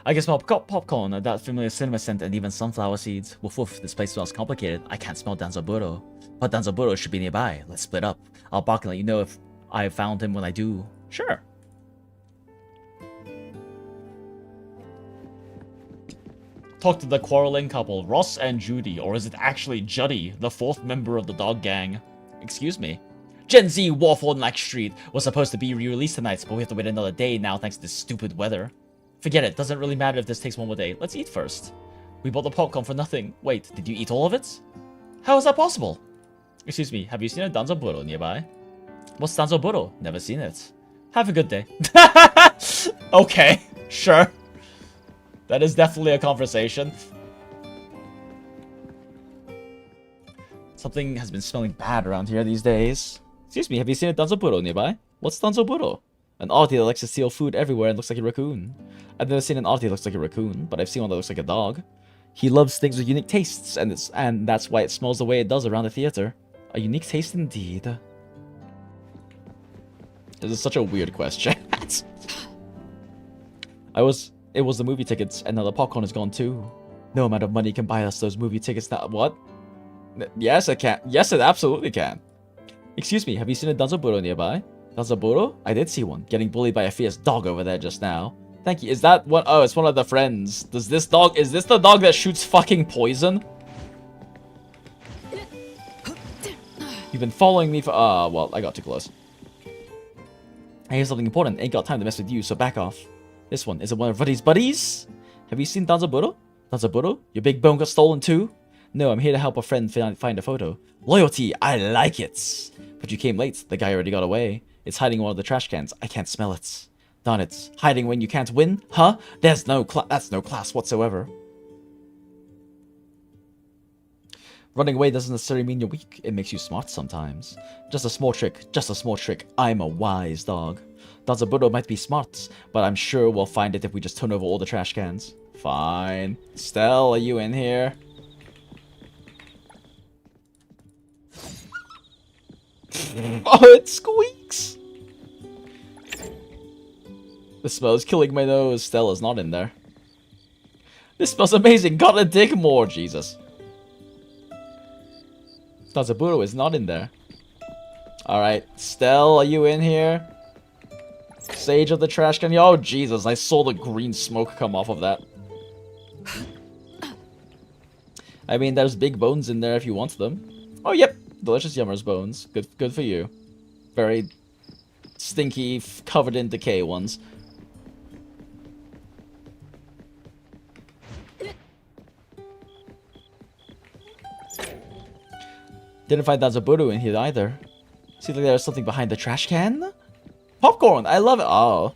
I can smell popcorn, that familiar cinema scent, and even sunflower seeds. Woof woof, this place smells complicated. I can't smell Danzaburo. But Danzaburo should be nearby. Let's split up. I'll bark and let you know if I found him when I do. Sure. Talk to the quarreling couple, Ross and Judy, or is it actually Juddy, the fourth member of the dog gang? Excuse me. Gen Z Waffle on Lack Street was supposed to be re-released tonight, but we have to wait another day now thanks to this stupid weather. Forget it, doesn't really matter if this takes one more day. Let's eat first. We bought the popcorn for nothing. Wait, did you eat all of it? How is that possible? Excuse me, have you seen a Danzaburo nearby? What's Danzaburo? Never seen it. Have a good day. Okay, sure. That is definitely a conversation. Something has been smelling bad around here these days. Excuse me, have you seen a Danzaburo nearby? What's Danzaburo? An oddity that likes to steal food everywhere and looks like a raccoon. I've never seen an oddity that looks like a raccoon, but I've seen one that looks like a dog. He loves things with unique tastes, and that's why it smells the way it does around the theater. A unique taste indeed. This is such a weird question. It was the movie tickets, and now the popcorn is gone too. No amount of money can buy us those movie tickets now. What? Yes, it can. Yes, it absolutely can. Excuse me, have you seen a Danzaburo nearby? Danzaburo? I did see one, getting bullied by a fierce dog over there just now. Thank you. Is that what? Oh, it's one of the friends. Is this the dog that shoots fucking poison? You've been following me for, well, I got too close. I hear something important. Ain't got time to mess with you, so back off. This one, is it one of Ruddy's buddies? Have you seen Danzaburo? Danzaburo? Your big bone got stolen too? No, I'm here to help a friend find a photo. Loyalty, I like it. But you came late. The guy already got away. It's hiding in one of the trash cans. I can't smell it. Darn it. Hiding when you can't win? Huh? That's no class whatsoever. Running away doesn't necessarily mean you're weak. It makes you smart sometimes. Just a small trick. Just a small trick. I'm a wise dog. Danzaburo might be smart, but I'm sure we'll find it if we just turn over all the trash cans. Fine. Stell, are you in here? Oh, it squeaks! The smell is killing my nose. Stella's not in there. This smells amazing. Gotta dig more, Jesus. Danzaburo is not in there. Alright, Stell, are you in here? Sage of the trash can. Oh, Jesus, I saw the green smoke come off of that. I mean, there's big bones in there if you want them. Oh, yep. Delicious Yummer's bones. Good for you. Very stinky, covered in decay ones. Didn't find Danzabudo in here either. Seems like there's something behind the trash can? Popcorn! I love it! Oh.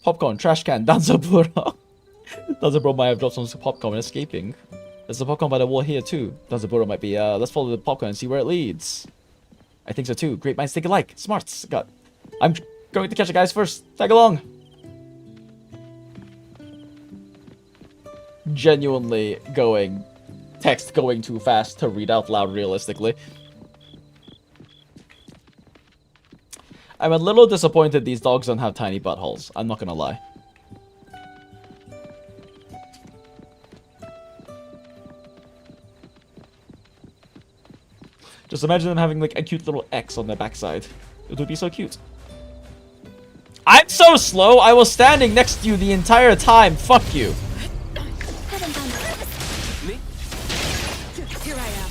Popcorn, trash can, Danzabudo. Danzabudo might have dropped some popcorn and escaping. There's a popcorn by the wall here too. Danzabudo might be, let's follow the popcorn and see where it leads. I think so too. Great minds think alike. Smarts. God. I'm going to catch the guys first. Tag along. Genuinely text going too fast to read out loud realistically. I'm a little disappointed these dogs don't have tiny buttholes. I'm not gonna lie. Just imagine them having like a cute little X on their backside. It would be so cute. I'm so slow! I was standing next to you the entire time! Fuck you! Me? Here I am.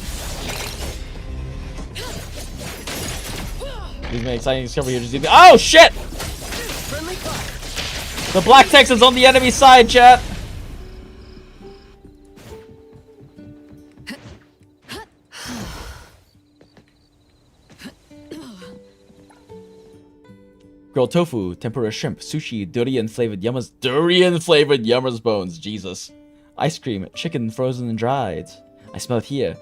We've made exciting discovery here. Just oh shit! Friendly fire. The Black Texan's on the enemy side, chat! Grilled tofu, tempura shrimp, sushi, durian-flavored Yummer's bones, Jesus. Ice cream, chicken frozen and dried. I smell it here.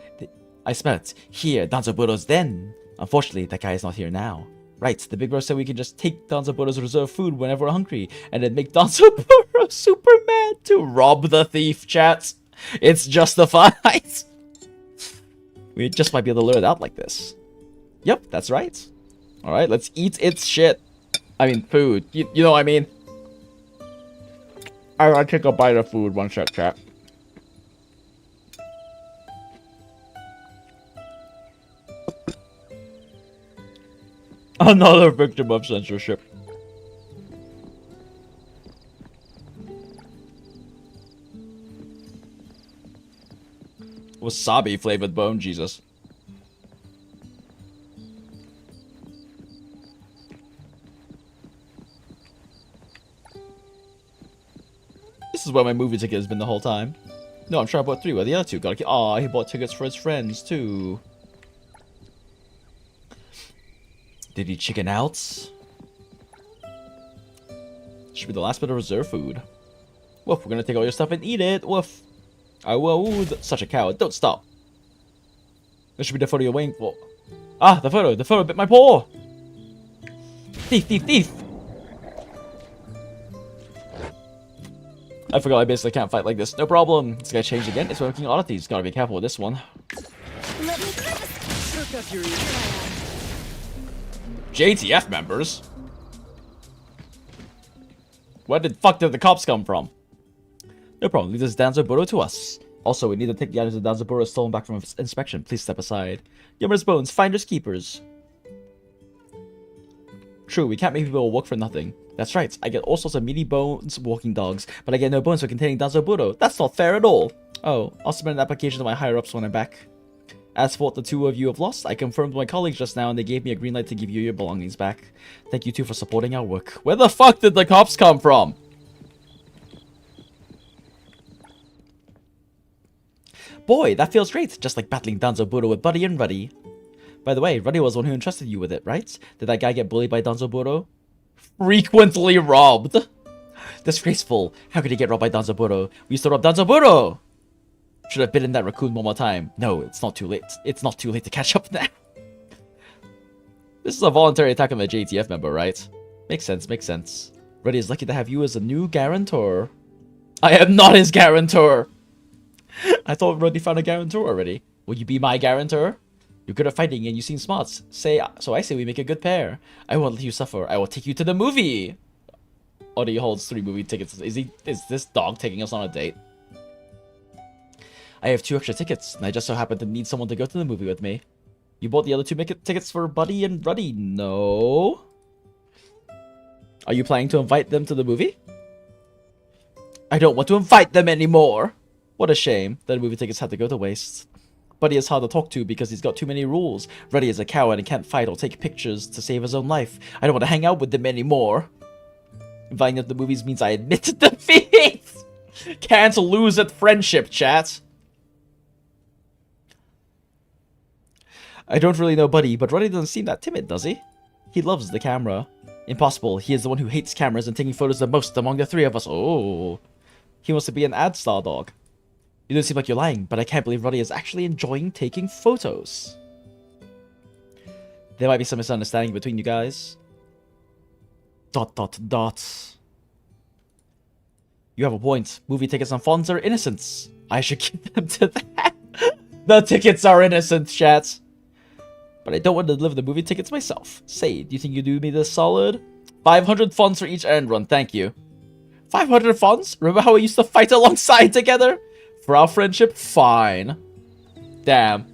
Danzabudo's den. Unfortunately, that guy is not here now. Right, the big bro said we can just take Danzabudo's reserved food whenever we're hungry, and then make Danzabudo super mad to rob the thief, chat. It's justified. We just might be able to lure it out like this. Yep, that's right. Alright, let's eat its shit. I mean, food. You know what I mean? I'll take a bite of food, one sec, chat. Another victim of censorship. Wasabi flavored bone, Jesus. This is where my movie ticket has been the whole time. No, I'm sure I bought 3. Where the other 2? Gotta keep. Aw, he bought tickets for his friends too. Did he chicken out? Should be the last bit of reserve food. Woof, we're gonna take all your stuff and eat it. Woof. I will. Such a coward. Don't stop. This should be the photo you're waiting for. Ah, the photo. The photo bit my paw. Thief, thief, thief. I forgot I basically can't fight like this. No problem. This guy changed again. It's working oddities. Gotta be careful with this one. Let me Perk up your ears. JTF members? Where the fuck did the cops come from? No problem. Leave this Danzabudo to us. Also, we need to take the items of Danzabudo stolen back from inspection. Please step aside. Yummer's bones, finders keepers. True, we can't make people work for nothing. That's right, I get all sorts of meaty bones walking dogs, but I get no bones for containing Danzabudo. That's not fair at all. Oh, I'll submit an application to my higher-ups when I'm back. As for what the 2 of you have lost, I confirmed with my colleagues just now and they gave me a green light to give you your belongings back. Thank you 2 for supporting our work. Where the fuck did the cops come from? Boy, that feels great, just like battling Danzabudo with Buddy and Ruddy. By the way, Ruddy was the one who entrusted you with it, right? Did that guy get bullied by Danzabudo? Frequently robbed. Disgraceful. How could he get robbed by Danzabudo? We used to rob Danzabudo! Should have bitten that raccoon one more time. No, it's not too late. It's not too late to catch up now. This is a voluntary attack on the JTF member, right? Makes sense, makes sense. Ruddy is lucky to have you as a new guarantor. I am not his guarantor! I thought Ruddy found a guarantor already. Will you be my guarantor? You're good at fighting and you seem smart. So I say we make a good pair. I won't let you suffer. I will take you to the movie. Oddie holds 3 movie tickets. Is this dog taking us on a date? I have 2 extra tickets, and I just so happen to need someone to go to the movie with me. You bought the other 2 tickets for Buddy and Ruddy? No. Are you planning to invite them to the movie? I don't want to invite them anymore. What a shame that movie tickets had to go to waste. Buddy is hard to talk to because he's got too many rules. Reddy is a coward and can't fight or take pictures to save his own life. I don't want to hang out with him anymore. Inviting him to the movies means I admit to defeat. Can't lose at friendship, chat. I don't really know Buddy, but Reddy doesn't seem that timid, does he? He loves the camera. Impossible. He is the one who hates cameras and taking photos the most among the three of us. Oh. He wants to be an ad star dog. You don't seem like you're lying, but I can't believe Roddy is actually enjoying taking photos. There might be some misunderstanding between you guys. ... You have a point. Movie tickets and funds are innocents. I should give them to that. The tickets are innocent, chat. But I don't want to deliver the movie tickets myself. Say, do you think you do me this solid? 500 funds for each errand run, thank you. 500 funds? Remember how we used to fight alongside together? For our friendship? Fine. Damn.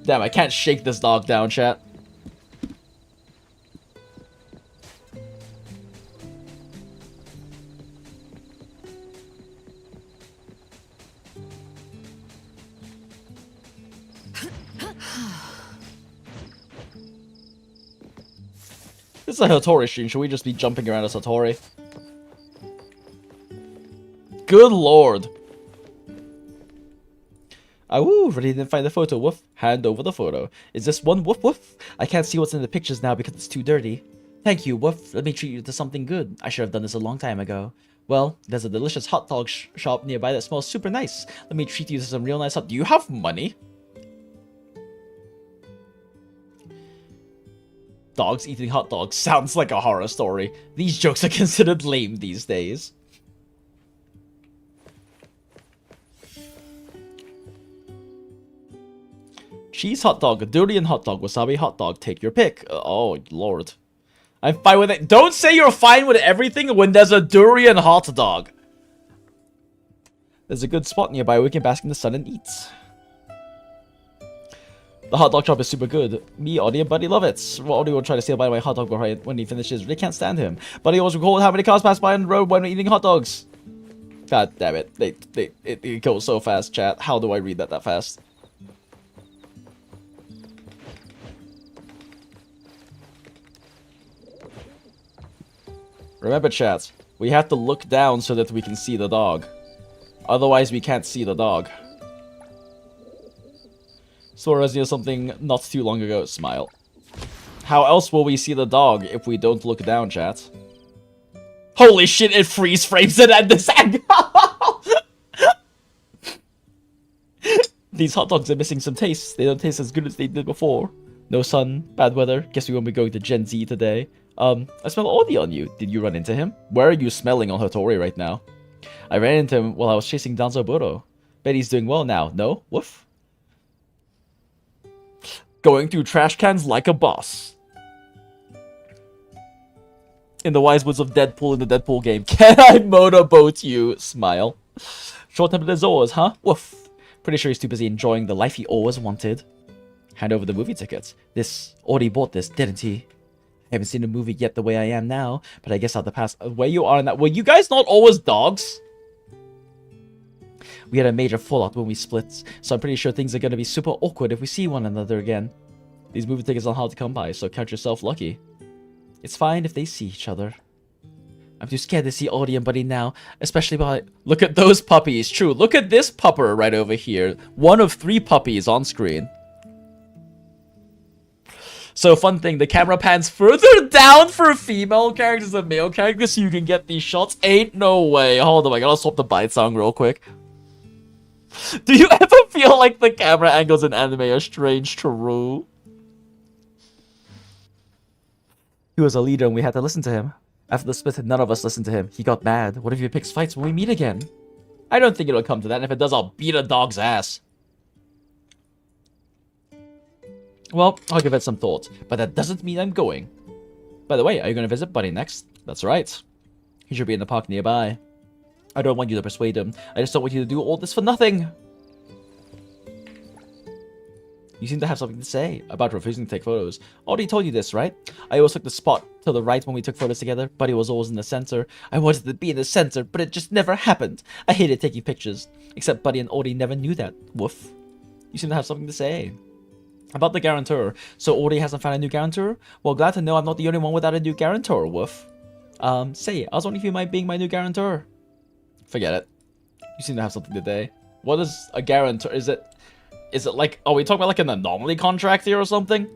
Damn, I can't shake this dog down, chat. This is a HOTORI stream. Should we just be jumping around as HOTORI? Good lord. Woo, Reddy didn't find the photo. Woof. Hand over the photo. Is this one? Woof woof. I can't see what's in the pictures now because it's too dirty. Thank you, Woof. Let me treat you to something good. I should have done this a long time ago. Well, there's a delicious hot dog shop nearby that smells super nice. Let me treat you to some real nice hot... Do you have money? Dogs eating hot dogs sounds like a horror story. These jokes are considered lame these days. Cheese hot dog, durian hot dog, wasabi hot dog, take your pick. Oh, lord. I'm fine with it. Don't say you're fine with everything when there's a durian hot dog. There's a good spot nearby where we can bask in the sun and eat. The hot dog shop is super good. Me, Audie, and Buddy love it. Well, Audie will try to steal by my hot dog when he finishes. Really can't stand him. Buddy always recalled how many cars pass by on the road when we're eating hot dogs. God damn it. It goes so fast, chat. How do I read that fast? Remember, chat, we have to look down so that we can see the dog. Otherwise, we can't see the dog. Suarez knew something not too long ago. Smile. How else will we see the dog if we don't look down, chat? Holy shit, it freeze frames it at this angle! These hot dogs are missing some taste. They don't taste as good as they did before. No sun, bad weather. Guess we won't be going to Gen Z today. I smell Audie on you. Did you run into him? Where are you smelling on HOTORI right now? I ran into him while I was chasing down Zoburo. Bet he's doing well now. No? Woof? Going through trash cans like a boss. In the wise words of Deadpool in the Deadpool game. Can I motorboat you? Smile. Short-tempered as always, huh? Woof. Pretty sure he's too busy enjoying the life he always wanted. Hand over the movie tickets. Audie bought this, didn't he? I haven't seen a movie yet the way I am now, but I guess I'll have to pass where you are in that. Were you guys not always dogs? We had a major fallout when we split, so I'm pretty sure things are going to be super awkward if we see one another again. These movie tickets aren't hard to come by, so count yourself lucky. It's fine if they see each other. I'm too scared to see Audie and Buddy now, especially by... Look at those puppies. True, look at this pupper right over here. One of 3 puppies on screen. So, fun thing, the camera pans further down for female characters than male characters so you can get these shots. Ain't no way. Hold on, I gotta swap the bite sound real quick. Do you ever feel like the camera angles in anime are strange? True. He was a leader and we had to listen to him. After the split, none of us listened to him. He got mad. What if he picks fights when we meet again? I don't think it'll come to that, and if it does, I'll beat a dog's ass. Well, I'll give it some thought, but that doesn't mean I'm going. By the way, are you going to visit Buddy next? That's right. He should be in the park nearby. I don't want you to persuade him. I just don't want you to do all this for nothing. You seem to have something to say about refusing to take photos. Already told you this, right? I always took the spot to the right when we took photos together. Buddy was always in the center. I wanted to be in the center, but it just never happened. I hated taking pictures. Except Buddy and Audie never knew that. Woof. You seem to have something to say. About the guarantor. So Audie hasn't found a new guarantor? Well, glad to know I'm not the only one without a new guarantor, woof. Say, I was wondering if you might being my new guarantor. Forget it. You seem to have something to say. What is a guarantor? Is it like, are we talking about like an Anomaly contract here or something?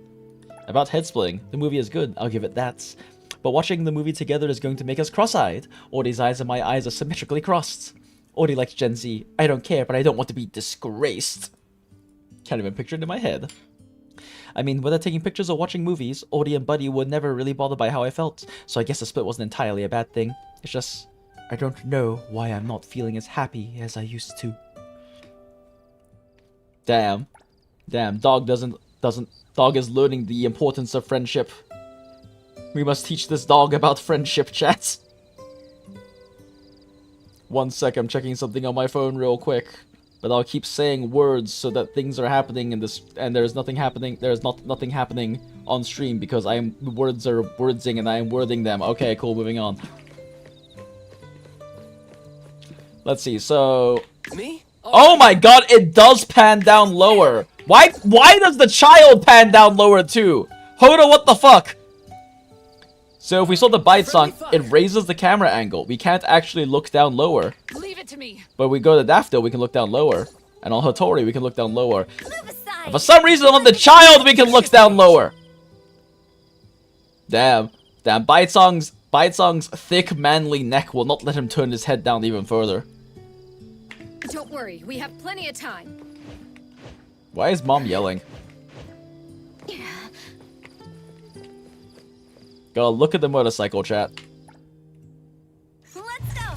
About head splitting. The movie is good, I'll give it that. But watching the movie together is going to make us cross-eyed. Audie's eyes and my eyes are symmetrically crossed. Audie likes Gen Z. I don't care, but I don't want to be disgraced. Can't even picture it in my head. I mean, whether taking pictures or watching movies, Audie and Buddy were never really bothered by how I felt, so I guess the split wasn't entirely a bad thing. It's just, I don't know why I'm not feeling as happy as I used to. Damn. Damn, dog dog is learning the importance of friendship. We must teach this dog about friendship, chat. 1 sec, I'm checking something on my phone real quick. But I'll keep saying words so that things are happening in this, and there's nothing happening. There's nothing happening on stream because words are wordsing and I am wording them. Okay, cool. Moving on. Let's see. So, Me? oh my God, it does pan down lower. Why does the child pan down lower too? Hodo, what the fuck? So if we saw the bite song, it raises the camera angle. We can't actually look down lower. Leave it to me. But we go to Daffodill, we can look down lower. And on HOTORI, we can look down lower. Move aside. And for some reason, on the child, we can look down lower. Damn. Damn, Bite Song's thick, manly neck will not let him turn his head down even further. Don't worry, we have plenty of time. Why is Mom yelling? Gotta look at the motorcycle, chat. Let's go.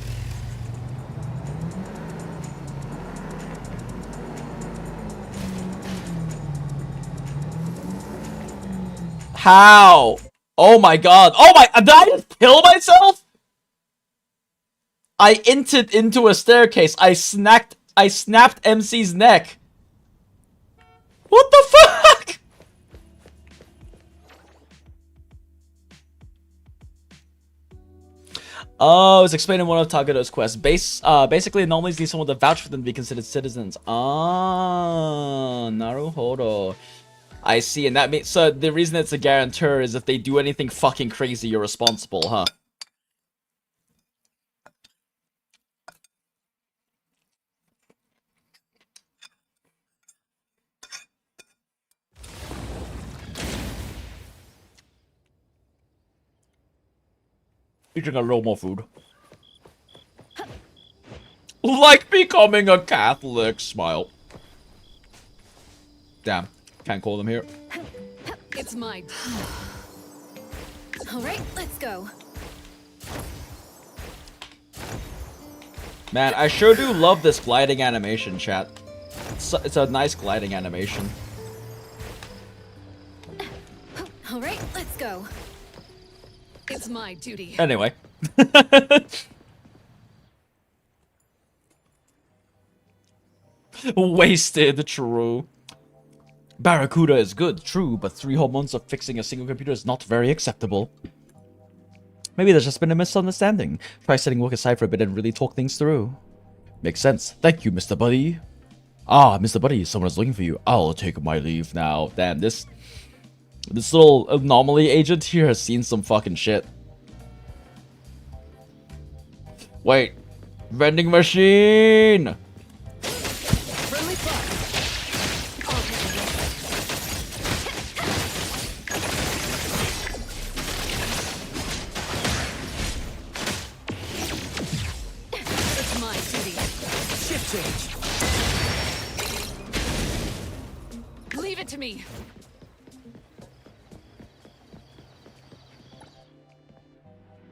How? Oh my God. Oh my, did I just kill myself? I inted into a staircase. I snapped MC's neck. What the fuck? Oh, it's explaining one of Tagado's quests. Basically, anomalies need someone to vouch for them to be considered citizens. Ah, naruhodo. I see, and that means so the reason it's a guarantor is if they do anything fucking crazy, you're responsible, huh? Eating a little more food. Like becoming a Catholic. Smile. Damn. Can't call them here. It's mine. All right, let's go. Man, I sure do love this gliding animation, chat. It's a nice gliding animation. All right, let's go. It's my duty. Anyway. Wasted, true. Barracuda is good, true, but 3 whole months of fixing a single computer is not very acceptable. Maybe there's just been a misunderstanding. Try setting work aside for a bit and really talk things through. Makes sense. Thank you, Mr. Buddy. Ah, Mr. Buddy, someone is looking for you. I'll take my leave now. Damn, this little anomaly agent here has seen some fucking shit. Wait. Vending machine! Friendly fire. It's my duty. Shift change. Leave it to me.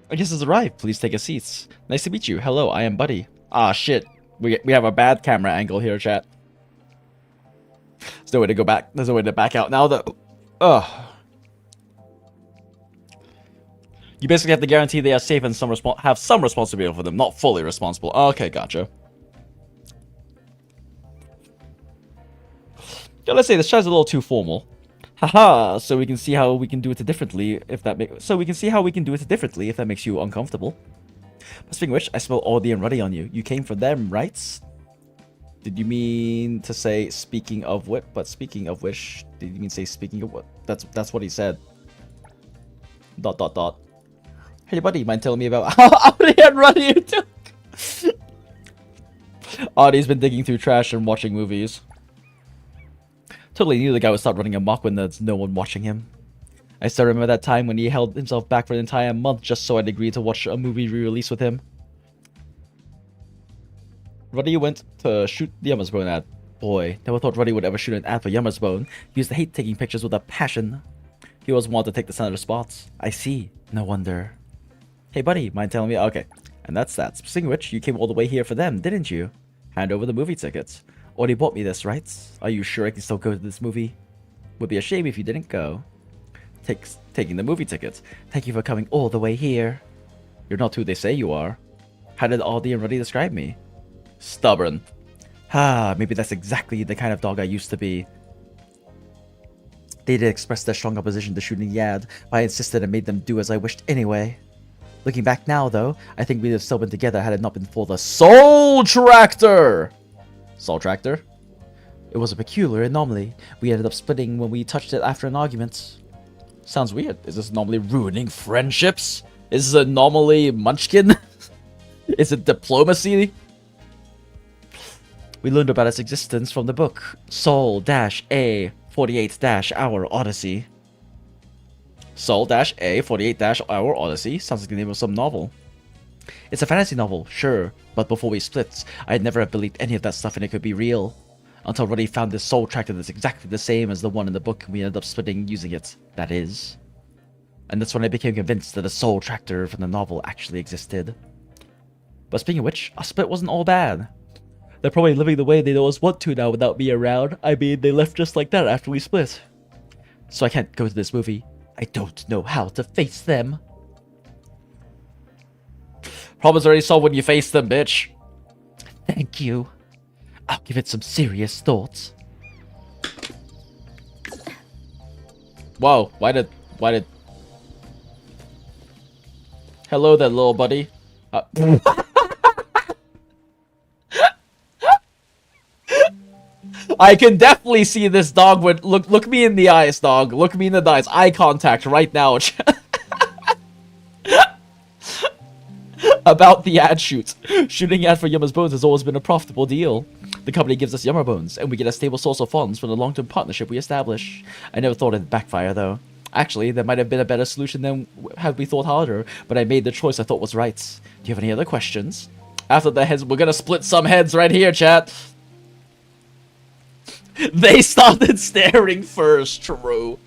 I guess it's arrived. Please take a seat. Nice to meet you. Hello, I am Buddy. Ah, shit. We have a bad camera angle here, chat. There's no way to go back. There's no way to back out now, though. Ugh. You basically have to guarantee they are safe and have some responsibility for them. Not fully responsible. Okay, gotcha. Yeah, let's say this chat's a little too formal. Haha, so we can see how we can do it differently if that makes you uncomfortable. But speaking of which, I smell Audie and Ruddy on you. You came for them, right? Did you mean to say speaking of what? But speaking of which, did you mean say speaking of what? That's what he said. ... Hey buddy, mind telling me about how Audie and Ruddy you took? Audie's been digging through trash and watching movies. Totally knew the guy would start running amok when there's no one watching him. I still remember that time when he held himself back for an entire month just so I'd agree to watch a movie re-release with him. Ruddy went to shoot the Yummersbone ad. Boy, never thought Ruddy would ever shoot an ad for Yummersbone. He used to hate taking pictures with a passion. He always wanted to take the center spots. I see. No wonder. Hey buddy, mind telling me? Okay. And that's that. Speaking of which, you came all the way here for them, didn't you? Hand over the movie tickets. Already bought me this, right? Are you sure I can still go to this movie? Would be a shame if you didn't go. Taking the movie tickets. Thank you for coming all the way here. You're not who they say you are. How did Audie and Ruddy describe me? Stubborn. Maybe that's exactly the kind of dog I used to be. They did express their strong opposition to shooting the ad, but I insisted and made them do as I wished anyway. Looking back now, though, I think we'd have still been together had it not been for the Soul Tractor! Soul Tractor? It was a peculiar anomaly. We ended up splitting when we touched it after an argument. Sounds weird. Is this anomaly ruining friendships? Is this anomaly Munchkin? Is it diplomacy? We learned about its existence from the book Soul-A 48-Hour Odyssey. Soul-A 48-Hour Odyssey? Sounds like the name of some novel. It's a fantasy novel, sure, but before we split, I'd never have believed any of that stuff and it could be real. Until Ruddy found this soul tractor that's exactly the same as the one in the book and we ended up splitting using it, that is. And that's when I became convinced that a soul tractor from the novel actually existed. But speaking of which, a split wasn't all bad. They're probably living the way they always want to now without me around. I mean, they left just like that after we split. So I can't go to this movie. I don't know how to face them. Problems already solved when you face them, bitch. Thank you. I'll give it some serious thoughts. Whoa, why did... Hello there, little buddy. I can definitely see this dog would... Look me in the eyes, dog. Look me in the eyes. Eye contact right now. About the ad shoot. Shooting ad for Yummer's Bones has always been a profitable deal. The company gives us Yummer Bones, and we get a stable source of funds from the long-term partnership we establish. I never thought it'd backfire, though. Actually, there might have been a better solution than had we thought harder, but I made the choice I thought was right. Do you have any other questions? After the heads, we're gonna split some heads right here, chat. They started staring first, true.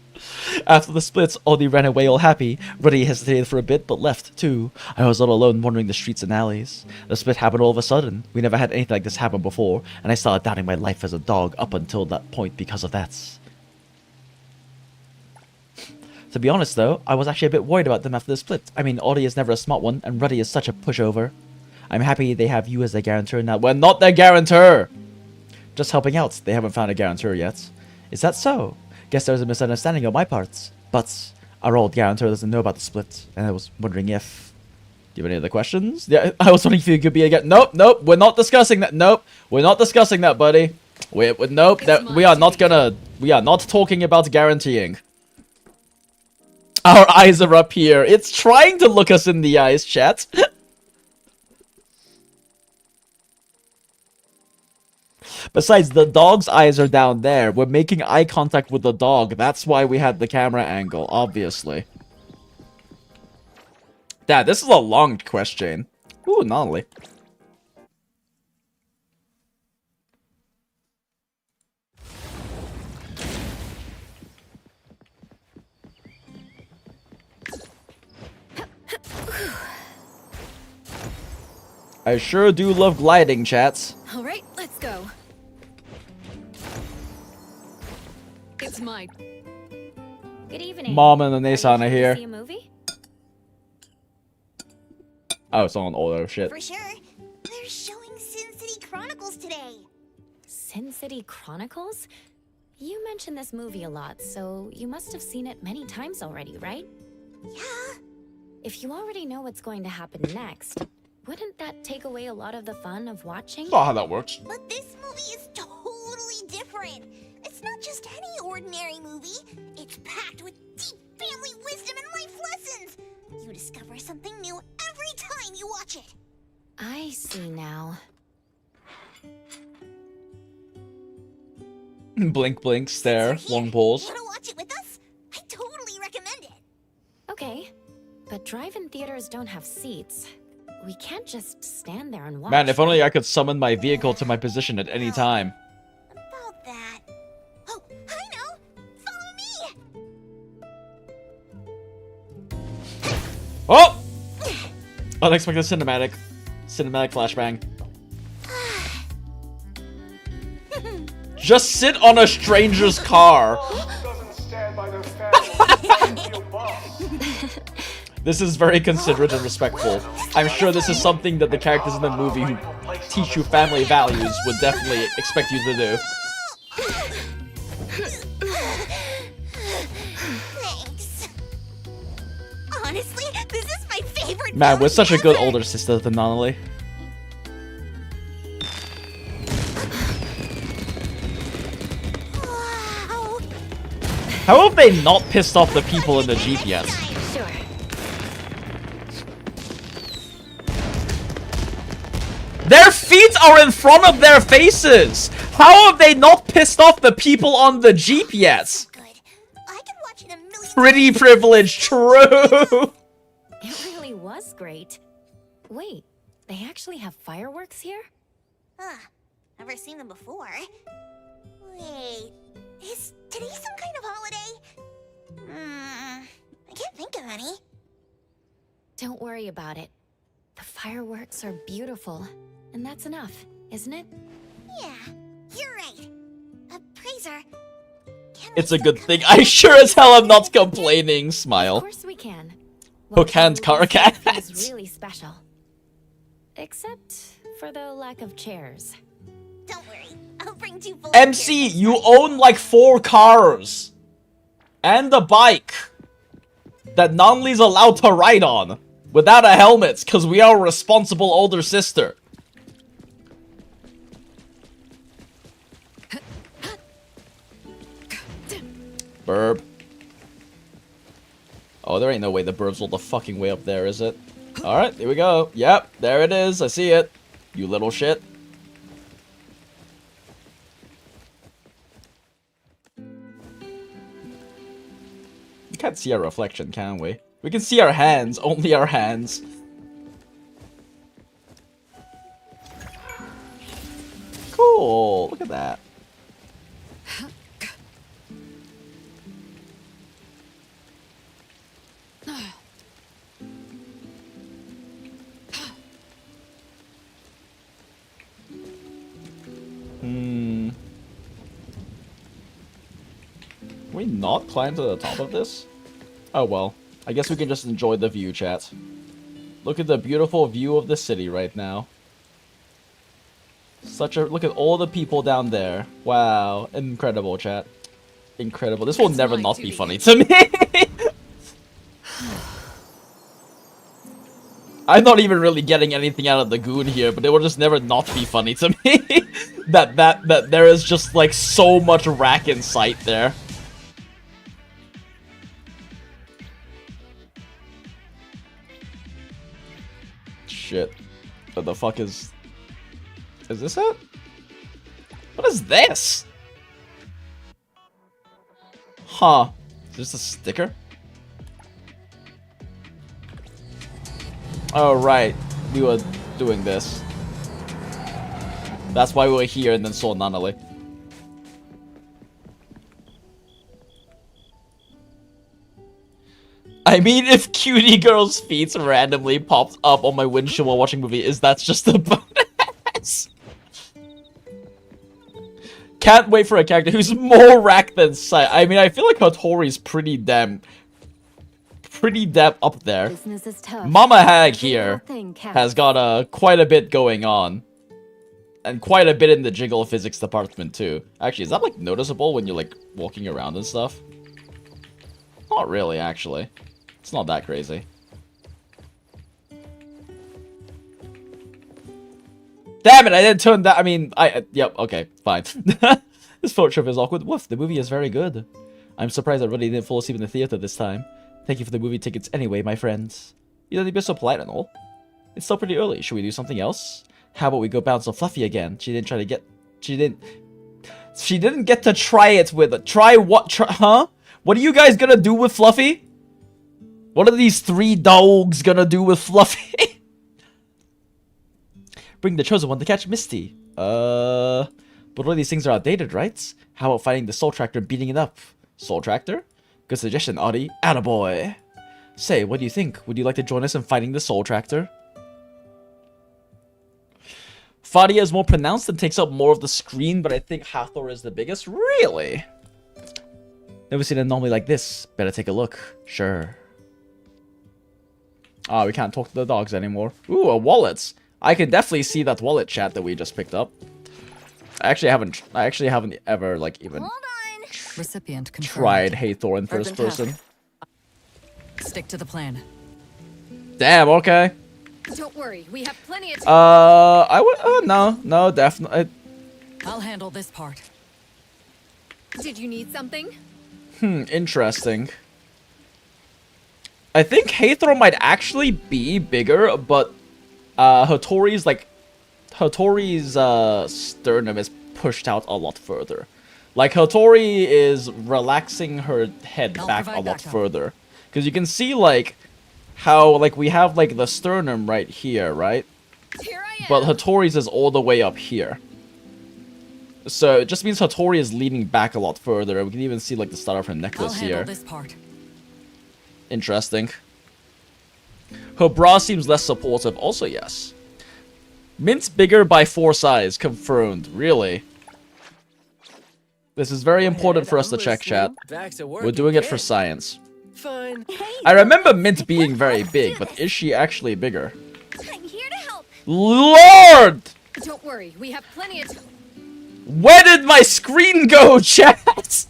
After the splits, Audie ran away all happy. Ruddy hesitated for a bit, but left, too. I was all alone wandering the streets and alleys. The split happened all of a sudden. We never had anything like this happen before, and I started doubting my life as a dog up until that point because of that. To be honest, though, I was actually a bit worried about them after the split. I mean, Audie is never a smart one, and Ruddy is such a pushover. I'm happy they have you as their guarantor now. We're not their guarantor! Just helping out. They haven't found a guarantor yet. Is that so? Guess there's a misunderstanding on my part. But our old guarantor doesn't know about the split, and I was wondering if... Do you have any other questions? Yeah, I was wondering if you could be again. Nope, we're not discussing that. Nope, we're not discussing that, buddy. We are not gonna... We are not talking about guaranteeing. Our eyes are up here. It's trying to look us in the eyes, chat. Besides, the dog's eyes are down there. We're making eye contact with the dog. That's why we had the camera angle, obviously. Dad, this is a long question. Ooh, Anomaly. I sure do love gliding, chats. All right, let's go. It's mine. Good evening. Mom and Anesan are here. See a movie? Oh, it's on auto shit. For sure. They're showing Sin City Chronicles today. Sin City Chronicles? You mentioned this movie a lot, so you must have seen it many times already, right? Yeah. If you already know what's going to happen next, wouldn't that take away a lot of the fun of watching? Not how that works. But this movie is totally different. It's not just any ordinary movie. It's packed with deep family wisdom and life lessons. You discover something new every time you watch it. I see now. Blink, blink, stare, So here, long pause. Wanna watch it with us? I totally recommend it. Okay, but drive-in theaters don't have seats. We can't just stand there and watch. Man, if only I could summon my vehicle to my position at any time. About that. Oh, I know. Follow me. Oh! Unexpected cinematic. Cinematic flashbang. Just sit on a stranger's car. This is very considerate and respectful. I'm sure this is something that the characters in the movie who teach you family values would definitely expect you to do. Thanks. Honestly, this is my favorite. Man, we're such a good ever. older sister than Anomaly. Wow. How have they not pissed off the people in the GPS? Sure. Their feet are in front of their faces! How have they not pissed off the people on the GPS? Good. I could watch it a million. Pretty privileged, true! It really was great. Wait, they actually have fireworks here? Huh. Never seen them before. Wait. Is today some kind of holiday? I can't think of any. Don't worry about it. The fireworks are beautiful, and that's enough, isn't it? Yeah, you're right. Appraiser. It's a good thing. I sure as hell am not complaining. Of Smile. course we can. Hook hand car Is cats. really special. Except for the lack of chairs. Don't worry. I'll bring 2 full MC, you own like 4 cars. And a bike. That Nonly's allowed to ride on. Without a helmet, because we are a responsible older sister. Burb. Oh, there ain't no way the burb's all the fucking way up there, is it? Alright, here we go. Yep, there it is. I see it. You little shit. We can't see our reflection, can we? We can see our hands. Only our hands. Cool. Look at that. Can we not climb to the top of this? Oh well. I guess we can just enjoy the view, chat. Look at the beautiful view of the city right now. Look at all the people down there. Wow. Incredible, chat. Incredible. This will never not be funny to me. I'm not even really getting anything out of the Goon here, but it will just never not be funny to me. that there is just like so much rack in sight there. Shit. What the fuck is... Is this it? What is this? Huh. Is this a sticker? Oh, right. We were doing this. That's why we were here and then saw Anomaly. I mean, if cutie girl's feet randomly popped up on my windshield while watching a movie, that's just a bonus. Can't wait for a character who's more rack than sight. I mean, I feel like HOTORI's pretty damn up there. Business is tough. Mama Hag here Thing counts. has got quite a bit going on. And quite a bit in the jiggle physics department too. Actually, is that like noticeable when you're like walking around and stuff? Not really, actually. It's not that crazy. Damn it, I didn't turn that. I mean, yep, okay, fine. This photo trip is awkward. Woof, the movie is very good. I'm surprised everybody didn't fall asleep in the theater this time. Thank you for the movie tickets anyway, my friends. You don't need to be so polite and all. It's still pretty early. Should we do something else? How about we go bounce on Fluffy again? She didn't get to try it with it. Try what? Huh? What are you guys gonna do with Fluffy? What are these 3 dogs gonna do with Fluffy? Bring the chosen one to catch Misty. But all these things are outdated, right? How about fighting the Soul Tractor and beating it up? Soul Tractor? Good suggestion, Audie. Attaboy. Say, what do you think? Would you like to join us in fighting the Soul Tractor? Fadia is more pronounced and takes up more of the screen, but I think HOTORI is the biggest. Really? Never seen an anomaly like this. Better take a look. Sure. Ah, we can't talk to the dogs anymore. Ooh, a wallet. I can definitely see that wallet chat that we just picked up. I actually haven't ever like even Recipient tried HOTORI in first person. Stick to the plan. Damn, okay. Don't worry, we have plenty of time. I would. No, definitely. I'll handle this part. Did you need something? Interesting. I think HOTORI might actually be bigger, but Hertorii's sternum is pushed out a lot further. Like Hertorii is relaxing her head back a lot further, because you can see like how like we have like the sternum right here, right? Here I am. But Hertorii's is all the way up here. So it just means Hotori is leaning back a lot further. We can even see like the start of her necklace here. This part. Interesting. Her bra seems less supportive. Also, yes. Mint's bigger by 4 size. Confirmed. Really? This is very important for us to check, chat. We're doing it for science. Fine. I remember Mint being very big, but is she actually bigger? I'm here to help. Lord! Don't worry, we have plenty of time. Where did my screen go, chat?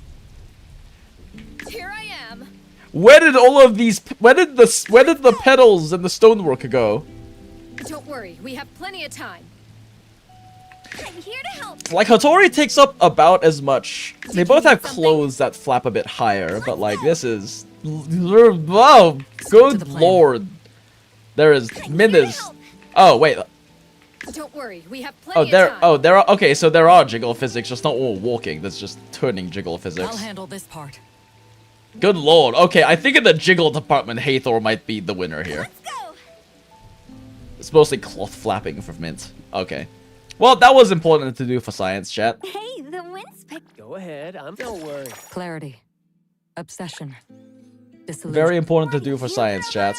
Here I am. Where did all of these? Where did the petals and the stonework go? Don't worry, we have plenty of time. I'm here to help. Like Hotori takes up about as much. They both have clothes that flap a bit higher, but like this is. Whoa! Good lord! There is Min is. Oh wait. Don't worry, we have plenty of time. there are. Okay, so there are jiggle physics, just not all walking. That's just turning jiggle physics. I'll handle this part. Good lord. Okay, I think in the jiggle department, HOTORI might be the winner here. Let's go. It's mostly cloth flapping for Mint. Okay. Well, that was important to do for science, chat. Hey, the wind's picked. Go ahead. Don't worry. Clarity. Obsession. Disillusion. Very important to do for science, chat.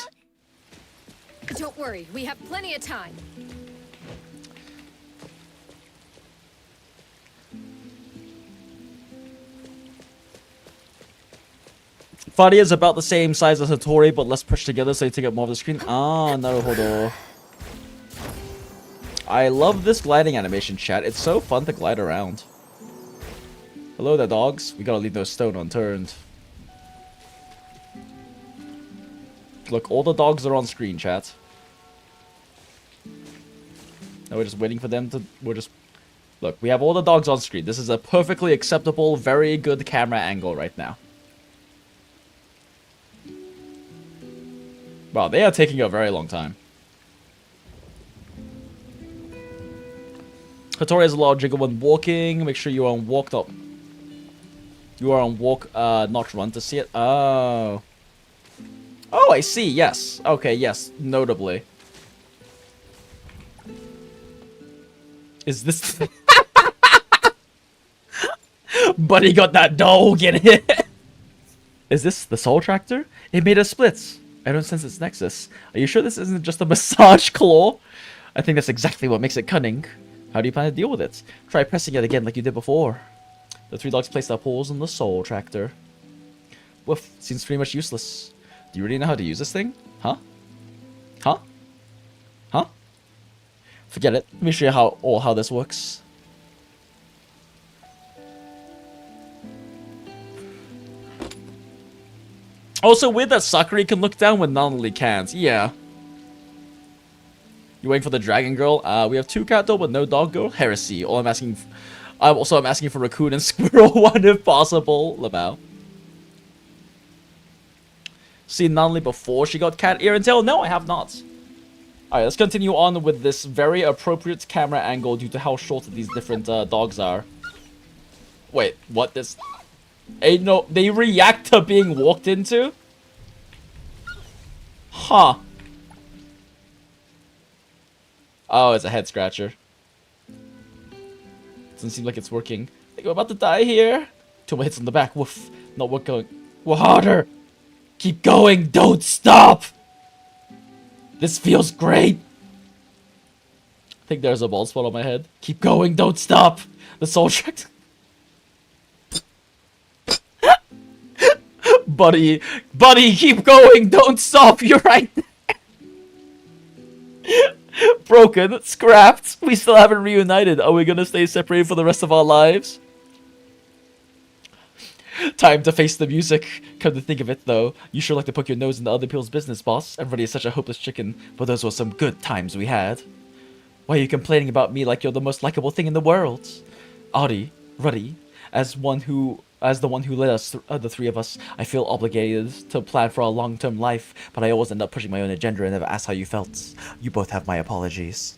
Don't worry, we have plenty of time. Fadia is about the same size as Hertorii, but less pushed together, so you take up more of the screen. Ah, naruhodo. I love this gliding animation, chat. It's so fun to glide around. Hello there, dogs. We gotta leave no stone unturned. Look, all the dogs are on screen, chat. Now we're just waiting for them to... Look, we have all the dogs on screen. This is a perfectly acceptable, very good camera angle right now. Wow, they are taking a very long time. Hertorii has a lot of jiggle when walking. Make sure you are on walk up. You are on walk, not run to see it. Oh. Oh, I see. Yes. Okay, yes. Notably. Is this... Buddy got that dog in it. Is this the Soul Tractor? It made a split. I don't sense its nexus. Are you sure this isn't just a massage claw? I think that's exactly what makes it cunning. How do you plan to deal with it? Try pressing it again like you did before. The 3 dogs placed their paws on the Soul Tractor. Woof, seems pretty much useless. Do you really know how to use this thing? Huh? Huh? Huh? Forget it. Let me show you how this works. Also weird that Sakura can look down when Anomaly can't. Yeah. You waiting for the dragon girl? We have 2 cat doll but no dog girl. Heresy. I'm asking for raccoon and squirrel one if possible. Lamau. Seen Anomaly before she got cat ear and tail? No, I have not. Alright, let's continue on with this very appropriate camera angle due to how short these different dogs are. Wait, what? This... Ain't no... They react to being walked into? Huh. Oh, it's a head scratcher. Doesn't seem like it's working. I think I'm about to die here. 2 more hits on the back. Woof. Not work going. We're harder. Keep going. Don't stop. This feels great. I think there's a bald spot on my head. Keep going. Don't stop. The soul track. Buddy, keep going. Don't stop. You're right there. Broken. Scrapped. We still haven't reunited. Are we gonna stay separated for the rest of our lives? Time to face the music. Come to think of it, though, you sure like to poke your nose into other people's business, boss. Everybody is such a hopeless chicken, but those were some good times we had. Why are you complaining about me like you're the most likable thing in the world? Audie, Ruddy, as the one who led us, the 3 of us, I feel obligated to plan for our long-term life, but I always end up pushing my own agenda and never ask how you felt. You both have my apologies.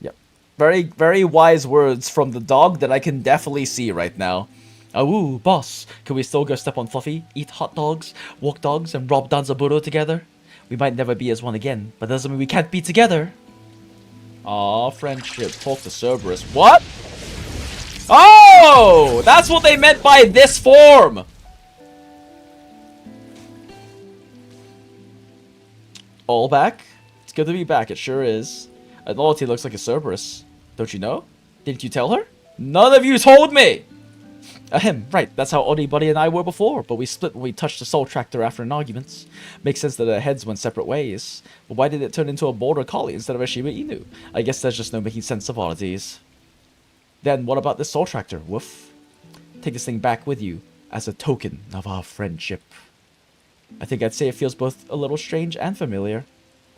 Yep. Very, very wise words from the dog that I can definitely see right now. Ooh, boss, can we still go step on Fluffy, eat hot dogs, walk dogs, and rob Danzaburo together? We might never be as one again, but that doesn't mean we can't be together. Aw, friendship. Talk to Cerberus. What? Oh! That's what they meant by this form! All back? It's good to be back, it sure is. Anomaly looks like a Cerberus. Don't you know? Didn't you tell her? None of you told me! Ahem, right, that's how Odie, Buddy, and I were before, but we split when we touched the Soul Tractor after an argument. Makes sense that our heads went separate ways. But why did it turn into a Border Collie instead of a Shiba Inu? I guess there's just no making sense of oddities. Then what about this Soul Tractor, woof? Take this thing back with you, as a token of our friendship. I think I'd say it feels both a little strange and familiar.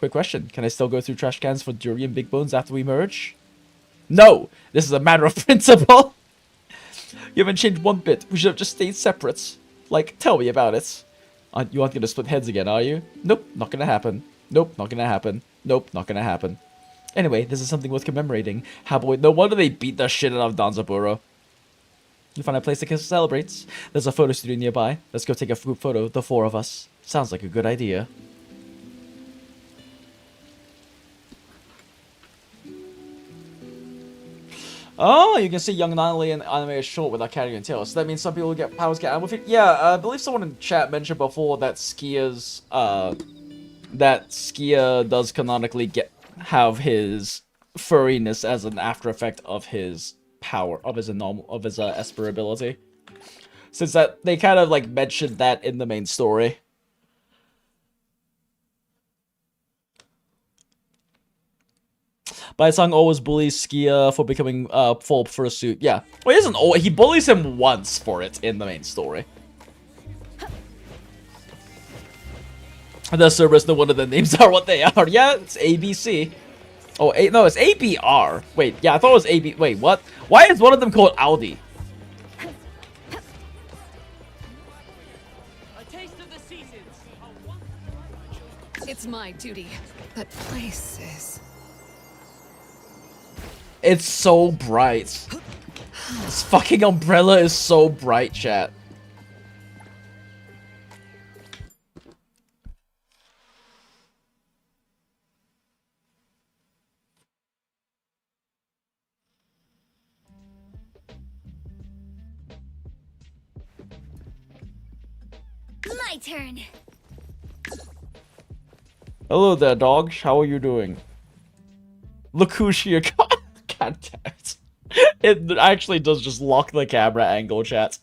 Quick question, can I still go through trash cans for Dury and Big Bones after we merge? No! This is a matter of principle! You haven't changed one bit. We should have just stayed separate. Like, tell me about it. You aren't gonna split heads again, are you? Nope, not gonna happen. Nope, not gonna happen. Nope, not gonna happen. Anyway, this is something worth commemorating. How boy, no wonder they beat the shit out of Danzaburo. You find a place to celebrate? There's a photo studio nearby. Let's go take a group photo, the 4 of us. Sounds like a good idea. Oh, you can see young Anomaly and anime short without carrying a tail. So that means some people get powers get animal feet. Yeah, I believe someone in chat mentioned before that Skia's Skia does canonically have his furriness as an after effect of his power, of his Esper ability. Since that they kind of like mentioned that in the main story. Baisang always bullies Skia for becoming full fursuit. Yeah. Well, he doesn't always, he bullies him once for it in the main story. The Cerberus, no wonder the names are what they are. Yeah, it's ABC. Oh, no, it's ABR. Wait, yeah, I thought it was AB. Wait, what? Why is one of them called Audi? A taste of the seasons. It's my duty. That place is... It's so bright. This fucking umbrella is so bright, chat. My turn. Hello there, dog. How are you doing? Look who she got. God damn it. It actually does just lock the camera angle, chat.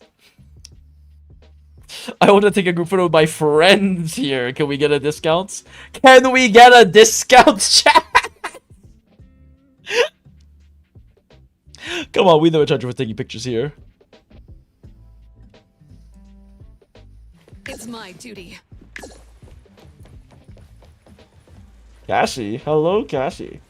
I want to take a group photo with my friends here. Can we get a discount? Can we get a discount, chat? Come on, we know each other for taking pictures here. It's my duty. Cassie, hello, Cassie.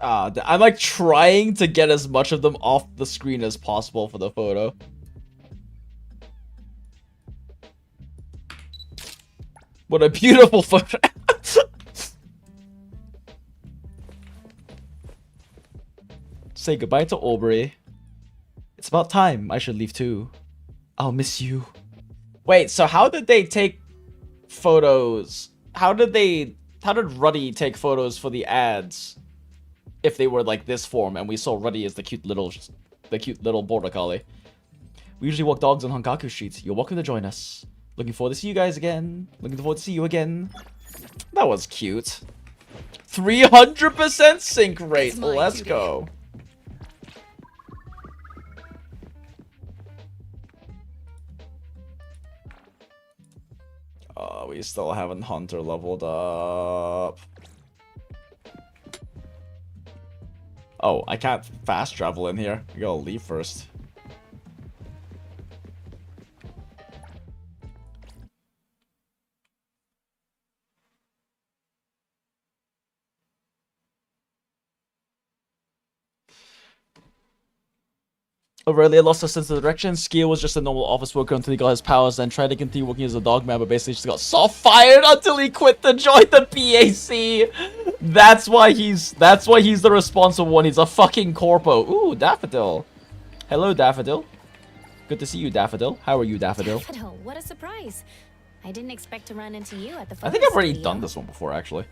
I'm like trying to get as much of them off the screen as possible for the photo. What a beautiful photo. Say goodbye to Aubrey. It's about time. I should leave too. I'll miss you. Wait, so how did they take photos? How did Ruddy take photos for the ads? If they were like this form, and we saw Ruddy as the cute little border collie. We usually walk dogs on Honkaku Street. You're welcome to join us. Looking forward to see you guys again. Looking forward to see you again. That was cute. 300% sync rate. Let's go. We still haven't Hunter leveled up. Oh, I can't fast travel in here. I gotta leave first. Aurelia lost her sense of direction. Skill was just a normal office worker until he got his powers, then tried to continue working as a dog man, but basically just got soft-fired until he quit to join the PAC. That's why he's the responsible one. He's a fucking corpo. Ooh, Daffodill. Hello, Daffodill. Good to see you, Daffodill. How are you, Daffodill? Daffodill, what a surprise. I didn't expect to run into you at the I think I've already studio. done this one before, actually.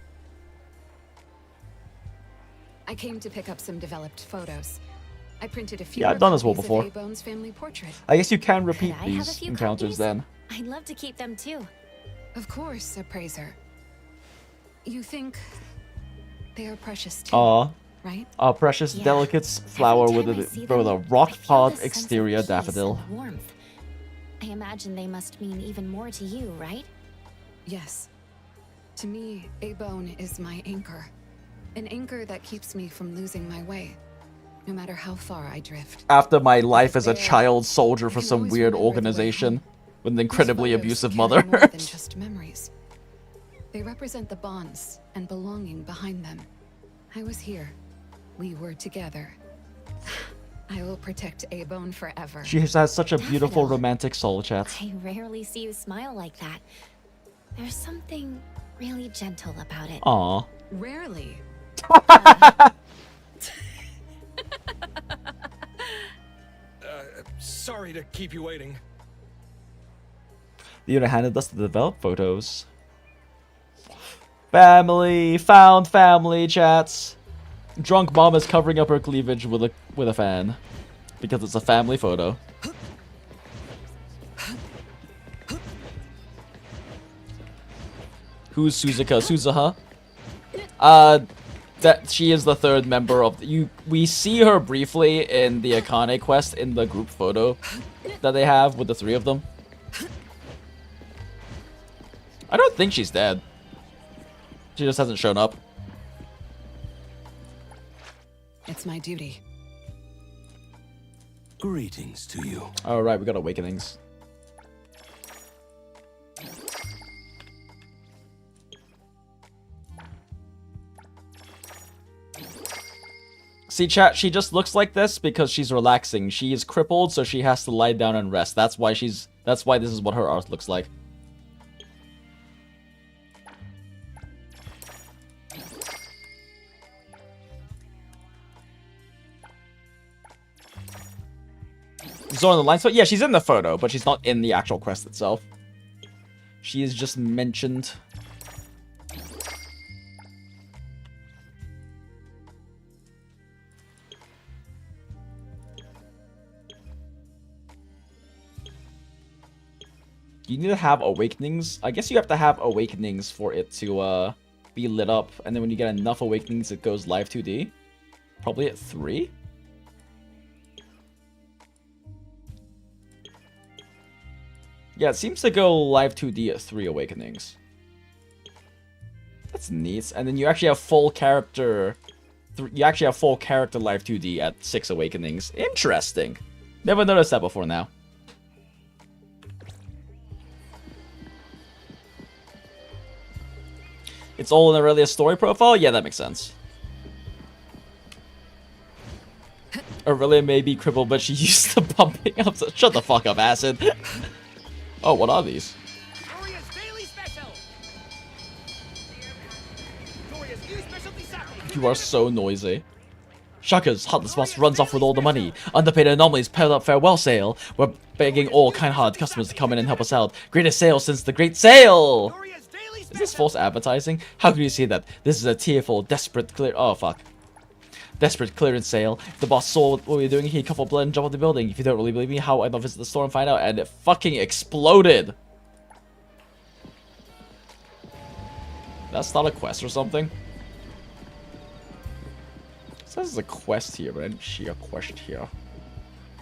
I came to pick up some developed photos. I printed a few. Yeah, I've done this one copies before. of A-Bone's family portrait. I guess you can repeat Could I have a these few encounters copies? then. I'd love to keep them too. Of course, appraiser. You think they are precious too, Aw. right? A precious, Yeah. delicate flower with Every time I see a them, I rock feel hard this sense of exterior, peace Daffodill. and warmth. I imagine they must mean even more to you, right? Yes. To me, A-Bone is my anchor. An anchor that keeps me from losing my way, no matter how far I drift. After my life as a There, child soldier I for can some always weird remember the way organization home. with an These incredibly photos abusive carry mother. more than just memories. They represent the bonds and belonging behind them. I was here. We were together. I will protect A-Bone forever. She has such a beautiful Daffodil. romantic soul, chat. I rarely see you smile like that. There's something really gentle about it. Aw. Rarely. Sorry to keep you waiting. The owner handed us to develop photos. Family! Found family, chats! Drunk mom is covering up her cleavage with a fan. Because it's a family photo. Who's Suzuka? Suzuha? That she is the third member of we see her briefly in the Akane quest in the group photo that they have with the three of them. I don't think she's dead. She just hasn't shown up. It's my duty. Greetings to you. Alright, we got awakenings. See, chat, she just looks like this because she's relaxing. She is crippled, so she has to lie down and rest. That's why this is what her art looks like. Zora the Line Spot? Yeah, she's in the photo, but she's not in the actual quest itself. She is just mentioned. You need to have awakenings. I guess you have to have awakenings for it to be lit up, and then when you get enough awakenings, it goes live 2D. Probably at 3? Yeah, it seems to go live 2D at 3 awakenings. That's neat. And then you actually have full character... You actually have full character live 2D at 6 awakenings. Interesting. Never noticed that before now. It's all in Aurelia's story profile? Yeah, that makes sense. Aurelia may be crippled, but she used the pumping up. Shut the fuck up, Acid. Oh, what are these? Doria's daily special. Doria's new specialty sapling. You are so noisy. Shuckers, Heartless Boss runs off with all the money. Underpaid Anomalies paired up farewell sale. We're begging all kind-hearted customers to come in and help us out. Greatest sale since the Great Sale! Doria's daily Is this false advertising? How can you say that? This is a tearful, desperate clear- Oh, fuck. Desperate clearance sale. If the boss saw what we were doing, he'd cough up blood and jump off the building. If you don't really believe me, how I'd visit the store and find out. And it fucking exploded! That's not a quest or something? It says there's a quest here, but I didn't see a quest here.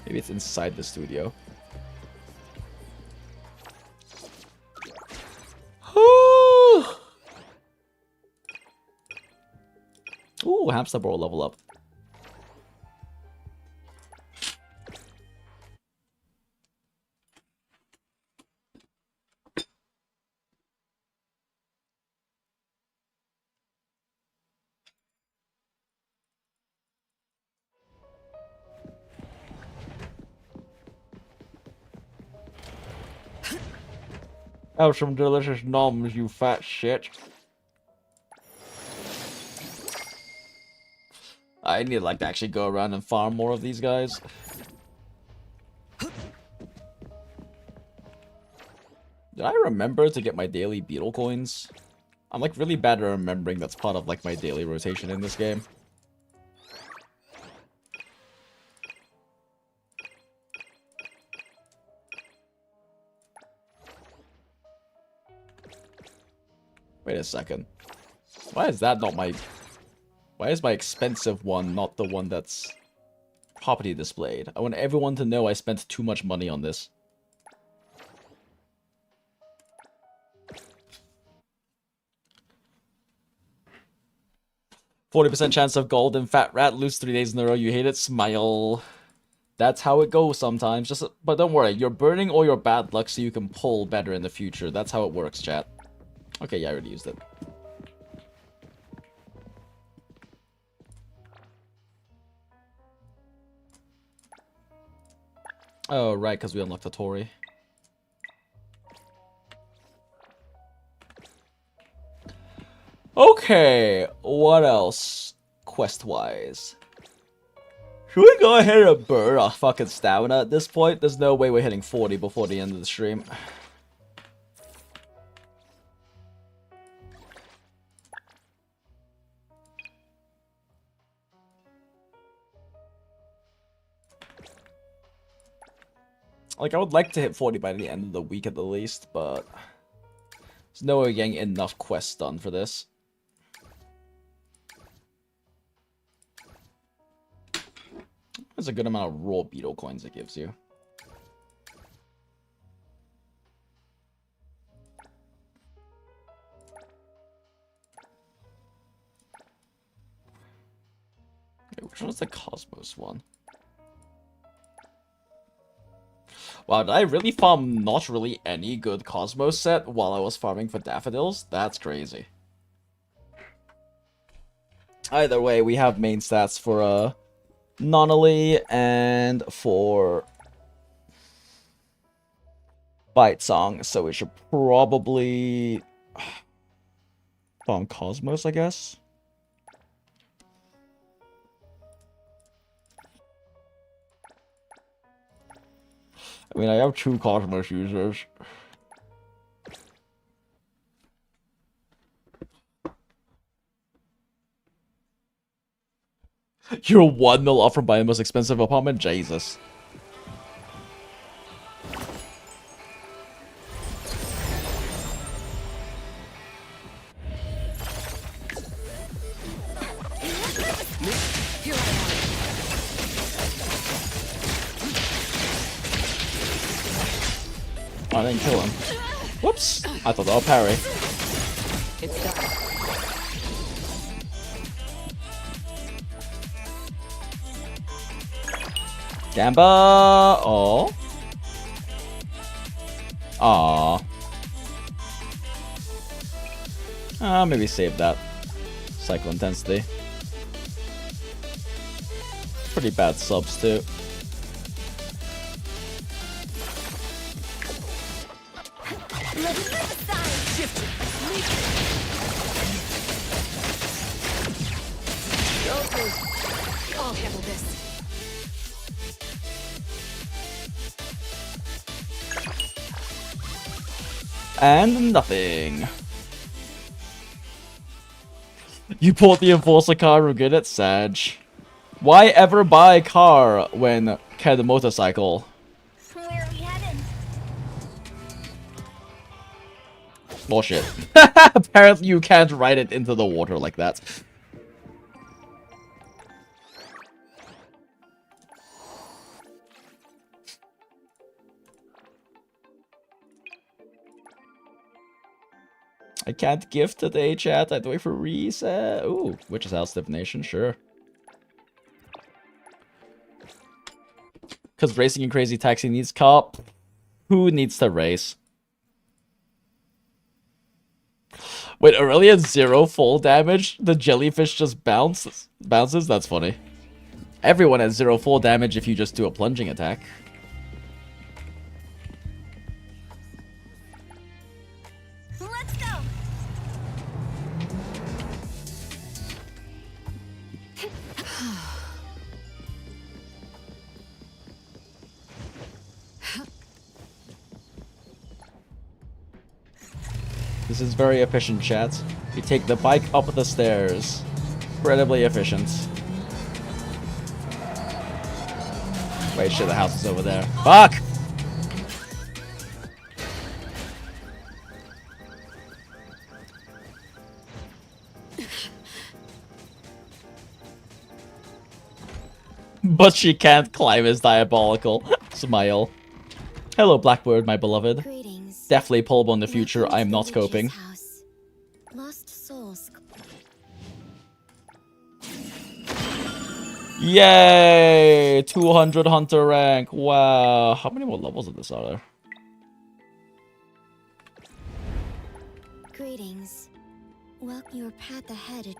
Maybe it's inside the studio. Ooh, hamster bro level up. Have some delicious noms, you fat shit. I need like to actually go around and farm more of these guys. Did I remember to get my daily beetle coins? I'm like really bad at remembering that's part of like my daily rotation in this game. Wait a second. Why is that not my... Why is my expensive one not the one that's property displayed? I want everyone to know I spent too much money on this. %40 chance of gold and fat rat. Lose 3 days in a row. You hate it? Smile. That's how it goes sometimes. But don't worry. You're burning all your bad luck so you can pull better in the future. That's how it works, chat. Okay, yeah, I already used it. Oh, right, because we unlocked HOTORI. Okay, what else? Quest-wise. Should we go ahead and burn our fucking stamina at this point? There's no way we're hitting 40 before the end of the stream. Like, I would like to hit 40 by the end of the week at the least, but there's no way we're getting enough quests done for this. There's a good amount of raw beetle coins it gives you. Okay, which one's the Cosmos one? Wow, did I really farm not really any good Cosmos set while I was farming for Daffodils? That's crazy. Either way, we have main stats for Anomaly and for Bite Song, so we should probably farm Cosmos, I guess. I mean, I have 2 Cosmos users. You're 1 mil off from buying the most expensive apartment? Jesus. I didn't kill him. Whoops! I thought that would parry. It's done. Gamba! Oh. Aww. Maybe save that. Cycle intensity. Pretty bad subs too. I'll handle this. And nothing. You bought the Enforcer car, we're good at Sag. Why ever buy a car when get a motorcycle? Where are we headed? Bullshit. Apparently you can't ride it into the water like that. I can't gift today, chat. I have to wait for reset. Ooh, Witch's House Divination, sure. Because racing in Crazy Taxi needs cop. Who needs to race? Wait, Aurelia 0 full damage? The jellyfish just bounces? That's funny. Everyone has 0 full damage if you just do a plunging attack. Let's go. This is very efficient, chat. You take the bike up the stairs. Incredibly efficient. Wait, shit, the house is over there. Fuck! But she can't climb is diabolical. Smile. Hello, Blackbird, my beloved. Greetings. Definitely pullable in the future. I am not coping. Lost souls. Yay! 200 hunter rank. Wow. How many more levels of this are there? Greetings. Welcome your path ahead.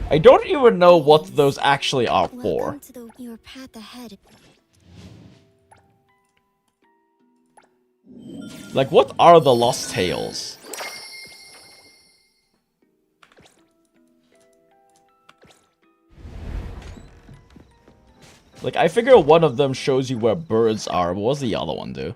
I don't even know what those actually are for. Welcome to your path ahead. Like, what are the Lost Tales? Like, I figure one of them shows you where birds are, but what's the other one do?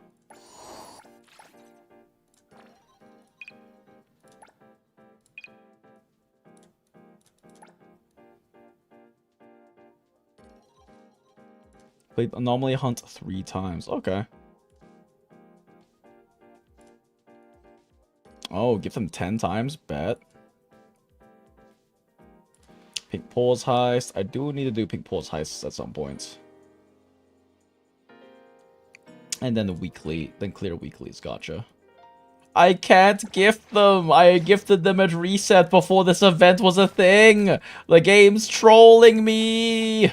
Played Anomaly Hunt 3 times. Okay. Oh, give them 10 times? Bet. Pink Paws Heist. I do need to do Pink Paws Heist at some point. And then the weekly. Then clear weeklies. Gotcha. I can't gift them. I gifted them at reset before this event was a thing. The game's trolling me.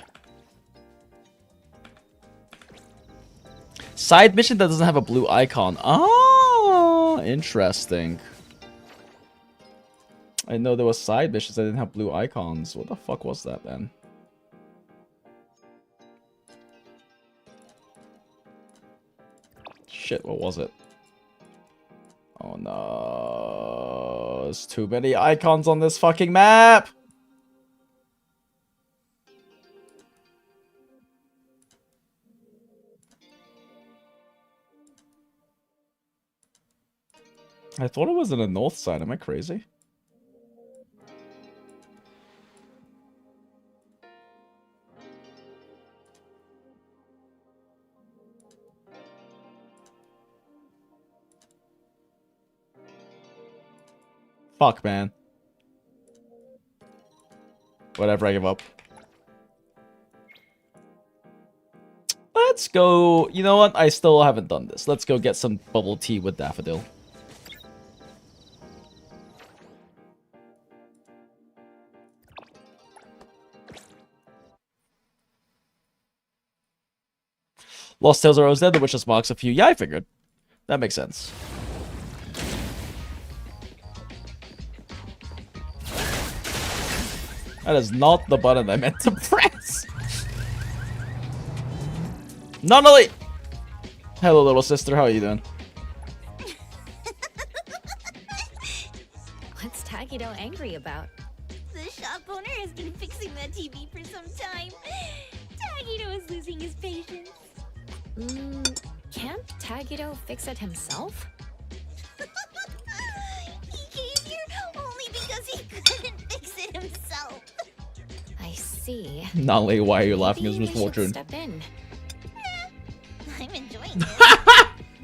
Side mission that doesn't have a blue icon. Oh, interesting. I know there were side missions that didn't have blue icons. What the fuck was that then? Shit, what was it? Oh no. There's too many icons on this fucking map. I thought it was in the north side. Am I crazy? Fuck, man. Whatever, I give up. Let's go. You know what? I still haven't done this. Let's go get some bubble tea with Daffodill. Lost Tales are always dead. The Witch's Marks a few. Yeah, I figured. That makes sense. That is not the button I meant to press. Anomaly! Hello, little sister. How are you doing? What's Tagido angry about? The shop owner has been fixing that TV for some time. Tagido is losing his patience. Can't Tagido fix it himself? He came here only because he couldn't fix it himself. I see. Anomaly, why are you laughing as Maybe Miss I should Fortune? step in. I'm enjoying this.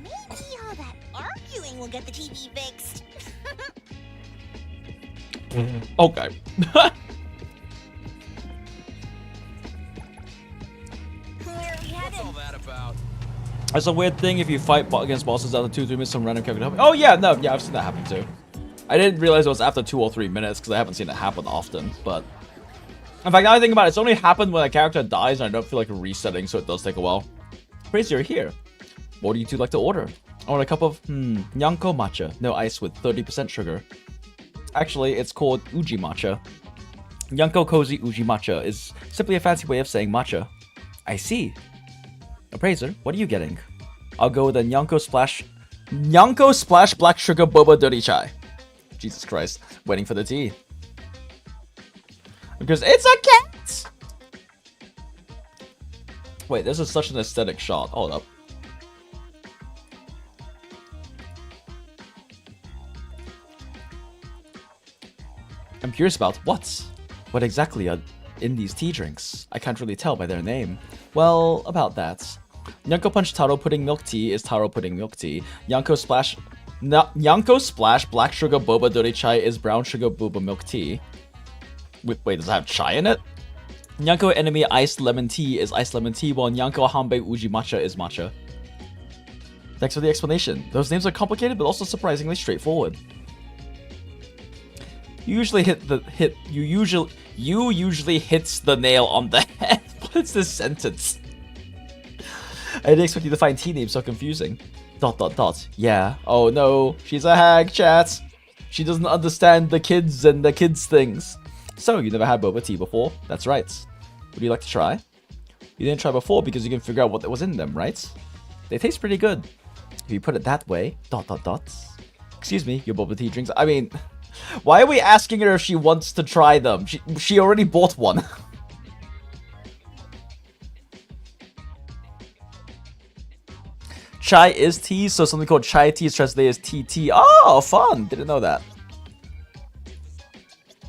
Maybe all that arguing will get the TV fixed. Okay. Where are we headed? It's a weird thing if you fight against bosses after 2-3 minutes, some random character help. Oh yeah, no, yeah, I've seen that happen too. I didn't realize it was after 2 or 3 minutes because I haven't seen it happen often, but... In fact, now I think about it, it's only happened when a character dies and I don't feel like resetting, so it does take a while. Praise, you're here. What do you two like to order? I want a cup of, Nyanko matcha. No ice with 30% sugar. Actually, it's called Uji matcha. Nyanko Cozy Uji matcha is simply a fancy way of saying matcha. I see. Appraiser, what are you getting? I'll go with a Nyanko Splash Black Sugar Boba Dirty Chai. Jesus Christ. Waiting for the tea. Because it's a cat! Wait, this is such an aesthetic shot. Hold up. I'm curious about what exactly are in these tea drinks? I can't really tell by their name. Well, about that. Nyanko Punch Taro Pudding Milk Tea is Taro Pudding Milk Tea. Nyanko Splash Black Sugar Boba Dirty Chai is Brown Sugar Boba Milk Tea. Wait, does it have chai in it? Nyanko Enemy Iced Lemon Tea is Iced Lemon Tea, while Nyanko Hanbei Uji Matcha is Matcha. Thanks for the explanation. Those names are complicated, but also surprisingly straightforward. You usually hits the nail on the head. What is this sentence? I didn't expect you to find tea names so confusing. ... Yeah. Oh no, she's a hag, chat. She doesn't understand the kids and the kids things. So, you never had boba tea before? That's right. Would you like to try? You didn't try before because you can figure out what was in them, right? They taste pretty good. If you put it that way... ... Excuse me, your boba tea drinks... I mean... Why are we asking her if she wants to try them? She already bought one. Chai is tea, so something called chai tea is translated as TT. Oh, fun! Didn't know that.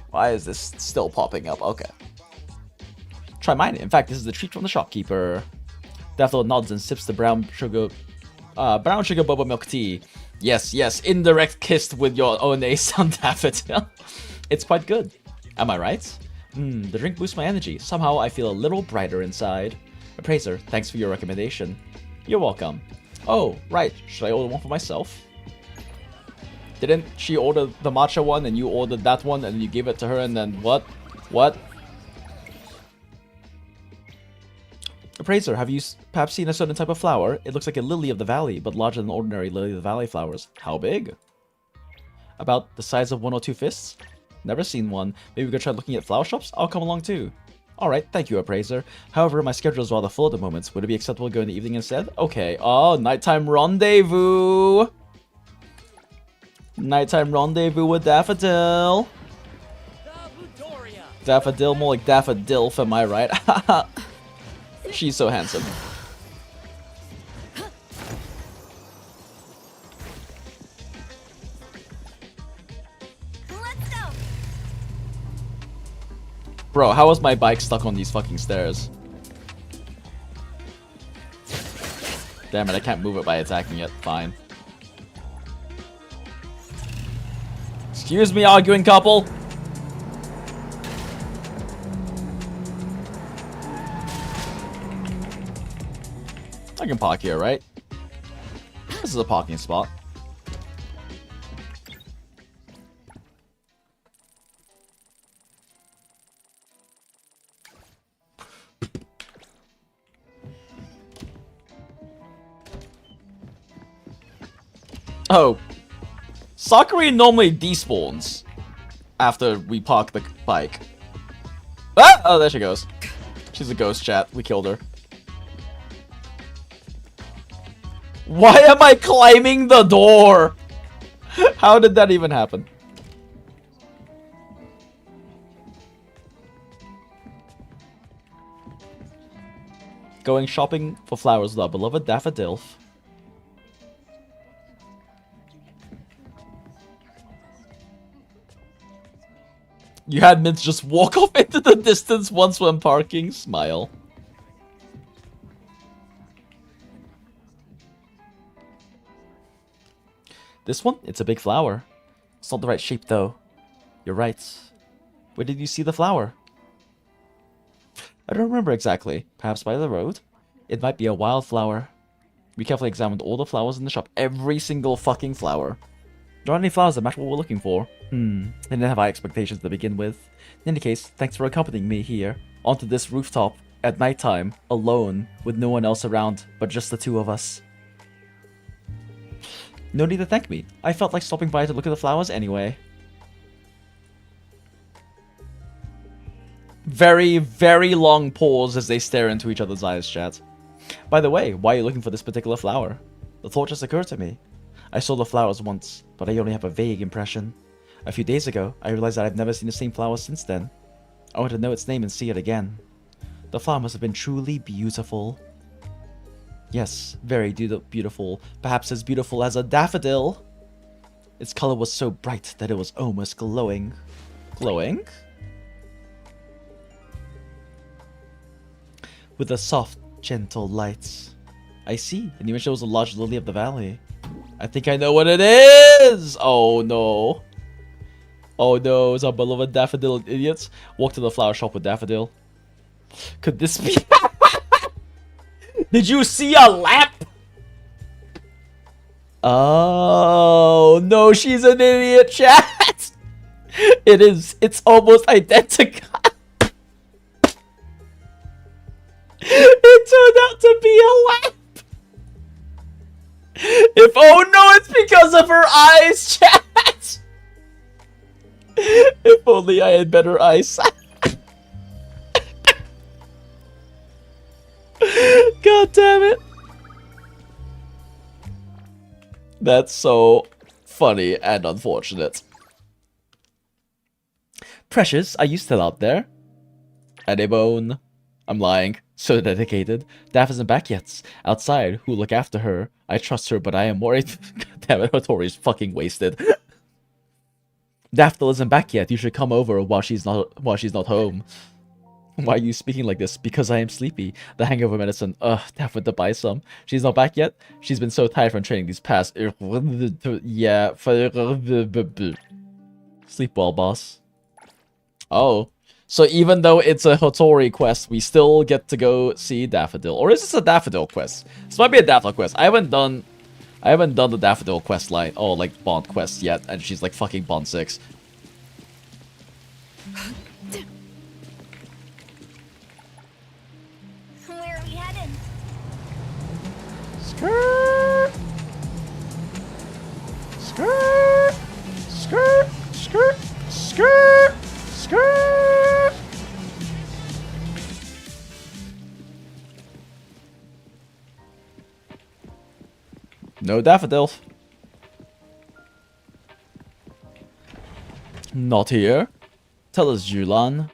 Why is this still popping up? Okay. Try mine. In fact, this is a treat from the shopkeeper. Daffodill nods and sips the brown sugar boba milk tea. Yes, indirect kissed with your own ace on Daffodill. It's quite good. Am I right? The drink boosts my energy. Somehow I feel a little brighter inside. Appraiser, thanks for your recommendation. You're welcome. Oh, right. Should I order one for myself? Didn't she order the matcha one and you ordered that one and you gave it to her and then what? What? Appraiser, have you perhaps seen a certain type of flower? It looks like a lily of the valley, but larger than ordinary lily of the valley flowers. How big? About the size of 1 or 2 fists? Never seen one. Maybe we could try looking at flower shops? I'll come along too. Alright, thank you, Appraiser. However, my schedule is rather full at the moment. Would it be acceptable to go in the evening instead? Okay. Oh, nighttime rendezvous! Nighttime rendezvous with Daffodill. Daffodill, more like Daffodilf, am I right? She's so handsome. Bro, how is my bike stuck on these fucking stairs? Damn it, I can't move it by attacking it. Fine. Excuse me, arguing couple. I can park here, right? This is a parking spot. Oh. Sakura normally despawns after we park the bike. Ah! Oh, there she goes. She's a ghost, chat. We killed her. Why am I climbing the door? How did that even happen? Going shopping for flowers with our beloved Daffodill. You had Mints just walk off into the distance once when parking. Smile. This one? It's a big flower. It's not the right shape, though. You're right. Where did you see the flower? I don't remember exactly. Perhaps by the road? It might be a wildflower. We carefully examined all the flowers in the shop. Every single fucking flower. There aren't any flowers that match what we're looking for. They didn't have high expectations to begin with. In any case, thanks for accompanying me here, onto this rooftop, at nighttime, alone, with no one else around, but just the two of us. No need to thank me. I felt like stopping by to look at the flowers anyway. Very, very long pause as they stare into each other's eyes, chat. By the way, why are you looking for this particular flower? The thought just occurred to me. I saw the flowers once, but I only have a vague impression. A few days ago, I realized that I've never seen the same flower since then. I want to know its name and see it again. The flower must have been truly beautiful. Yes, very beautiful. Perhaps as beautiful as a daffodil. Its color was so bright that it was almost glowing. Glowing? With a soft, gentle light. I see. And you mentioned it was a large lily of the valley. I think I know what it is! Oh no. Oh no, it's our beloved Daffodill idiots. Walk to the flower shop with Daffodill. Could this be... Did you see a lamp? Oh no, she's an idiot, chat! It is. It's almost identical. It turned out to be a lamp. If oh no, it's because of her eyes, chat. If only I had better eyesight. God damn it. That's so funny and unfortunate. Precious, are you still out there? Adibone. I'm lying. So dedicated. Daff isn't back yet. Outside, who look after her? I trust her, but I am worried. God damn it, HOTORI's fucking wasted. Daffodill isn't back yet. You should come over while she's not home. Why are you speaking like this? Because I am sleepy. The hangover medicine. Ugh, Daff went to buy some. She's not back yet? She's been so tired from training these past... Yeah. Sleep well, boss. Oh. So even though it's a HOTORI quest, we still get to go see Daffodill. Or is this a Daffodill quest? This might be a Daffodill quest. I haven't done the Daffodill quest line, or like Bond quest yet, and she's like fucking Bond 6. Where are we headed? Skirt! Skirt! Skirt! Skirt! Skirt! Skirt! No Daffodill. Not here. Tell us, Julan.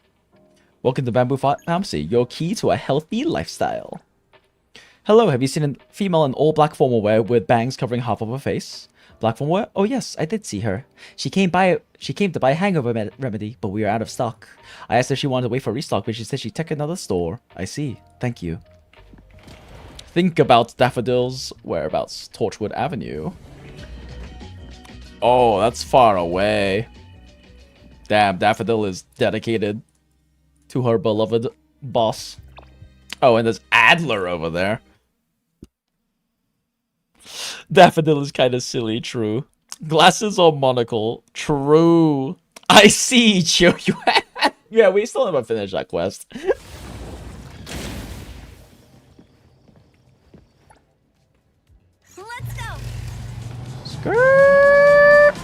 Welcome to Bamboo Pharmacy, your key to a healthy lifestyle. Hello, have you seen a female in all black formal wear with bangs covering half of her face? Black from where? Oh yes, I did see her. She came to buy a hangover remedy, but we are out of stock. I asked her if she wanted to wait for restock, but she said she'd check another store. I see. Thank you. Think about Daffodill's whereabouts. Torchwood Avenue. Oh, that's far away. Damn, Daffodill is dedicated to her beloved boss. Oh, and there's Adler over there. Daffodill is kind of silly, true. Glasses or monocle? True. I see, Chiyo. Yeah, we still haven't finished that quest. Let's go. Skirt.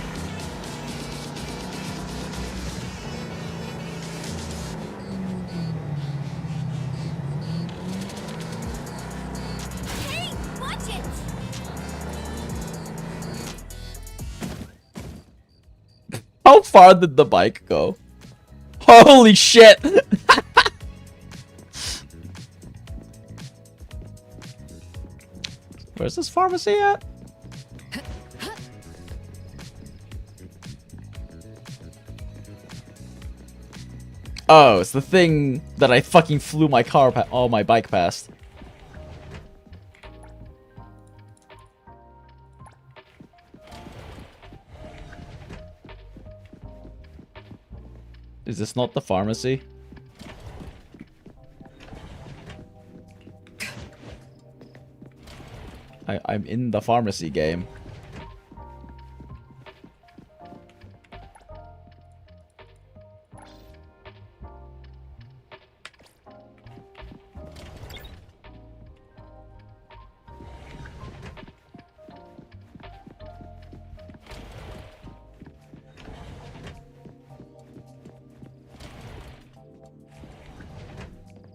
Hey, watch it. How far did the bike go? Holy shit! Where's this pharmacy at? Oh, it's the thing that I fucking flew my my bike past. Is this not the pharmacy? I'm in the pharmacy game.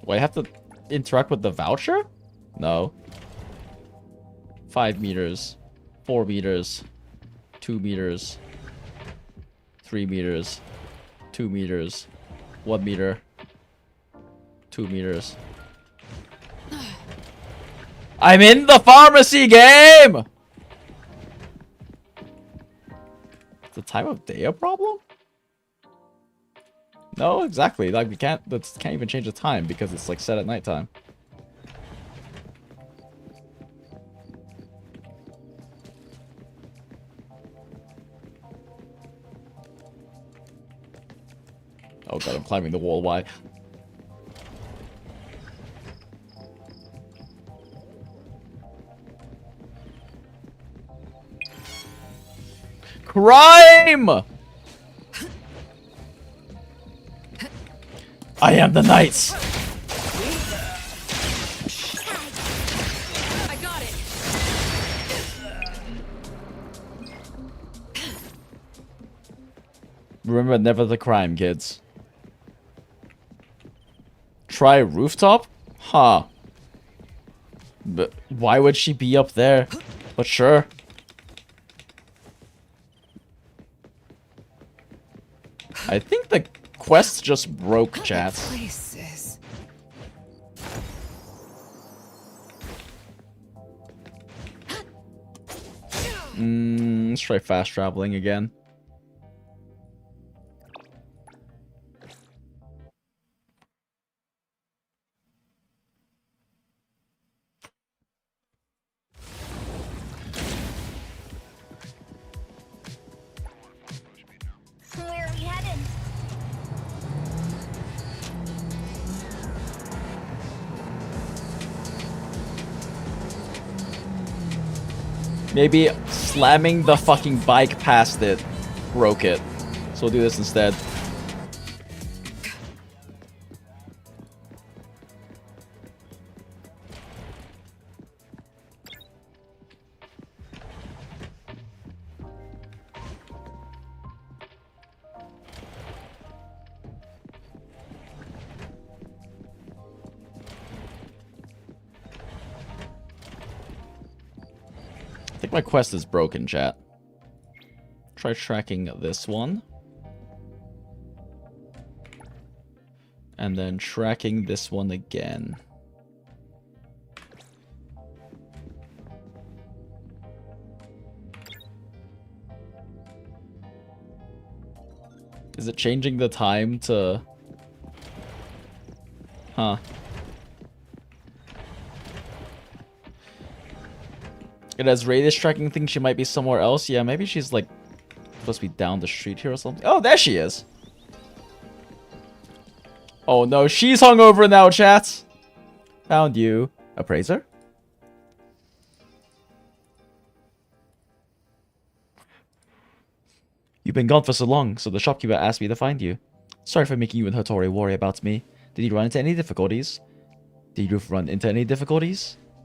Do I have to interact with the voucher? No. 5 meters. 4 meters. 2 meters. 3 meters. 2 meters. 1 meter. 2 meters. I'm in the pharmacy game! Is the time of day a problem? No, exactly. Like we can't even change the time because it's like set at nighttime. Oh god, I'm climbing the wall. Why? Crime! I am the knights. I got it. Remember, never the crime, kids. Try rooftop? Huh. But why would she be up there? But sure. I think the quest just broke, chat. Places. Let's try fast traveling again. Where are we headed? Maybe slamming the fucking bike past it broke it. So we'll do this instead. I think my quest is broken, chat. Try tracking this one. And then tracking this one again. Is it changing the time to... Huh. It has radius tracking, think she might be somewhere else. Yeah, maybe she's like supposed to be down the street here or something. Oh, there she is. Oh no, she's hungover now, chat. Found you. Appraiser? You've been gone for so long, so the shopkeeper asked me to find you. Sorry for making you and Hertorii worry about me. Did you run into any difficulties?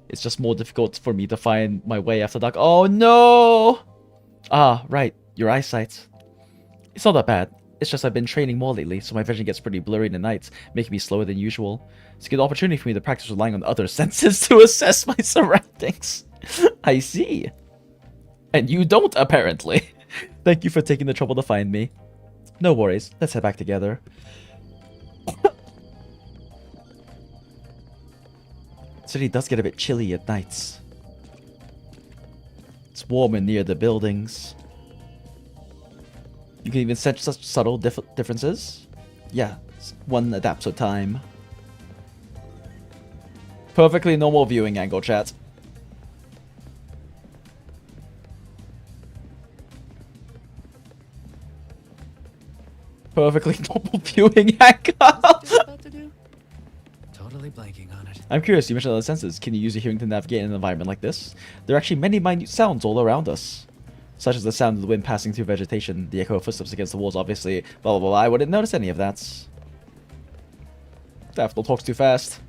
It's just more difficult for me to find my way after dark. Oh no! Ah, right. Your eyesight. It's not that bad. It's just I've been training more lately, so my vision gets pretty blurry in the night, making me slower than usual. It's a good opportunity for me to practice relying on other senses to assess my surroundings. I see. And you don't, apparently. Thank you for taking the trouble to find me. No worries. Let's head back together. The city does get a bit chilly at nights. It's warmer near the buildings. You can even sense such subtle differences. Yeah, one adapts with time. Perfectly normal viewing angle, chat. Perfectly normal viewing angle. About to do? Totally blanking on it. I'm curious, you mentioned other senses. Can you use your hearing to navigate in an environment like this? There are actually many minute sounds all around us. Such as the sound of the wind passing through vegetation, the echo of footsteps against the walls, obviously. Blah, blah, blah. I wouldn't notice any of that. Daffodill talks too fast.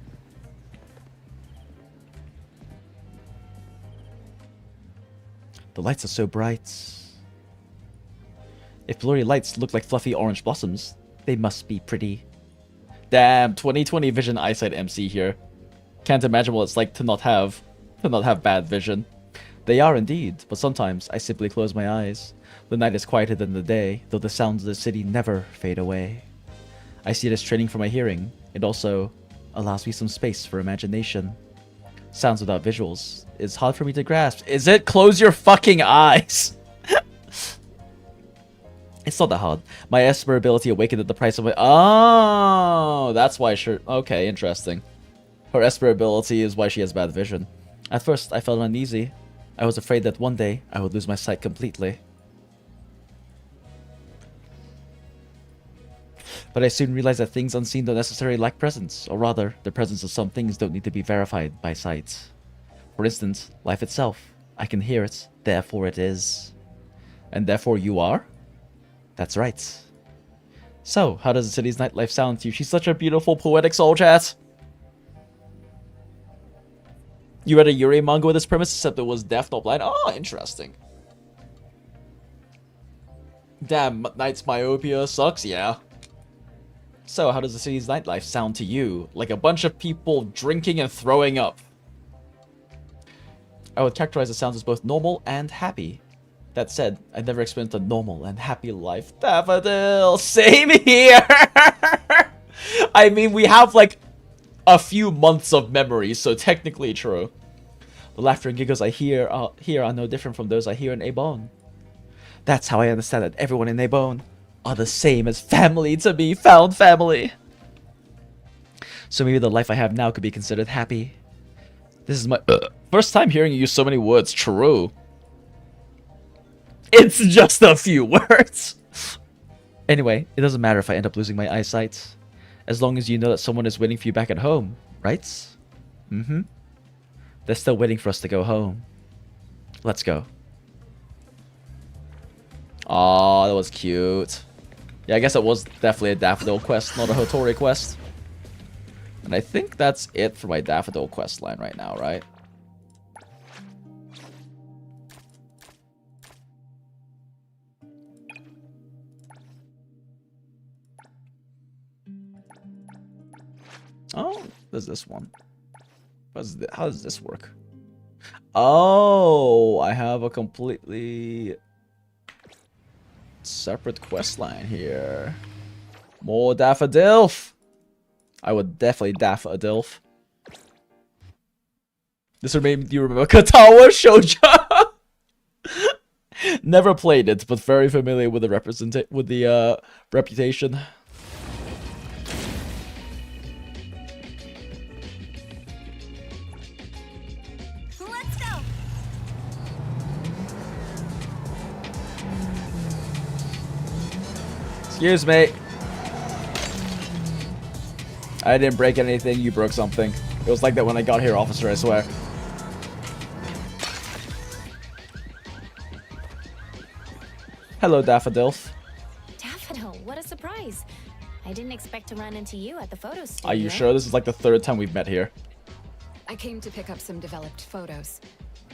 The lights are so bright. If blurry lights look like fluffy orange blossoms, they must be pretty. Damn, 2020 vision eyesight MC here. Can't imagine what it's like to not have bad vision. They are indeed, but sometimes I simply close my eyes. The night is quieter than the day, though the sounds of the city never fade away. I see it as training for my hearing. It also allows me some space for imagination. Sounds without visuals is hard for me to grasp. Is it? Close your fucking eyes! It's not that hard. My Esper ability awakened at the price of my... Oh, that's why she... Okay, interesting. Her Esper ability is why she has bad vision. At first, I felt uneasy. I was afraid that one day, I would lose my sight completely. But I soon realized that things unseen don't necessarily lack presence. Or rather, the presence of some things don't need to be verified by sight. For instance, life itself. I can hear it, therefore it is. And therefore you are? That's right. So, how does the city's nightlife sound to you? She's such a beautiful, poetic soul, chat. You read a Yuri manga with this premise, except it was deaf, not blind. Oh, interesting. Damn, night's myopia sucks, yeah. So, how does the city's nightlife sound to you? Like a bunch of people drinking and throwing up. I would characterize the sounds as both normal and happy. That said, I've never experienced a normal and happy life. Daffodill, same here! I mean, we have like a few months of memories, so technically true. The laughter and giggles I hear are no different from those I hear in Ebon. That's how I understand that everyone in Ebon are the same as family to me, found family. So maybe the life I have now could be considered happy. This is my first time hearing you use so many words. True. It's just a few words. Anyway, it doesn't matter if I end up losing my eyesight. As long as you know that someone is waiting for you back at home, right? Mm-hmm. They're still waiting for us to go home. Let's go. Aw, that was cute. Yeah, I guess it was definitely a Daffodill quest, not a HOTORI quest. And I think that's it for my Daffodill quest line right now, right? Oh, there's this one. How does this work? Oh, I have a completely separate quest line here. More Daffodilf. I would definitely Daffodilf. This made you remember Katawa Shoujo. Never played it, but very familiar with the reputation. Let's go. Excuse me. I didn't break anything, you broke something. It was like that when I got here, officer, I swear. Hello, Daffodill. Daffodill, what a surprise. I didn't expect to run into you at the photo studio. Are you sure this is like the 3rd time we've met here? I came to pick up some developed photos.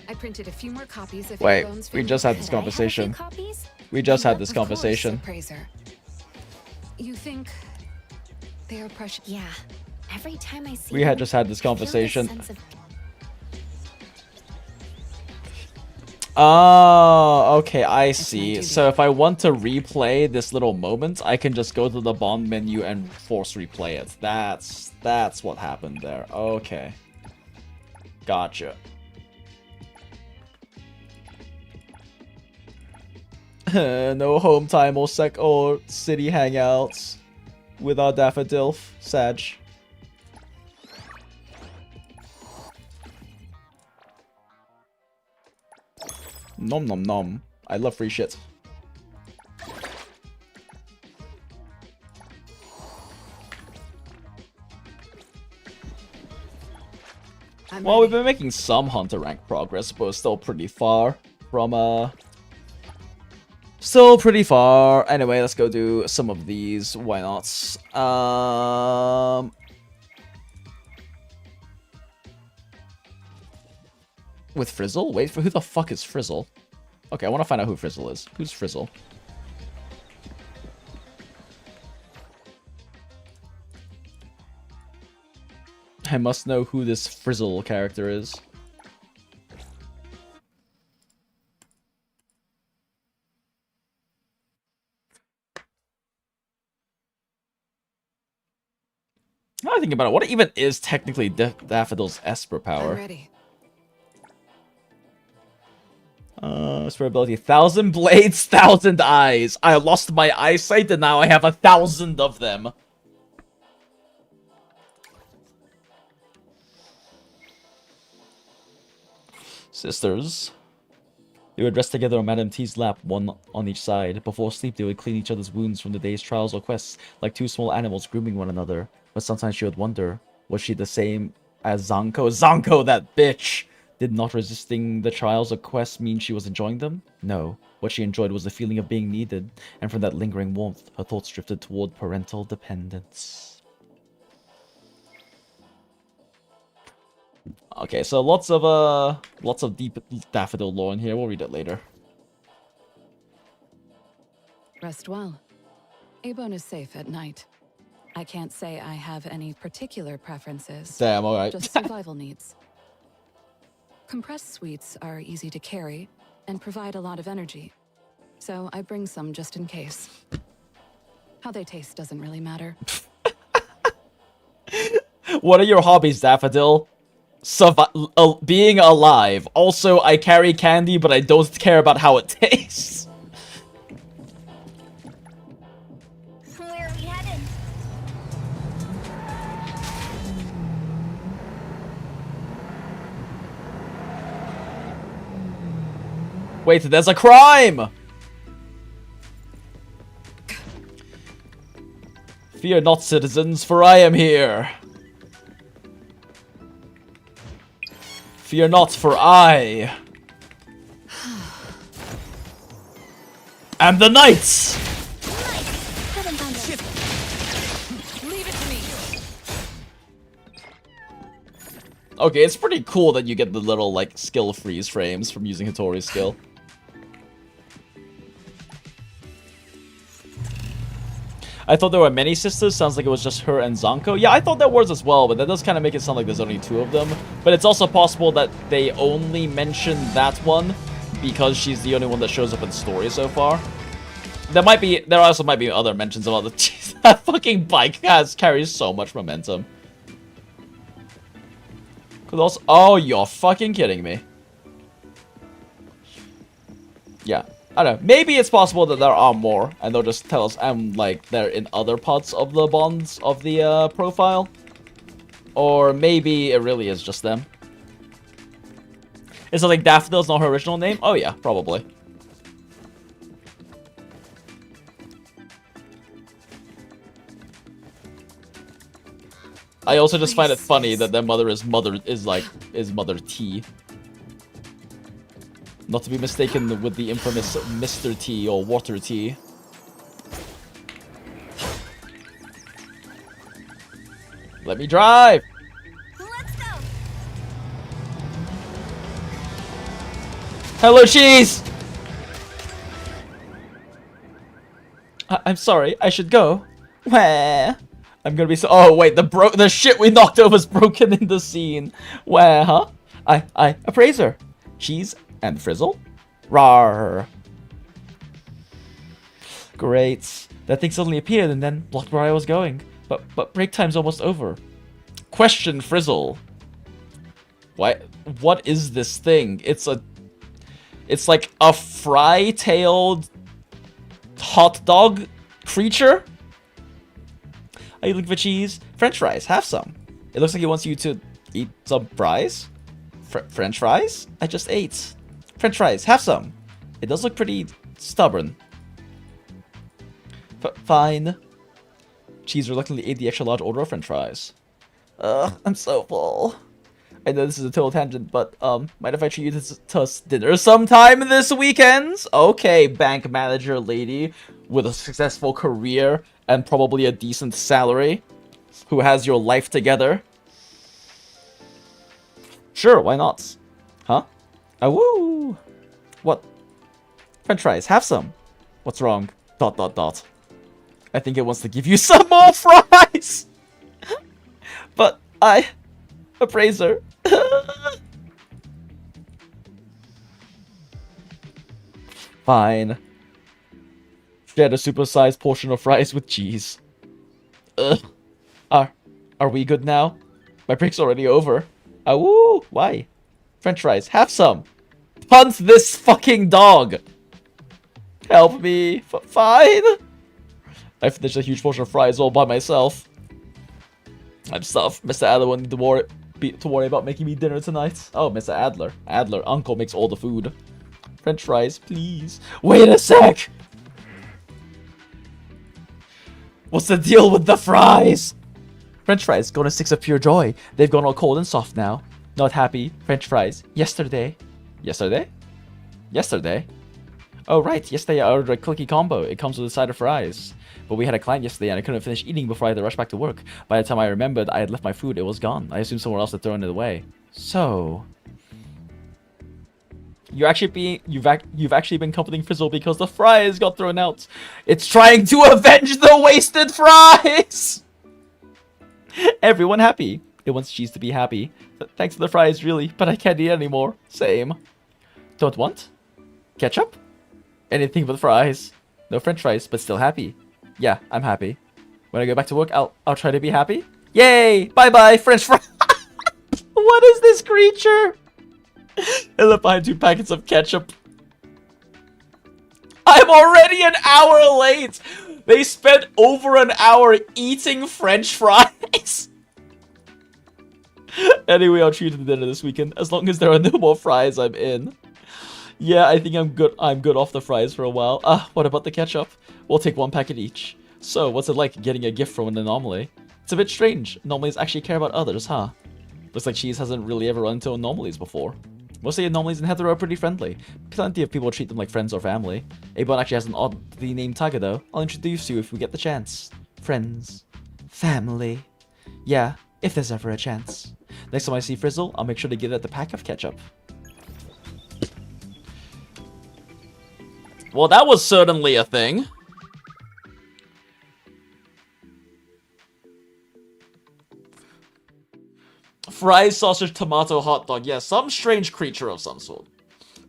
I printed a few more copies of Wait, Bones we from- just had this Could I have a few conversation. copies? We just had this Of course, conversation. appraiser. You think they are precious? Yeah. Every time I see We had them, just had this I feel conversation. sense of- Oh, okay, I see. duty. So if I want to replay this little moment, I can just go to the Bond menu and force replay it. That's what happened there. Okay. Gotcha. No home time or city hangouts with our Daffodill, Sag. Nom nom nom. I love free shit. Well, we've been making some Hunter rank progress, but we're still pretty far from, Still pretty far. Anyway, let's go do some of these. Why not? With Frizzle? Wait, for who the fuck is Frizzle? Okay, I want to find out who Frizzle is. Who's Frizzle? I must know who this Frizzle character is. Now I think about it, what even is technically Daffodill's Esper I'm power? ready. Esper ability, 1,000 blades, 1,000 eyes. I lost my eyesight and now I have 1,000 of them. Sisters. They would rest together on Madame T's lap, one on each side. Before sleep, they would clean each other's wounds from the day's trials or quests, like two small animals grooming one another. But sometimes she would wonder, was she the same as Zanko? Zanko, that bitch! Did not resisting the trials or quests mean she was enjoying them? No. What she enjoyed was the feeling of being needed, and from that lingering warmth, her thoughts drifted toward parental dependence. Okay, so lots of deep Daffodill lore in here. We'll read it later. Rest well. A-Bone is safe at night. I can't say I have any particular preferences. Damn, alright. Just survival needs. Compressed sweets are easy to carry and provide a lot of energy. So I bring some just in case. How they taste doesn't really matter. What are your hobbies, Daffodill? Being alive. Also, I carry candy, but I don't care about how it tastes. Where are we headed? Wait, there's a crime! Fear not, citizens, for I am here. Fear not, for I am the knights! Leave it to me. Okay, it's pretty cool that you get the little, like, skill freeze frames from using Hatori's skill. I thought there were many sisters. Sounds like it was just her and Zanko. Yeah, I thought there was as well, but that does kind of make it sound like there's only two of them. But it's also possible that they only mentioned that one because she's the only one that shows up in the story so far. There also might be other mentions of other. That fucking bike carries so much momentum. Could also. Oh, you're fucking kidding me. Yeah. I don't know. Maybe it's possible that there are more, and they'll just tell us, like, they're in other parts of the bonds of the profile. Or maybe it really is just them. Is it like Daffodill's not her original name? Oh yeah, probably. I also just find it funny that their mother is Mother T. Not to be mistaken with the infamous Mr. T or Water T. Let me drive! Let's go. Hello, cheese! I'm sorry, I should go. Where? I'm gonna be so— oh wait, the shit we knocked over is broken in the scene. Where, huh? I appraiser. Cheese and Frizzle? Rawr. Great. That thing suddenly appeared and then blocked where I was going. But break time's almost over. Question, Frizzle. What is this thing? It's like a fry-tailed hot dog creature? Are you looking for cheese? French fries, have some. It looks like he wants you to eat some fries. French fries? I just ate. French fries, have some. It does look pretty stubborn. Fine. Cheese reluctantly ate the extra large order of French fries. I'm so full. I know this is a total tangent, but mind if I treat you to dinner sometime this weekend? Okay, bank manager lady with a successful career and probably a decent salary, who has your life together. Sure, why not? Huh? Ah, woo! What? French fries, have some. What's wrong? ... I think it wants to give you some more fries! But appraiser. Fine. Share a supersized portion of fries with cheese. Ugh. Are we good now? My break's already over. Ah, woo! Why? French fries, have some. Punt this fucking dog. Help me. Fine. I finished a huge portion of fries all by myself. I'm stuffed. Mr. Adler won't need to worry about making me dinner tonight. Oh, Mr. Adler. Uncle makes all the food. French fries, please. Wait a sec! What's the deal with the fries? French fries, gonna sticks of pure joy. They've gone all cold and soft now. Not happy. French fries. Yesterday. Yesterday? Yesterday? Oh, right. Yesterday I ordered a clicky combo. It comes with a side of fries. But we had a client yesterday and I couldn't finish eating before I had to rush back to work. By the time I remembered I had left my food, it was gone. I assumed someone else had thrown it away. So... you've actually been comforting Frizzle because the fries got thrown out. It's trying to avenge the wasted fries! Everyone happy. It wants cheese to be happy. Thanks to the fries, really, but I can't eat anymore. Same. Don't want? Ketchup? Anything but fries. No French fries, but still happy. Yeah, I'm happy. When I go back to work, I'll try to be happy. Yay! Bye-bye, French fries! What is this creature? I left behind 2 packets of ketchup. I'm already an hour late! They spent over an hour eating French fries! Anyway, I'll treat you to dinner this weekend. As long as there are no more fries, I'm in. Yeah, I think I'm good off the fries for a while. What about the ketchup? We'll take 1 packet each. So, what's it like getting a gift from an Anomaly? It's a bit strange. Anomalies actually care about others, huh? Looks like Cheese hasn't really ever run into Anomalies before. Most of the Anomalies in Hertorii are pretty friendly. Plenty of people treat them like friends or family. Abon actually has an oddly named tiger though. I'll introduce you if we get the chance. Friends. Family. Yeah, if there's ever a chance. Next time I see Frizzle, I'll make sure to give it the pack of ketchup. Well, that was certainly a thing. Fries, sausage, tomato, hot dog. Yeah, some strange creature of some sort.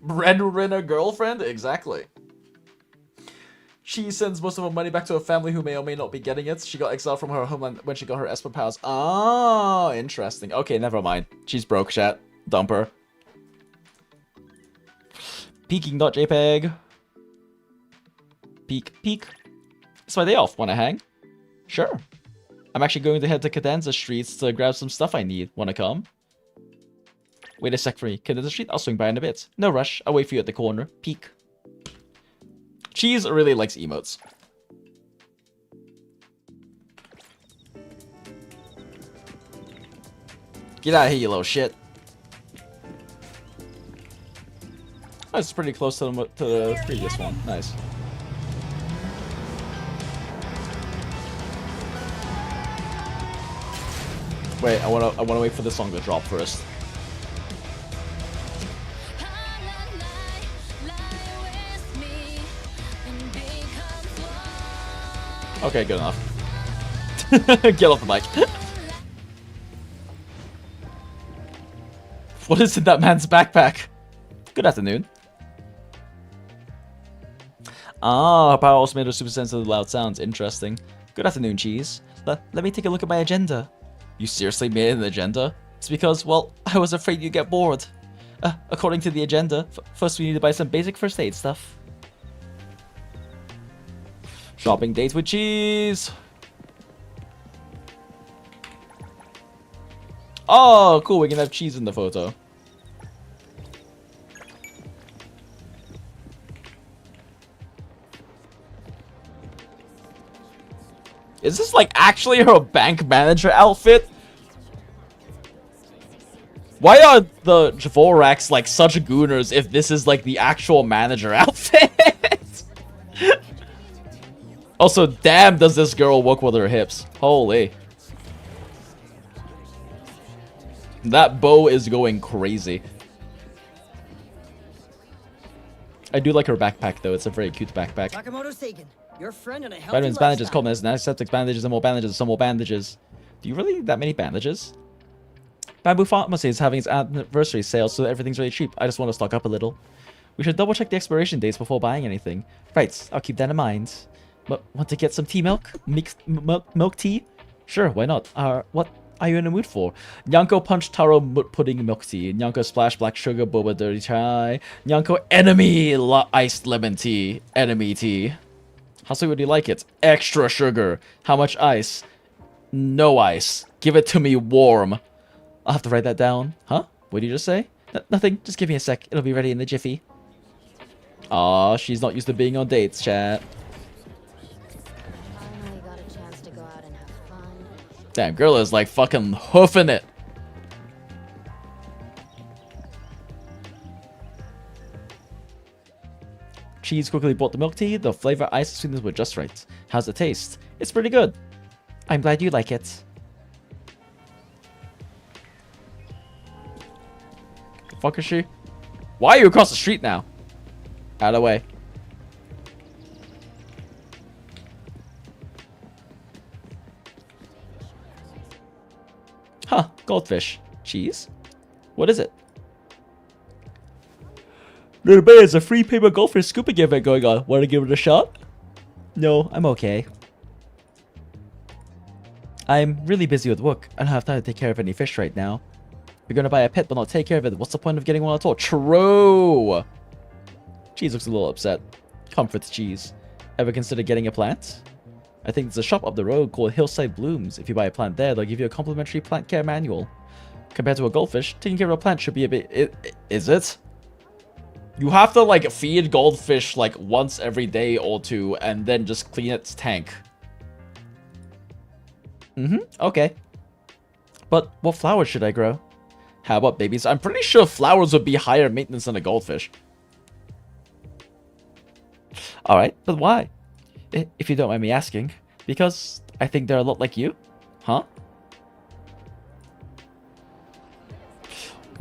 Breadwinner girlfriend? Exactly. She sends most of her money back to her family who may or may not be getting it. She got exiled from her homeland when she got her Esper powers. Oh, interesting. Okay, never mind. She's broke, chat. Dump her. Peeking.jpg. Peek, peek. It's my day off. Wanna hang? Sure. I'm actually going to head to Cadenza Streets to grab some stuff I need. Wanna come? Wait a sec for me. Cadenza Street? I'll swing by in a bit. No rush. I'll wait for you at the corner. Peek. Cheese really likes emotes. Get out of here, you little shit. That's pretty close to the previous one. Nice. Wait, I wanna wait for this song to drop first. Okay, good enough. Get off the mic. What is in that man's backpack? Good afternoon. Ah, her power also made her super sensitive to loud sounds. Interesting. Good afternoon, Cheese. Let me take a look at my agenda. You seriously made an agenda? It's because, well, I was afraid you'd get bored. According to the agenda, first we need to buy some basic first aid stuff. Shopping dates with Cheese! Oh, cool, we can have Cheese in the photo. Is this like actually her bank manager outfit? Why are the Dvoraks like such gooners if this is like the actual manager outfit? Also, damn does this girl work with her hips. Holy. That bow is going crazy. I do like her backpack though, it's a very cute backpack. Your friend and a healthy Vitamins, bandages, lifestyle. coldness, antiseptics, bandages, and more bandages, some more bandages. Do you really need that many bandages? Bamboo Pharmacy is having its anniversary sale, so everything's really cheap. I just want to stock up a little. We should double check the expiration dates before buying anything. Right, I'll keep that in mind. But want to get some tea milk? Milk tea? Sure, why not? What are you in the mood for? Nyanko Punch Taro Pudding Milk Tea. Nyanko Splash Black Sugar Boba Dirty Chai. Nyanko Enemy Iced Lemon Tea. Enemy Tea. How sweet would you like it? Extra sugar. How much ice? No ice. Give it to me warm. I'll have to write that down. Huh? What did you just say? Nothing. Just give me a sec. It'll be ready in the jiffy. Aw, she's not used to being on dates, chat. Finally got a chance to go out and have fun. Damn, girl is like fucking hoofing it. Cheese quickly bought the milk tea. The flavor, ice, and sweetness were just right. How's it taste? It's pretty good. I'm glad you like it. The fuck is she? Why are you across the street now? Out of the way. Huh, goldfish. Cheese? What is it? There's a free paper goldfish scooping event going on. Want to give it a shot? No, I'm okay. I'm really busy with work. I don't have time to take care of any fish right now. You're gonna buy a pet but not take care of it. What's the point of getting one at all? True! Cheese looks a little upset. Comforts Cheese. Ever consider getting a plant? I think there's a shop up the road called Hillside Blooms. If you buy a plant there, they'll give you a complimentary plant care manual. Compared to a goldfish, taking care of a plant should be a bit... Is it? You have to, like, feed goldfish, like, once every day or two, and then just clean its tank. Okay. But what flowers should I grow? How about babies? I'm pretty sure flowers would be higher maintenance than a goldfish. Alright, but why? If you don't mind me asking. Because I think they're a lot like you? Huh?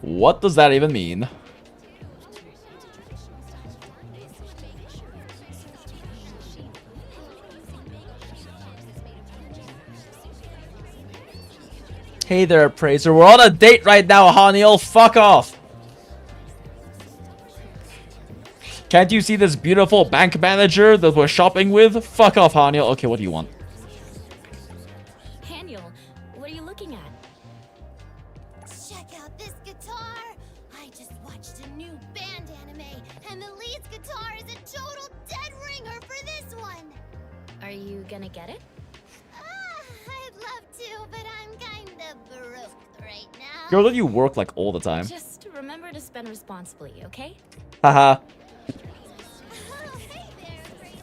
What does that even mean? Hey there, Praiser. We're on a date right now, Haniel. Fuck off. Can't you see this beautiful bank manager that we're shopping with? Fuck off, Haniel. Okay, what do you want? Haniel, what are you looking at? Check out this guitar! I just watched a new band anime, and the lead's guitar is a total dead ringer for this you gonna get it? I'd love to, but I'm kinda broke right now. Girl, don't you work like all the time? Just remember to spend responsibly, okay? Haha. Oh, hey there, crazy.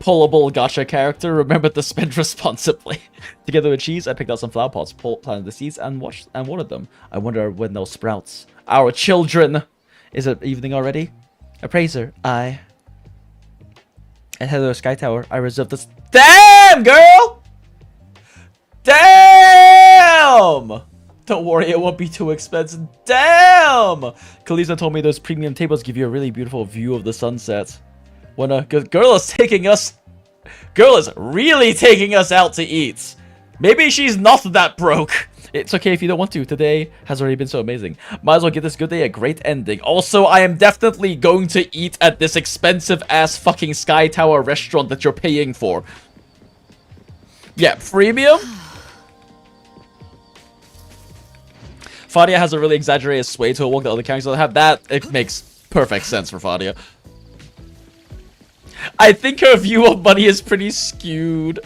Pullable gacha character. Remember to spend responsibly. Together with cheese, I picked out some flower pots, planted the seeds, and watered them. I wonder when they'll sprout. Our children! Is it evening already? Appraiser, I... And hello, Sky Tower. I reserved this... Damn, girl! Damn! Don't worry, it won't be too expensive. Damn! Kalisa told me those premium tables give you a really beautiful view of the sunset. When a good girl is taking us... Girl is really taking us out to eat. Maybe she's not that broke. It's okay if you don't want to. Today has already been so amazing. Might as well give this good day a great ending. Also, I am definitely going to eat at this expensive-ass fucking Sky Tower restaurant that you're paying for. Yeah, premium? Fadia has a really exaggerated sway to her walk that other characters don't have. That, it makes perfect sense for Fadia. I think her view of money is pretty skewed.